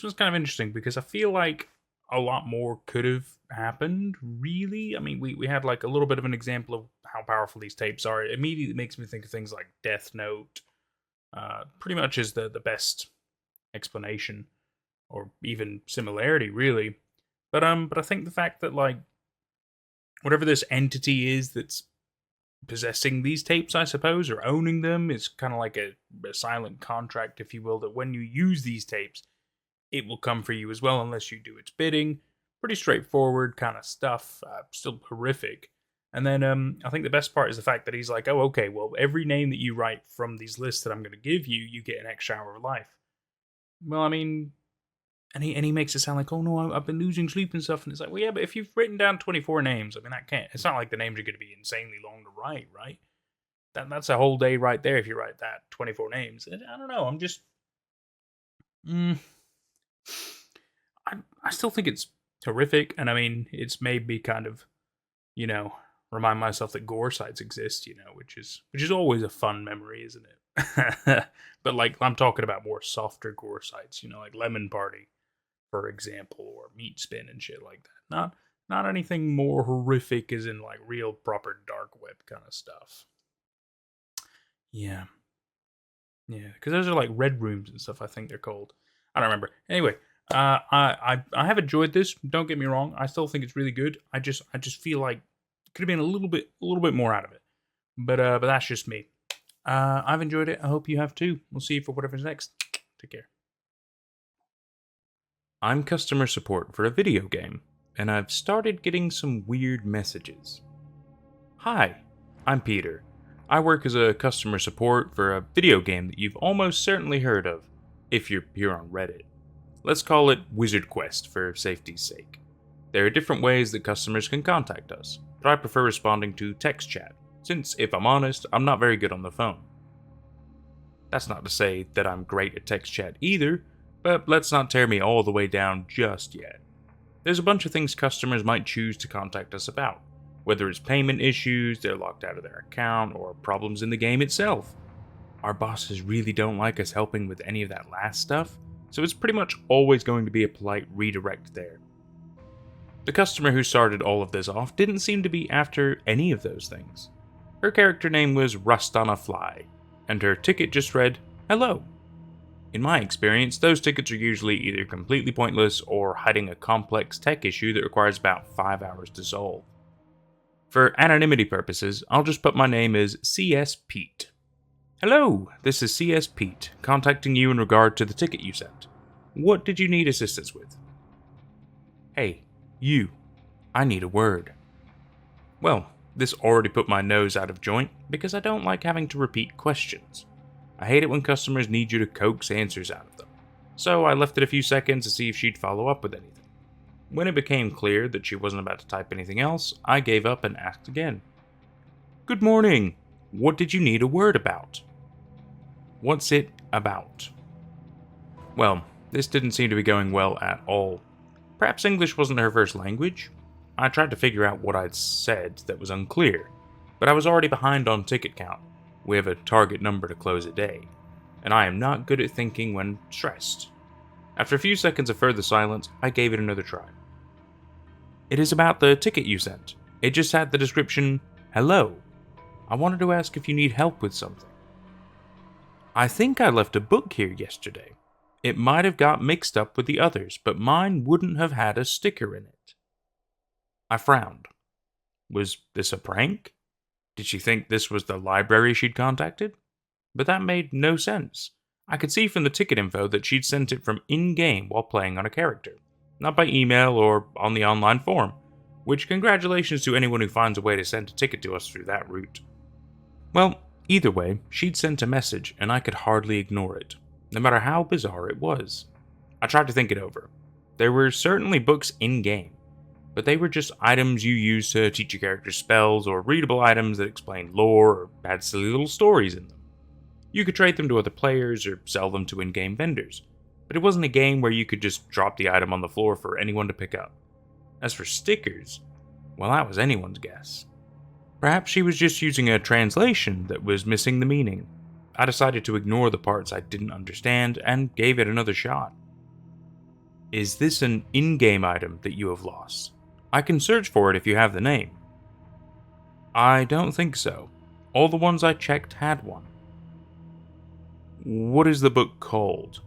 kind of interesting because I feel like a lot more could have happened, really. I mean, we had like a little bit of an example of how powerful these tapes are. It immediately makes me think of things like Death Note. Pretty much is the best explanation, or even similarity, really. But I think the fact that, like, whatever this entity is that's possessing these tapes, I suppose, or owning them, is kind of like a silent contract, if you will, that when you use these tapes, it will come for you as well, unless you do its bidding. Pretty straightforward kind of stuff, still horrific. And then I think the best part is the fact that he's like, oh, okay, well, every name that you write from these lists that I'm going to give you, you get an extra hour of life. Well, I mean, and he makes it sound like, oh no, I've been losing sleep and stuff. And it's like, well, yeah, but if you've written down 24 names, I mean, that can't, it's not like the names are going to be insanely long to write, right? That's a whole day right there if you write that 24 names. And I don't know, I'm just, I still think it's terrific. And I mean, it's made me kind of, remind myself that gore sites exist, which is always a fun memory, isn't it? But like, I'm talking about more softer gore sites, like Lemon Party, for example, or Meat Spin and shit like that. Not anything more horrific as in like real proper dark web kind of stuff. Yeah, because those are like red rooms and stuff, I think they're called. I don't remember. Anyway, I have enjoyed this. Don't get me wrong. I still think it's really good. I just feel like could have been a little bit more out of it. But that's just me. I've enjoyed it. I hope you have too. We'll see you for whatever's next. Take care. I'm customer support for a video game, and I've started getting some weird messages. Hi, I'm Peter. I work as a customer support for a video game that you've almost certainly heard of, if you're here on Reddit. Let's call it Wizard Quest for safety's sake. There are different ways that customers can contact us, but I prefer responding to text chat, since, if I'm honest, I'm not very good on the phone. That's not to say that I'm great at text chat either, but let's not tear me all the way down just yet. There's a bunch of things customers might choose to contact us about, whether it's payment issues, they're locked out of their account, or problems in the game itself. Our bosses really don't like us helping with any of that last stuff, so it's pretty much always going to be a polite redirect there. The customer who started all of this off didn't seem to be after any of those things. Her character name was Rust on a Fly, and her ticket just read, "Hello." In my experience, those tickets are usually either completely pointless or hiding a complex tech issue that requires about 5 hours to solve. For anonymity purposes, I'll just put my name as CS Pete. "Hello, this is CS Pete, contacting you in regard to the ticket you sent. What did you need assistance with?" "Hey, you, I need a word." Well, this already put my nose out of joint because I don't like having to repeat questions. I hate it when customers need you to coax answers out of them. So I left it a few seconds to see if she'd follow up with anything. When it became clear that she wasn't about to type anything else, I gave up and asked again. "Good morning. What did you need a word about?" "What's it about?" Well, this didn't seem to be going well at all. Perhaps English wasn't her first language? I tried to figure out what I'd said that was unclear, but I was already behind on ticket count. We have a target number to close a day, and I am not good at thinking when stressed. After a few seconds of further silence, I gave it another try. It is about the ticket you sent. It just had the description, "Hello. I wanted to ask if you need help with something." I think I left a book here yesterday. It might have got mixed up with the others, but mine wouldn't have had a sticker in it. I frowned. Was this a prank? Did she think this was the library she'd contacted? But that made no sense. I could see from the ticket info that she'd sent it from in-game while playing on a character, not by email or on the online form, which congratulations to anyone who finds a way to send a ticket to us through that route. Well, either way, she'd sent a message and I could hardly ignore it, no matter how bizarre it was. I tried to think it over. There were certainly books in-game, but they were just items you use to teach your character spells or readable items that explained lore or had silly little stories in them. You could trade them to other players or sell them to in-game vendors, but it wasn't a game where you could just drop the item on the floor for anyone to pick up. As for stickers, well, that was anyone's guess. Perhaps she was just using a translation that was missing the meaning. I decided to ignore the parts I didn't understand and gave it another shot. Is this an in-game item that you have lost? I can search for it if you have the name. I don't think so. All the ones I checked had one. What is the book called?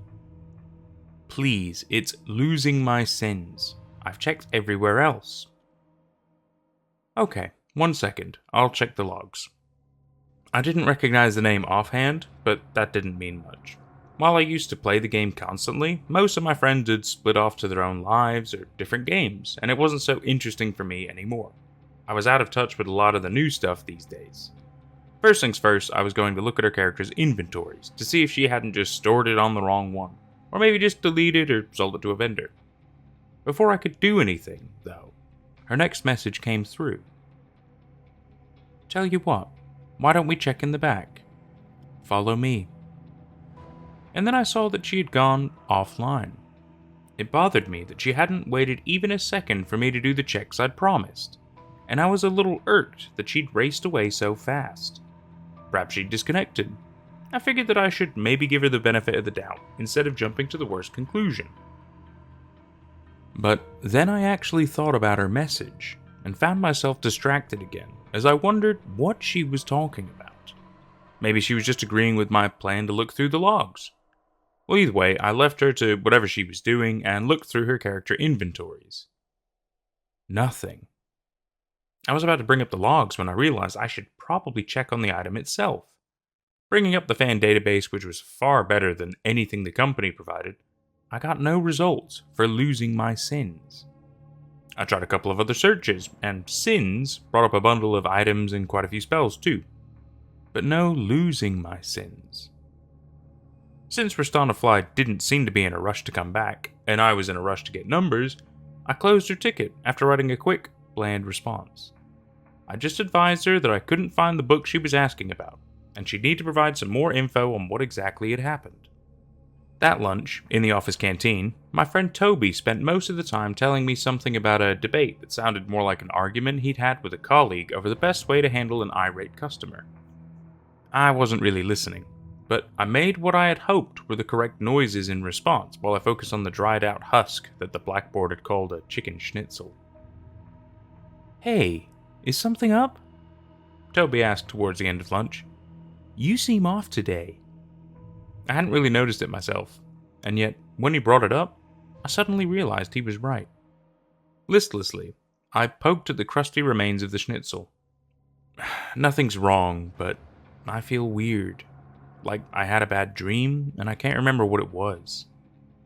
Please, it's Losing My Sins. I've checked everywhere else. Okay, 1 second. I'll check the logs. I didn't recognize the name offhand, but that didn't mean much. While I used to play the game constantly, most of my friends had split off to their own lives or different games, and it wasn't so interesting for me anymore. I was out of touch with a lot of the new stuff these days. First things first, I was going to look at her character's inventories to see if she hadn't just stored it on the wrong one, or maybe just deleted or sold it to a vendor. Before I could do anything, though, her next message came through. Tell you what, why don't we check in the back? Follow me. And then I saw that she had gone offline. It bothered me that she hadn't waited even a second for me to do the checks I'd promised, and I was a little irked that she'd raced away so fast. Perhaps she'd disconnected. I figured that I should maybe give her the benefit of the doubt instead of jumping to the worst conclusion. But then I actually thought about her message and found myself distracted again as I wondered what she was talking about. Maybe she was just agreeing with my plan to look through the logs. Well, either way, I left her to whatever she was doing and looked through her character inventories. Nothing. I was about to bring up the logs when I realized I should probably check on the item itself. Bringing up the fan database, which was far better than anything the company provided, I got no results for Losing My Sins. I tried a couple of other searches, and Sins brought up a bundle of items and quite a few spells too. But no Losing My Sins. Since Rastana Fly didn't seem to be in a rush to come back, and I was in a rush to get numbers, I closed her ticket after writing a quick, bland response. I just advised her that I couldn't find the book she was asking about, and she'd need to provide some more info on what exactly had happened. That lunch, in the office canteen, my friend Toby spent most of the time telling me something about a debate that sounded more like an argument he'd had with a colleague over the best way to handle an irate customer. I wasn't really listening, but I made what I had hoped were the correct noises in response while I focused on the dried out husk that the blackboard had called a chicken schnitzel. Hey, is something up? Toby asked towards the end of lunch. You seem off today. I hadn't really noticed it myself, and yet, when he brought it up, I suddenly realized he was right. Listlessly, I poked at the crusty remains of the schnitzel. Nothing's wrong, but I feel weird. Like I had a bad dream, and I can't remember what it was.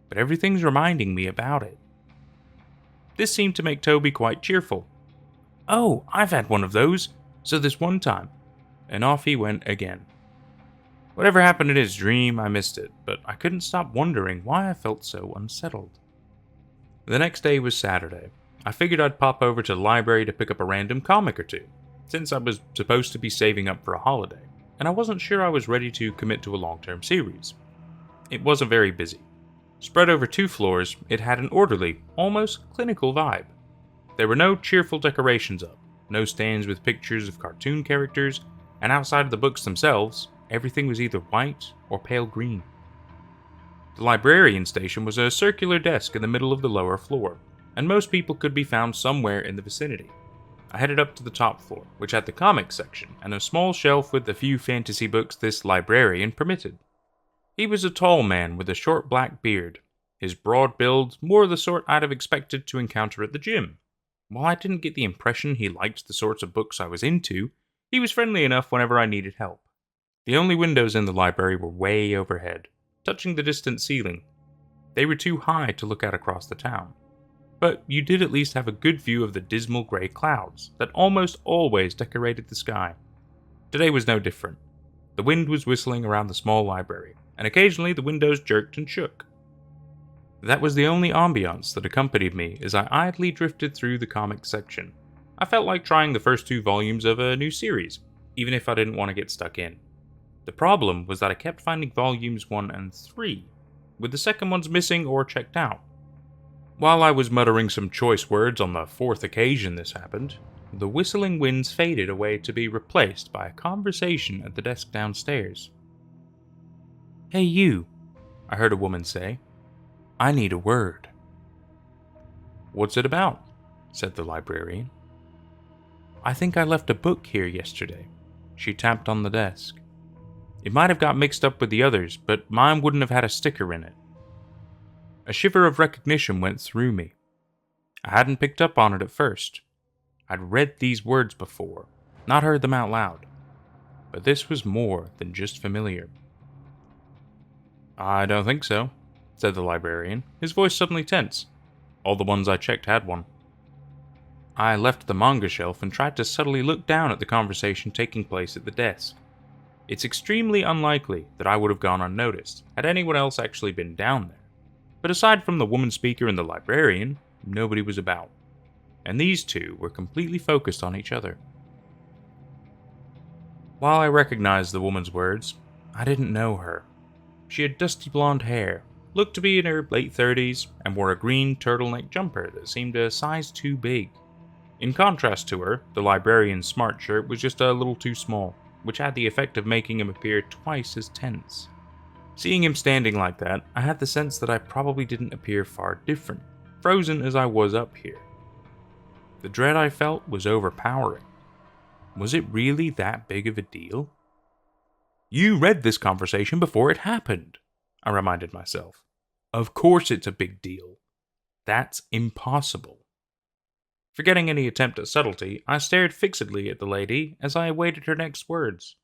But everything's reminding me about it. This seemed to make Toby quite cheerful. Oh, I've had one of those, so this one time. And off he went again. Whatever happened in his dream, I missed it, but I couldn't stop wondering why I felt so unsettled. The next day was Saturday. I figured I'd pop over to the library to pick up a random comic or two, since I was supposed to be saving up for a holiday, and I wasn't sure I was ready to commit to a long-term series. It wasn't very busy. Spread over 2 floors, it had an orderly, almost clinical vibe. There were no cheerful decorations up, no stands with pictures of cartoon characters, and outside of the books themselves, everything was either white or pale green. The librarian station was a circular desk in the middle of the lower floor, and most people could be found somewhere in the vicinity. I headed up to the top floor, which had the comics section, and a small shelf with the few fantasy books this librarian permitted. He was a tall man with a short black beard, his broad build more the sort I'd have expected to encounter at the gym. While I didn't get the impression he liked the sorts of books I was into, he was friendly enough whenever I needed help. The only windows in the library were way overhead, touching the distant ceiling. They were too high to look out across the town. But you did at least have a good view of the dismal grey clouds that almost always decorated the sky. Today was no different. The wind was whistling around the small library, and occasionally the windows jerked and shook. That was the only ambiance that accompanied me as I idly drifted through the comics section. I felt like trying the first 2 volumes of a new series, even if I didn't want to get stuck in. The problem was that I kept finding volumes 1 and 3, with the second ones missing or checked out. While I was muttering some choice words on the 4th occasion this happened, the whistling winds faded away to be replaced by a conversation at the desk downstairs. "Hey you," I heard a woman say. "I need a word." "What's it about?" said the librarian. "I think I left a book here yesterday." She tapped on the desk. "It might have got mixed up with the others, but mine wouldn't have had a sticker in it." A shiver of recognition went through me. I hadn't picked up on it at first. I'd read these words before, not heard them out loud. But this was more than just familiar. "I don't think so," said the librarian, his voice suddenly tense. All the ones I checked had one. I left the manga shelf and tried to subtly look down at the conversation taking place at the desk. It's extremely unlikely that I would have gone unnoticed had anyone else actually been down there. But aside from the woman speaker and the librarian, nobody was about. And these two were completely focused on each other. While I recognized the woman's words, I didn't know her. She had dusty blonde hair, looked to be in her late 30s, and wore a green turtleneck jumper that seemed a size too big. In contrast to her, the librarian's smart shirt was just a little too small, which had the effect of making him appear twice as tense. Seeing him standing like that, I had the sense that I probably didn't appear far different, frozen as I was up here. The dread I felt was overpowering. Was it really that big of a deal? "You read this conversation before it happened," I reminded myself. "Of course it's a big deal. That's impossible." Forgetting any attempt at subtlety, I stared fixedly at the lady as I awaited her next words.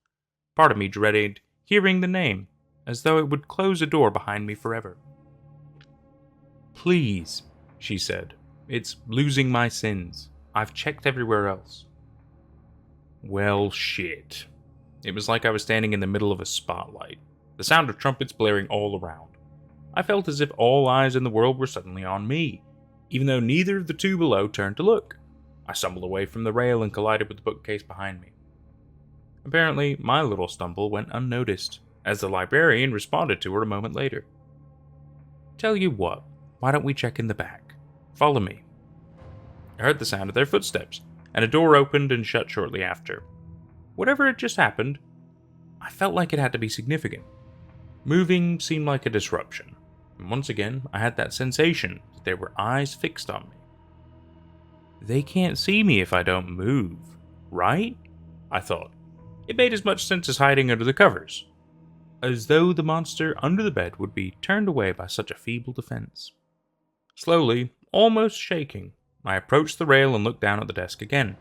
Part of me dreaded hearing the name, as though it would close a door behind me forever. "Please," she said. "It's losing my sins. I've checked everywhere else." Well, shit. It was like I was standing in the middle of a spotlight, the sound of trumpets blaring all around. I felt as if all eyes in the world were suddenly on me, even though neither of the 2 below turned to look. I stumbled away from the rail and collided with the bookcase behind me. Apparently, my little stumble went unnoticed, as the librarian responded to her a moment later. "Tell you what, why don't we check in the back? Follow me." I heard the sound of their footsteps, and a door opened and shut shortly after. Whatever had just happened, I felt like it had to be significant. Moving seemed like a disruption, and once again I had that sensation that there were eyes fixed on me. They can't see me if I don't move, right? I thought. It made as much sense as hiding under the covers. As though the monster under the bed would be turned away by such a feeble defense. Slowly, almost shaking, I approached the rail and looked down at the desk again.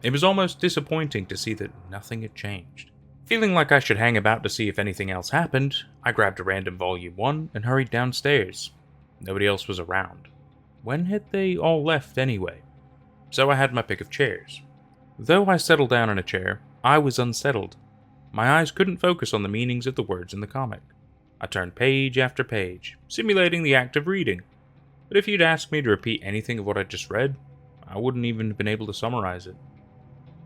It was almost disappointing to see that nothing had changed. Feeling like I should hang about to see if anything else happened, I grabbed a random volume 1 and hurried downstairs. Nobody else was around. When had they all left anyway? So I had my pick of chairs. Though I settled down in a chair, I was unsettled. My eyes couldn't focus on the meanings of the words in the comic. I turned page after page, simulating the act of reading. But if you'd asked me to repeat anything of what I just read, I wouldn't even have been able to summarize it.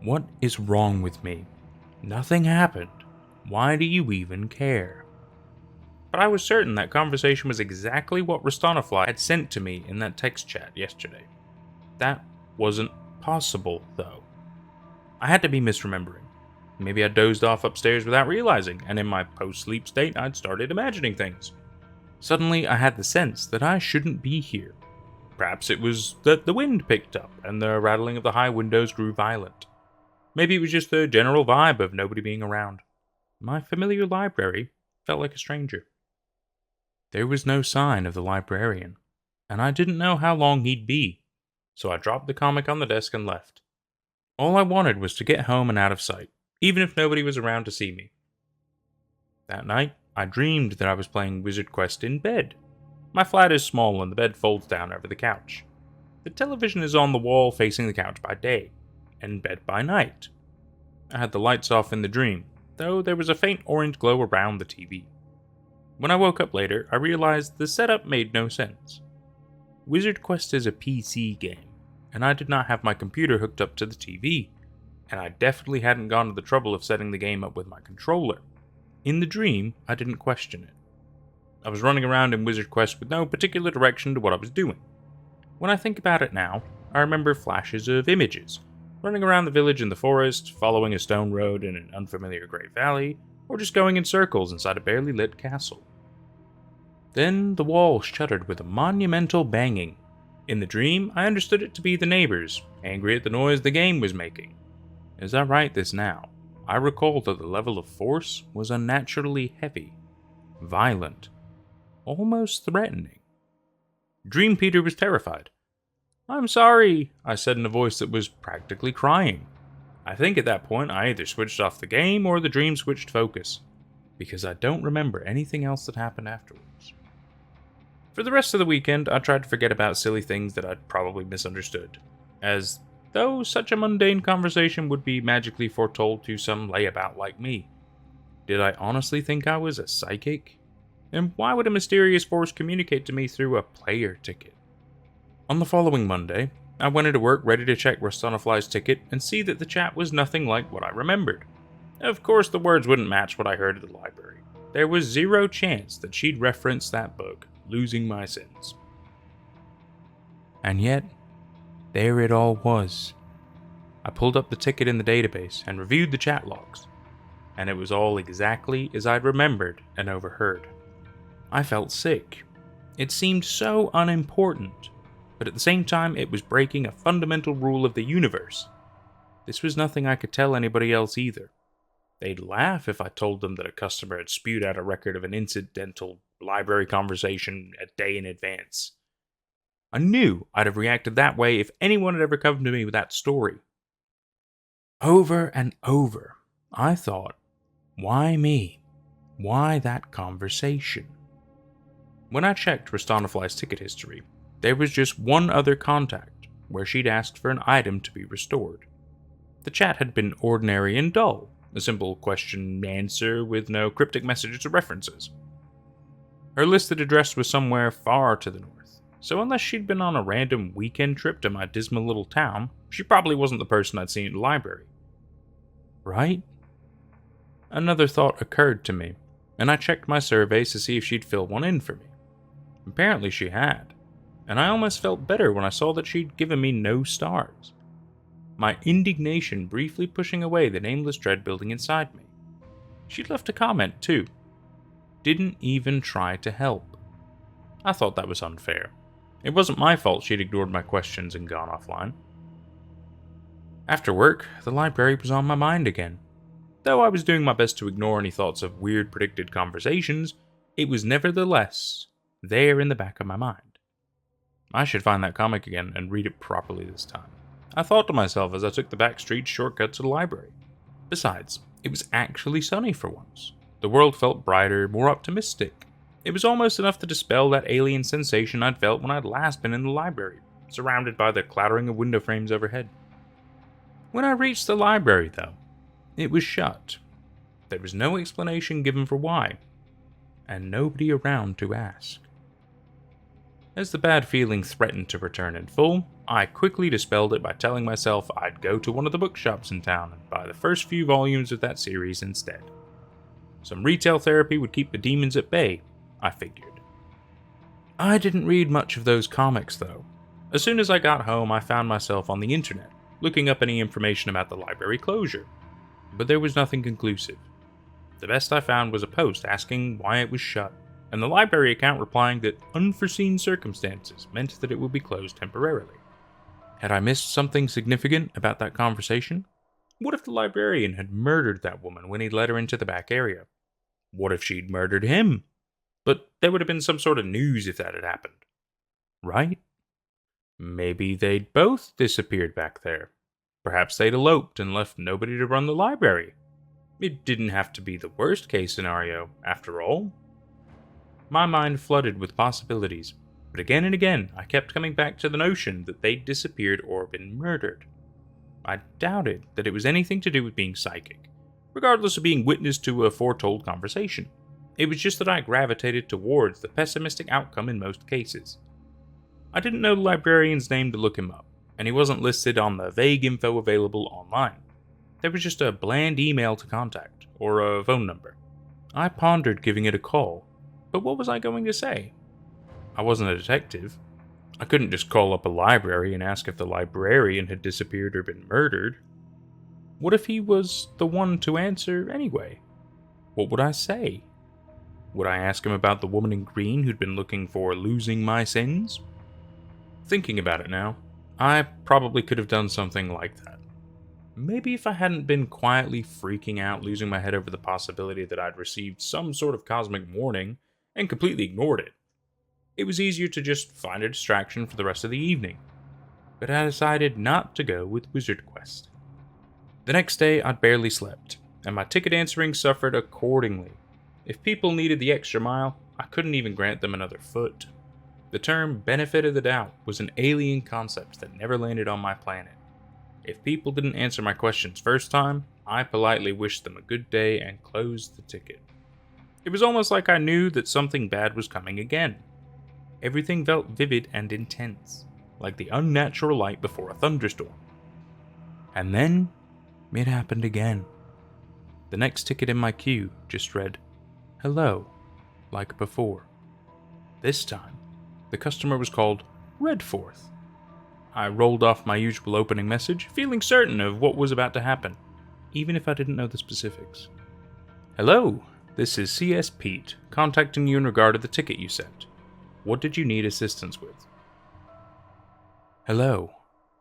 What is wrong with me? Nothing happened. Why do you even care? But I was certain that conversation was exactly what Rastanafly had sent to me in that text chat yesterday. That wasn't possible, though. I had to be misremembering. Maybe I dozed off upstairs without realizing, and in my post-sleep state, I'd started imagining things. Suddenly, I had the sense that I shouldn't be here. Perhaps it was that the wind picked up, and the rattling of the high windows grew violent. Maybe it was just the general vibe of nobody being around. My familiar library felt like a stranger. There was no sign of the librarian, and I didn't know how long he'd be, so I dropped the comic on the desk and left. All I wanted was to get home and out of sight, even if nobody was around to see me. That night, I dreamed that I was playing Wizard Quest in bed. My flat is small and the bed folds down over the couch. The television is on the wall facing the couch by day, and bed by night. I had the lights off in the dream, though there was a faint orange glow around the TV. When I woke up later, I realized the setup made no sense. Wizard Quest is a PC game, and I did not have my computer hooked up to the TV, and I definitely hadn't gone to the trouble of setting the game up with my controller. In the dream, I didn't question it. I was running around in Wizard Quest with no particular direction to what I was doing. When I think about it now, I remember flashes of images, running around the village in the forest, following a stone road in an unfamiliar great valley, or just going in circles inside a barely lit castle. Then the wall shuddered with a monumental banging. In the dream, I understood it to be the neighbors, angry at the noise the game was making. As I write this now, I recall that the level of force was unnaturally heavy, violent, almost threatening. Dream Peter was terrified. "I'm sorry," I said in a voice that was practically crying. I think at that point I either switched off the game or the dream switched focus, because I don't remember anything else that happened afterwards. For the rest of the weekend, I tried to forget about silly things that I'd probably misunderstood, as though such a mundane conversation would be magically foretold to some layabout like me. Did I honestly think I was a psychic? And why would a mysterious force communicate to me through a player ticket? On the following Monday, I went into work ready to check Rustonafly's ticket and see that the chat was nothing like what I remembered. Of course, the words wouldn't match what I heard at the library. There was zero chance that she'd reference that book, Losing My Sins. And yet, there it all was. I pulled up the ticket in the database and reviewed the chat logs, and it was all exactly as I'd remembered and overheard. I felt sick. It seemed so unimportant, but at the same time it was breaking a fundamental rule of the universe. This was nothing I could tell anybody else either. They'd laugh if I told them that a customer had spewed out a record of an incidental library conversation a day in advance. I knew I'd have reacted that way if anyone had ever come to me with that story. Over and over, I thought, why me? Why that conversation? When I checked Rustonafly's ticket history, there was just one other contact where she'd asked for an item to be restored. The chat had been ordinary and dull, a simple question-answer with no cryptic messages or references. Her listed address was somewhere far to the north, so unless she'd been on a random weekend trip to my dismal little town, she probably wasn't the person I'd seen at the library. Right? Another thought occurred to me, and I checked my surveys to see if she'd fill one in for me. Apparently she had, and I almost felt better when I saw that she'd given me no stars. My indignation briefly pushing away the nameless dread building inside me. She'd left a comment, too. Didn't even try to help. I thought that was unfair. It wasn't my fault she'd ignored my questions and gone offline. After work, the library was on my mind again. Though I was doing my best to ignore any thoughts of weird predicted conversations, it was nevertheless there in the back of my mind. I should find that comic again and read it properly this time, I thought to myself as I took the back street shortcut to the library. Besides, it was actually sunny for once. The world felt brighter, more optimistic. It was almost enough to dispel that alien sensation I'd felt when I'd last been in the library, surrounded by the clattering of window frames overhead. When I reached the library, though, it was shut. There was no explanation given for why, and nobody around to ask. As the bad feeling threatened to return in full, I quickly dispelled it by telling myself I'd go to one of the bookshops in town and buy the first few volumes of that series instead. Some retail therapy would keep the demons at bay, I figured. I didn't read much of those comics, though. As soon as I got home, I found myself on the internet, looking up any information about the library closure. But there was nothing conclusive. The best I found was a post asking why it was shut, and the library account replying that unforeseen circumstances meant that it would be closed temporarily. Had I missed something significant about that conversation? What if the librarian had murdered that woman when he led her into the back area? What if she'd murdered him? But there would have been some sort of news if that had happened. Right? Maybe they'd both disappeared back there. Perhaps they'd eloped and left nobody to run the library. It didn't have to be the worst case scenario, after all. My mind flooded with possibilities, but again and again I kept coming back to the notion that they'd disappeared or been murdered. I doubted that it was anything to do with being psychic, regardless of being witness to a foretold conversation. It was just that I gravitated towards the pessimistic outcome in most cases. I didn't know the librarian's name to look him up, and he wasn't listed on the vague info available online. There was just a bland email to contact, or a phone number. I pondered giving it a call, but what was I going to say? I wasn't a detective. I couldn't just call up a library and ask if the librarian had disappeared or been murdered. What if he was the one to answer anyway? What would I say? Would I ask him about the woman in green who'd been looking for losing my sins? Thinking about it now, I probably could have done something like that. Maybe if I hadn't been quietly freaking out, losing my head over the possibility that I'd received some sort of cosmic warning and completely ignored it. It was easier to just find a distraction for the rest of the evening. But I decided not to go with Wizard Quest. The next day, I'd barely slept, and my ticket answering suffered accordingly. If people needed the extra mile, I couldn't even grant them another foot. The term benefit of the doubt was an alien concept that never landed on my planet. If people didn't answer my questions first time, I politely wished them a good day and closed the ticket. It was almost like I knew that something bad was coming again. Everything felt vivid and intense, like the unnatural light before a thunderstorm. And then, it happened again. The next ticket in my queue just read, "Hello," like before. This time, the customer was called Redforth. I rolled off my usual opening message, feeling certain of what was about to happen, even if I didn't know the specifics. "Hello, this is CS Pete, contacting you in regard to the ticket you sent. What did you need assistance with?" "Hello,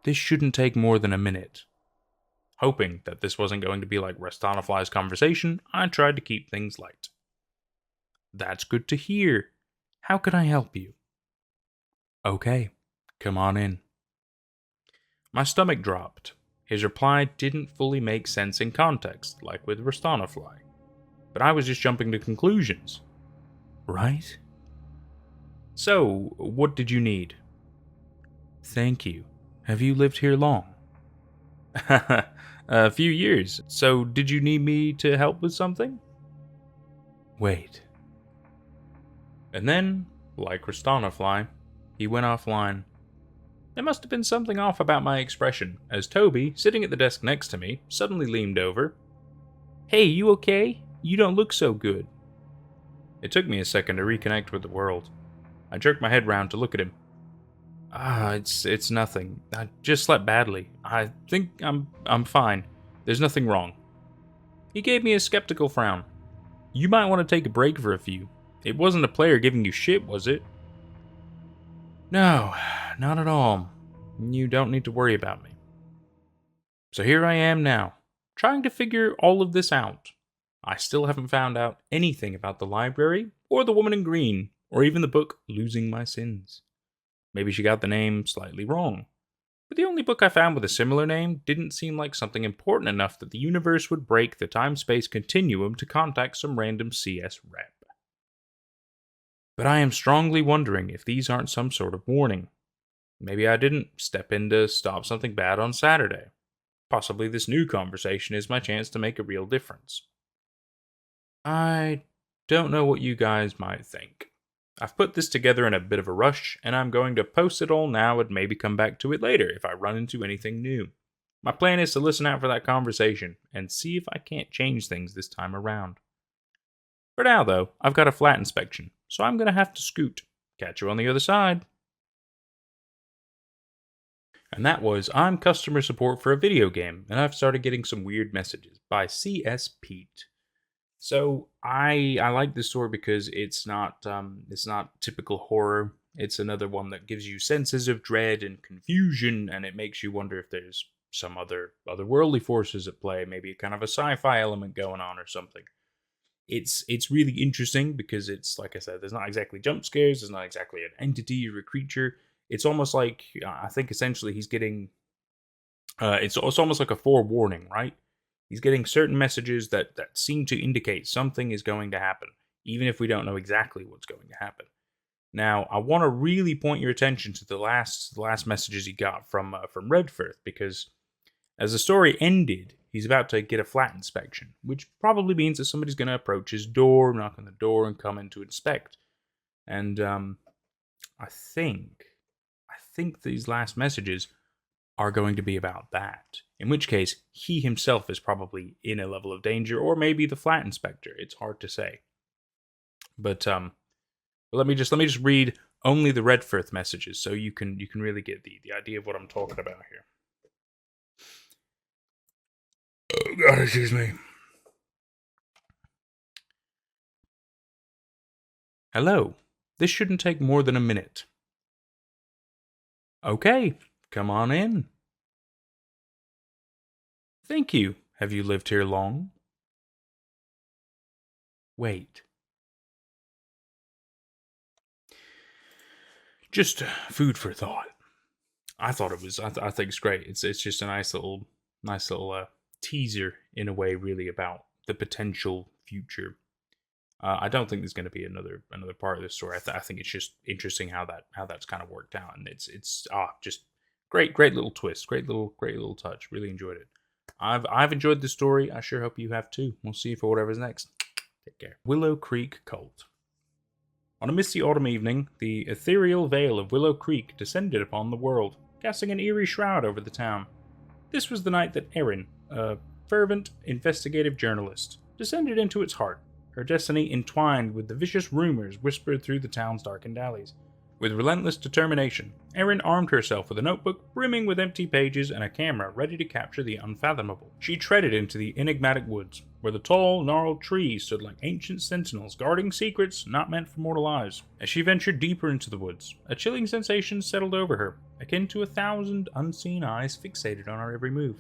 this shouldn't take more than a minute." Hoping that this wasn't going to be like Rastonafly's conversation, I tried to keep things light. "That's good to hear. How can I help you?" "Okay, come on in." My stomach dropped. His reply didn't fully make sense in context, like with Rastonafly. But I was just jumping to conclusions. Right? "So, what did you need?" "Thank you. Have you lived here long?" "A few years. So, did you need me to help with something?" "Wait." And then, like Rastonafly, he went offline. There must have been something off about my expression, as Toby, sitting at the desk next to me, suddenly leaned over. "Hey, you okay? You don't look so good." It took me a second to reconnect with the world. I jerked my head round to look at him. It's nothing. I just slept badly. I think I'm fine. There's nothing wrong." He gave me a skeptical frown. "You might want to take a break for a few. It wasn't a player giving you shit, was it?" "No, not at all. You don't need to worry about me." So here I am now, trying to figure all of this out. I still haven't found out anything about the library, or the woman in green, or even the book Losing My Sins. Maybe she got the name slightly wrong. But the only book I found with a similar name didn't seem like something important enough that the universe would break the time-space continuum to contact some random CS rep. But I am strongly wondering if these aren't some sort of warning. Maybe I didn't step in to stop something bad on Saturday. Possibly this new conversation is my chance to make a real difference. I don't know what you guys might think. I've put this together in a bit of a rush, and I'm going to post it all now and maybe come back to it later if I run into anything new. My plan is to listen out for that conversation and see if I can't change things this time around. For now, though, I've got a flat inspection, so I'm going to have to scoot. Catch you on the other side. And that was, I'm customer support for a video game, and I've started getting some weird messages by CS Pete. So I like this story because it's not typical horror. It's another one that gives you senses of dread and confusion, and it makes you wonder if there's some otherworldly forces at play, maybe kind of a sci-fi element going on or something. It's really interesting because it's, like I said, there's not exactly jump scares, there's not exactly an entity or a creature. It's almost like, I think essentially he's getting, it's almost like a forewarning, right? He's getting certain messages that seem to indicate something is going to happen, even if we don't know exactly what's going to happen. Now, I want to really point your attention to the last messages he got from Redfirth, because as the story ended, he's about to get a flat inspection, which probably means that somebody's going to approach his door, knock on the door, and come in to inspect. And I think these last messages are going to be about that. In which case, he himself is probably in a level of danger, or maybe the flat inspector. It's hard to say. But let me just read only the Redfirth messages, so you can really get the idea of what I'm talking about here. Oh God, excuse me. Hello. This shouldn't take more than a minute. Okay, come on in. Thank you. Have you lived here long? Wait. Just food for thought. I thought it was. I think it's great. It's just a nice little teaser in a way, really, about the potential future. I don't think there's going to be another part of this story. I think it's just interesting how that's kind of worked out, and it's just great little twist, great little touch. Really enjoyed it. I've enjoyed the story. I sure hope you have too. We'll see you for whatever's next. Take care. Willow Creek Cult. On a misty autumn evening, the ethereal veil of Willow Creek descended upon the world, casting an eerie shroud over the town. This was the night that Erin, a fervent investigative journalist, descended into its heart, her destiny entwined with the vicious rumors whispered through the town's darkened alleys. With relentless determination, Erin armed herself with a notebook brimming with empty pages and a camera ready to capture the unfathomable. She treaded into the enigmatic woods, where the tall, gnarled trees stood like ancient sentinels guarding secrets not meant for mortal eyes. As she ventured deeper into the woods, a chilling sensation settled over her, akin to 1,000 unseen eyes fixated on her every move.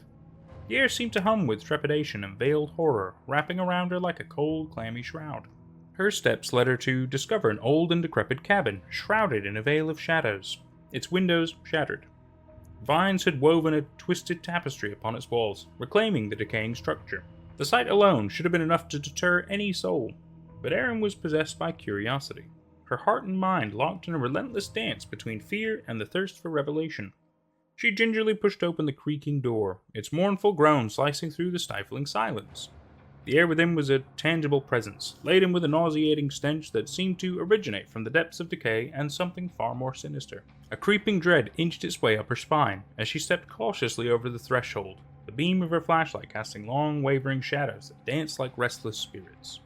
The air seemed to hum with trepidation and veiled horror, wrapping around her like a cold, clammy shroud. Her steps led her to discover an old and decrepit cabin, shrouded in a veil of shadows, its windows shattered. Vines had woven a twisted tapestry upon its walls, reclaiming the decaying structure. The sight alone should have been enough to deter any soul, but Erin was possessed by curiosity, her heart and mind locked in a relentless dance between fear and the thirst for revelation. She gingerly pushed open the creaking door, its mournful groan slicing through the stifling silence. The air within was a tangible presence, laden with a nauseating stench that seemed to originate from the depths of decay and something far more sinister. A creeping dread inched its way up her spine as she stepped cautiously over the threshold, the beam of her flashlight casting long, wavering shadows that danced like restless spirits.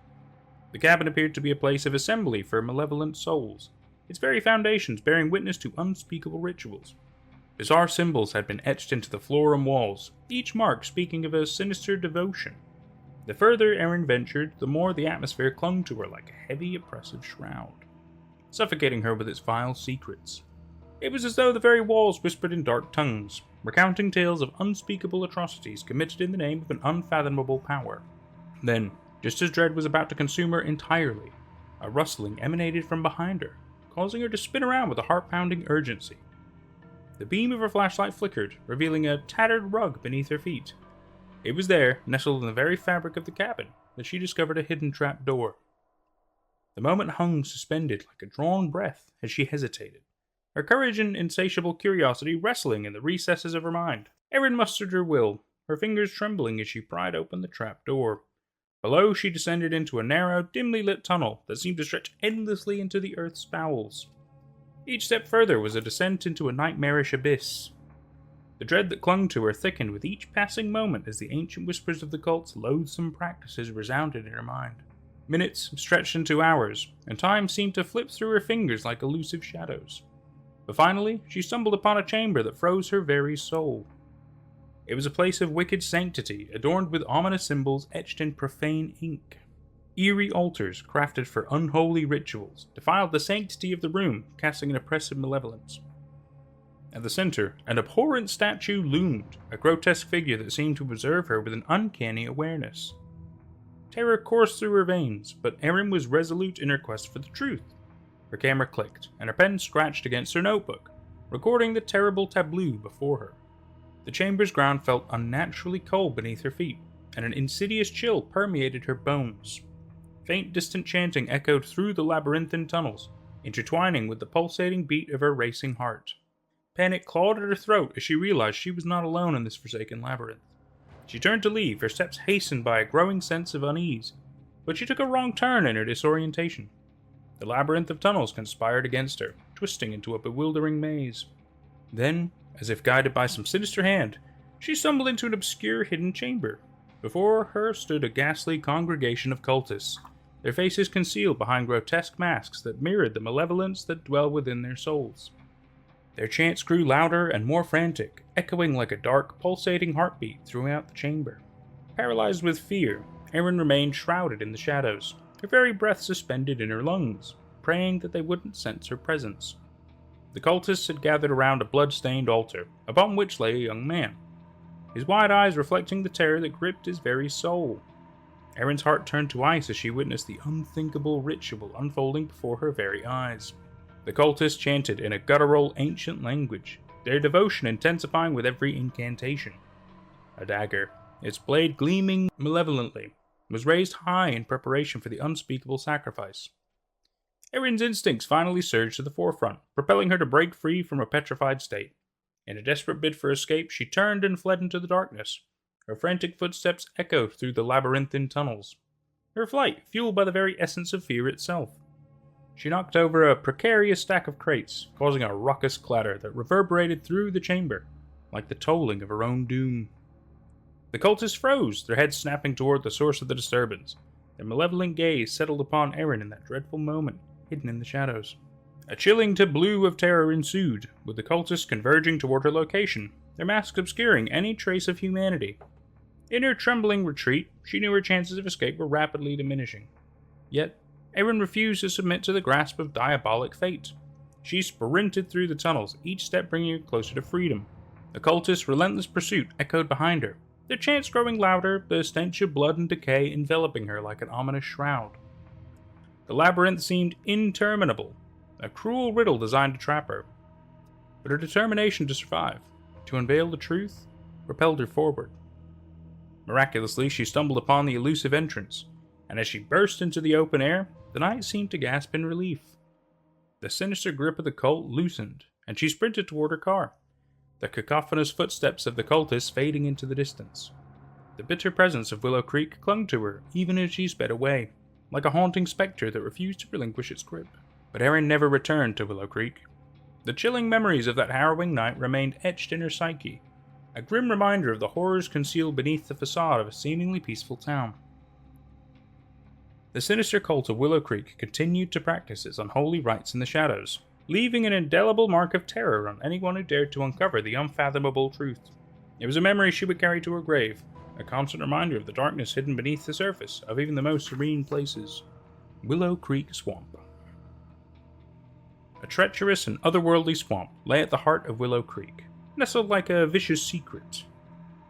The cabin appeared to be a place of assembly for malevolent souls, its very foundations bearing witness to unspeakable rituals. Bizarre symbols had been etched into the floor and walls, each mark speaking of a sinister devotion. The further Erin ventured, the more the atmosphere clung to her like a heavy, oppressive shroud, suffocating her with its vile secrets. It was as though the very walls whispered in dark tongues, recounting tales of unspeakable atrocities committed in the name of an unfathomable power. Then, just as dread was about to consume her entirely, a rustling emanated from behind her, causing her to spin around with a heart-pounding urgency. The beam of her flashlight flickered, revealing a tattered rug beneath her feet. It was there, nestled in the very fabric of the cabin, that she discovered a hidden trap door. The moment hung suspended like a drawn breath as she hesitated, her courage and insatiable curiosity wrestling in the recesses of her mind. Erin mustered her will, her fingers trembling as she pried open the trap door. Below, she descended into a narrow, dimly lit tunnel that seemed to stretch endlessly into the earth's bowels. Each step further was a descent into a nightmarish abyss. The dread that clung to her thickened with each passing moment as the ancient whispers of the cult's loathsome practices resounded in her mind. Minutes stretched into hours, and time seemed to flip through her fingers like elusive shadows. But finally, she stumbled upon a chamber that froze her very soul. It was a place of wicked sanctity, adorned with ominous symbols etched in profane ink. Eerie altars, crafted for unholy rituals, defiled the sanctity of the room, casting an oppressive malevolence. At the center, an abhorrent statue loomed, a grotesque figure that seemed to observe her with an uncanny awareness. Terror coursed through her veins, but Erin was resolute in her quest for the truth. Her camera clicked, and her pen scratched against her notebook, recording the terrible tableau before her. The chamber's ground felt unnaturally cold beneath her feet, and an insidious chill permeated her bones. Faint distant chanting echoed through the labyrinthine tunnels, intertwining with the pulsating beat of her racing heart. Panic clawed at her throat as she realized she was not alone in this forsaken labyrinth. She turned to leave, her steps hastened by a growing sense of unease, but she took a wrong turn in her disorientation. The labyrinth of tunnels conspired against her, twisting into a bewildering maze. Then, as if guided by some sinister hand, she stumbled into an obscure hidden chamber. Before her stood a ghastly congregation of cultists, their faces concealed behind grotesque masks that mirrored the malevolence that dwelled within their souls. Their chants grew louder and more frantic, echoing like a dark, pulsating heartbeat throughout the chamber. Paralyzed with fear, Erin remained shrouded in the shadows, her very breath suspended in her lungs, praying that they wouldn't sense her presence. The cultists had gathered around a blood-stained altar, upon which lay a young man, his wide eyes reflecting the terror that gripped his very soul. Erin's heart turned to ice as she witnessed the unthinkable ritual unfolding before her very eyes. The cultists chanted in a guttural, ancient language, their devotion intensifying with every incantation. A dagger, its blade gleaming malevolently, was raised high in preparation for the unspeakable sacrifice. Erin's instincts finally surged to the forefront, propelling her to break free from her petrified state. In a desperate bid for escape, she turned and fled into the darkness. Her frantic footsteps echoed through the labyrinthine tunnels. Her flight, fueled by the very essence of fear itself. She knocked over a precarious stack of crates, causing a raucous clatter that reverberated through the chamber, like the tolling of her own doom. The cultists froze, their heads snapping toward the source of the disturbance. Their malevolent gaze settled upon Erin in that dreadful moment, hidden in the shadows. A chilling tableau of terror ensued, with the cultists converging toward her location, their masks obscuring any trace of humanity. In her trembling retreat, she knew her chances of escape were rapidly diminishing. Yet, Erin refused to submit to the grasp of diabolic fate. She sprinted through the tunnels, each step bringing her closer to freedom. The cultists' relentless pursuit echoed behind her, their chants growing louder, the stench of blood and decay enveloping her like an ominous shroud. The labyrinth seemed interminable, a cruel riddle designed to trap her. But her determination to survive, to unveil the truth, propelled her forward. Miraculously, she stumbled upon the elusive entrance, and as she burst into the open air, the night seemed to gasp in relief. The sinister grip of the cult loosened, and she sprinted toward her car, the cacophonous footsteps of the cultists fading into the distance. The bitter presence of Willow Creek clung to her even as she sped away, like a haunting spectre that refused to relinquish its grip. But Erin never returned to Willow Creek. The chilling memories of that harrowing night remained etched in her psyche, a grim reminder of the horrors concealed beneath the facade of a seemingly peaceful town. The sinister cult of Willow Creek continued to practice its unholy rites in the shadows, leaving an indelible mark of terror on anyone who dared to uncover the unfathomable truth. It was a memory she would carry to her grave, a constant reminder of the darkness hidden beneath the surface of even the most serene places. Willow Creek Swamp. A treacherous and otherworldly swamp lay at the heart of Willow Creek, nestled like a vicious secret.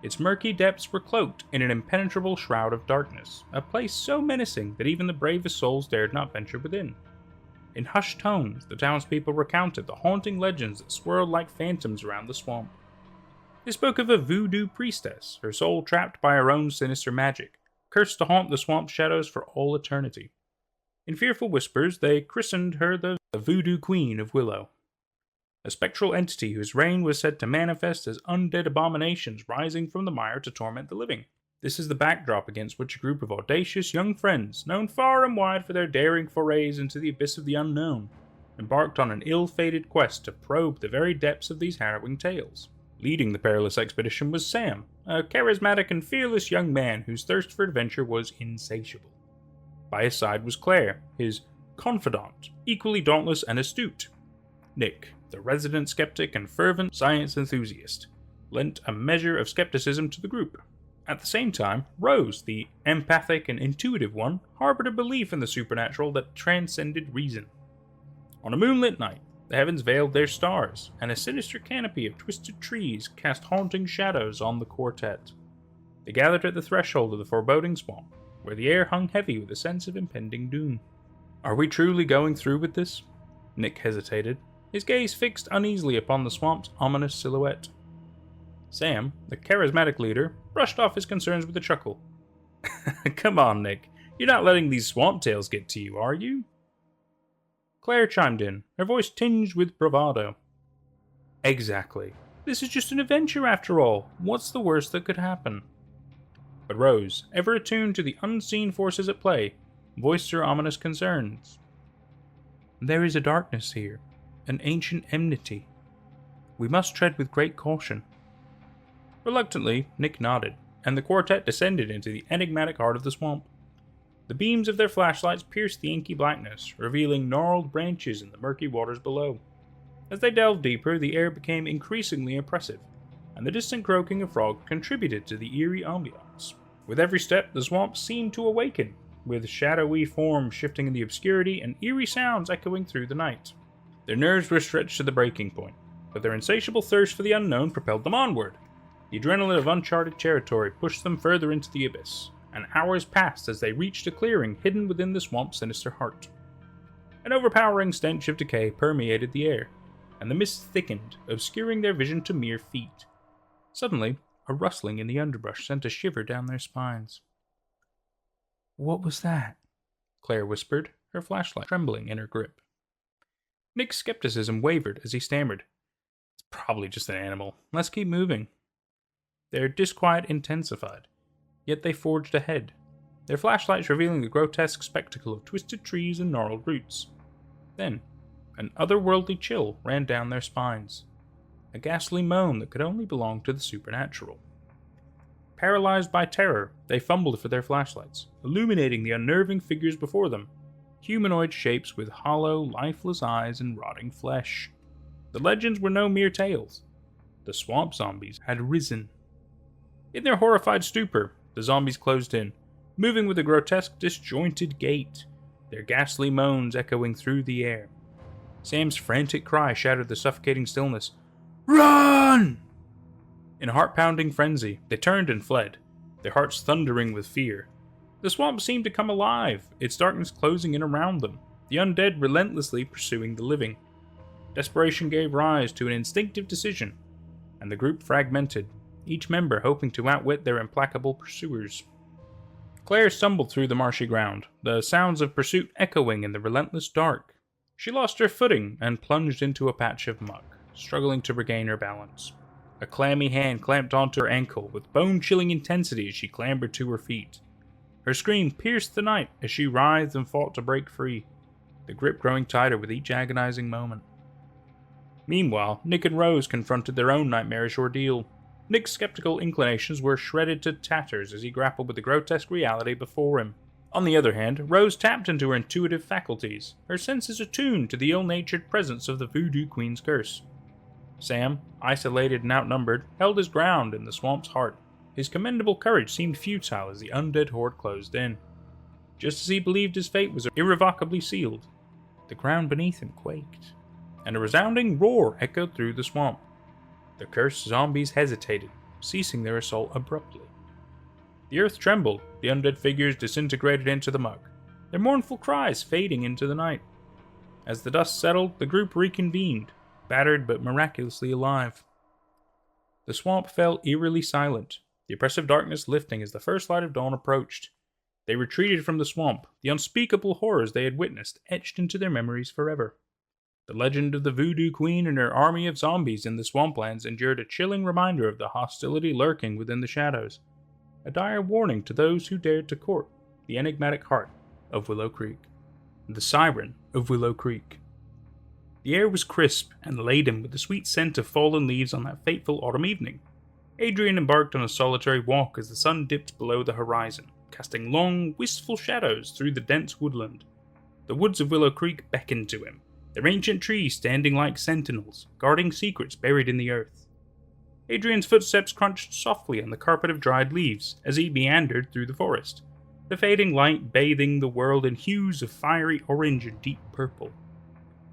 Its murky depths were cloaked in an impenetrable shroud of darkness, a place so menacing that even the bravest souls dared not venture within. In hushed tones, the townspeople recounted the haunting legends that swirled like phantoms around the swamp. They spoke of a voodoo priestess, her soul trapped by her own sinister magic, cursed to haunt the swamp shadows for all eternity. In fearful whispers, they christened her the Voodoo Queen of Willow, a spectral entity whose reign was said to manifest as undead abominations rising from the mire to torment the living. This is the backdrop against which a group of audacious young friends, known far and wide for their daring forays into the abyss of the unknown, embarked on an ill-fated quest to probe the very depths of these harrowing tales. Leading the perilous expedition was Sam, a charismatic and fearless young man whose thirst for adventure was insatiable. By his side was Claire, his confidant, equally dauntless and astute. Nick, the resident skeptic and fervent science enthusiast, lent a measure of skepticism to the group. At the same time, Rose, the empathic and intuitive one, harbored a belief in the supernatural that transcended reason. On a moonlit night, the heavens veiled their stars, and a sinister canopy of twisted trees cast haunting shadows on the quartet. They gathered at the threshold of the foreboding swamp, where the air hung heavy with a sense of impending doom. "Are we truly going through with this?" Nick hesitated, his gaze fixed uneasily upon the swamp's ominous silhouette. Sam, the charismatic leader, brushed off his concerns with a chuckle. "Come on, Nick. You're not letting these swamp tales get to you, are you?" Claire chimed in, her voice tinged with bravado. "Exactly. This is just an adventure after all. What's the worst that could happen?" But Rose, ever attuned to the unseen forces at play, voiced her ominous concerns. "There is a darkness here, an ancient enmity. We must tread with great caution." Reluctantly, Nick nodded, and the quartet descended into the enigmatic heart of the swamp. The beams of their flashlights pierced the inky blackness, revealing gnarled branches in the murky waters below. As they delved deeper, the air became increasingly oppressive, and the distant croaking of frogs contributed to the eerie ambiance. With every step, the swamp seemed to awaken, with shadowy forms shifting in the obscurity and eerie sounds echoing through the night. Their nerves were stretched to the breaking point, but their insatiable thirst for the unknown propelled them onward. The adrenaline of uncharted territory pushed them further into the abyss, and hours passed as they reached a clearing hidden within the swamp's sinister heart. An overpowering stench of decay permeated the air, and the mist thickened, obscuring their vision to mere feet. Suddenly, a rustling in the underbrush sent a shiver down their spines. "What was that?" Claire whispered, her flashlight trembling in her grip. Nick's skepticism wavered as he stammered. "It's probably just an animal. Let's keep moving." Their disquiet intensified, yet they forged ahead, their flashlights revealing the grotesque spectacle of twisted trees and gnarled roots. Then, an otherworldly chill ran down their spines, a ghastly moan that could only belong to the supernatural. Paralyzed by terror, they fumbled for their flashlights, illuminating the unnerving figures before them, humanoid shapes with hollow, lifeless eyes and rotting flesh. The legends were no mere tales. The swamp zombies had risen. In their horrified stupor, the zombies closed in, moving with a grotesque, disjointed gait, their ghastly moans echoing through the air. Sam's frantic cry shattered the suffocating stillness. "Run!" In a heart-pounding frenzy, they turned and fled, their hearts thundering with fear. The swamp seemed to come alive, its darkness closing in around them, the undead relentlessly pursuing the living. Desperation gave rise to an instinctive decision, and the group fragmented, each member hoping to outwit their implacable pursuers. Claire stumbled through the marshy ground, the sounds of pursuit echoing in the relentless dark. She lost her footing and plunged into a patch of muck, struggling to regain her balance. A clammy hand clamped onto her ankle with bone-chilling intensity as she clambered to her feet. Her scream pierced the night as she writhed and fought to break free, the grip growing tighter with each agonizing moment. Meanwhile, Nick and Rose confronted their own nightmarish ordeal. Nick's skeptical inclinations were shredded to tatters as he grappled with the grotesque reality before him. On the other hand, Rose tapped into her intuitive faculties, her senses attuned to the ill-natured presence of the Voodoo Queen's curse. Sam, isolated and outnumbered, held his ground in the swamp's heart. His commendable courage seemed futile as the undead horde closed in. Just as he believed his fate was irrevocably sealed, the ground beneath him quaked, and a resounding roar echoed through the swamp. The cursed zombies hesitated, ceasing their assault abruptly. The earth trembled, the undead figures disintegrated into the muck, their mournful cries fading into the night. As the dust settled, the group reconvened, battered but miraculously alive. The swamp fell eerily silent, the oppressive darkness lifting as the first light of dawn approached. They retreated from the swamp, the unspeakable horrors they had witnessed etched into their memories forever. The legend of the Voodoo Queen and her army of zombies in the swamplands endured a chilling reminder of the hostility lurking within the shadows, a dire warning to those who dared to court the enigmatic heart of Willow Creek. The Siren of Willow Creek. The air was crisp and laden with the sweet scent of fallen leaves on that fateful autumn evening. Adrian embarked on a solitary walk as the sun dipped below the horizon, casting long, wistful shadows through the dense woodland. The woods of Willow Creek beckoned to him, their ancient trees standing like sentinels, guarding secrets buried in the earth. Adrian's footsteps crunched softly on the carpet of dried leaves as he meandered through the forest, the fading light bathing the world in hues of fiery orange and deep purple.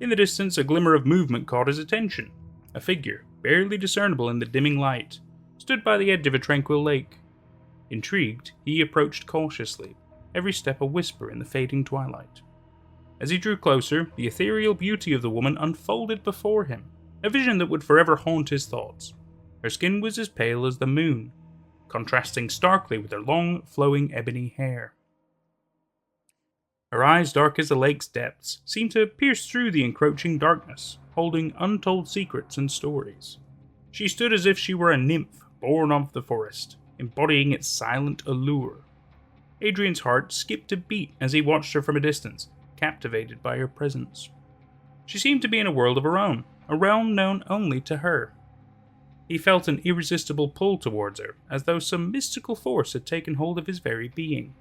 In the distance, a glimmer of movement caught his attention. A figure, barely discernible in the dimming light, stood by the edge of a tranquil lake. Intrigued, he approached cautiously, every step a whisper in the fading twilight. As he drew closer, the ethereal beauty of the woman unfolded before him, a vision that would forever haunt his thoughts. Her skin was as pale as the moon, contrasting starkly with her long, flowing ebony hair. Her eyes, dark as the lake's depths, seemed to pierce through the encroaching darkness, holding untold secrets and stories. She stood as if she were a nymph born of the forest, embodying its silent allure. Adrian's heart skipped a beat as he watched her from a distance, captivated by her presence. She seemed to be in a world of her own, a realm known only to her. He felt an irresistible pull towards her, as though some mystical force had taken hold of his very being.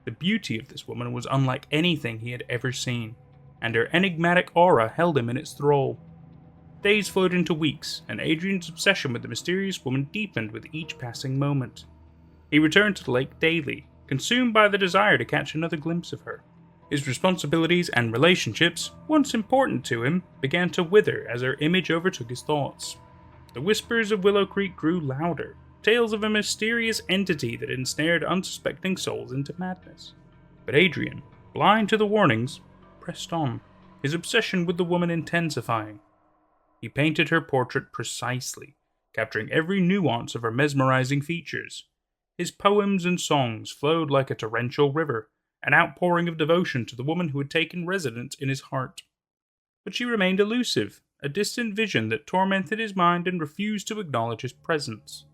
The beauty of this woman was unlike anything he had ever seen, and her enigmatic aura held him in its thrall. Days flowed into weeks, and Adrian's obsession with the mysterious woman deepened with each passing moment. He returned to the lake daily, consumed by the desire to catch another glimpse of her. His responsibilities and relationships, once important to him, began to wither as her image overtook his thoughts. The whispers of Willow Creek grew louder, tales of a mysterious entity that ensnared unsuspecting souls into madness. But Adrian, blind to the warnings, pressed on, his obsession with the woman intensifying. He painted her portrait precisely, capturing every nuance of her mesmerizing features. His poems and songs flowed like a torrential river, an outpouring of devotion to the woman who had taken residence in his heart. But she remained elusive, a distant vision that tormented his mind and refused to acknowledge his presence.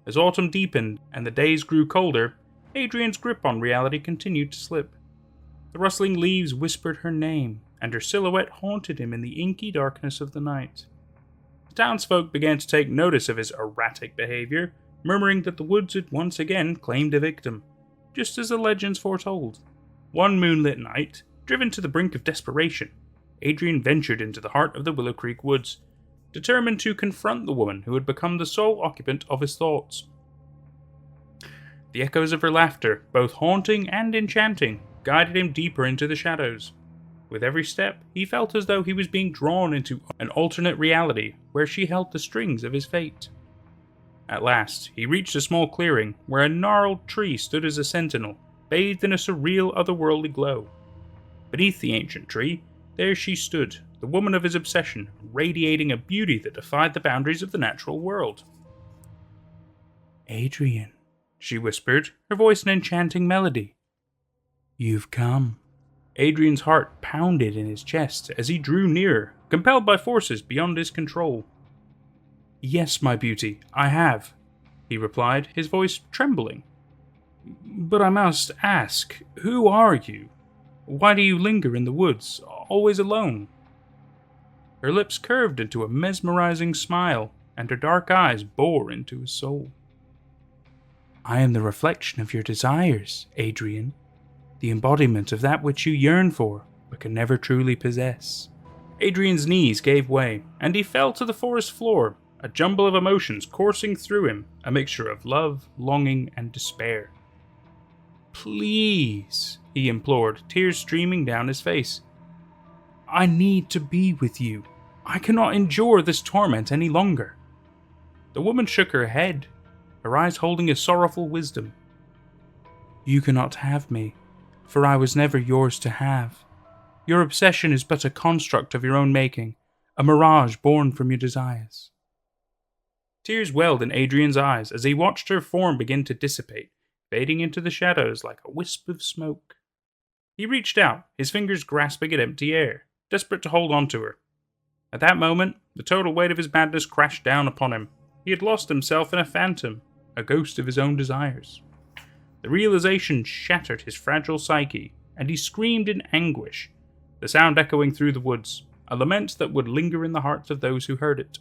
As autumn deepened and the days grew colder, Adrian's grip on reality continued to slip. The rustling leaves whispered her name, and her silhouette haunted him in the inky darkness of the night. The townsfolk began to take notice of his erratic behavior, murmuring that the woods had once again claimed a victim, just as the legends foretold. One moonlit night, driven to the brink of desperation, Adrian ventured into the heart of the Willow Creek woods, determined to confront the woman who had become the sole occupant of his thoughts. The echoes of her laughter, both haunting and enchanting, guided him deeper into the shadows. With every step, he felt as though he was being drawn into an alternate reality where she held the strings of his fate. At last, he reached a small clearing where a gnarled tree stood as a sentinel, bathed in a surreal otherworldly glow. Beneath the ancient tree, there she stood, the woman of his obsession, radiating a beauty that defied the boundaries of the natural world. "Adrian," she whispered, her voice an enchanting melody. "You've come." Adrian's heart pounded in his chest as he drew nearer, compelled by forces beyond his control. "Yes, my beauty, I have," he replied, his voice trembling. "But I must ask, who are you? Why do you linger in the woods, always alone?" Her lips curved into a mesmerizing smile, and her dark eyes bore into his soul. "I am the reflection of your desires, Adrian, the embodiment of that which you yearn for, but can never truly possess." Adrian's knees gave way, and he fell to the forest floor, a jumble of emotions coursing through him, a mixture of love, longing, and despair. "Please," he implored, tears streaming down his face. "I need to be with you. I cannot endure this torment any longer." The woman shook her head, her eyes holding a sorrowful wisdom. "You cannot have me, for I was never yours to have. Your obsession is but a construct of your own making, a mirage born from your desires." Tears welled in Adrian's eyes as he watched her form begin to dissipate, fading into the shadows like a wisp of smoke. He reached out, his fingers grasping at empty air, desperate to hold on to her. At that moment, the total weight of his madness crashed down upon him. He had lost himself in a phantom, a ghost of his own desires. The realization shattered his fragile psyche, and he screamed in anguish, the sound echoing through the woods, a lament that would linger in the hearts of those who heard it.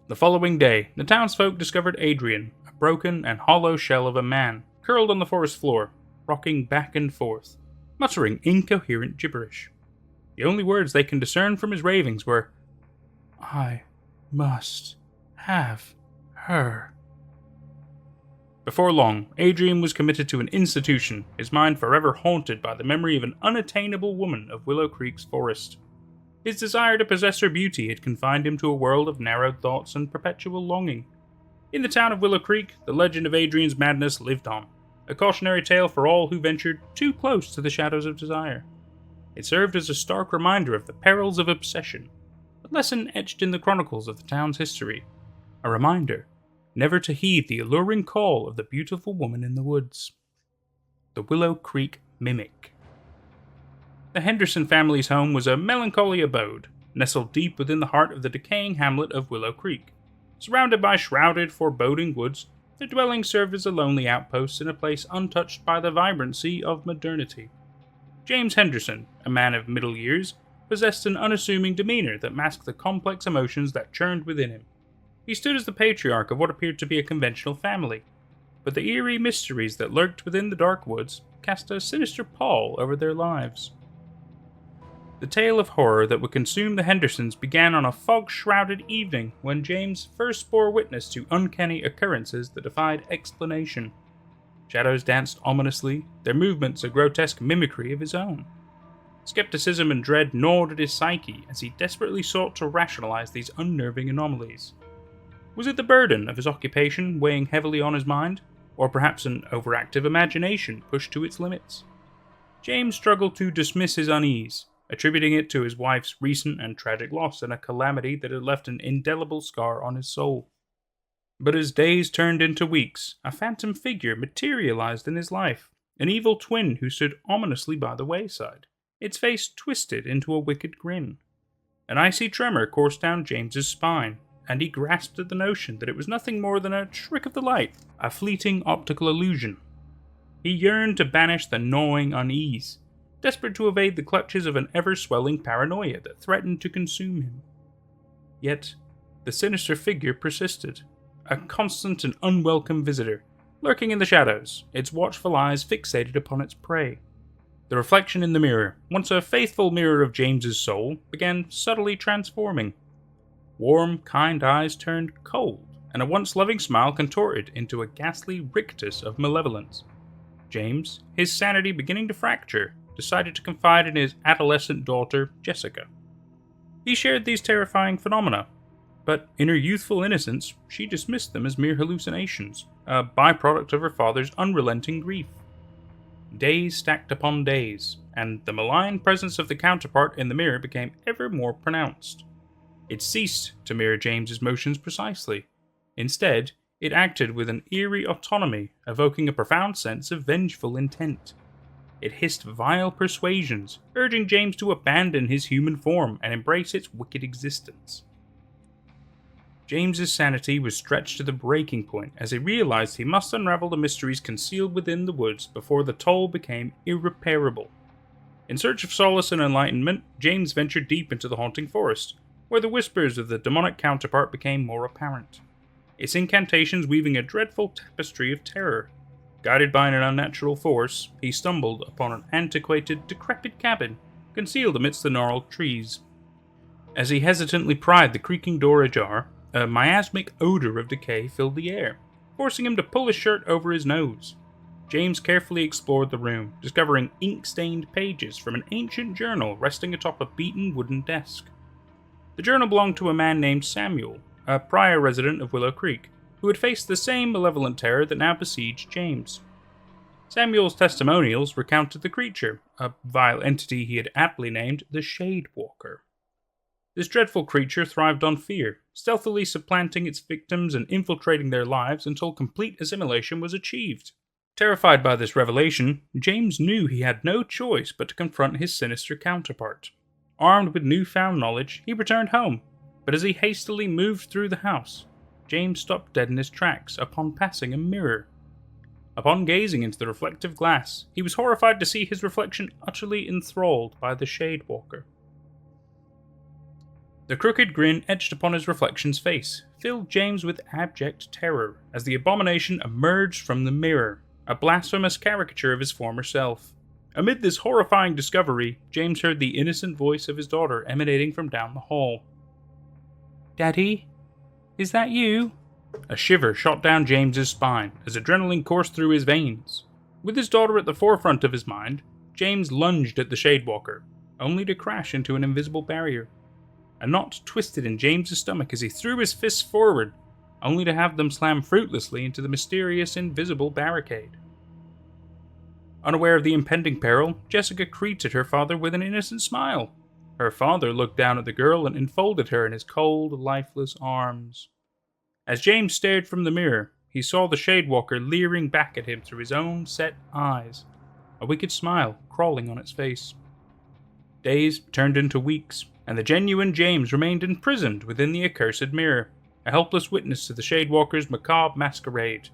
The following day, the townsfolk discovered Adrian, a broken and hollow shell of a man, curled on the forest floor, rocking back and forth, muttering incoherent gibberish. The only words they can discern from his ravings were, "I must have her." Before long, Adrian was committed to an institution, his mind forever haunted by the memory of an unattainable woman of Willow Creek's forest. His desire to possess her beauty had confined him to a world of narrowed thoughts and perpetual longing. In the town of Willow Creek, the legend of Adrian's madness lived on, a cautionary tale for all who ventured too close to the shadows of desire. It served as a stark reminder of the perils of obsession, a lesson etched in the chronicles of the town's history, a reminder never to heed the alluring call of the beautiful woman in the woods. The Willow Creek Mimic. The Henderson family's home was a melancholy abode, nestled deep within the heart of the decaying hamlet of Willow Creek. Surrounded by shrouded, foreboding woods, the dwelling served as a lonely outpost in a place untouched by the vibrancy of modernity. James Henderson, a man of middle years, possessed an unassuming demeanor that masked the complex emotions that churned within him. He stood as the patriarch of what appeared to be a conventional family, but the eerie mysteries that lurked within the dark woods cast a sinister pall over their lives. The tale of horror that would consume the Hendersons began on a fog-shrouded evening when James first bore witness to uncanny occurrences that defied explanation. Shadows danced ominously, their movements a grotesque mimicry of his own. Skepticism and dread gnawed at his psyche as he desperately sought to rationalize these unnerving anomalies. Was it the burden of his occupation weighing heavily on his mind, or perhaps an overactive imagination pushed to its limits? James struggled to dismiss his unease, attributing it to his wife's recent and tragic loss and a calamity that had left an indelible scar on his soul. But as days turned into weeks, a phantom figure materialized in his life, an evil twin who stood ominously by the wayside, its face twisted into a wicked grin. An icy tremor coursed down James's spine, and he grasped at the notion that it was nothing more than a trick of the light, a fleeting optical illusion. He yearned to banish the gnawing unease, desperate to evade the clutches of an ever-swelling paranoia that threatened to consume him. Yet, the sinister figure persisted, a constant and unwelcome visitor, lurking in the shadows, its watchful eyes fixated upon its prey. The reflection in the mirror, once a faithful mirror of James's soul, began subtly transforming. Warm, kind eyes turned cold, and a once loving smile contorted into a ghastly rictus of malevolence. James, his sanity beginning to fracture, decided to confide in his adolescent daughter, Jessica. He shared these terrifying phenomena, but in her youthful innocence, she dismissed them as mere hallucinations, a byproduct of her father's unrelenting grief. Days stacked upon days, and the malign presence of the counterpart in the mirror became ever more pronounced. It ceased to mirror James's motions precisely. Instead, it acted with an eerie autonomy, evoking a profound sense of vengeful intent. It hissed vile persuasions, urging James to abandon his human form and embrace its wicked existence. James's sanity was stretched to the breaking point as he realized he must unravel the mysteries concealed within the woods before the toll became irreparable. In search of solace and enlightenment, James ventured deep into the haunting forest, where the whispers of the demonic counterpart became more apparent, its incantations weaving a dreadful tapestry of terror. Guided by an unnatural force, he stumbled upon an antiquated, decrepit cabin, concealed amidst the gnarled trees. As he hesitantly pried the creaking door ajar, a miasmic odor of decay filled the air, forcing him to pull his shirt over his nose. James carefully explored the room, discovering ink-stained pages from an ancient journal resting atop a beaten wooden desk. The journal belonged to a man named Samuel, a prior resident of Willow Creek, who had faced the same malevolent terror that now besieged James. Samuel's testimonials recounted the creature, a vile entity he had aptly named the Shade Walker. This dreadful creature thrived on fear, stealthily supplanting its victims and infiltrating their lives until complete assimilation was achieved. Terrified by this revelation, James knew he had no choice but to confront his sinister counterpart. Armed with newfound knowledge, he returned home, but as he hastily moved through the house, James stopped dead in his tracks upon passing a mirror. Upon gazing into the reflective glass, he was horrified to see his reflection utterly enthralled by the Shade Walker. The crooked grin etched upon his reflection's face filled James with abject terror as the abomination emerged from the mirror, a blasphemous caricature of his former self. Amid this horrifying discovery, James heard the innocent voice of his daughter emanating from down the hall. "Daddy? Is that you?" A shiver shot down James's spine as adrenaline coursed through his veins. With his daughter at the forefront of his mind, James lunged at the Shadewalker, only to crash into an invisible barrier. A knot twisted in James's stomach as he threw his fists forward, only to have them slam fruitlessly into the mysterious invisible barricade. Unaware of the impending peril, Jessica greeted her father with an innocent smile. Her father looked down at the girl and enfolded her in his cold, lifeless arms. As James stared from the mirror, he saw the Shadewalker leering back at him through his own set eyes, a wicked smile crawling on its face. Days turned into weeks, and the genuine James remained imprisoned within the accursed mirror, a helpless witness to the Shadewalker's macabre masquerade.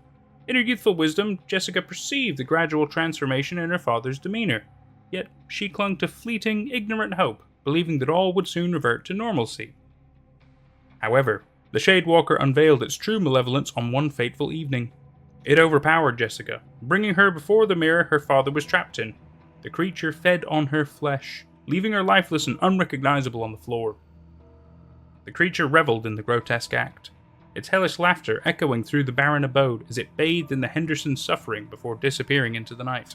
In her youthful wisdom, Jessica perceived the gradual transformation in her father's demeanor, yet she clung to fleeting, ignorant hope, believing that all would soon revert to normalcy. However, the Shadewalker unveiled its true malevolence on one fateful evening. It overpowered Jessica, bringing her before the mirror her father was trapped in. The creature fed on her flesh, leaving her lifeless and unrecognizable on the floor. The creature reveled in the grotesque act, its hellish laughter echoing through the barren abode as it bathed in the Henderson's suffering before disappearing into the night.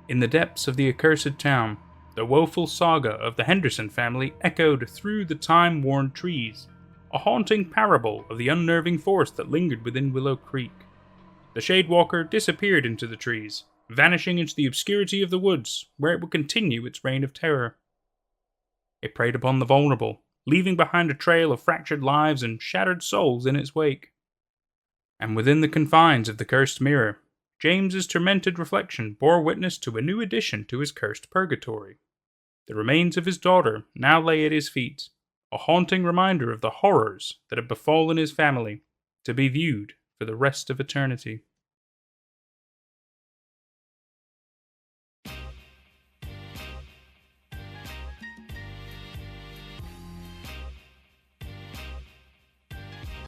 In the depths of the accursed town, the woeful saga of the Henderson family echoed through the time-worn trees, a haunting parable of the unnerving force that lingered within Willow Creek. The Shadewalker disappeared into the trees, vanishing into the obscurity of the woods, where it would continue its reign of terror. It preyed upon the vulnerable, leaving behind a trail of fractured lives and shattered souls in its wake. And within the confines of the cursed mirror, James's tormented reflection bore witness to a new addition to his cursed purgatory. The remains of his daughter now lay at his feet, a haunting reminder of the horrors that had befallen his family, to be viewed for the rest of eternity.